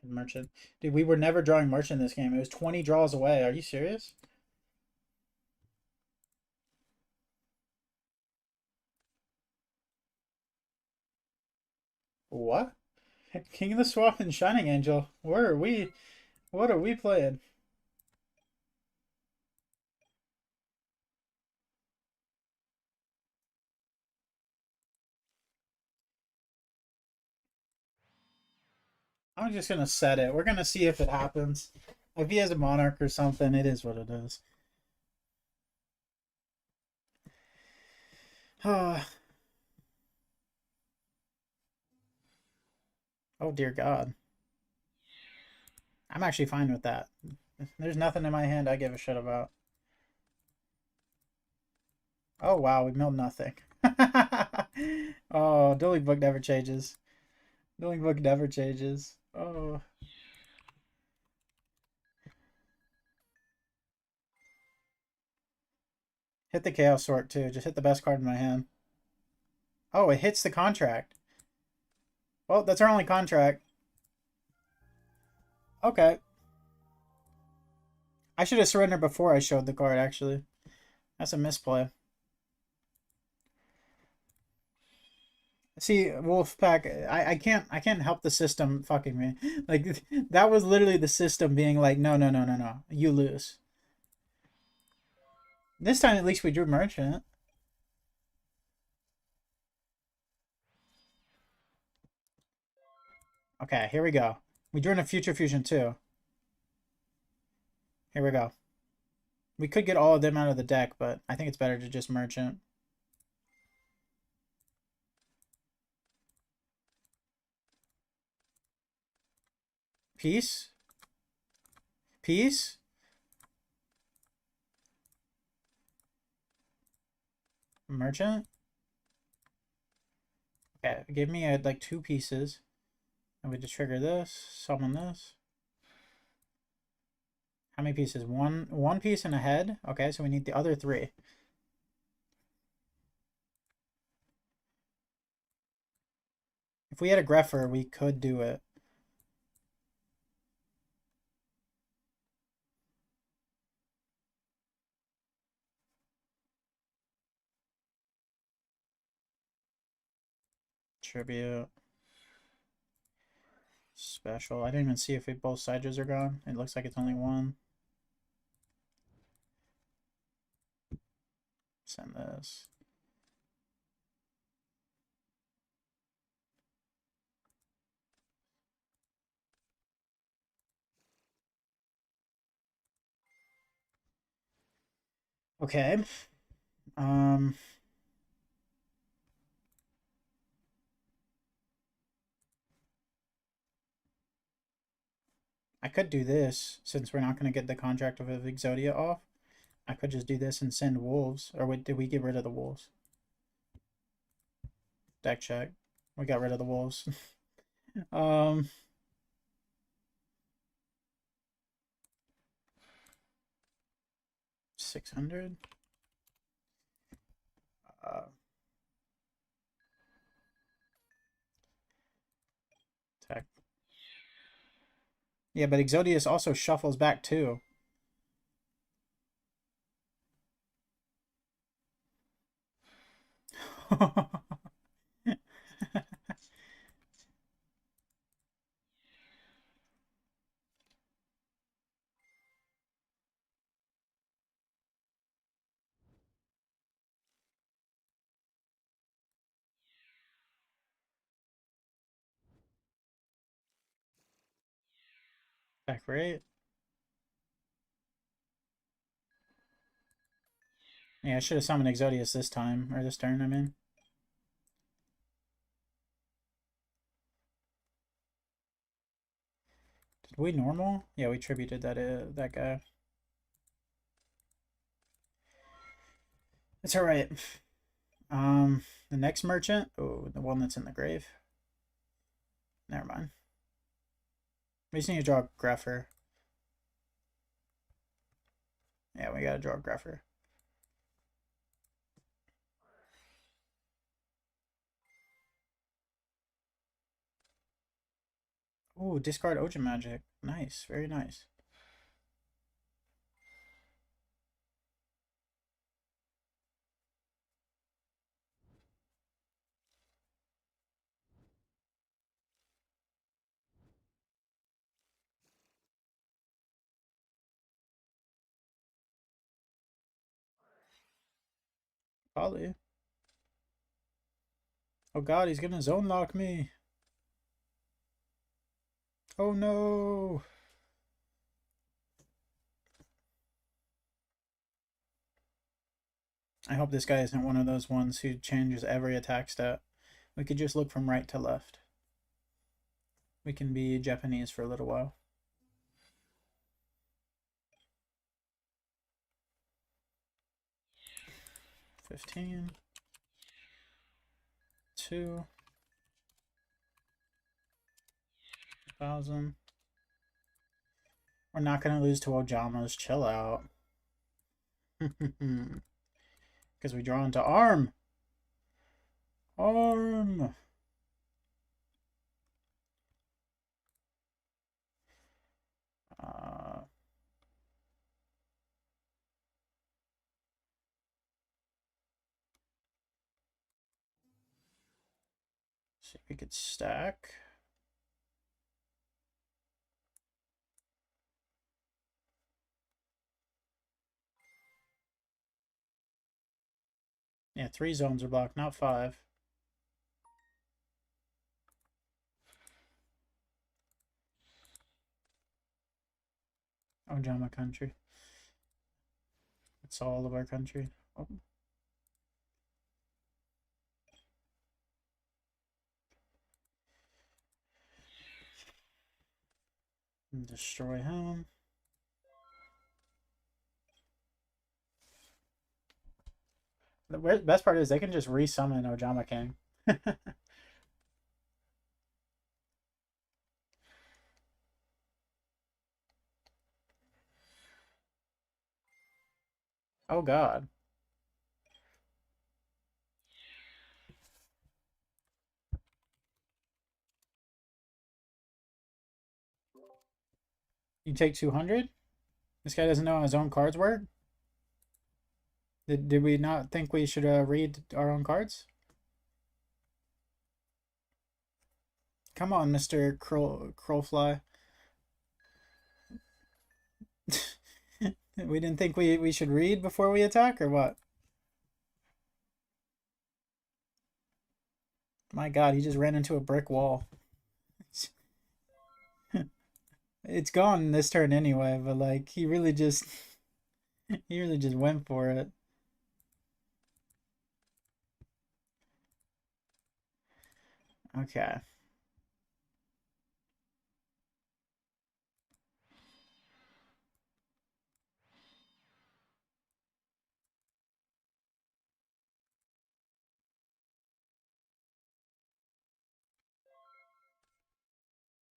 Merchant. Dude, we were never drawing merchant this game. It was 20 draws away. Are you serious? What? King of the Swamp and Shining Angel. Where are we? What are we playing? I'm just gonna set it. We're gonna see if it happens. If he has a monarch or something, it is what it is. Oh dear God. I'm actually fine with that. There's nothing in my hand I give a shit about. Oh wow, we milled nothing. Oh, Dueling Book never changes. Dueling Book never changes. Oh. Hit the Chaos Sword too. Just hit the best card in my hand. Oh, it hits the contract. Well, that's our only contract. Okay. I should have surrendered before I showed the card, actually. That's a misplay. See, Wolfpack, I can't help the system fucking me. Like that was literally the system being like, no, no, no, no, no, you lose. This time at least we drew merchant. Okay, here we go. We drew in a future fusion too. Here we go. We could get all of them out of the deck, but I think it's better to just merchant. Peace. Peace. Merchant. Okay, give me like 2 pieces. And we just trigger this, summon this. How many pieces? One piece and a head. Okay, so we need the other 3. If we had a Greffer, we could do it. Tribute. Special. I didn't even see if both siders are gone. It looks like it's only one. Send this. Okay. I could do this since we're not going to get the contract of Exodia off. I could just do this and send wolves. Or wait, did we get rid of the wolves? Deck check. We got rid of the wolves. 600. Tech. Yeah, but Exodius also shuffles back too. Back rate. Yeah, I should have summoned Exodius this time, or this turn, I mean. Did we normal? Yeah, we tributed that guy. It's alright. The next merchant. Oh, the one that's in the grave. Never mind. We just need to draw a Greffer. Yeah, we gotta draw a Greffer. Ooh, discard Ocean Magic. Nice, very nice. Probably. Oh god, he's gonna zone lock me. Oh no. I hope this guy isn't one of those ones who changes every attack stat. We could just look from right to left. We can be Japanese for a little while. $15. 2. 1,000. We're not gonna lose to Ojamas. Chill out. Because we draw into Arm. Arm. See if we could stack. Yeah, 3 zones are blocked, not 5. Ojama country. It's all of our country. Oh. Destroy him. The best part is they can just resummon Ojama King. Oh god. You take 200? This guy doesn't know how his own cards work? Did we not think we should read our own cards? Come on, Mr. Crowfly. We didn't think we should read before we attack, or what? My god, he just ran into a brick wall. It's gone this turn anyway, but like he really just went for it. Okay.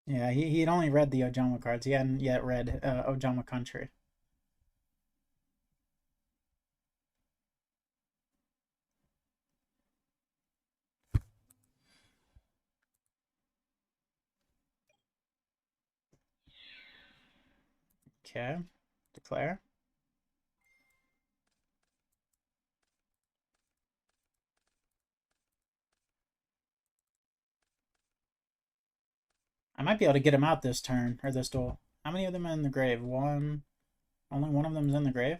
Yeah, he'd only read the Ojama cards. He hadn't yet read Ojama Country. Okay. Declare. I might be able to get him out this turn, or this duel. How many of them are in the grave? One. Only one of them is in the grave?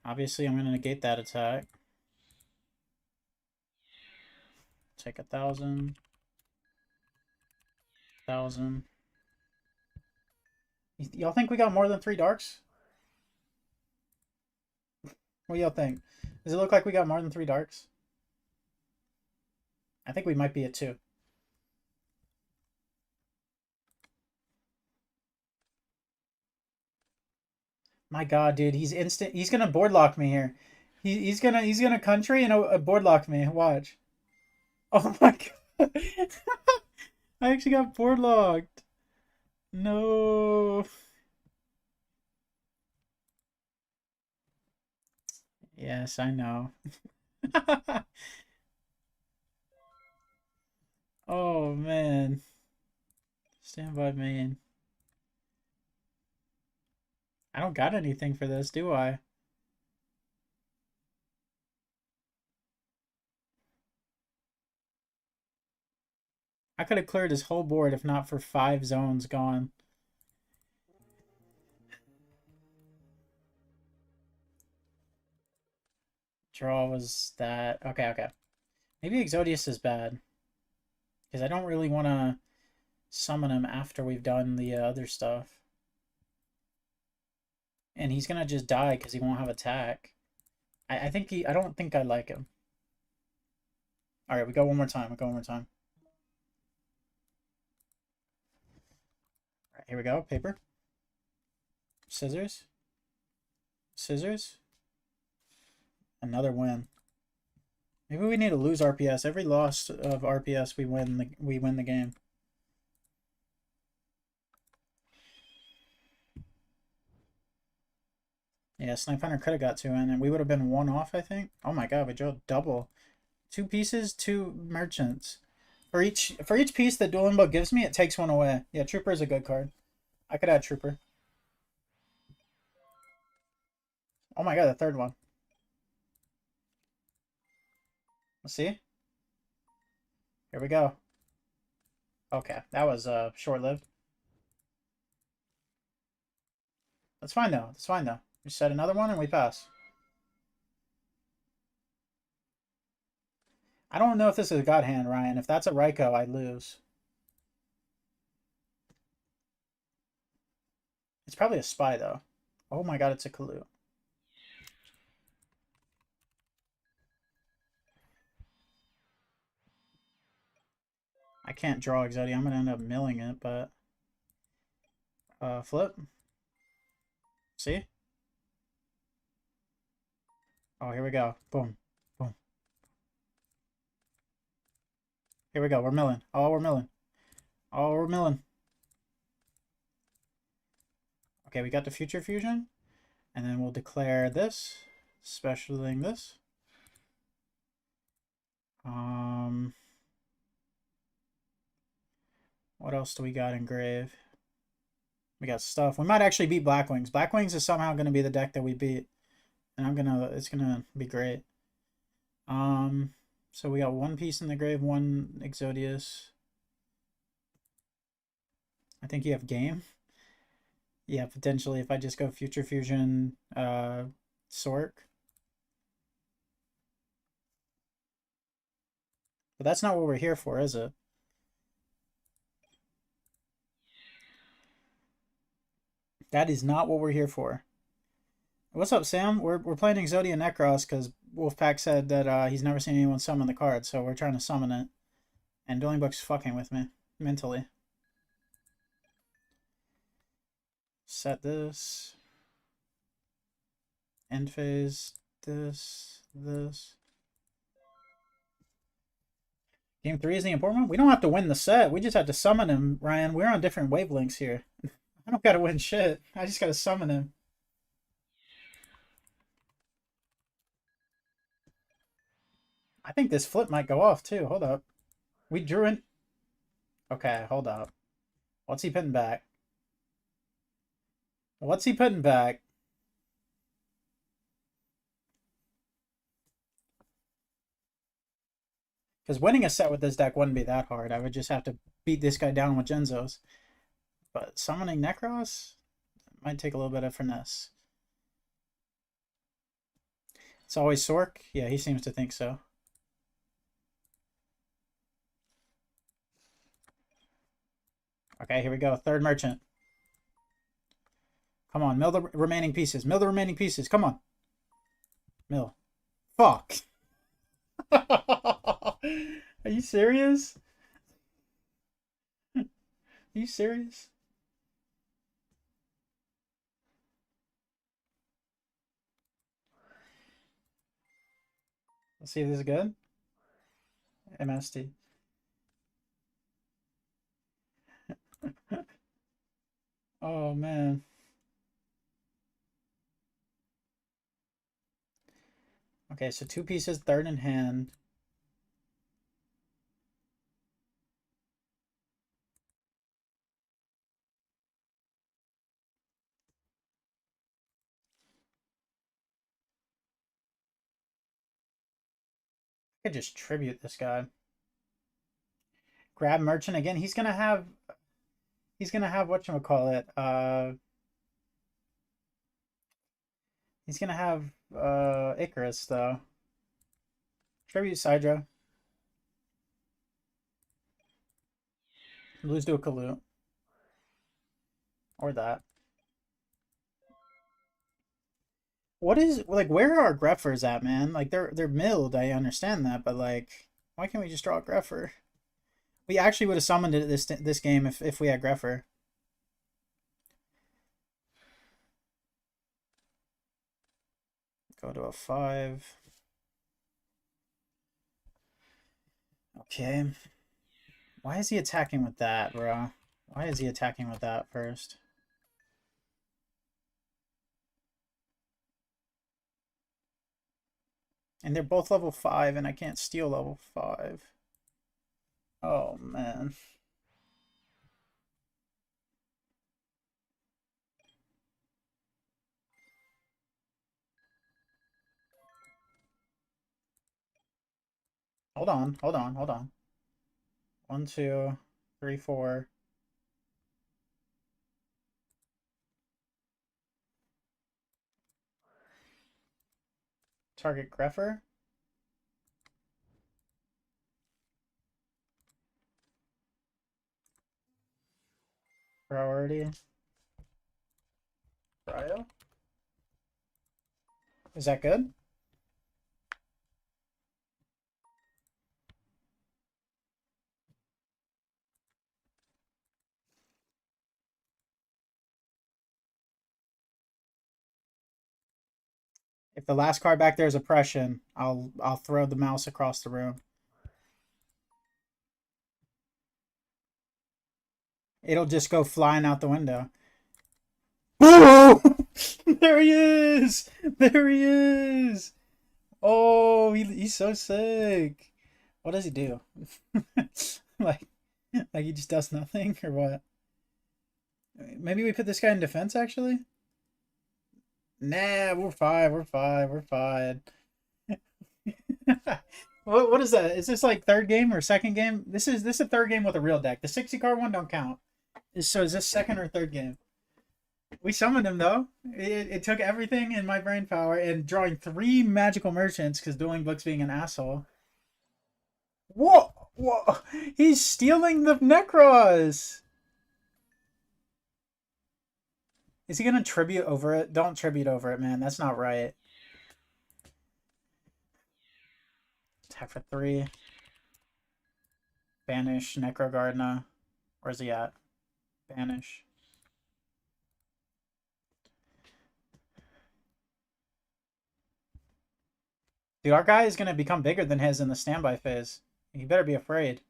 Obviously, I'm going to negate that attack. Take 1,000. 1,000. Y'all think we got more than 3 darks? What do y'all think? Does it look like we got more than 3 darks? I think we might be at 2. My god, dude, he's instant. He's gonna board lock me here. He's gonna country and board lock me. Watch. Oh my god. I actually got board locked. No. Yes, I know. Oh man. Stand by main. I don't got anything for this, do I? I could have cleared his whole board if not for 5 zones gone. Draw was that. Okay, okay. Maybe Exodius is bad. Because I don't really want to summon him after we've done the other stuff. And he's going to just die because he won't have attack. I think I don't think I like him. Alright, we go one more time. We go one more time. Alright, here we go. Paper. Scissors. Scissors. Another win. Maybe we need to lose RPS. Every loss of RPS, we win the game. Yeah, Snipe Hunter could have got 2 in, and we would have been 1 off, I think. Oh my god, we drew double. 2 pieces, 2 merchants. For each piece that Dueling Book gives me, it takes 1 away. Yeah, Trooper is a good card. I could add Trooper. Oh my god, the third one. Let's see. Here we go. Okay, that was short-lived. That's fine though. That's fine though. We set another one and we pass. I don't know if this is a God hand, Ryan. If that's a Raikou, I lose. It's probably a spy though. Oh my god, it's a Kalu. I can't draw Exodia. I'm gonna end up milling it, but flip. See? Oh, here we go. Boom. Boom. Here we go. We're milling. Oh, we're milling. Oh, we're milling. Okay, we got the Future Fusion. And then we'll declare this. Specialing this. What else do we got in Grave? We got stuff. We might actually beat Blackwings. Blackwings is somehow going to be the deck that we beat. And it's going to be great. So we got one piece in the grave, one Exodius. I think you have game. Yeah, potentially if I just go Future Fusion, Sork. But that's not what we're here for, is it? That is not what we're here for. What's up, Sam? We're playing Exodia Necros because Wolfpack said that he's never seen anyone summon the card, so we're trying to summon it. And Dueling Book's fucking with me mentally. Set this. End phase. This. Game 3 is the important one? We don't have to win the set. We just have to summon him, Ryan. We're on different wavelengths here. I don't gotta win shit. I just gotta summon him. I think this flip might go off too. Hold up. We drew in. Okay, hold up. What's he putting back? What's he putting back? Because winning a set with this deck wouldn't be that hard. I would just have to beat this guy down with Genzos. But summoning Necros might take a little bit of finesse. It's always Sork? Yeah, he seems to think so. Okay, here we go. Third merchant. Come on, mill the remaining pieces. Mill the remaining pieces. Come on. Mill. Fuck. Are you serious? Are you serious? Let's see if this is good. MST. Oh, man. Okay, so two pieces, third in hand. I could just tribute this guy. Grab merchant again. He's gonna have whatchamacallit. He's gonna have Icarus though. Tribute Sidra. Lose to a Kalu. Or that. What is like where are our Greffers at, man? Like they're milled, I understand that, but like why can't we just draw a Greffer? We actually would have summoned it this game if we had Greffer. Go to a 5. Okay. Why is he attacking with that, bro? Why is he attacking with that first? And they're both level 5, and I can't steal level 5. Oh, man. Hold on. 1, 2, 3, 4. Target Greffer. Priority. Cryo. Is that good? If the last card back there is Oppression, I'll throw the mouse across the room. It'll just go flying out the window. Ooh! There he is! There he is! Oh, he's so sick. What does he do? like, like he just does nothing or what? Maybe we put this guy in defense actually? Nah, we're fine. We're fine. We're fine. What is that? Is this like third game or second game? This is a third game with a real deck. The 60 card one don't count. So is this second or third game? We summoned him though. It took everything in my brain power and drawing 3 magical merchants because Dueling Book's being an asshole. Whoa! Whoa! He's stealing the Necros! Is he gonna tribute over it? Don't tribute over it, man. That's not right. Attack for 3. Banish Necro Gardna. Where's he at? Banish. Dude, our guy is gonna become bigger than his in the standby phase. He better be afraid.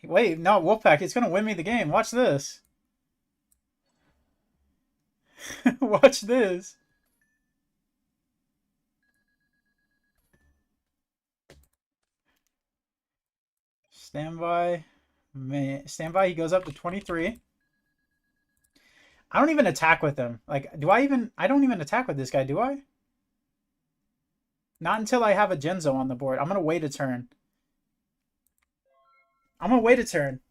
Wait, no, Wolfpack, it's gonna win me the game. Watch this. Watch this. Standby. Man, standby, he goes up to 23. I don't even attack with him. Like, do I even... I don't even attack with this guy, do I? Not until I have a Genzo on the board. I'm gonna wait a turn. I'm gonna wait a turn.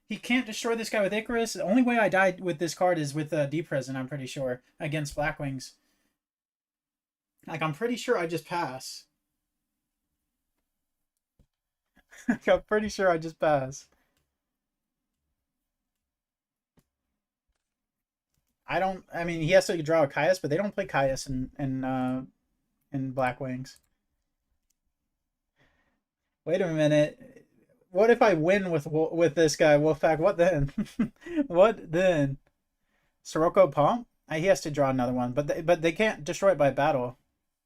He can't destroy this guy with Icarus. The only way I died with this card is with Deep Prison, I'm pretty sure, against Blackwings. Like, I'm pretty sure I just pass. Like, I'm pretty sure I just pass. I don't... I mean, he has to draw a Caius, but they don't play Caius in Blackwings. Wait a minute. What if I win with this guy, Wolfpack? What then? What then? Sirocco Pump? He has to draw another one, but they can't destroy it by battle.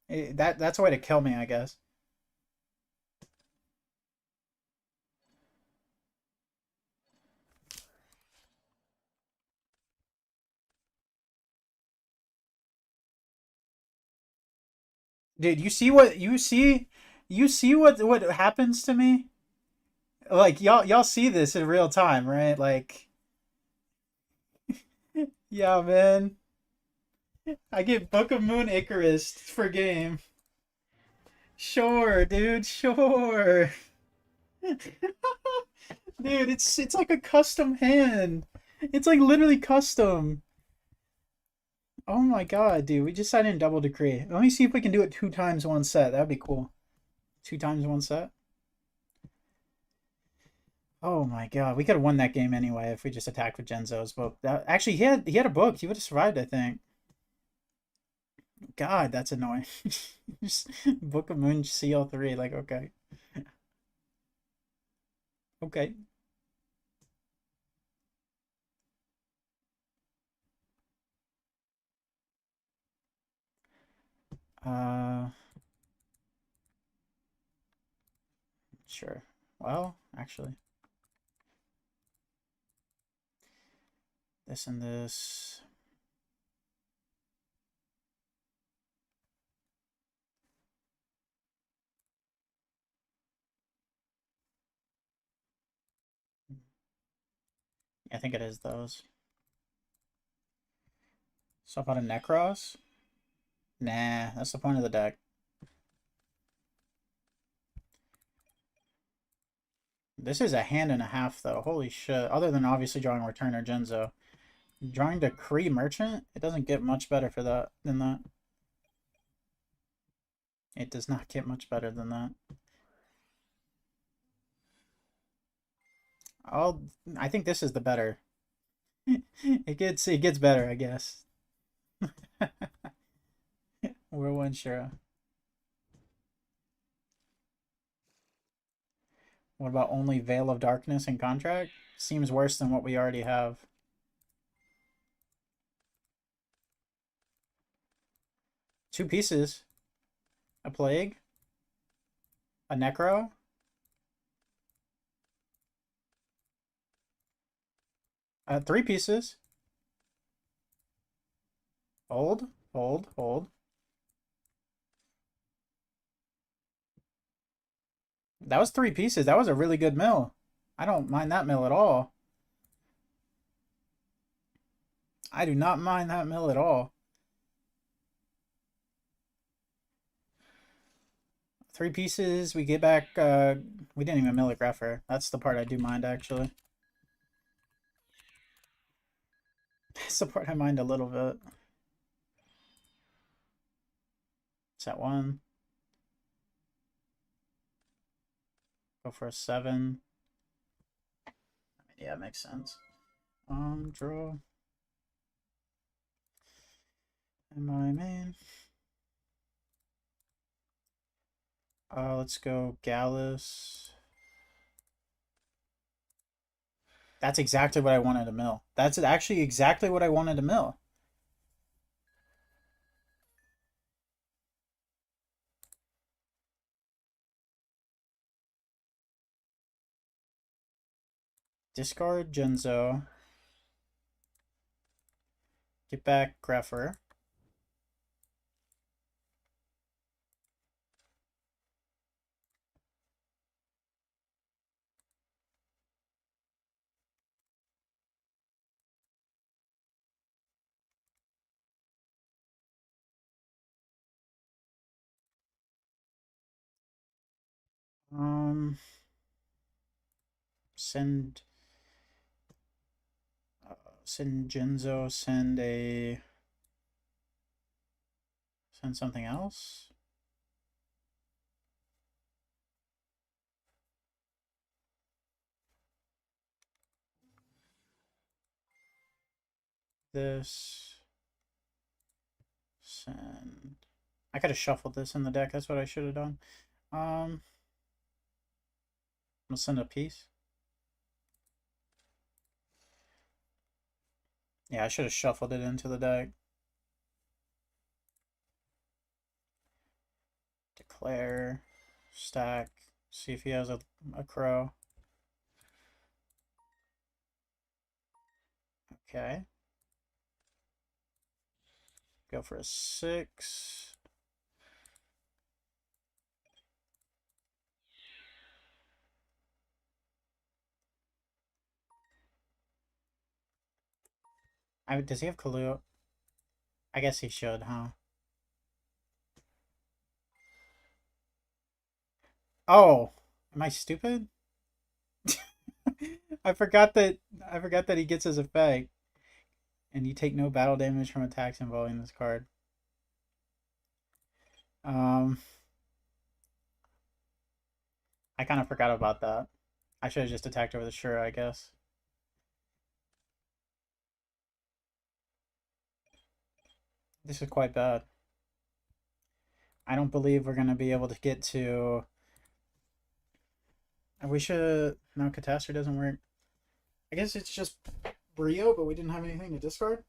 That's a way to kill me, I guess. Dude, you see what happens to me? Like y'all see this in real time, right? Like yeah, man. I get Book of Moon Icarus for game. Sure, dude, sure. Dude, it's like a custom hand. It's like literally custom. Oh my god, dude. We just signed in Double Decree. Let me see if we can do it 2 times one set. That'd be cool. 2 times one set. Oh my god, we could have won that game anyway if we just attacked with Genzo's. But actually, he had a book. He would have survived, I think. God, that's annoying. Just Book of Moon CL3. Like, okay, okay. Uh, sure. Well, actually, this and this. I think it is those. Swap out a Necros? Nah, that's the point of the deck. This is a hand and a half, though. Holy shit. Other than obviously drawing Returner Genzo. Drawing Decree Merchant? It doesn't get much better for that than that. It does not get much better than that. I think this is the better. It gets better, I guess. Whirlwind Shura. What about only Veil of Darkness and Contract? Seems worse than what we already have. Two pieces. A Plague. A Necro. Three pieces. Hold, hold, hold. That was three pieces. That was a really good mill. I don't mind that mill at all. I do not mind that mill at all. Three pieces. We get back. We didn't even mill a Greffer. That's the part I do mind, actually. That's the part I mind a little bit. Set one. Go for a 7. Yeah, it makes sense. Draw. And my main. Let's go Gallus. That's exactly what I wanted to mill. That's actually exactly what I wanted to mill. Discard Genzo. Get back Greffer. Send Genzo, send something else. This send. I could have shuffled this in the deck. That's what I should have done. I'm gonna send a piece. Yeah, I should have shuffled it into the deck. Declare, stack, see if he has a crow. Okay. Go for a 6. Does he have Kalu? I guess he should, huh? Oh, am I stupid? I forgot that he gets his effect. And you take no battle damage from attacks involving this card. I kind of forgot about that. I should have just attacked over the Shura, I guess. This is quite bad. I don't believe we're going to be able to get to... We should... No, Catastrophe doesn't work. I guess it's just Brio, but we didn't have anything to discard.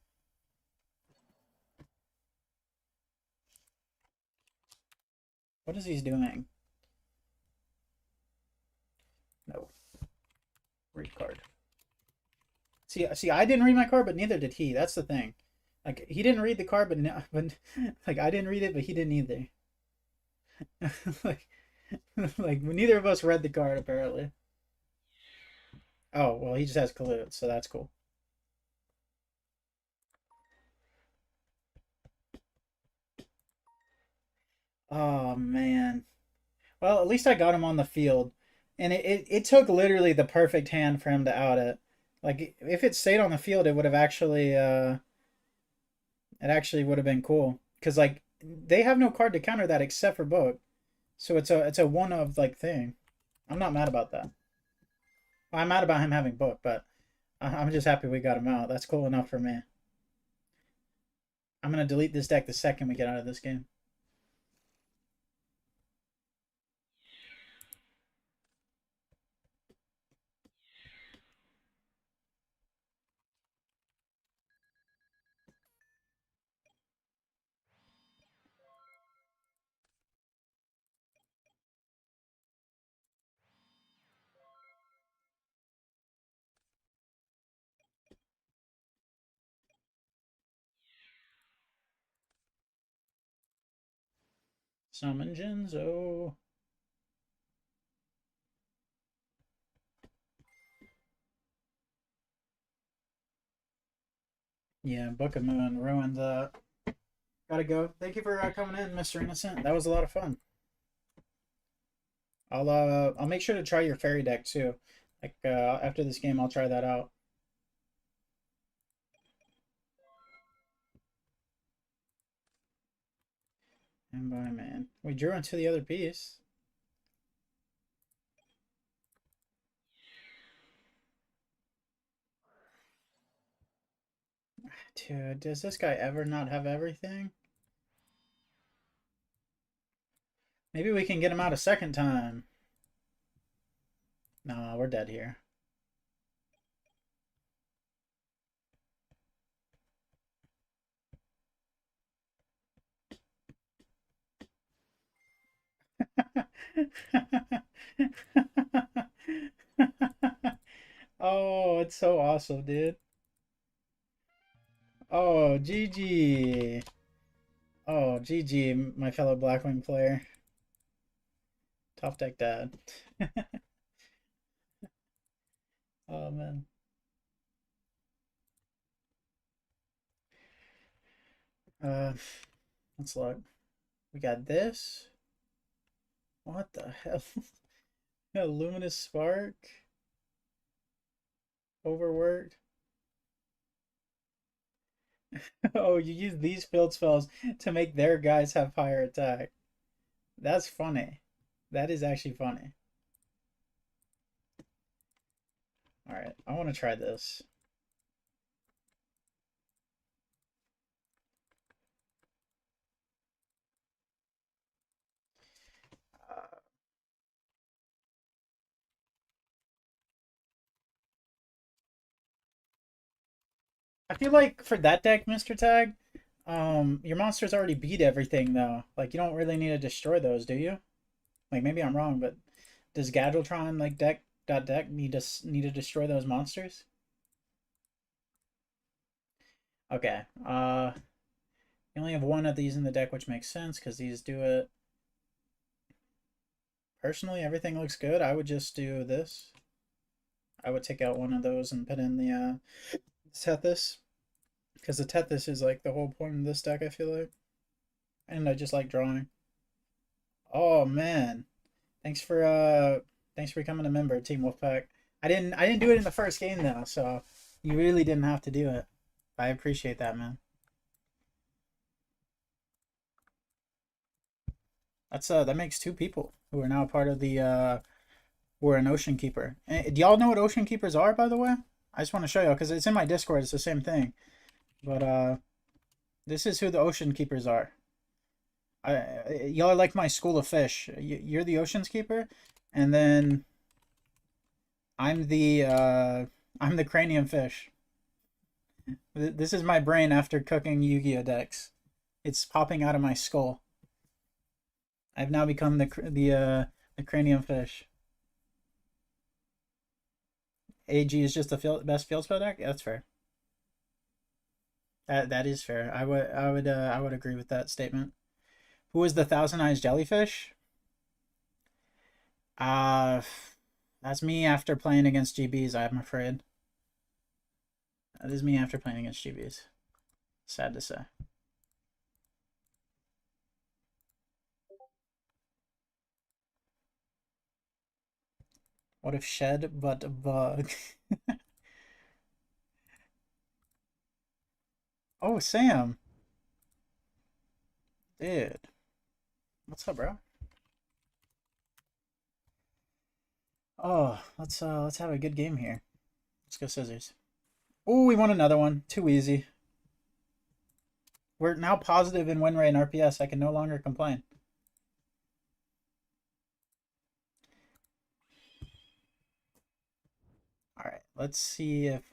What is he doing? No. Read card. See, I didn't read my card, but neither did he. That's the thing. Like, he didn't read the card, but like, I didn't read it, but he didn't either. like, like, neither of us read the card, apparently. Oh, well, he just has Kalut, so that's cool. Oh, man. Well, at least I got him on the field. And it took literally the perfect hand for him to out it. Like if it stayed on the field, it would have actually it actually would have been cool because like they have no card to counter that except for Book, so it's a one of like thing. I'm not mad about that. Well, I'm mad about him having Book, but I'm just happy we got him out. That's cool enough for me. I'm gonna delete this deck the second we get out of this game. Summon Jinzo. Yeah, Book of Moon ruined the. Gotta go. Thank you for coming in, Mr. Innocent. That was a lot of fun. I'll make sure to try your fairy deck too. Like after this game, I'll try that out. And by man, we drew into the other piece. Dude, does this guy ever not have everything? Maybe we can get him out a second time. No, we're dead here. Oh, it's so awesome, dude. Oh, GG. Oh, GG, my fellow Blackwing player. Top deck dad. Oh, man. Uh, let's look. We got this. What the hell? A Luminous Spark. Overworked. Oh, you use these field spells to make their guys have higher attack. That's funny. That is actually funny. Alright, I want to try this. Uh, I feel like for that deck, Mr. Tag, your monsters already beat everything though. Like you don't really need to destroy those, do you? Like maybe I'm wrong, but does Gadgetron like deck need to destroy those monsters? Okay. You only have one of these in the deck, which makes sense because these do it. Personally, everything looks good. I would just do this. I would take out one of those and put in the Tethys. Because the Tethys is like the whole point of this deck, I feel like. And I just like drawing. Oh man. Thanks for becoming a member, Team Wolfpack. I didn't do it in the first game though, so you really didn't have to do it. I appreciate that, man. That makes two people who are now part of the who are an Ocean Keeper. Do y'all know what Ocean Keepers are, by the way? I just want to show you because it's in my Discord. It's the same thing, but this is who the Ocean Keepers are. Y'all are like my school of fish. You're the Ocean's Keeper, and then I'm the Cranium Fish. This is my brain after cooking Yu-Gi-Oh decks. It's popping out of my skull. I've now become the Cranium Fish. AG is just the best field spell deck. Yeah, that's fair. That is fair. I would agree with that statement. Who is the Thousand Eyes Jellyfish? Uh that's me after playing against GBs, I'm afraid. That is me after playing against GBs. Sad to say. What if shed but a bug? Oh, Sam. Dude. What's up, bro? Oh, let's have a good game here. Let's go scissors. Oh, we won another one. Too easy. We're now positive in win rate and RPS. I can no longer complain. All right, let's see if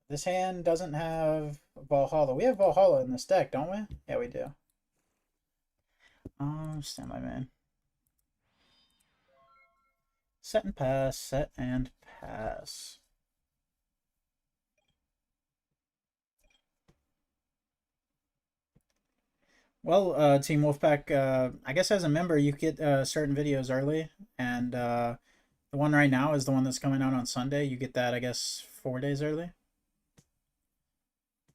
this hand doesn't have Valhalla. We have Valhalla in this deck, don't we? Yeah, we do. Stand by, man. Set and pass, set and pass. Well, Team Wolfpack, I guess as a member, you get certain videos early, and the one right now is the one that's coming out on Sunday. You get that, I guess, 4 days early.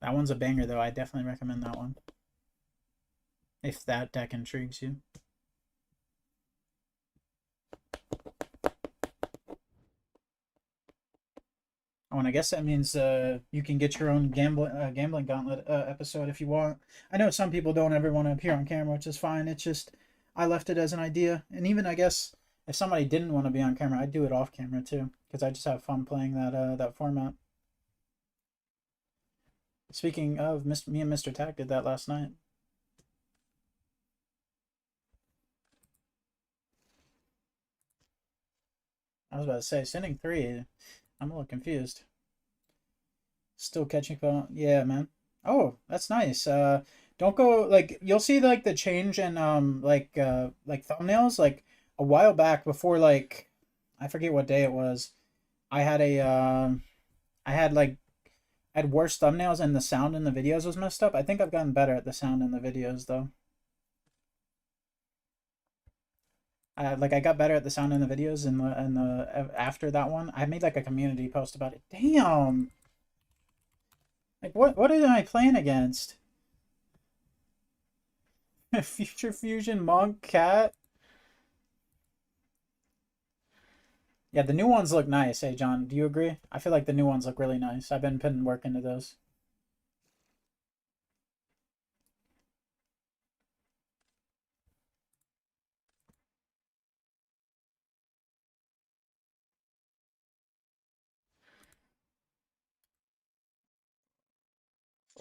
That one's a banger, though. I definitely recommend that one. If that deck intrigues you. Oh, and I guess that means you can get your own gambling gauntlet episode if you want. I know some people don't ever want to appear on camera, which is fine. It's just I left it as an idea, and even I guess if somebody didn't want to be on camera, I'd do it off camera too, because I just have fun playing that format. Speaking of, me and Mr. Tack did that last night. I was about to say sending 3. I'm a little confused. Still catching phone. Yeah, man. Oh, that's nice. Don't go like you'll see like the change in like thumbnails like a while back before like I forget what day it was. I had a I had like I had worse thumbnails and the sound in the videos was messed up. I think I've gotten better at the sound in the videos though. Like I got better at the sound in the videos and the after that one. I made like a community post about it. Damn. Like what am I playing against? Future Fusion Monk Cat. Yeah, the new ones look nice. Hey, John, do you agree? I feel like the new ones look really nice. I've been putting work into those.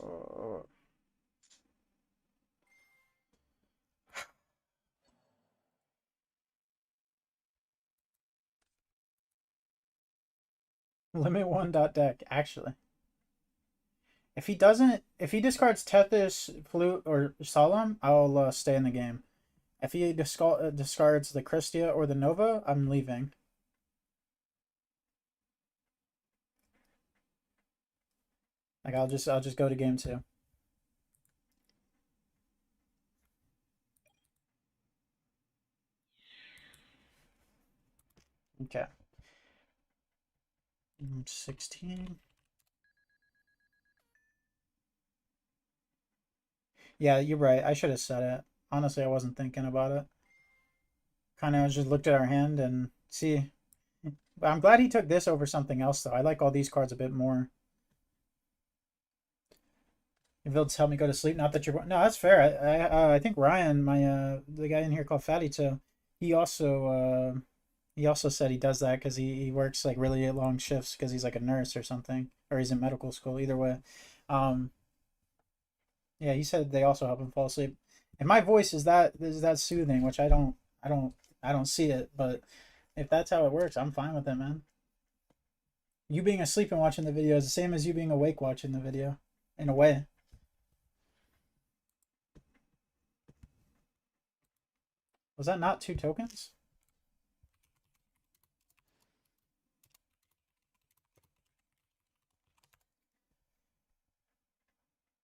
Uh, Limit one dot deck. Actually, if he discards Tethys, Flute, or Solemn, I'll stay in the game. If he discards the Christia or the Nova, I'm leaving. Like I'll just go to game 2. Okay. 16. Yeah, you're right. I should have said it. Honestly, I wasn't thinking about it. Kind of just looked at our hand and see. I'm glad he took this over something else, though. I like all these cards a bit more. If it'll help me go to sleep, not that you're. No, that's fair. I think Ryan, my the guy in here called Fatty too, he also he also said he does that because he works like really long shifts because he's like a nurse or something, or he's in medical school. Either way, um, yeah, he said they also help him fall asleep. And my voice is that soothing, which I don't see it, but if that's how it works, I'm fine with it, man. You being asleep and watching the video is the same as you being awake watching the video, in a way. Was that not 2 tokens?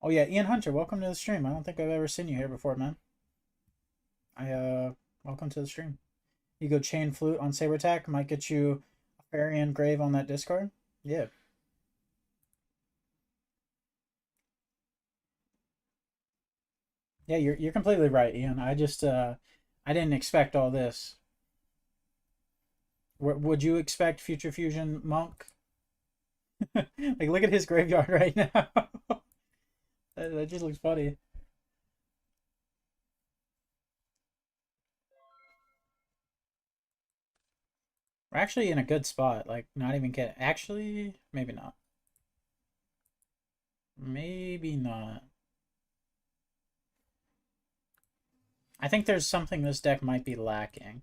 Oh yeah, Ian Hunter, welcome to the stream. I don't think I've ever seen you here before, man. Welcome to the stream. You go chain flute on saber attack, might get you a fairy and grave on that discard. Yeah. Yeah, you're completely right, Ian. I didn't expect all this. Would you expect Future Fusion Monk? Like, look at his graveyard right now. That just looks funny. We're actually in a good spot. Like, not even kidding. Actually, maybe not. Maybe not. I think there's something this deck might be lacking.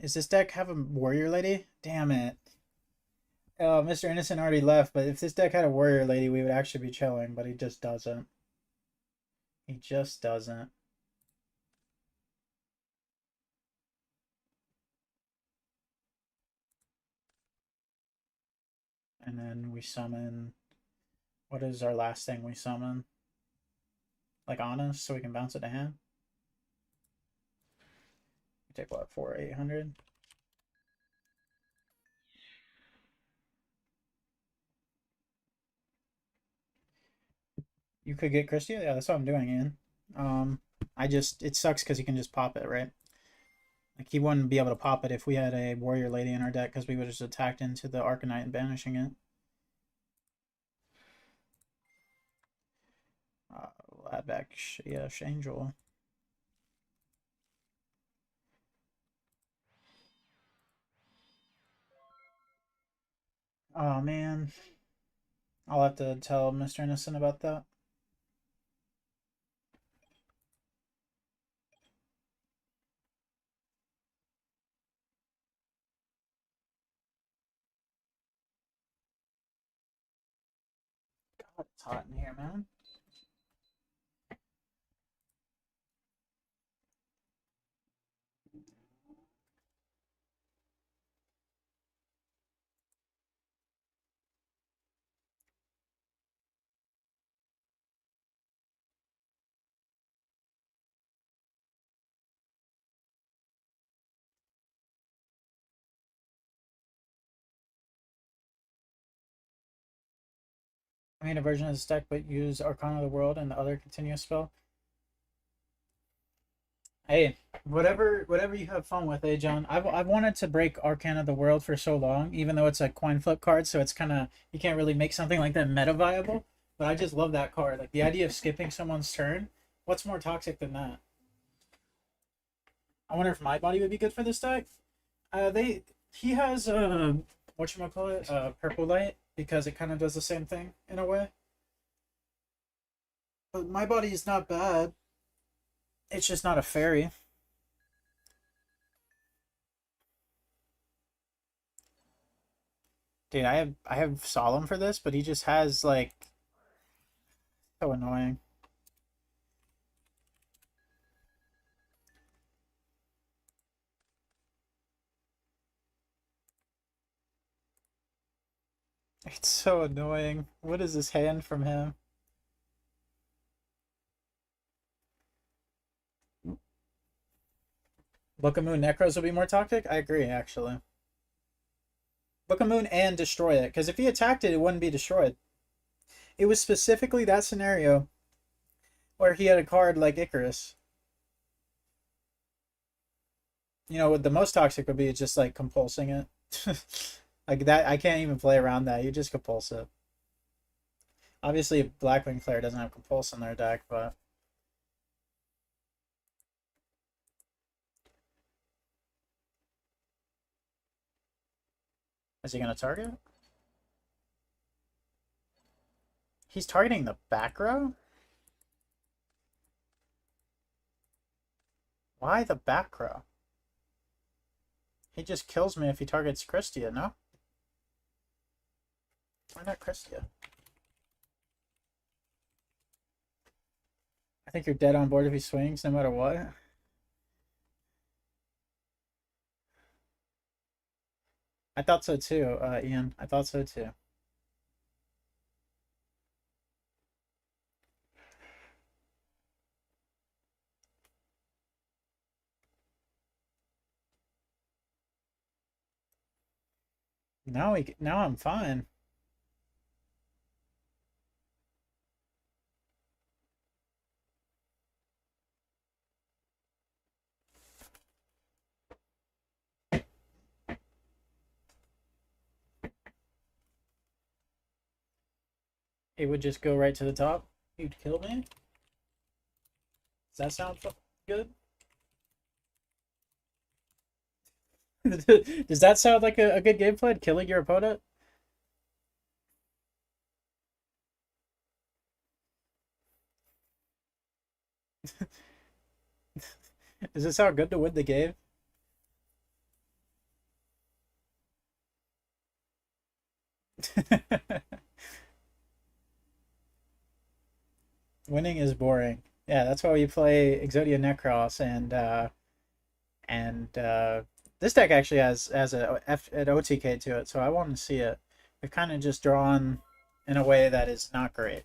Is this deck have a Warrior Lady? Damn it. Oh, Mr. Innocent already left, but if this deck had a Warrior Lady, we would actually be chilling, but he just doesn't. He just doesn't. And then we summon... What is our last thing we summon? Like Honest, so we can bounce it to hand? We take what, 800? You could get Christia? Yeah, that's what I'm doing, Ian. It sucks because you can just pop it, right? Like, he wouldn't be able to pop it if we had a Warrior Lady in our deck because we would have just attacked into the Arcanite and banishing it. We'll add back, yeah, Shangel. Oh, man. I'll have to tell Mr. Innocent about that. God, it's hot in here, man. I made a version of this deck, but use Arcana of the World and the other continuous spell. Hey, whatever you have fun with, John. I've wanted to break Arcana of the World for so long, even though it's a coin flip card, so it's kind of you can't really make something like that meta viable. But I just love that card. Like the idea of skipping someone's turn. What's more toxic than that? I wonder if my body would be good for this deck. He has whatchamacallit, purple light because it kind of does the same thing in a way. But my body is not bad. It's just not a fairy. Dude, I have Solemn for this, but he just has like so annoying. It's so annoying. What is this hand from him? Book of Moon Necros will be more toxic? I agree, actually. Book of Moon and destroy it, because if he attacked it, it wouldn't be destroyed. It was specifically that scenario where he had a card like Icarus. You know, what the most toxic would be just like compulsing it. Like that, I can't even play around that. You just compulse it. Obviously, Blackwing Flare doesn't have compulse in their deck, but is he gonna target? He's targeting the back row? Why the back row? He just kills me if he targets Christia, no? Why not Christia? I think you're dead on board if he swings, no matter what. I thought so too, Ian. I thought so too. Now I'm fine. It would just go right to the top. You'd kill me. Does that sound good? Does that sound like a good gameplay? Killing your opponent? Does it sound good to win the game? Winning is boring. Yeah, that's why we play Exodia Necros and this deck actually has an OTK to it, so I want to see it. We've kind of just drawn in a way that is not great.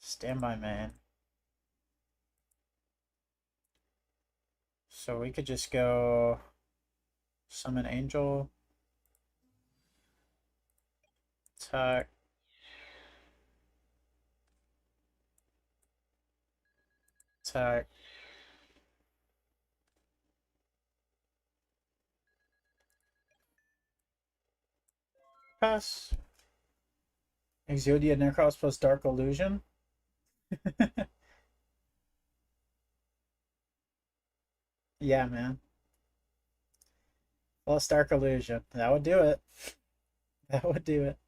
Standby main. So we could just go summon Angel. Attack. Attack. Pass. Exodia Necros plus Dark Illusion. Yeah, man. Plus Dark Illusion. That would do it. That would do it.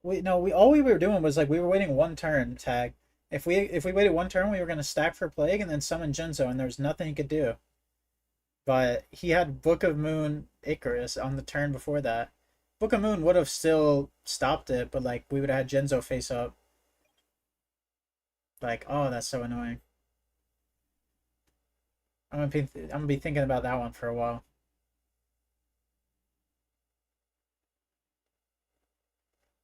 We no, we all we were doing was like we were waiting one turn tag. If we waited one turn, we were gonna stack for Plague and then summon Jinzo, and there was nothing he could do. But he had Book of Moon Icarus on the turn before that. Book of Moon would have still stopped it, but like we would have had Jinzo face up. Like, oh, that's so annoying. I'm gonna be thinking about that one for a while.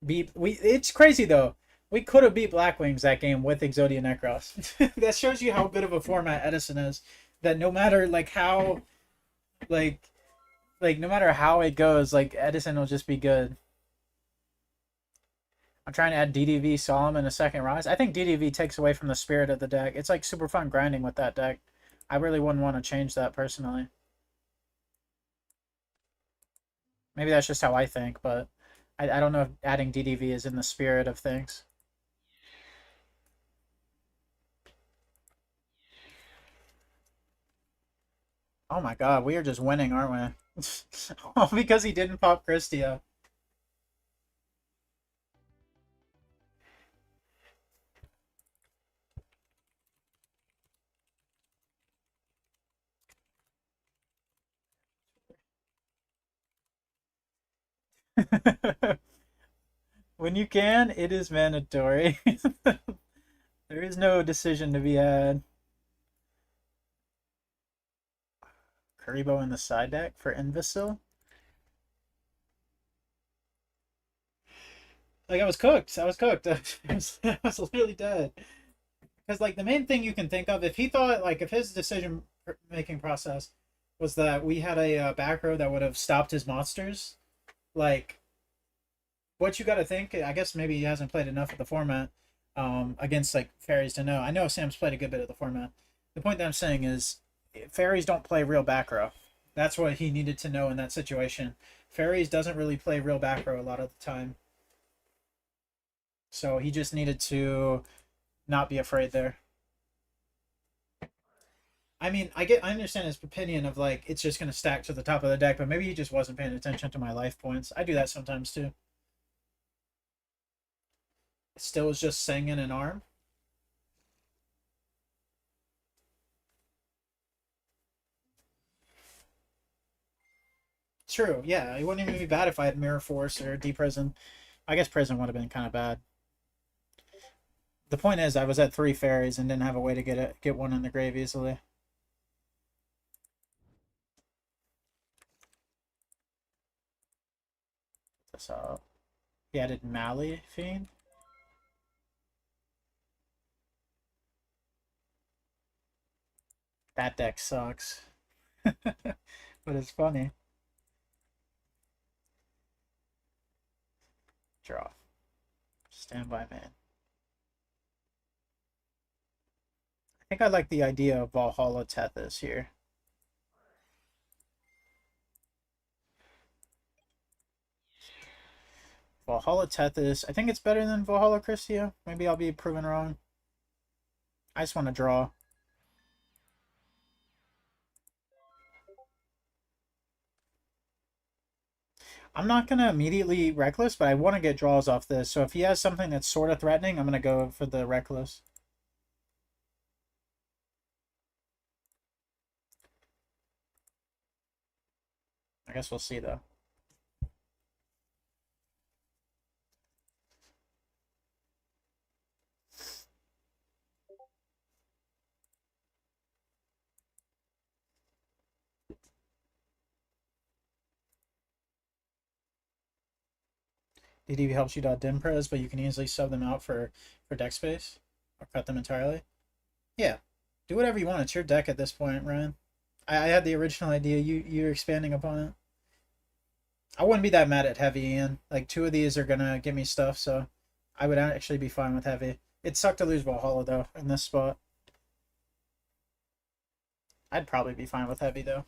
Beat we it's crazy though. We could have beat Black Wings that game with Exodia Necros. That shows you how good of a format Edison is. That no matter like how like no matter how it goes, like Edison will just be good. I'm trying to add DDV Solemn in a second rise. I think DDV takes away from the spirit of the deck. It's like super fun grinding with that deck. I really wouldn't want to change that personally. Maybe that's just how I think, but I don't know if adding DDV is in the spirit of things. Oh my god, we are just winning, aren't we? All because he didn't pop Christia. When you can, it is mandatory. There is no decision to be had. Kuribo in the side deck for Invisil. Like I was cooked. I was cooked. I was literally dead. Because like the main thing you can think of, if he thought like if his decision making process was that we had a back row that would have stopped his monsters, like what you got to think. I guess maybe he hasn't played enough of the format against like fairies to know. I know Sam's played a good bit of the format. The point that I'm saying is fairies don't play real back row. That's what he needed to know in that situation. Fairies doesn't really play real back row a lot of the time. So he just needed to not be afraid there. I mean, I understand his opinion of like it's just gonna stack to the top of the deck, but maybe he just wasn't paying attention to my life points. I do that sometimes too. Still is just singing an arm. True, yeah. It wouldn't even be bad if I had Mirror Force or D Prison. I guess Prison would have been kind of bad. The point is, I was at 3 fairies and didn't have a way to get one in the grave easily. This up. He added Mali Fiend. That deck sucks. But it's funny. Draw. Standby man. I think I like the idea of Valhalla Tethys here. Valhalla Tethys. I think it's better than Valhalla Christia. Maybe I'll be proven wrong. I just want to draw. I'm not going to immediately Reckless, but I want to get draws off this. So if he has something that's sort of threatening, I'm going to go for the Reckless. I guess we'll see, though. DDV helps you dot dim pres, but you can easily sub them out for deck space or cut them entirely. Yeah, do whatever you want. It's your deck at this point, Ryan. I had the original idea. You're expanding upon it. I wouldn't be that mad at heavy, Ian. Like 2 of these are gonna give me stuff, so I would actually be fine with heavy. It sucked to lose Valhalla though in this spot. I'd probably be fine with heavy though.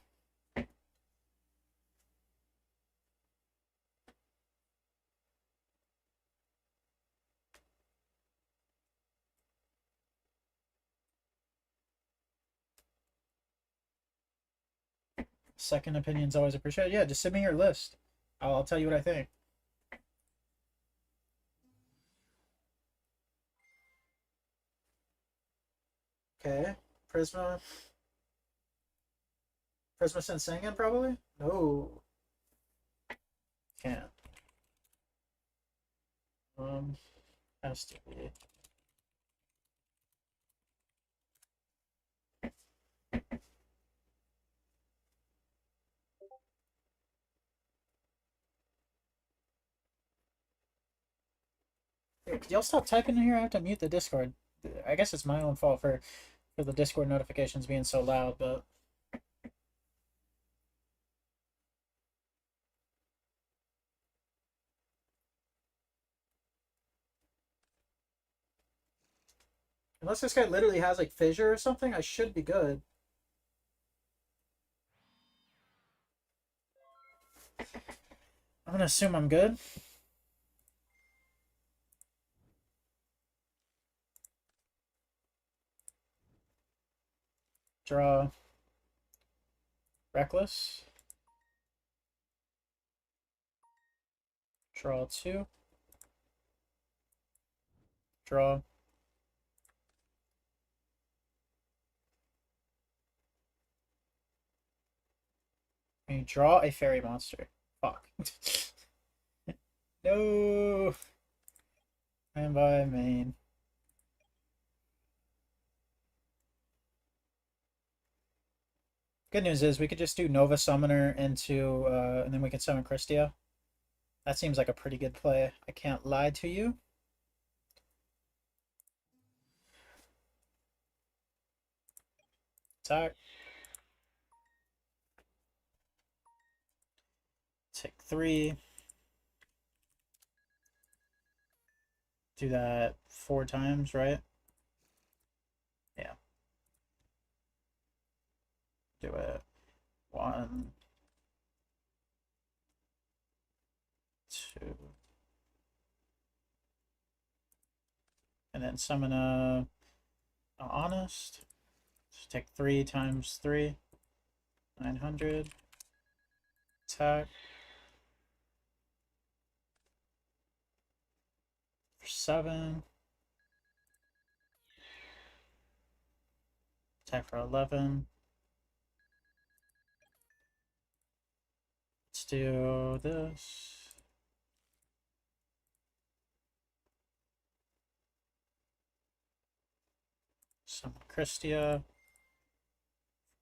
Second opinion's always appreciated. Yeah, just send me your list. I'll tell you what I think. Okay, Prisma. Prisma Sensengan probably? No. Can't. Has to be. Hey, could y'all stop typing in here? I have to mute the Discord. I guess it's my own fault for the Discord notifications being so loud, but unless this guy literally has like fissure or something, I should be good. I'm gonna assume I'm good. Draw. Reckless. Draw 2. Draw. And you draw a fairy monster. Fuck. No. And by main. Good news is we could just do Nova Summoner into, and then we can summon Christia. That seems like a pretty good play. I can't lie to you. Attack. Take 3. Do that 4 times, right? Yeah. Do it. 1, 2. And then summon a Honest. Just take 3 times 3. 900. Attack. For 7. Attack for 11. Let's do this. Summon Christia.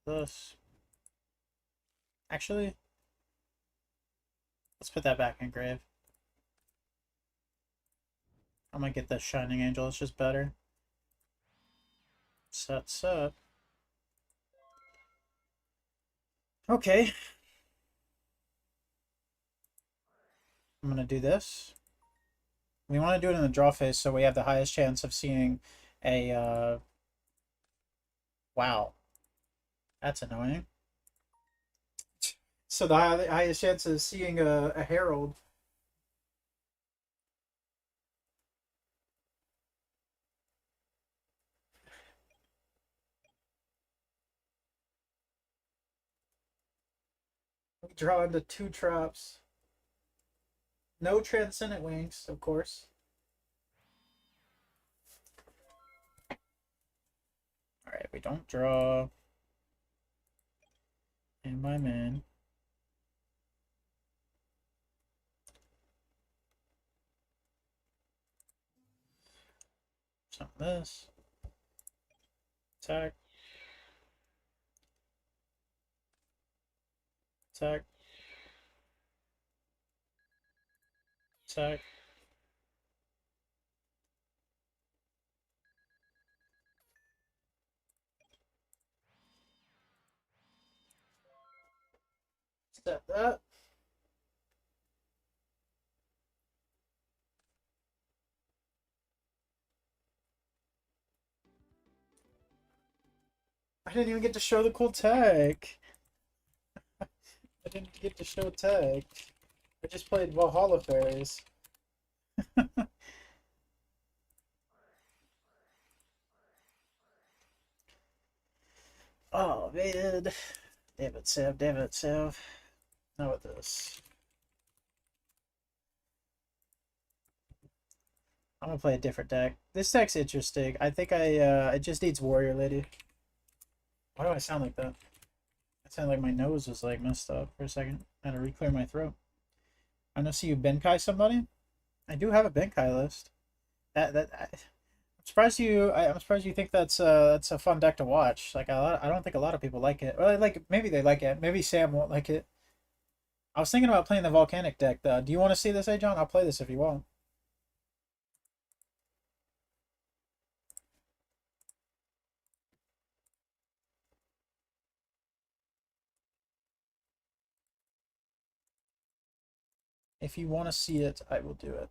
This. Actually, let's put that back in grave. I'm gonna get the Shining Angel, it's just better. Sets up. Okay. I'm gonna do this. We want to do it in the draw phase so we have the highest chance of seeing a, wow. That's annoying. So the highest chance of seeing a Herald. draw into 2 traps. No Transcendent Wings, of course. Alright, we don't draw. And my man. Something this. Attack. Attack. Attack. Step that. I didn't even get to show the cool tech. I didn't get to show tech. I just played Valhalla Fairies. Oh man. Damn it, Sev. Damn it, Sev. Now with this. I'm gonna play a different deck. This deck's interesting. I think it just needs Warrior Lady. Why do I sound like that? It sounded like my nose was like messed up for a second. I had to re-clear my throat. I'm gonna see you Benkai somebody. I do have a Benkai list. I'm surprised I'm surprised you think that's a fun deck to watch. Like I don't think a lot of people like it. Or like maybe they like it. Maybe Sam won't like it. I was thinking about playing the Volcanic deck though. Do you want to see this, John? I'll play this if you want. If you want to see it, I will do it.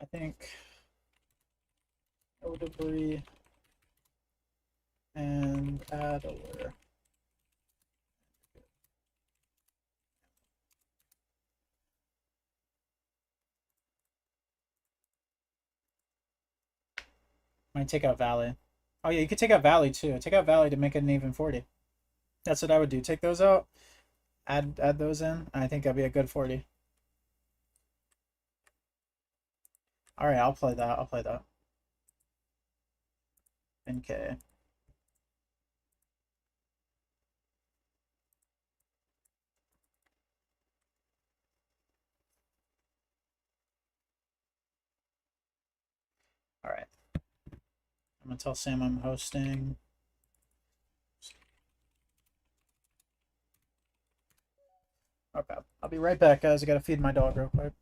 I think Odebrew and Adler. Might take out Valley. Oh yeah, you could take out Valley too. Take out Valley to make it an even 40. That's what I would do. Take those out, add those in. I think that'd be a good 40. All right, I'll play that. I'll play that. NK. All right. I'm gonna tell Sam I'm hosting. Okay, I'll be right back, guys. I gotta feed my dog real quick.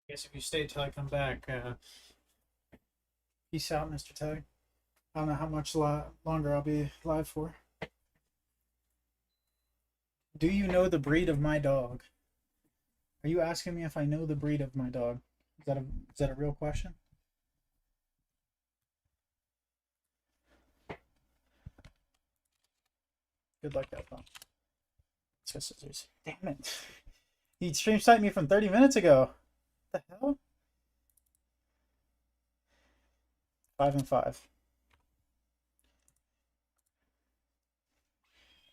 Guess if you stay till I come back, peace out, Mr. Tag. I don't know how much longer I'll be live for. Do you know the breed of my dog? Are you asking me if I know the breed of my dog? Is that a real question? Good luck, that phone. Let's go scissors. Damn it. He stream sniped me from 30 minutes ago. What the hell? 5 and 5.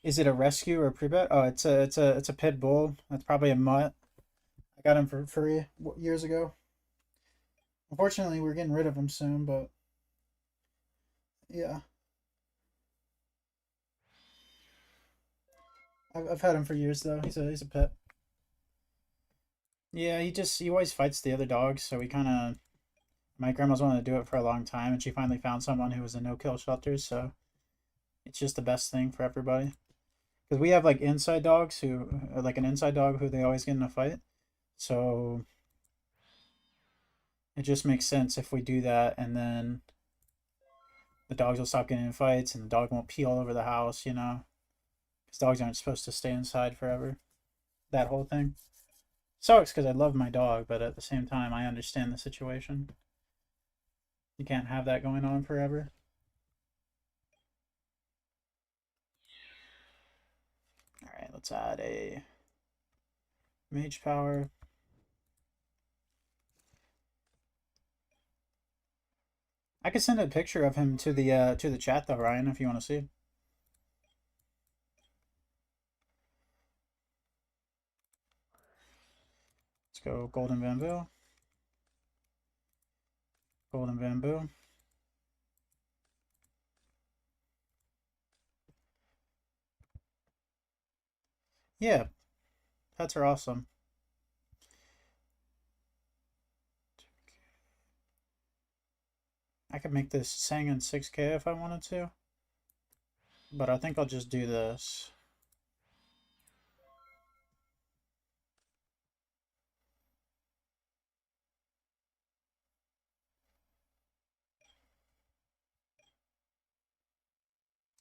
Is it a rescue or a pre-bet? Oh, it's a pit bull. That's probably a mutt. I got him for free years ago. Unfortunately, we're getting rid of him soon, but yeah. I've had him for years though. He's a pet. Yeah, he always fights the other dogs, so we kind of my grandma's wanted to do it for a long time, and she finally found someone who was a no-kill shelter, so it's just the best thing for everybody. Because we have like inside dogs who, like an inside dog who they always get in a fight, so it just makes sense if we do that, and then the dogs will stop getting in fights, and the dog won't pee all over the house, you know, because dogs aren't supposed to stay inside forever. That whole thing sucks because I love my dog, but at the same time, I understand the situation. You can't have that going on forever. Alright, let's add a mage power. I could send a picture of him to the chat though, Ryan, if you want to see. Let's go golden bamboo. Golden bamboo. Yeah, pets are awesome. I could make this Sangan 6K if I wanted to, but I think I'll just do this.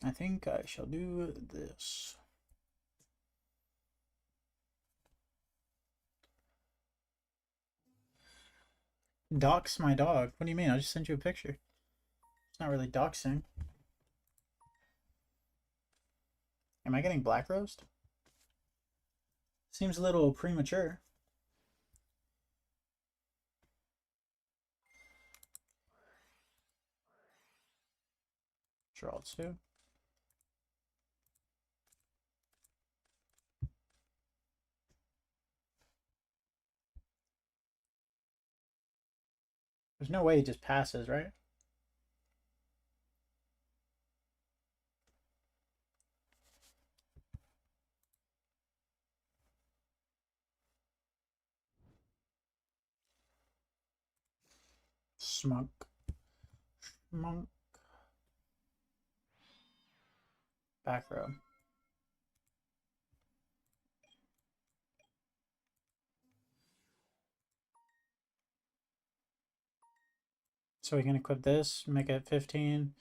I think I shall do this. Dox my dog? What do you mean? I just sent you a picture. It's not really doxing. Am I getting black roast? Seems a little premature. Draw 2. There's no way he just passes, right? Smunk. Monk. Back row. So we can equip this, make it 15.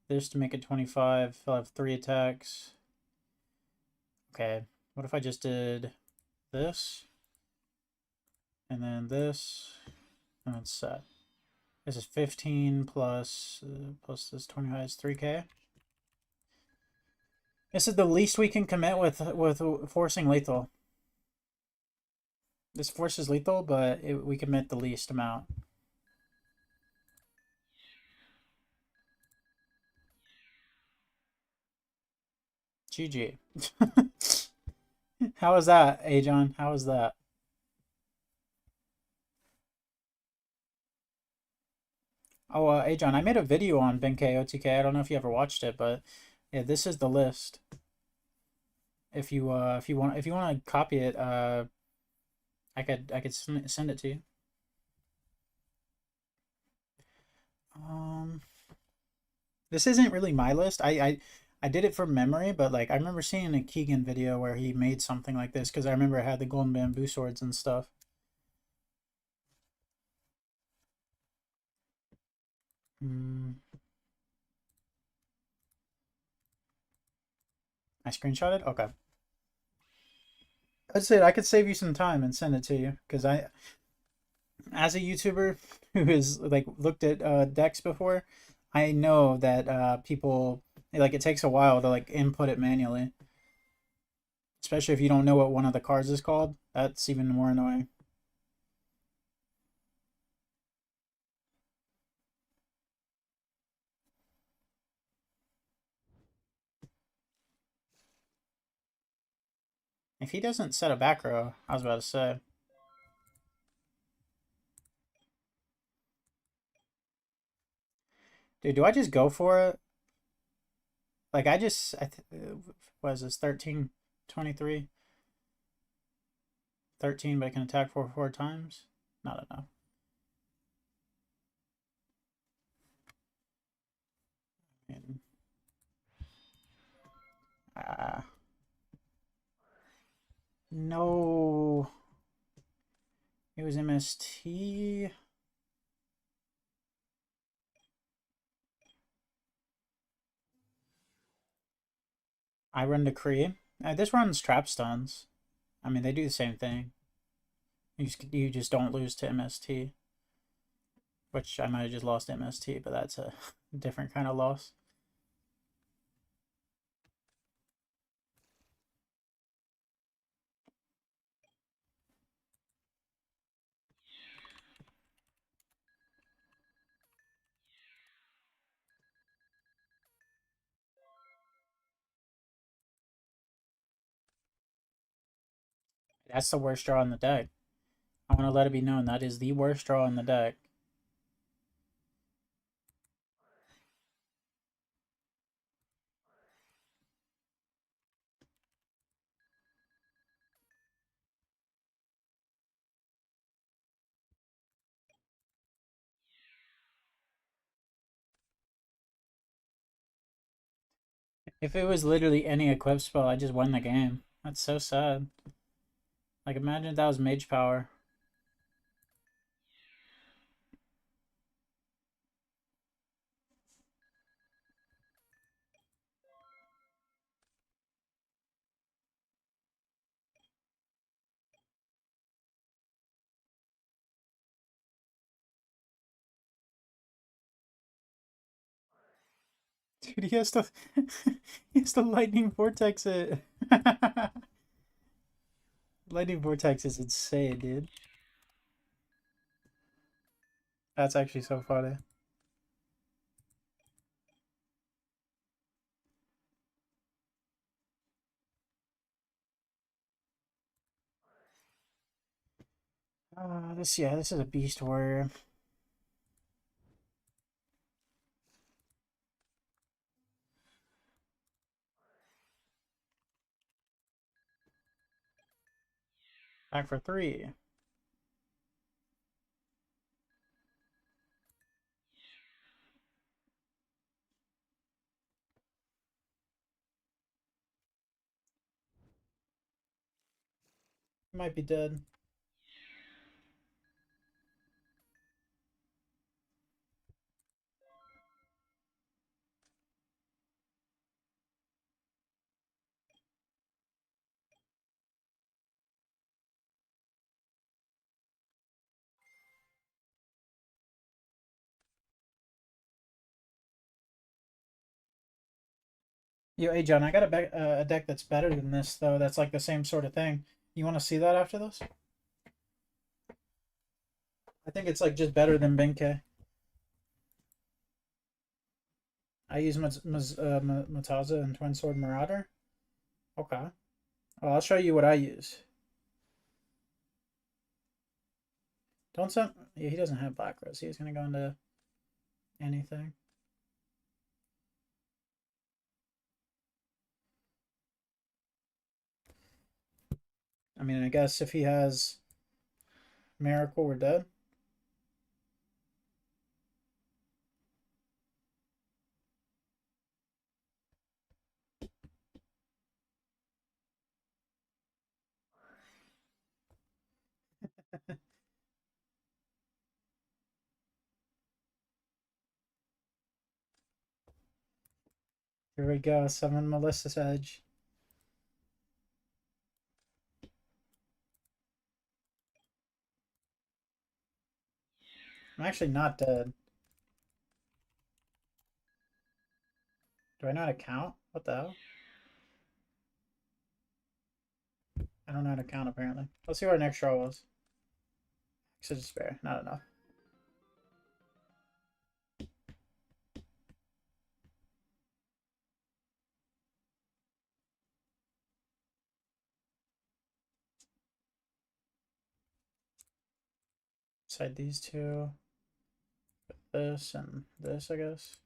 This to make it 25. I'll have 3 attacks. Okay, what if I just did this? And then this, and then set. This is 15 plus this 25 is 3K. This is the least we can commit with forcing lethal. This forces lethal, but we commit the least amount. GG. How was that, Ajon? How was that? Oh, Ajon, I made a video on Benkei OTK. I don't know if you ever watched it, but yeah, this is the list. If you want to copy it, I could send it to you. This isn't really my list. I did it from memory, but like I remember seeing a Keegan video where he made something like this because I remember I had the golden bamboo swords and stuff. Mm. I screenshotted? Okay. I'd say I could save you some time and send it to you because as a YouTuber who has like looked at decks before, I know that people like it takes a while to like input it manually, especially if you don't know what one of the cards is called. That's even more annoying. If he doesn't set a back row, I was about to say. Dude, do I just go for it? Like what is this 13, 23, 13, but I can attack four times? Not enough. And, uh, no. It was MST. I run Decree. This runs trap stuns. I mean, they do the same thing. You just don't lose to MST, which I might have just lost MST, but that's a different kind of loss. That's the worst draw in the deck. I want to let it be known that is the worst draw in the deck. If it was literally any equip spell, I just won the game. That's so sad. Like, imagine if that was Mage Power. Dude, he has to, he has to Lightning Vortex it. Lightning Vortex is insane, dude. That's actually so funny. This is a Beast Warrior. Back for 3. Might be dead. Yo, hey John, I got a deck that's better than this though. That's like the same sort of thing. You want to see that after this? I think it's like just better than Benkei. I use Mataza and Twin Sword Marauder. Okay. Well, I'll show you what I use. Don't send. Yeah, he doesn't have Black Rose. He's gonna go into anything. I mean, I guess if he has Miracle, we're dead. Here we go. Summon Melissa's Edge. I'm actually not dead. Do I know how to count? What the hell? I don't know how to count apparently. Let's see what our next draw was. Axe of Despair. Not enough. Side these two. This and this, I guess.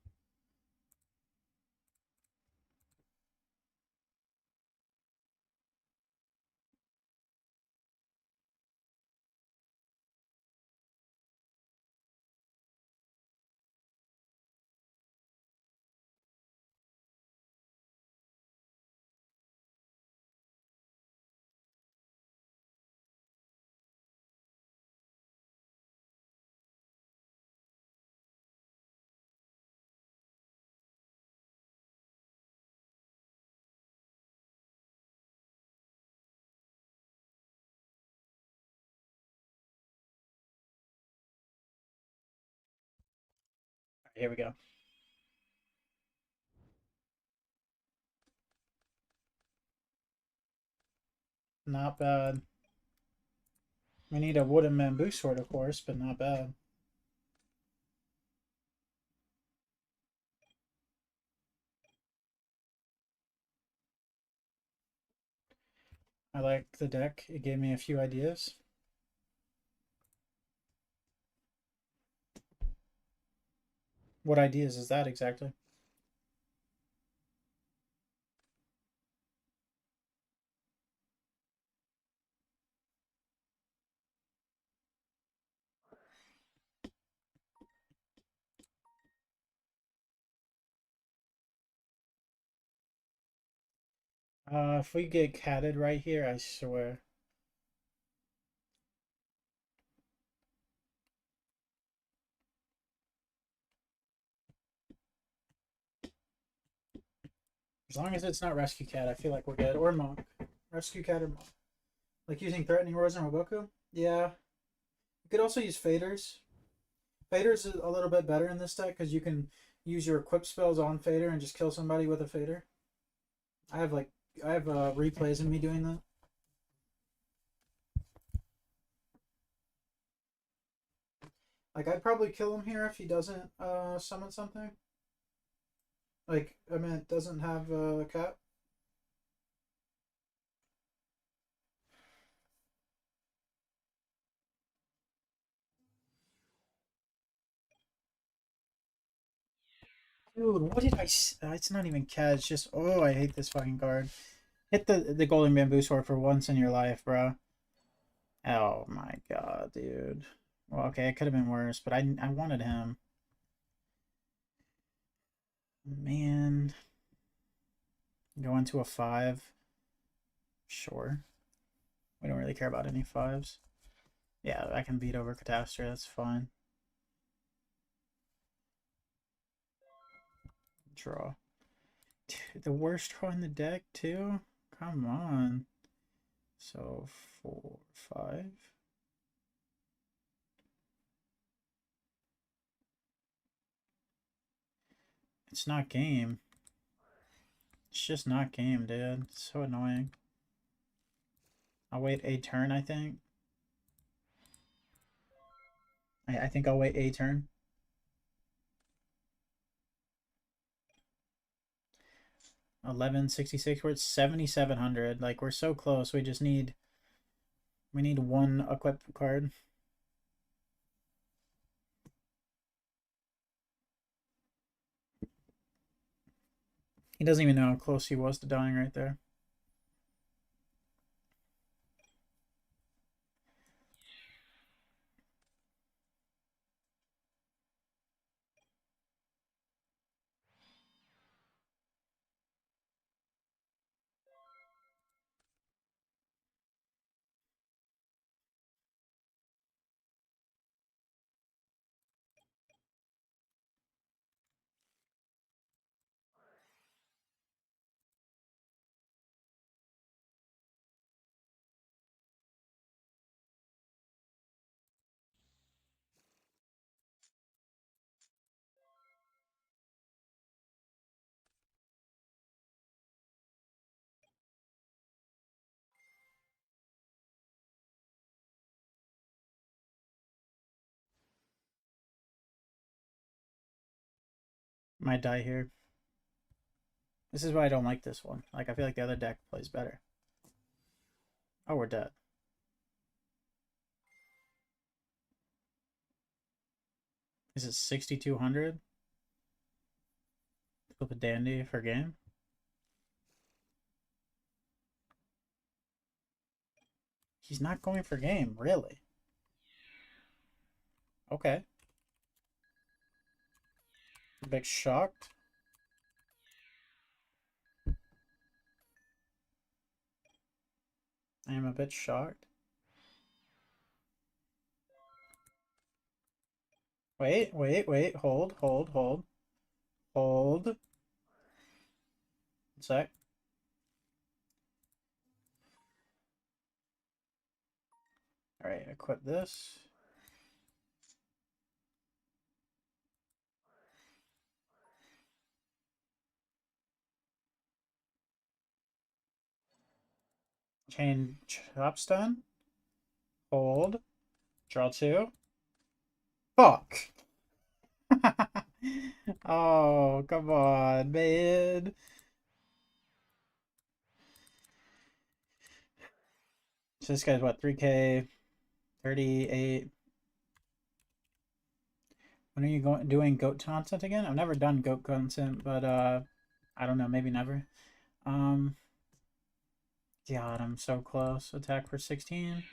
Right, here we go. Not bad. We need a wooden bamboo sword, of course, but not bad. I like the deck. It gave me a few ideas. What ideas is that exactly? If we get catted right here, I swear. As long as it's not Rescue Cat, I feel like we're good. Or Monk. Rescue Cat or Monk. Like using Threatening Words on Roboku? Yeah. You could also use Faders. Faders is a little bit better in this deck because you can use your equip spells on Fader and just kill somebody with a Fader. I have replays of me doing that. Like I'd probably kill him here if he doesn't summon something. Like I mean, it doesn't have a cap. Dude, what did I? It's not even cat. It's just I hate this fucking card. Hit the golden bamboo sword for once in your life, bro. Oh my god, dude. Well, okay, it could have been worse, but I wanted him. Man, go into a 5. Sure. We don't really care about any 5s. Yeah, I can beat over Catastrophe. That's fine. Draw. The worst draw in the deck, too? Come on. So, 4, 5. It's not game. It's just not game, dude. It's so annoying. I'll wait a turn, I think. I think I'll wait a turn. 1166. We're at 7,700. Like we're so close. We need one equip card. He doesn't even know how close he was to dying right there. Might die here. This is why I don't like this one. Like, I feel like the other deck plays better. Oh, we're dead. Is it 6,200? Flip a dandy for game? He's not going for game, really? Okay. A bit shocked. I am a bit shocked. Wait, hold. Hold. One sec. Alright, equip this. Chain Chopstone. Hold. Draw 2. Fuck! Oh, come on, man. So this guy's what, 3K, 38. When are you doing goat content again? I've never done goat content, but I don't know, maybe never. God, I'm so close. Attack for 16.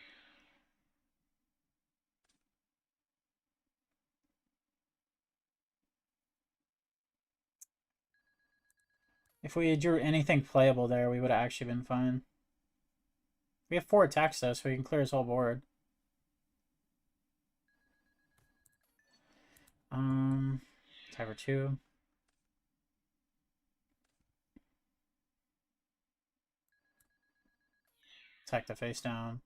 If we drew anything playable there, we would have actually been fine. We have 4 attacks though, so we can clear his whole board. Attack for 2. Attack the face down.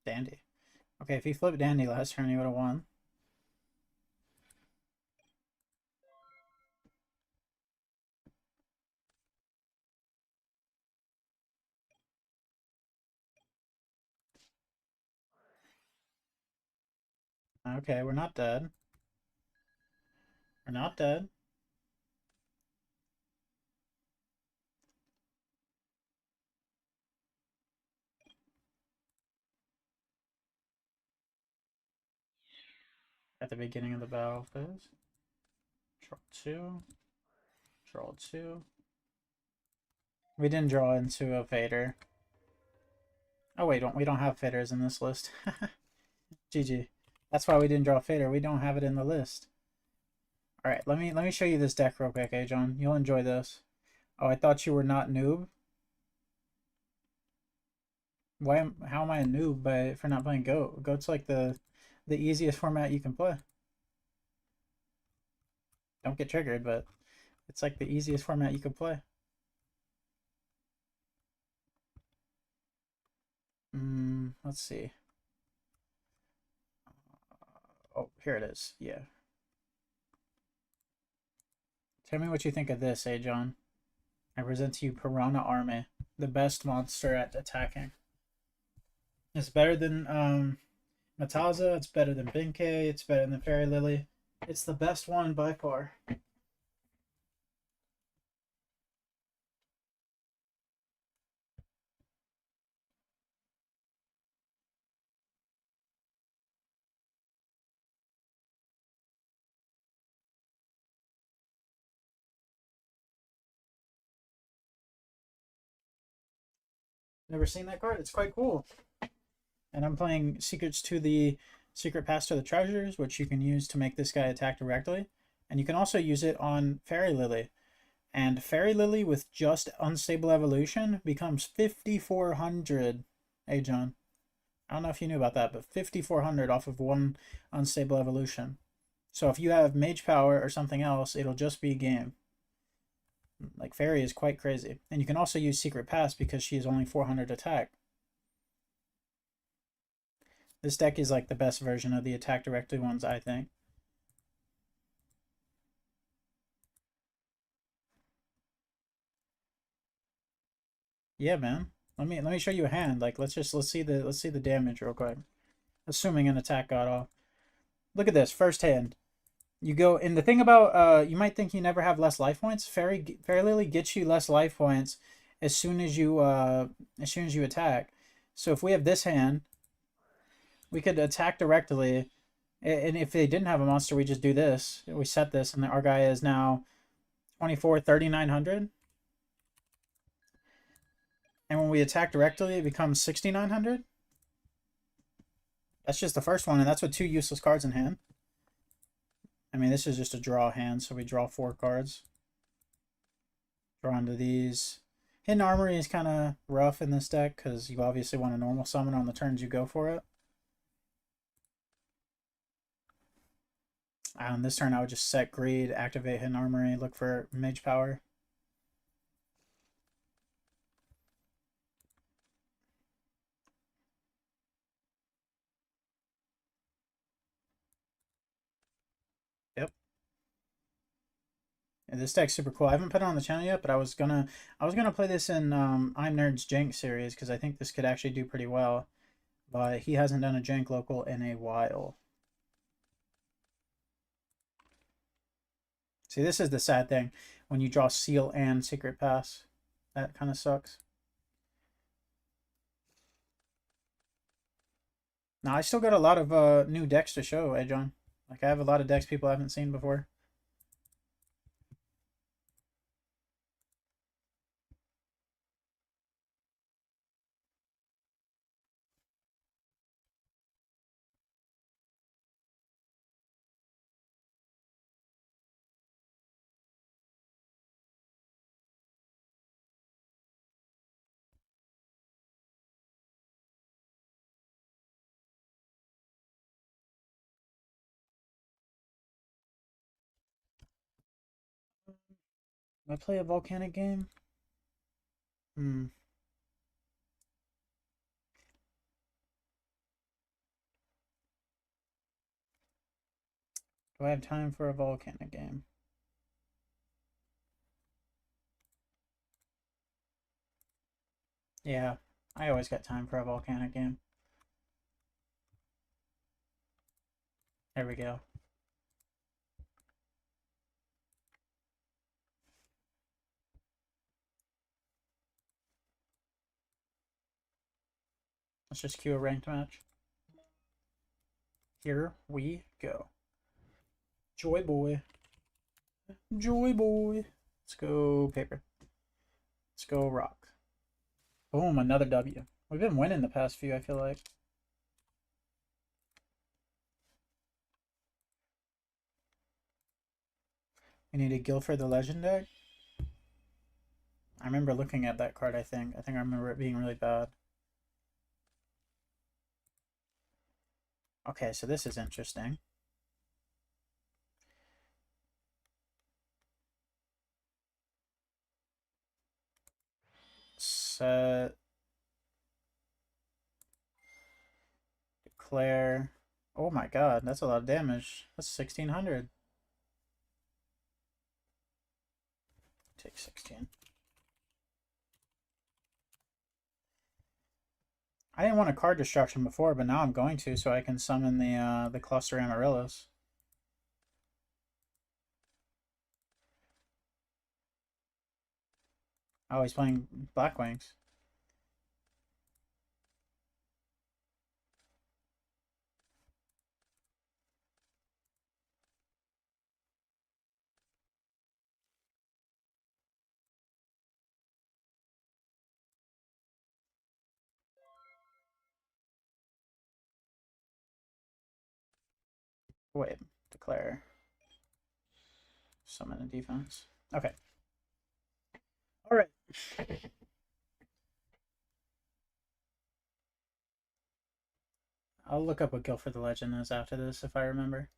Dandy. Okay, if he flipped Dandy last turn, he would have won. Okay, we're not dead. We're not dead. At the beginning of the battle phase. Draw 2. Draw 2. We didn't draw into a fader. Oh wait, we don't have faders in this list. GG. That's why we didn't draw a fader. We don't have it in the list. All right, let me show you this deck real quick, John. You'll enjoy this. Oh, I thought you were not noob. How am I a noob for not playing Goat? Goat's like the easiest format you can play. Don't get triggered, but it's like the easiest format you can play. Let's see. Oh, here it is. Yeah. Tell me what you think of this, John. I present to you Piranha Army, the best monster at attacking. It's better than Mataza, it's better than Benkei, it's better than Fairy Lily. It's the best one by far. Never seen that card? It's quite cool. And I'm playing Secrets to the Secret Pass to the Treasures, which you can use to make this guy attack directly. And you can also use it on Fairy Lily. And Fairy Lily with just Unstable Evolution becomes 5,400. Hey, John. I don't know if you knew about that, but 5,400 off of one Unstable Evolution. So if you have Mage Power or something else, it'll just be game. Like, Fairy is quite crazy. And you can also use Secret Pass because she is only 400 attack. This deck is like the best version of the attack directly ones, I think. Yeah, man. Let me show you a hand. Like, let's see the damage real quick. Assuming an attack got off. Look at this first hand. You go, and the thing about you might think you never have less life points. Fairy Lily gets you less life points as soon as you attack. So if we have this hand, we could attack directly, and if they didn't have a monster, we just do this. We set this, and our guy is now 24, 3,900. And when we attack directly, it becomes 6,900. That's just the first one, and that's with 2 useless cards in hand. I mean, this is just a draw hand, so we draw 4 cards. Draw into these. Hidden Armory is kind of rough in this deck because you obviously want a normal summon on the turns you go for it. On this turn, I would just set Greed, activate Hidden Armory, look for Mage Power. Yep. And this deck's super cool. I haven't put it on the channel yet, but I was gonna play this in I'm Nerd's Jank series because I think this could actually do pretty well. But he hasn't done a Jank local in a while. See, this is the sad thing. When you draw Seal and Secret Pass, that kind of sucks. Now, I still got a lot of new decks to show, John. Like, I have a lot of decks people haven't seen before. I play a volcanic game? Hmm. Do I have time for a volcanic game? Yeah, I always got time for a volcanic game. There we go. Let's just queue a ranked match. Here we go. Joy boy. Joy boy. Let's go paper. Let's go rock. Boom, another W. We've been winning the past few, I feel like. We need a Guilford the Legend deck. I remember looking at that card, I think. I remember it being really bad. Okay, so this is interesting. Set. Declare. Oh my god, that's a lot of damage. That's 1,600. Take 16. I didn't want a card destruction before, but now I'm going to, so I can summon the Cluster Amaryllis. Oh, he's playing Black Wings. Wait, declare. Summon a defense. Okay. All right. I'll look up what Guilford the Legend is after this if I remember.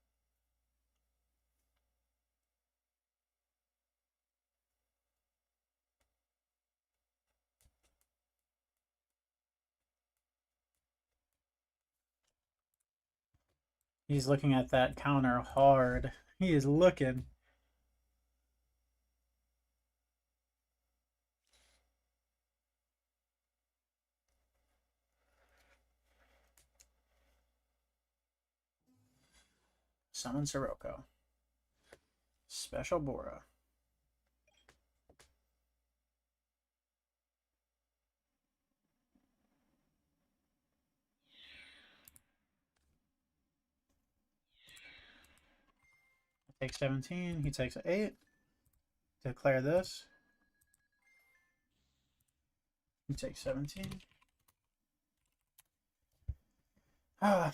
He's looking at that counter hard. He is looking. Summon Sirocco. Special Bora. I take 17. He takes 8. Declare this. He takes 17. Ah.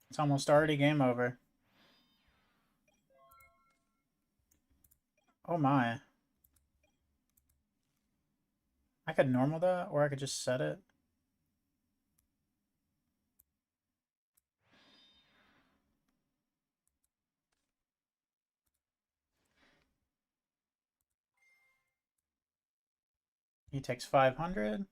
It's almost already game over. Oh my. I could normal that, or I could just set it. He takes 500.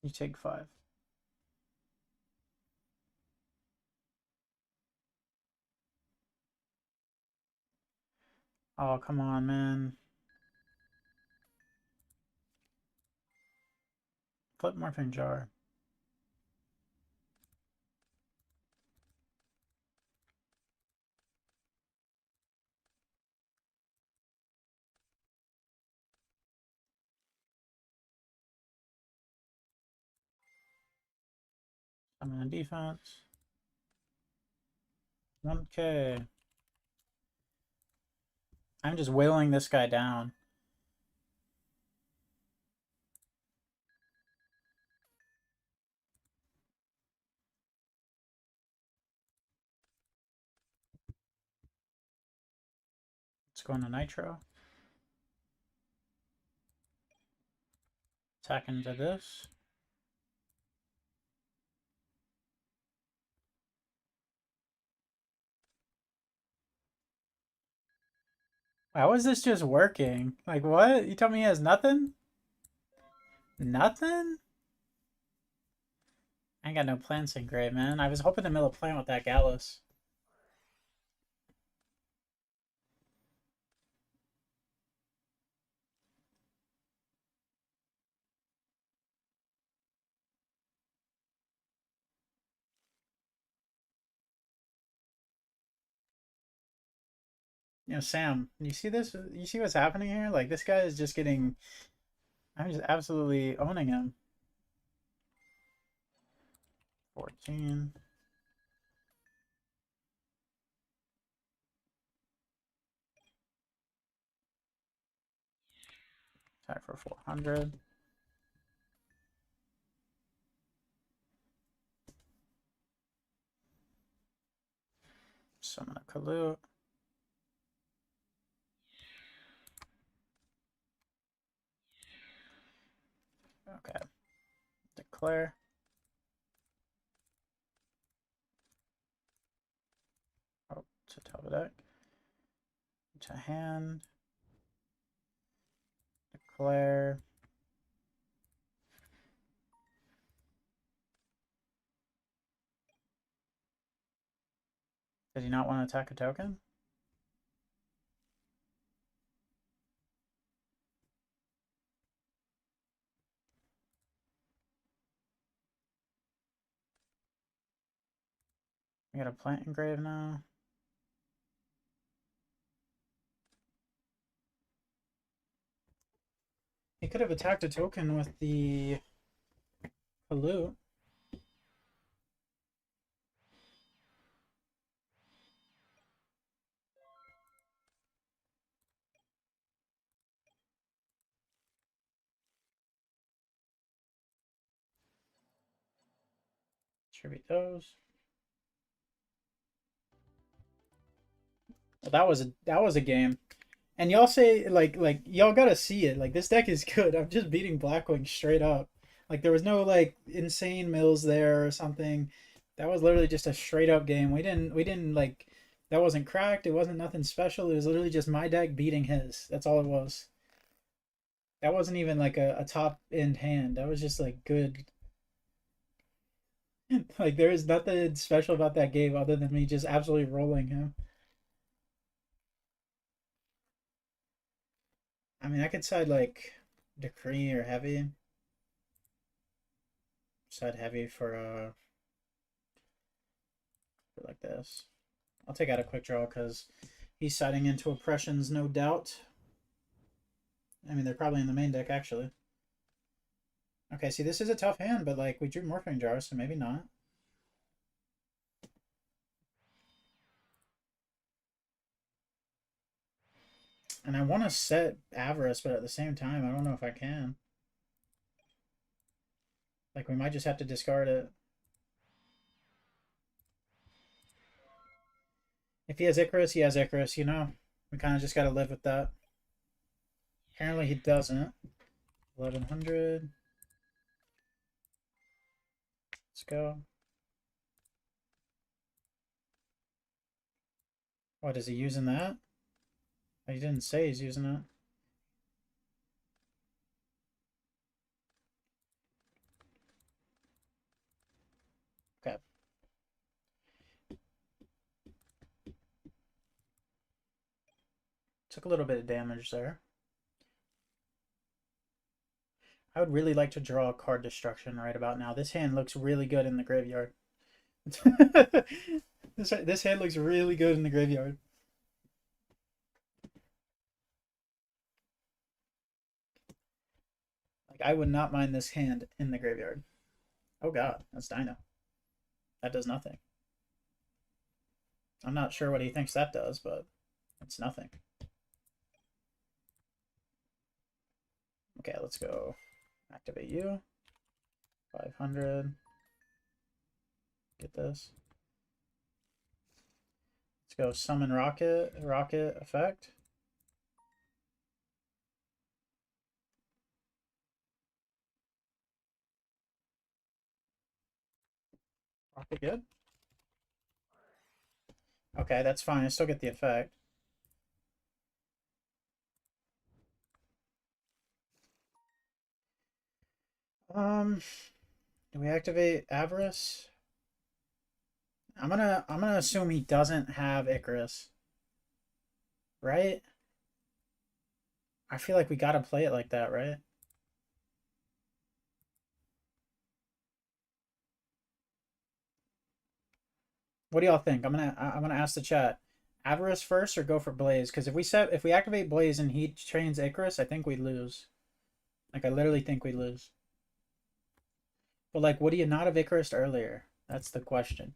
You take 5. Oh, come on, man. Flip Morphing Jar. I'm in defense. 1K. I'm just wailing this guy down. Let's go into Nitro. Attack into this. How is this just working? Like, what? You tell me he has nothing? Nothing? I ain't got no plants in grave, man. I was hoping to mill a plant with that Gallus. You know, Sam, you see this? You see what's happening here? Like, this guy is just getting... I'm just absolutely owning him. 14. Attack for 400. Summon a Kalu. Okay. Declare. Oh, to top of deck. To hand. Declare. Did he not want to attack a token? We got a plant engrave now. He could have attacked a token with the Kalu. Distribute those. Well, that was a game. And y'all say like y'all gotta see it. Like this deck is good. I'm just beating Blackwing straight up. Like there was no like insane mills there or something. That was literally just a straight up game. We didn't like that wasn't cracked. It wasn't nothing special. It was literally just my deck beating his. That's all it was. That wasn't even like a top end hand. That was just like good. Like there is nothing special about that game other than me just absolutely rolling him. I mean, I could side like Decree or Heavy. Side Heavy for like this. I'll take out a quick draw because he's siding into Oppressions, no doubt. I mean, they're probably in the main deck actually. Okay, see, this is a tough hand, but like we drew Morphing Jar, so maybe not. And I want to set Avarice, but at the same time, I don't know if I can. Like, we might just have to discard it. If he has Icarus, he has Icarus, you know? We kind of just got to live with that. Apparently he doesn't. 1100. Let's go. What, is he using that? He didn't say he's using it. Okay. Took a little bit of damage there. I would really like to draw a card destruction right about now. This hand looks really good in the graveyard. This hand looks really good in the graveyard. Like, I would not mind this hand in the graveyard. Oh god, that's Dino. That does nothing. I'm not sure what he thinks that does, but it's nothing. Okay, let's go activate you. 500. Get this. Let's go summon Rocket. Rocket effect. Rocket good. Okay, that's fine. I still get the effect. Do we activate Avarice? I'm gonna assume he doesn't have Icarus. Right? I feel like we gotta play it like that, right? What do y'all think? I'm gonna ask the chat. Avarice first or go for Blaze? Because if we activate Blaze and he trains Icarus, I think we lose. Like I literally think we lose. But like, would he not have Icarus earlier? That's the question.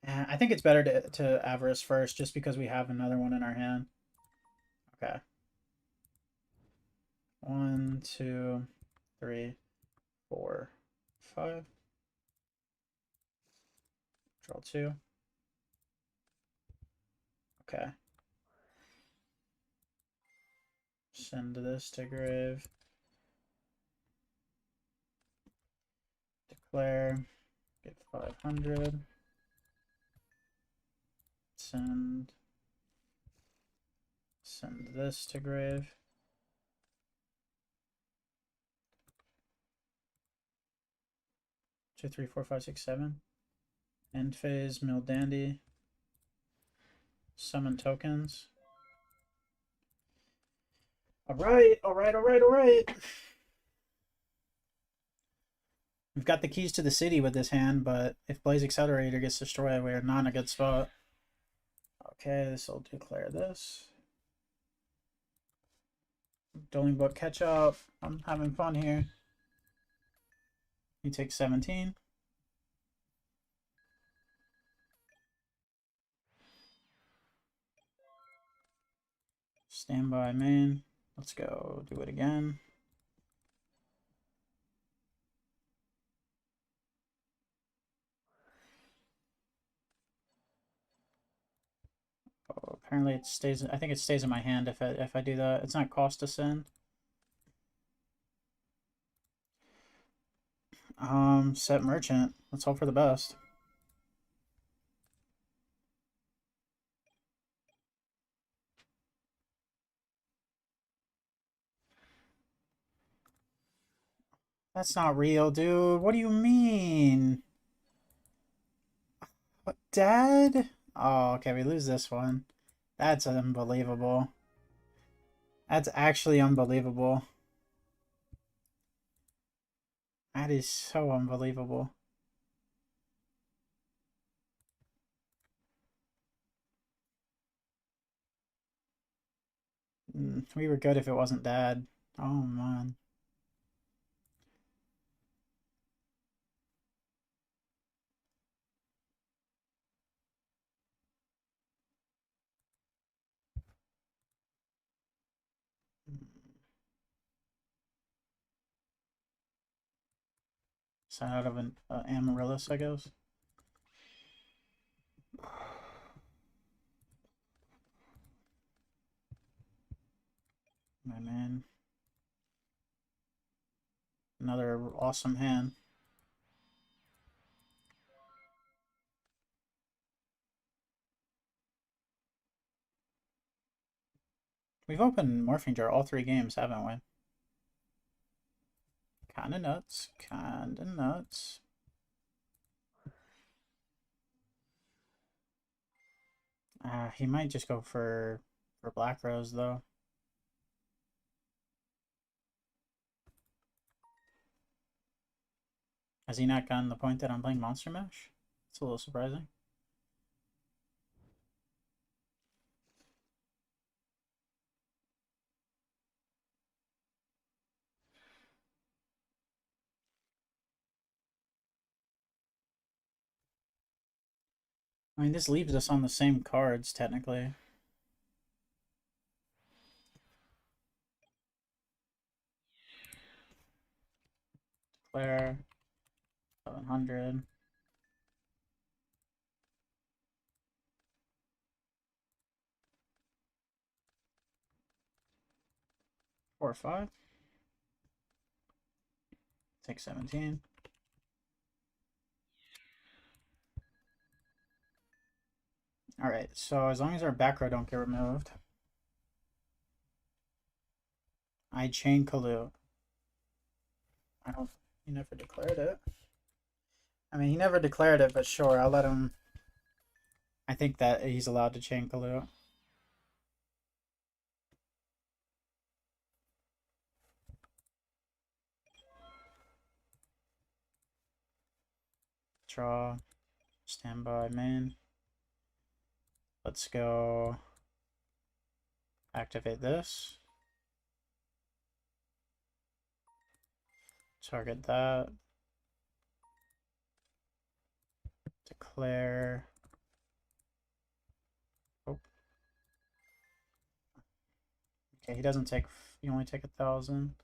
I think it's better to Avarice first, just because we have another one in our hand. Okay. 1, 2, 3, 4, 5. Draw 2. Okay. Send this to grave. Declare. Get 500. Send this to grave. Two, three, four, five, six, seven. End phase, Mill Dandy. Summon tokens. Alright, alright, alright, alright. We've got the keys to the city with this hand, but if Blaze Accelerator gets destroyed, we're not in a good spot. Okay, this will declare this. Dueling Book catch up. I'm having fun here. He takes 17. Standby main. Let's go do it again. Oh, apparently it stays. I think it stays in my hand if I do that. It's not cost to send. Set merchant. Let's hope for the best. That's not real, dude. What do you mean? What, Dad? Oh, okay, we lose this one. That's unbelievable. That's actually unbelievable. That is so unbelievable. We were good if it wasn't Dad. Oh, man. Sign out of an Amaryllis, I guess. My man. Another awesome hand. We've opened Morphing Jar all 3 games, haven't we? Kinda nuts. Kinda nuts. He might just go for Black Rose, though. Has he not gotten the point that I'm playing Monster Mash? It's a little surprising. I mean, this leaves us on the same cards, technically. Claire, 700. Four or five. Take 17. Alright, so as long as our back row don't get removed, I chain Kalu. I don't. He never declared it. I mean, he never declared it, but sure, I'll let him. I think that he's allowed to chain Kalu. Draw. Standby main. Let's go activate this. Target that. Declare. Oh. Okay, he doesn't take. You only take 1,000.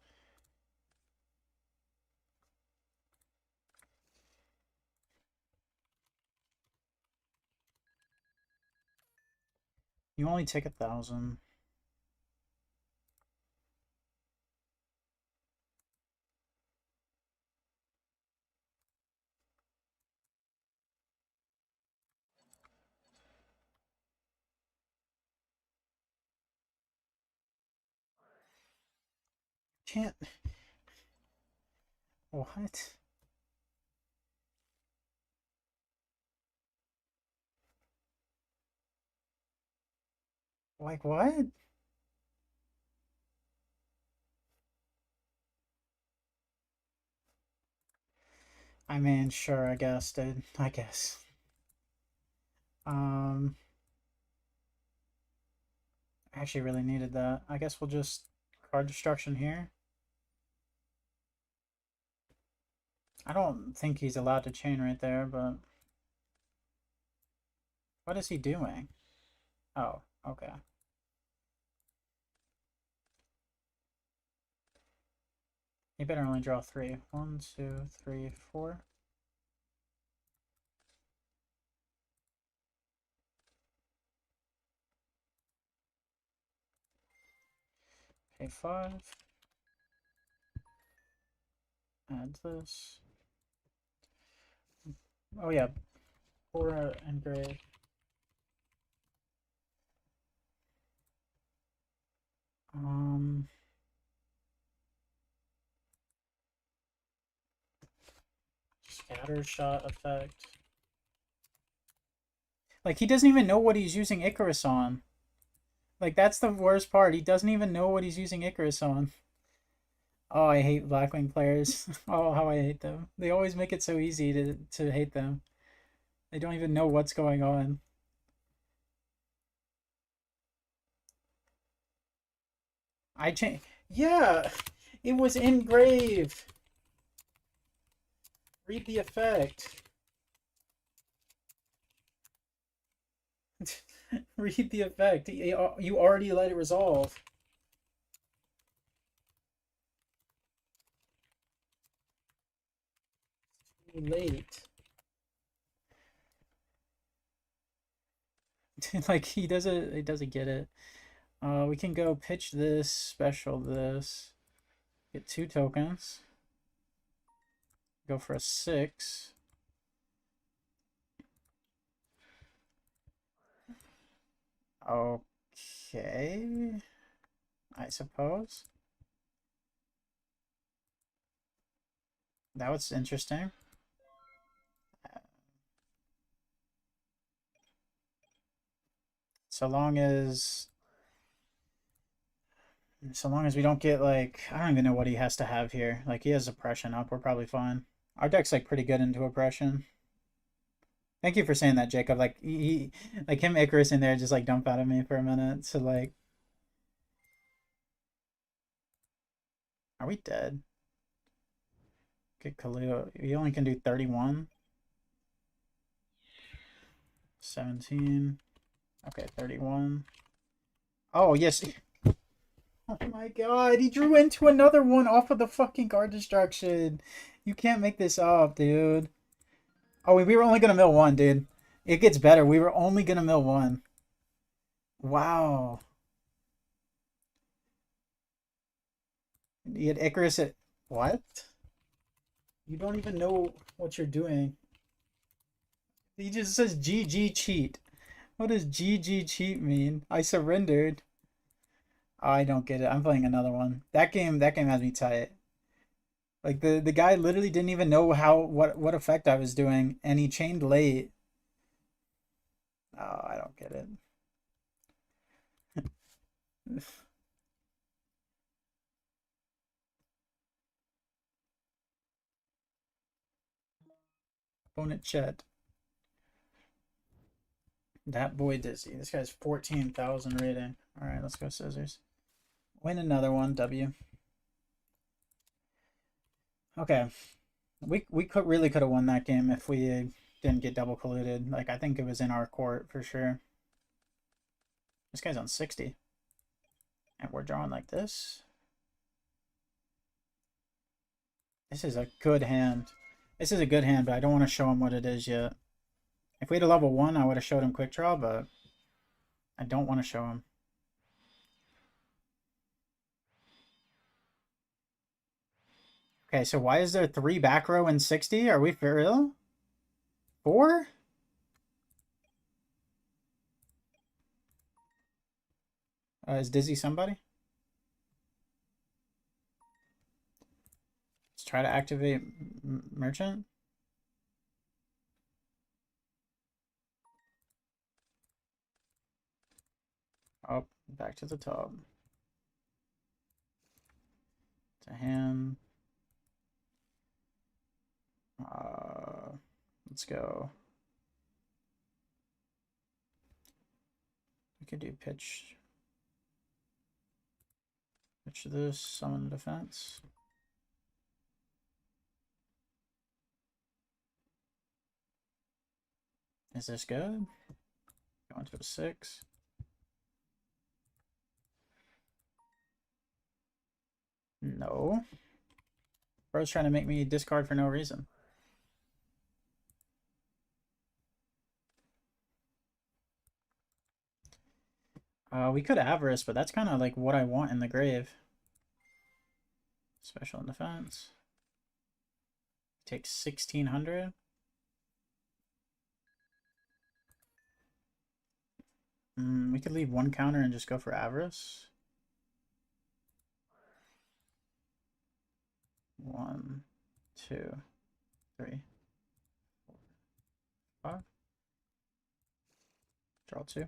You only take 1,000. Can't. What? Like what? I mean, sure, I guess, dude. I guess. I actually really needed that. I guess we'll just card destruction here. I don't think he's allowed to chain right there, but what is he doing? Oh, okay. He better only draw 3. 1, 2, 3, 4. Pay 5. Add this. Oh yeah, 4 engrave. Scatter shot effect. Like, he doesn't even know what he's using Icarus on. Like, that's the worst part. He doesn't even know what he's using Icarus on. Oh, I hate Blackwing players. Oh, how I hate them. They always make it so easy to hate them. They don't even know what's going on. I changed. Yeah, it was engraved. Read the effect. Read the effect. You already let it resolve. Too late. Like he doesn't get it. We can go pitch this, special this. Get 2 tokens. Go for a 6. Okay. I suppose. That was interesting. So long as we don't get like, I don't even know what he has to have here. Like he has oppression up, we're probably fine. Our deck's like pretty good into oppression. Thank you for saying that, Jacob. Like he like him Icarus in there just like dumped out of me for a minute. So like, are we dead? Get Khalil. You only can do 31. 17. Okay, 31. Oh yes. Oh my god, he drew into another one off of the fucking guard destruction. You can't make this up, dude. Oh, we were only gonna mill 1, dude. It gets better. We were only gonna mill 1. Wow. You had Icarus at... What? You don't even know what you're doing. He just says GG cheat. What does GG cheat mean? I surrendered. Oh, I don't get it. I'm playing another one. That game has me tight. Like the guy literally didn't even know what effect I was doing, and he chained late. Oh, I don't get it. Opponent Chet. That boy Dizzy. This guy's 14,000 rating. All right, let's go scissors. Win another one. W. Okay, we could really could have won that game if we didn't get double colluded. Like I think it was in our court for sure. This guy's on 60, and we're drawing like this. This is a good hand. This is a good hand, but I don't want to show him what it is yet. If we had a level 1, I would have showed him quick draw, but I don't want to show him. Okay, so why is there 3 back row and 60? Are we for real? 4? Is Dizzy somebody? Let's try to activate Merchant. Oh, back to the top. To hand. Let's go. We could do pitch. Pitch this, summon defense. Is this good? Going to a 6. No. Bro's trying to make me discard for no reason. We could Avarice, but that's kind of like what I want in the grave. Special in defense. Take 1,600. We could leave 1 counter and just go for Avarice. 1, 2, 3. 5. Draw 2.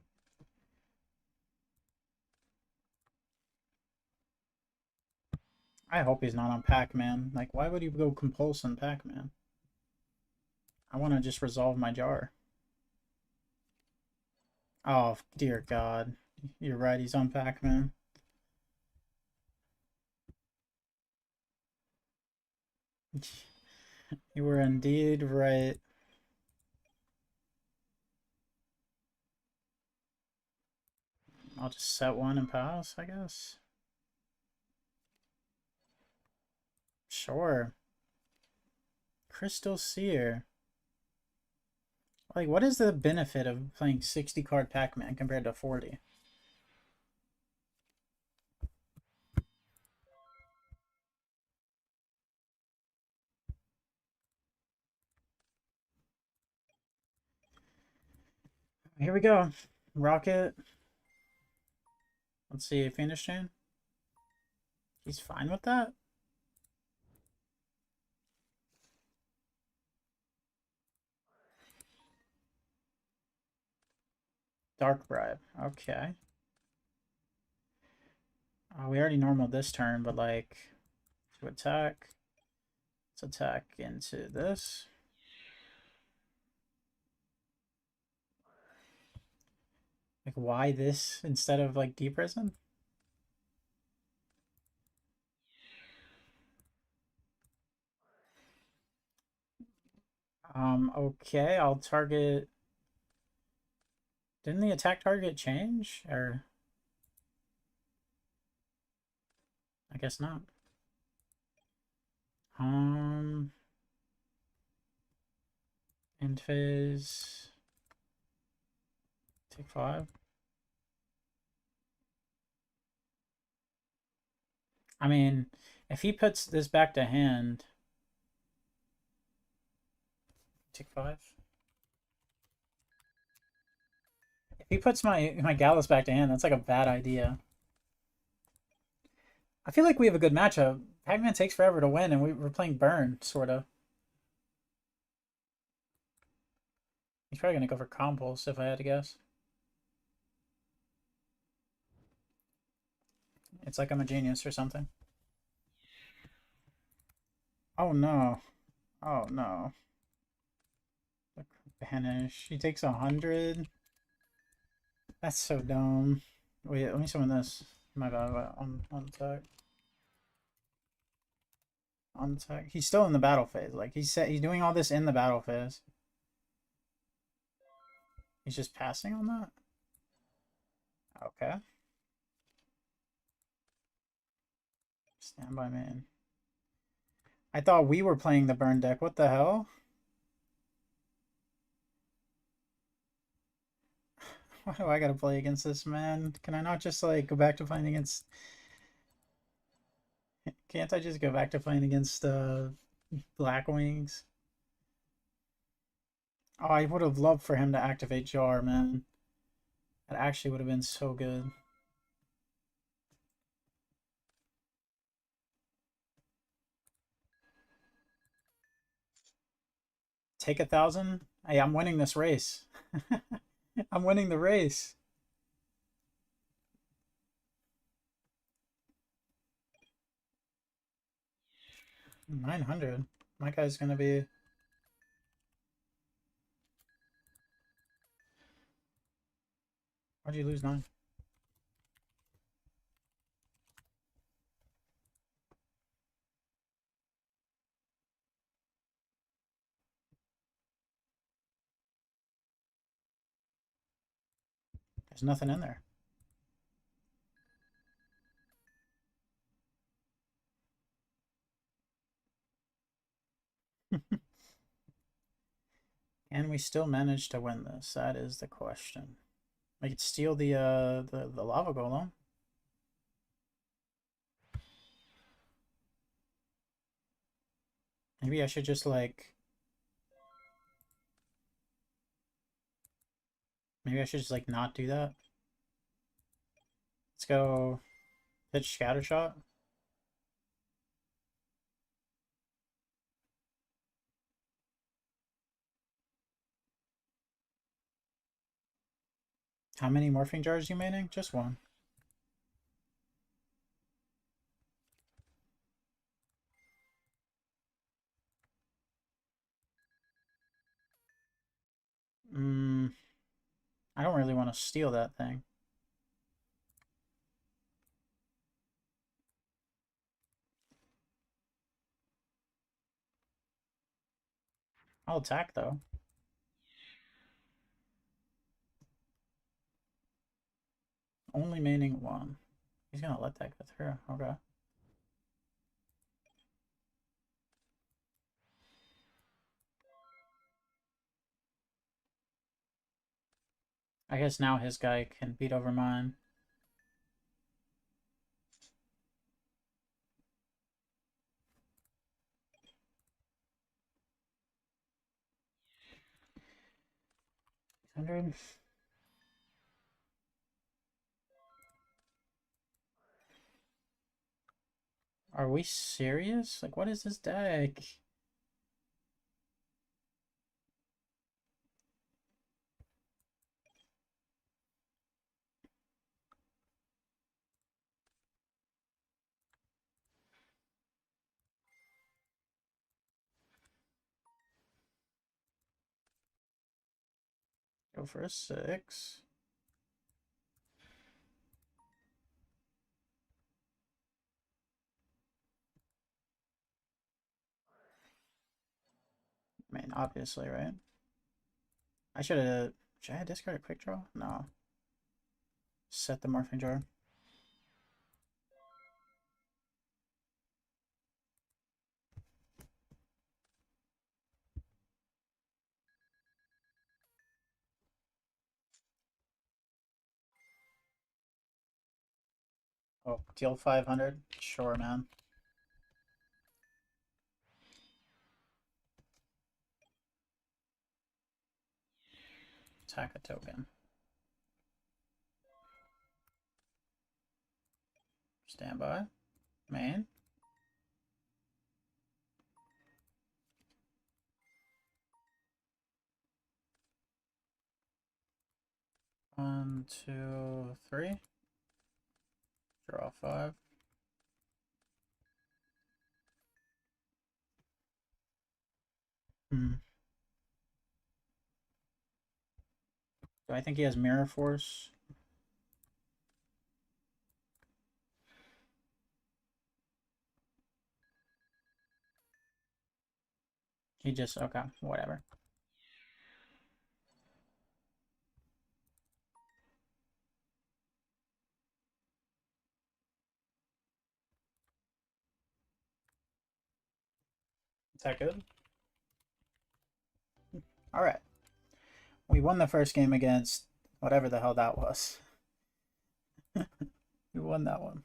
I hope he's not on Pac-Man. Like, why would he go Compulse on Pac-Man? I want to just resolve my jar. Oh, dear God. You're right, he's on Pac-Man. You were indeed right. I'll just set one and pass, I guess. Sure. Crystal Seer. Like, what is the benefit of playing 60 card Pac-Man compared to 40? Here we go. Rocket. Let's see, Phoenix Chain. He's fine with that? Dark Bribe. Okay. We already normaled this turn, but like, to attack. Let's attack into this. Like, why this instead of like Deep Prison? Okay, I'll target. Didn't the attack target change? Or I guess not. End phase. Take 5. I mean, if he puts this back to hand, take 5. If he puts my Gallus back to hand, that's like a bad idea. I feel like we have a good matchup. Pac-Man takes forever to win, and we're playing Burn, sort of. He's probably going to go for Compulse, if I had to guess. It's like I'm a genius or something. Oh, no. Oh, no. Banish. He takes 100. That's so dumb. Wait, let me summon this. My bad. On attack. On attack. He's still in the battle phase. Like, he's doing all this in the battle phase. He's just passing on that? Okay. Stand by man. I thought we were playing the burn deck. What the hell? Why do I gotta play against this, man? Can I not just, like, go back to playing against... Can't I just go back to playing against, Black Wings? Oh, I would have loved for him to activate Jar, man. That actually would have been so good. Take 1,000? Hey, I'm winning this race. I'm winning the race. $900. My guy's gonna be... Why'd you lose 9? There's nothing in there. And we still managed to win this. That is the question. I could steal the lava golem. Maybe I should just like... Maybe I should just like not do that. Let's go pitch scatter shot. How many morphing jars you maining? Just one. I don't really want to steal that thing. I'll attack though. Only maining one. He's gonna let that go through. Okay. I guess now his guy can beat over mine. $100. Are we serious? Like, what is this deck? Go for a 6. I mean, obviously, right? I should have. Should I have discarded quick draw? No. Set the morphing jar. Oh, deal 500? Sure, man. Attack a token. Stand by. Main. One, two, three. Draw 5. Do I think he has Mirror Force? He just, okay, whatever. Is that good? Alright. We won the first game against whatever the hell that was. We won that one.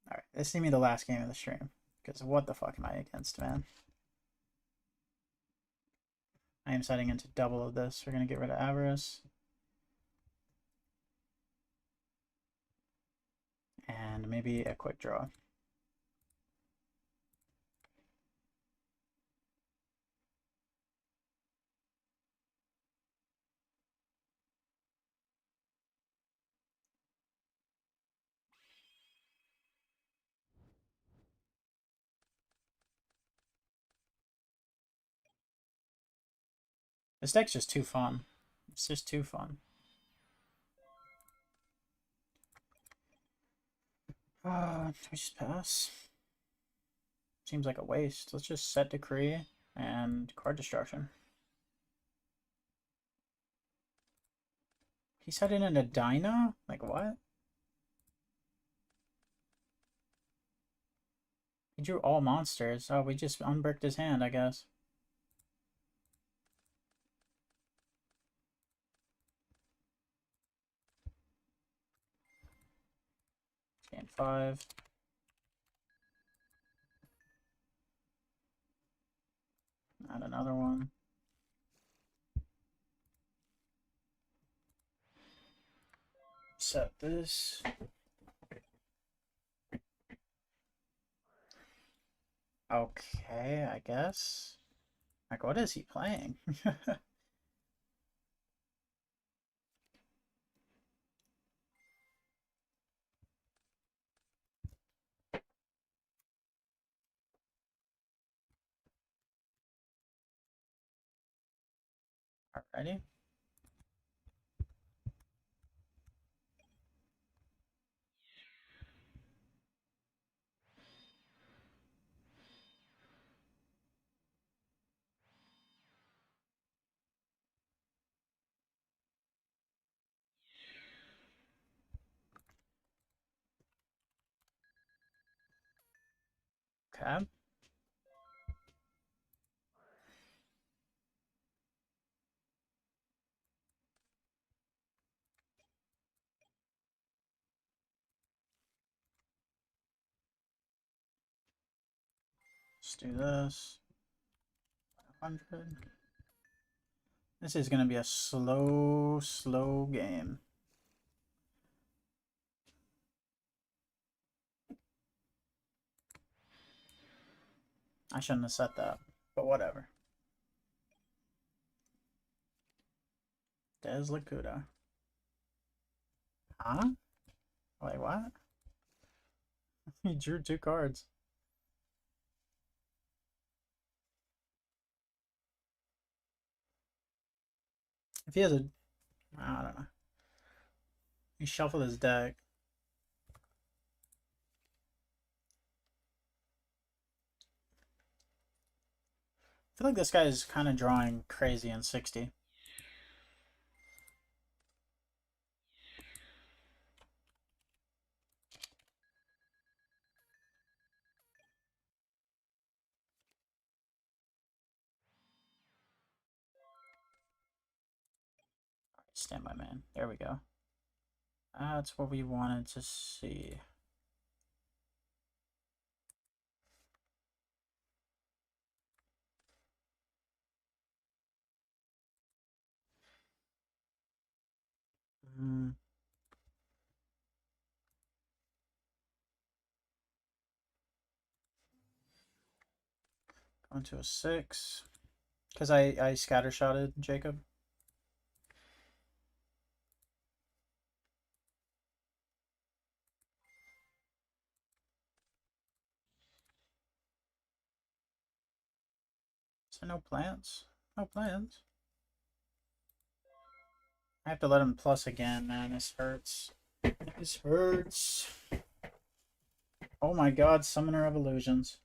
Alright, this is gonna be the last game of the stream. Because what the fuck am I against, man? I am setting into double of this. We're gonna get rid of Avarice. And maybe a quick draw. This deck's just too fun. It's just too fun. We just pass. Seems like a waste. Let's just set Decree and card destruction. He set it into Dyna? Like what? He drew all monsters. Oh, we just unbricked his hand, I guess. Game 5. Add another one. Set this. Okay, I guess. Like, what is he playing? Ready? Okay. Let's do this. 100. This is going to be a slow game. I shouldn't have said that, but whatever. Des Lacuda. Huh? Wait, what? He drew 2 cards. If he has a... I don't know. He shuffled his deck. I feel like this guy is kind of drawing crazy in 60. Stand by, man. There we go. That's what we wanted to see. Mm. Going to a 6. Because I scattershotted Jacob. So no plants? No plants. I have to let him plus again, man. This hurts. This hurts. Oh my god, Summoner of Illusions.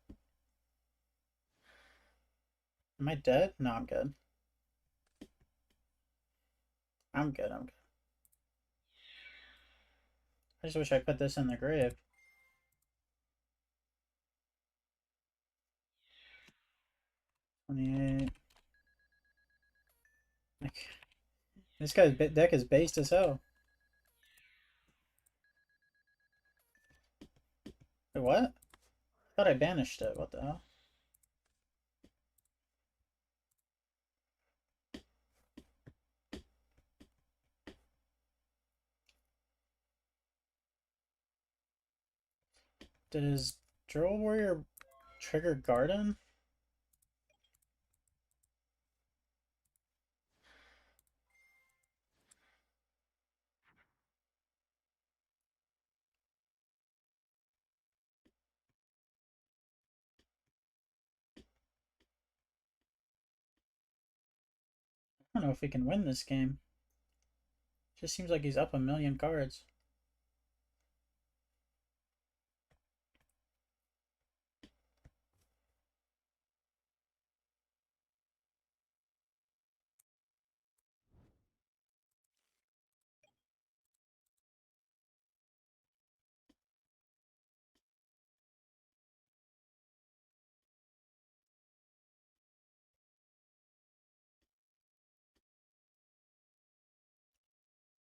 Am I dead? No, I'm good. I'm good, I'm good. I just wish I put this in the grave. $28. This guy's deck is based as hell. Wait, what? I thought I banished it. What the hell? Does Drill Warrior trigger Garden? I don't know if he can win this game. Just seems like he's up a million cards.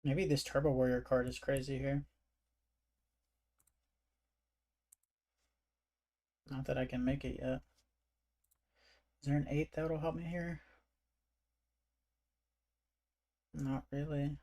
Maybe this Turbo Warrior card is crazy here. Not that I can make it yet. Is there an 8 that will help me here? Not really.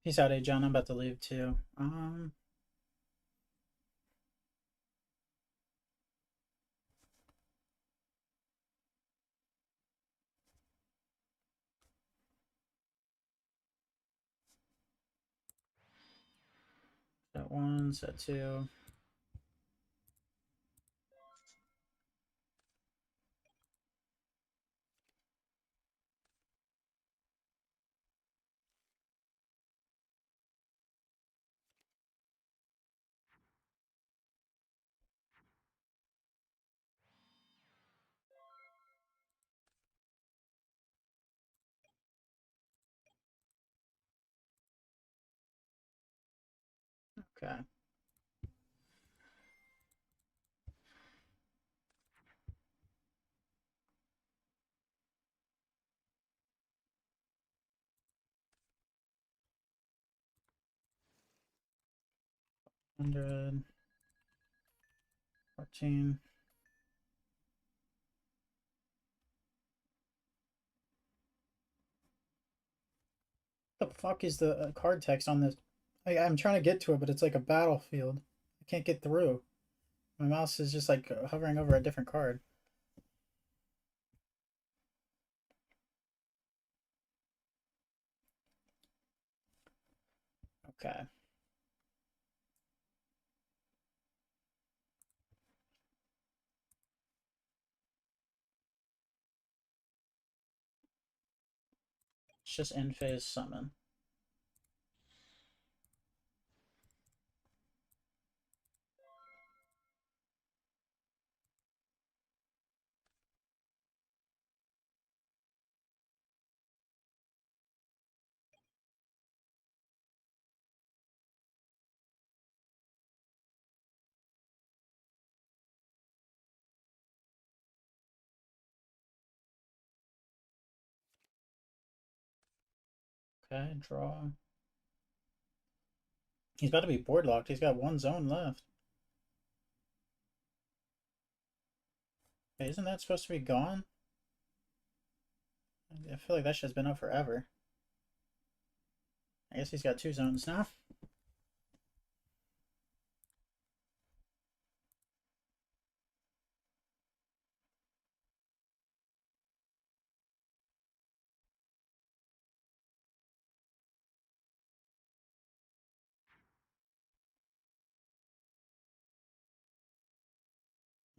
Peace out, John. I'm about to leave too. 1, set 2. Okay. Hundred 14. What the fuck is the card text on this? I'm trying to get to it, but it's like a battlefield. I can't get through. My mouse is just like hovering over a different card. Okay. It's just end phase summon. Okay, draw. He's about to be board locked. He's got one zone left. Hey, isn't that supposed to be gone? I feel like that shit's been up forever. I guess he's got 2 zones now.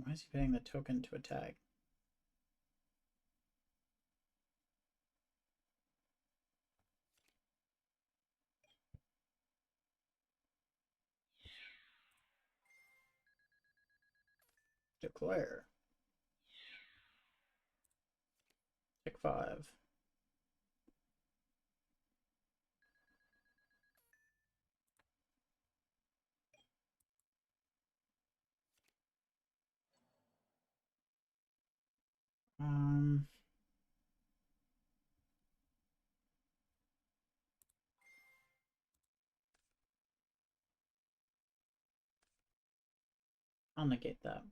Why is he paying the token to attack? Declare. Pick 5. Um, I'll negate that.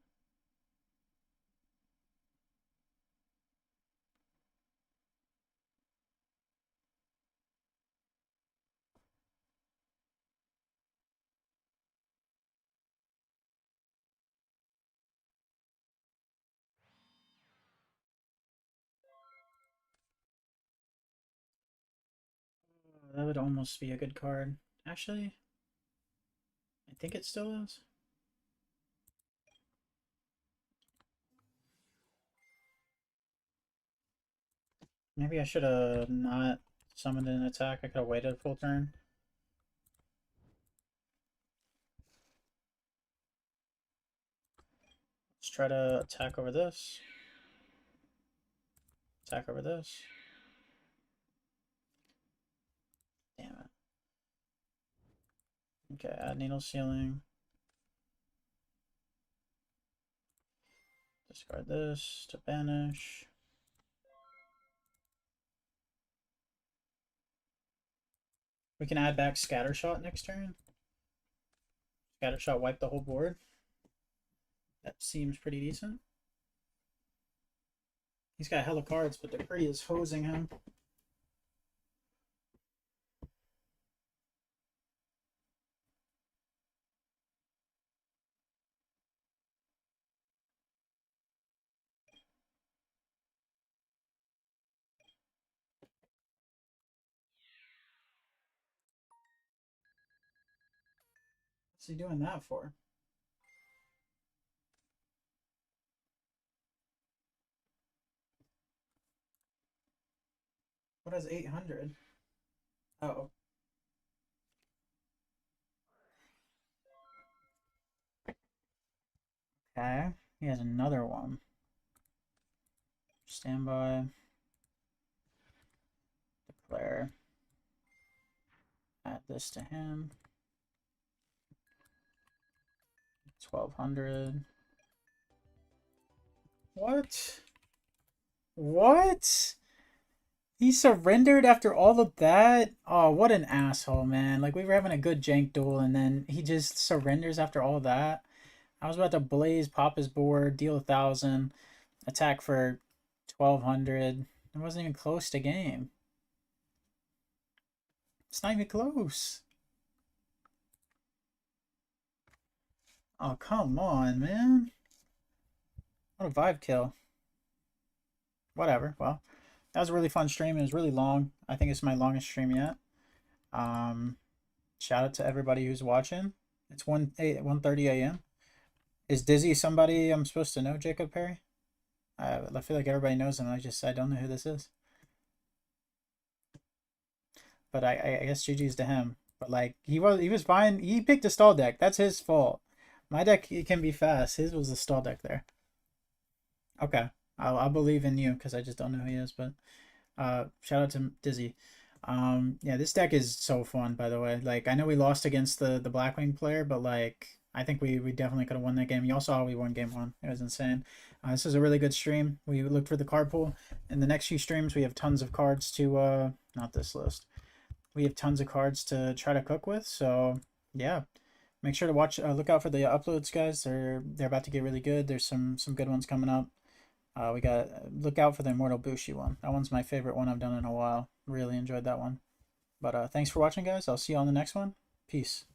That would almost be a good card. Actually, I think it still is. Maybe I should have not summoned an attack. I could have waited a full turn. Let's try to attack over this. Attack over this. Damn it. Okay, add needle ceiling. Discard this to banish. We can add back Scattershot next turn. Scattershot wipe the whole board. That seems pretty decent. He's got hella cards, but Decree is hosing him. What's he doing that for? What has 800? Oh. Okay. He has another one. Standby. Declare. Add this to him. 1200. What? What? He surrendered after all of that? Oh, what an asshole, man. Like, we were having a good jank duel, and then he just surrenders after all that. I was about to blaze, pop his board, deal 1,000, attack for 1,200. It wasn't even close to game. It's not even close. Oh, come on, man. What a vibe kill. Whatever. Well, that was a really fun stream. It was really long. I think it's my longest stream yet. Shout out to everybody who's watching. It's 1:30 a.m. Is Dizzy somebody I'm supposed to know, Jacob Perry? I feel like everybody knows him. I don't know who this is. But I guess GG's to him. But like he was fine. He picked a stall deck. That's his fault. My deck can be fast. His was a stall deck there. Okay, I'll believe in you because I just don't know who he is. But shout out to Dizzy. Yeah, this deck is so fun. By the way, like I know we lost against the Blackwing player, but like I think we definitely could have won that game. Y'all saw we won game 1. It was insane. This is a really good stream. We looked for the card pool. In the next few streams, we have tons of cards to not this list. We have tons of cards to try to cook with. So yeah, make sure to watch. Look out for the uploads, guys. They're about to get really good. There's some good ones coming up. We got look out for the Immortal Bushi one. That one's my favorite one I've done in a while. Really enjoyed that one. But thanks for watching, guys. I'll see you on the next one. Peace.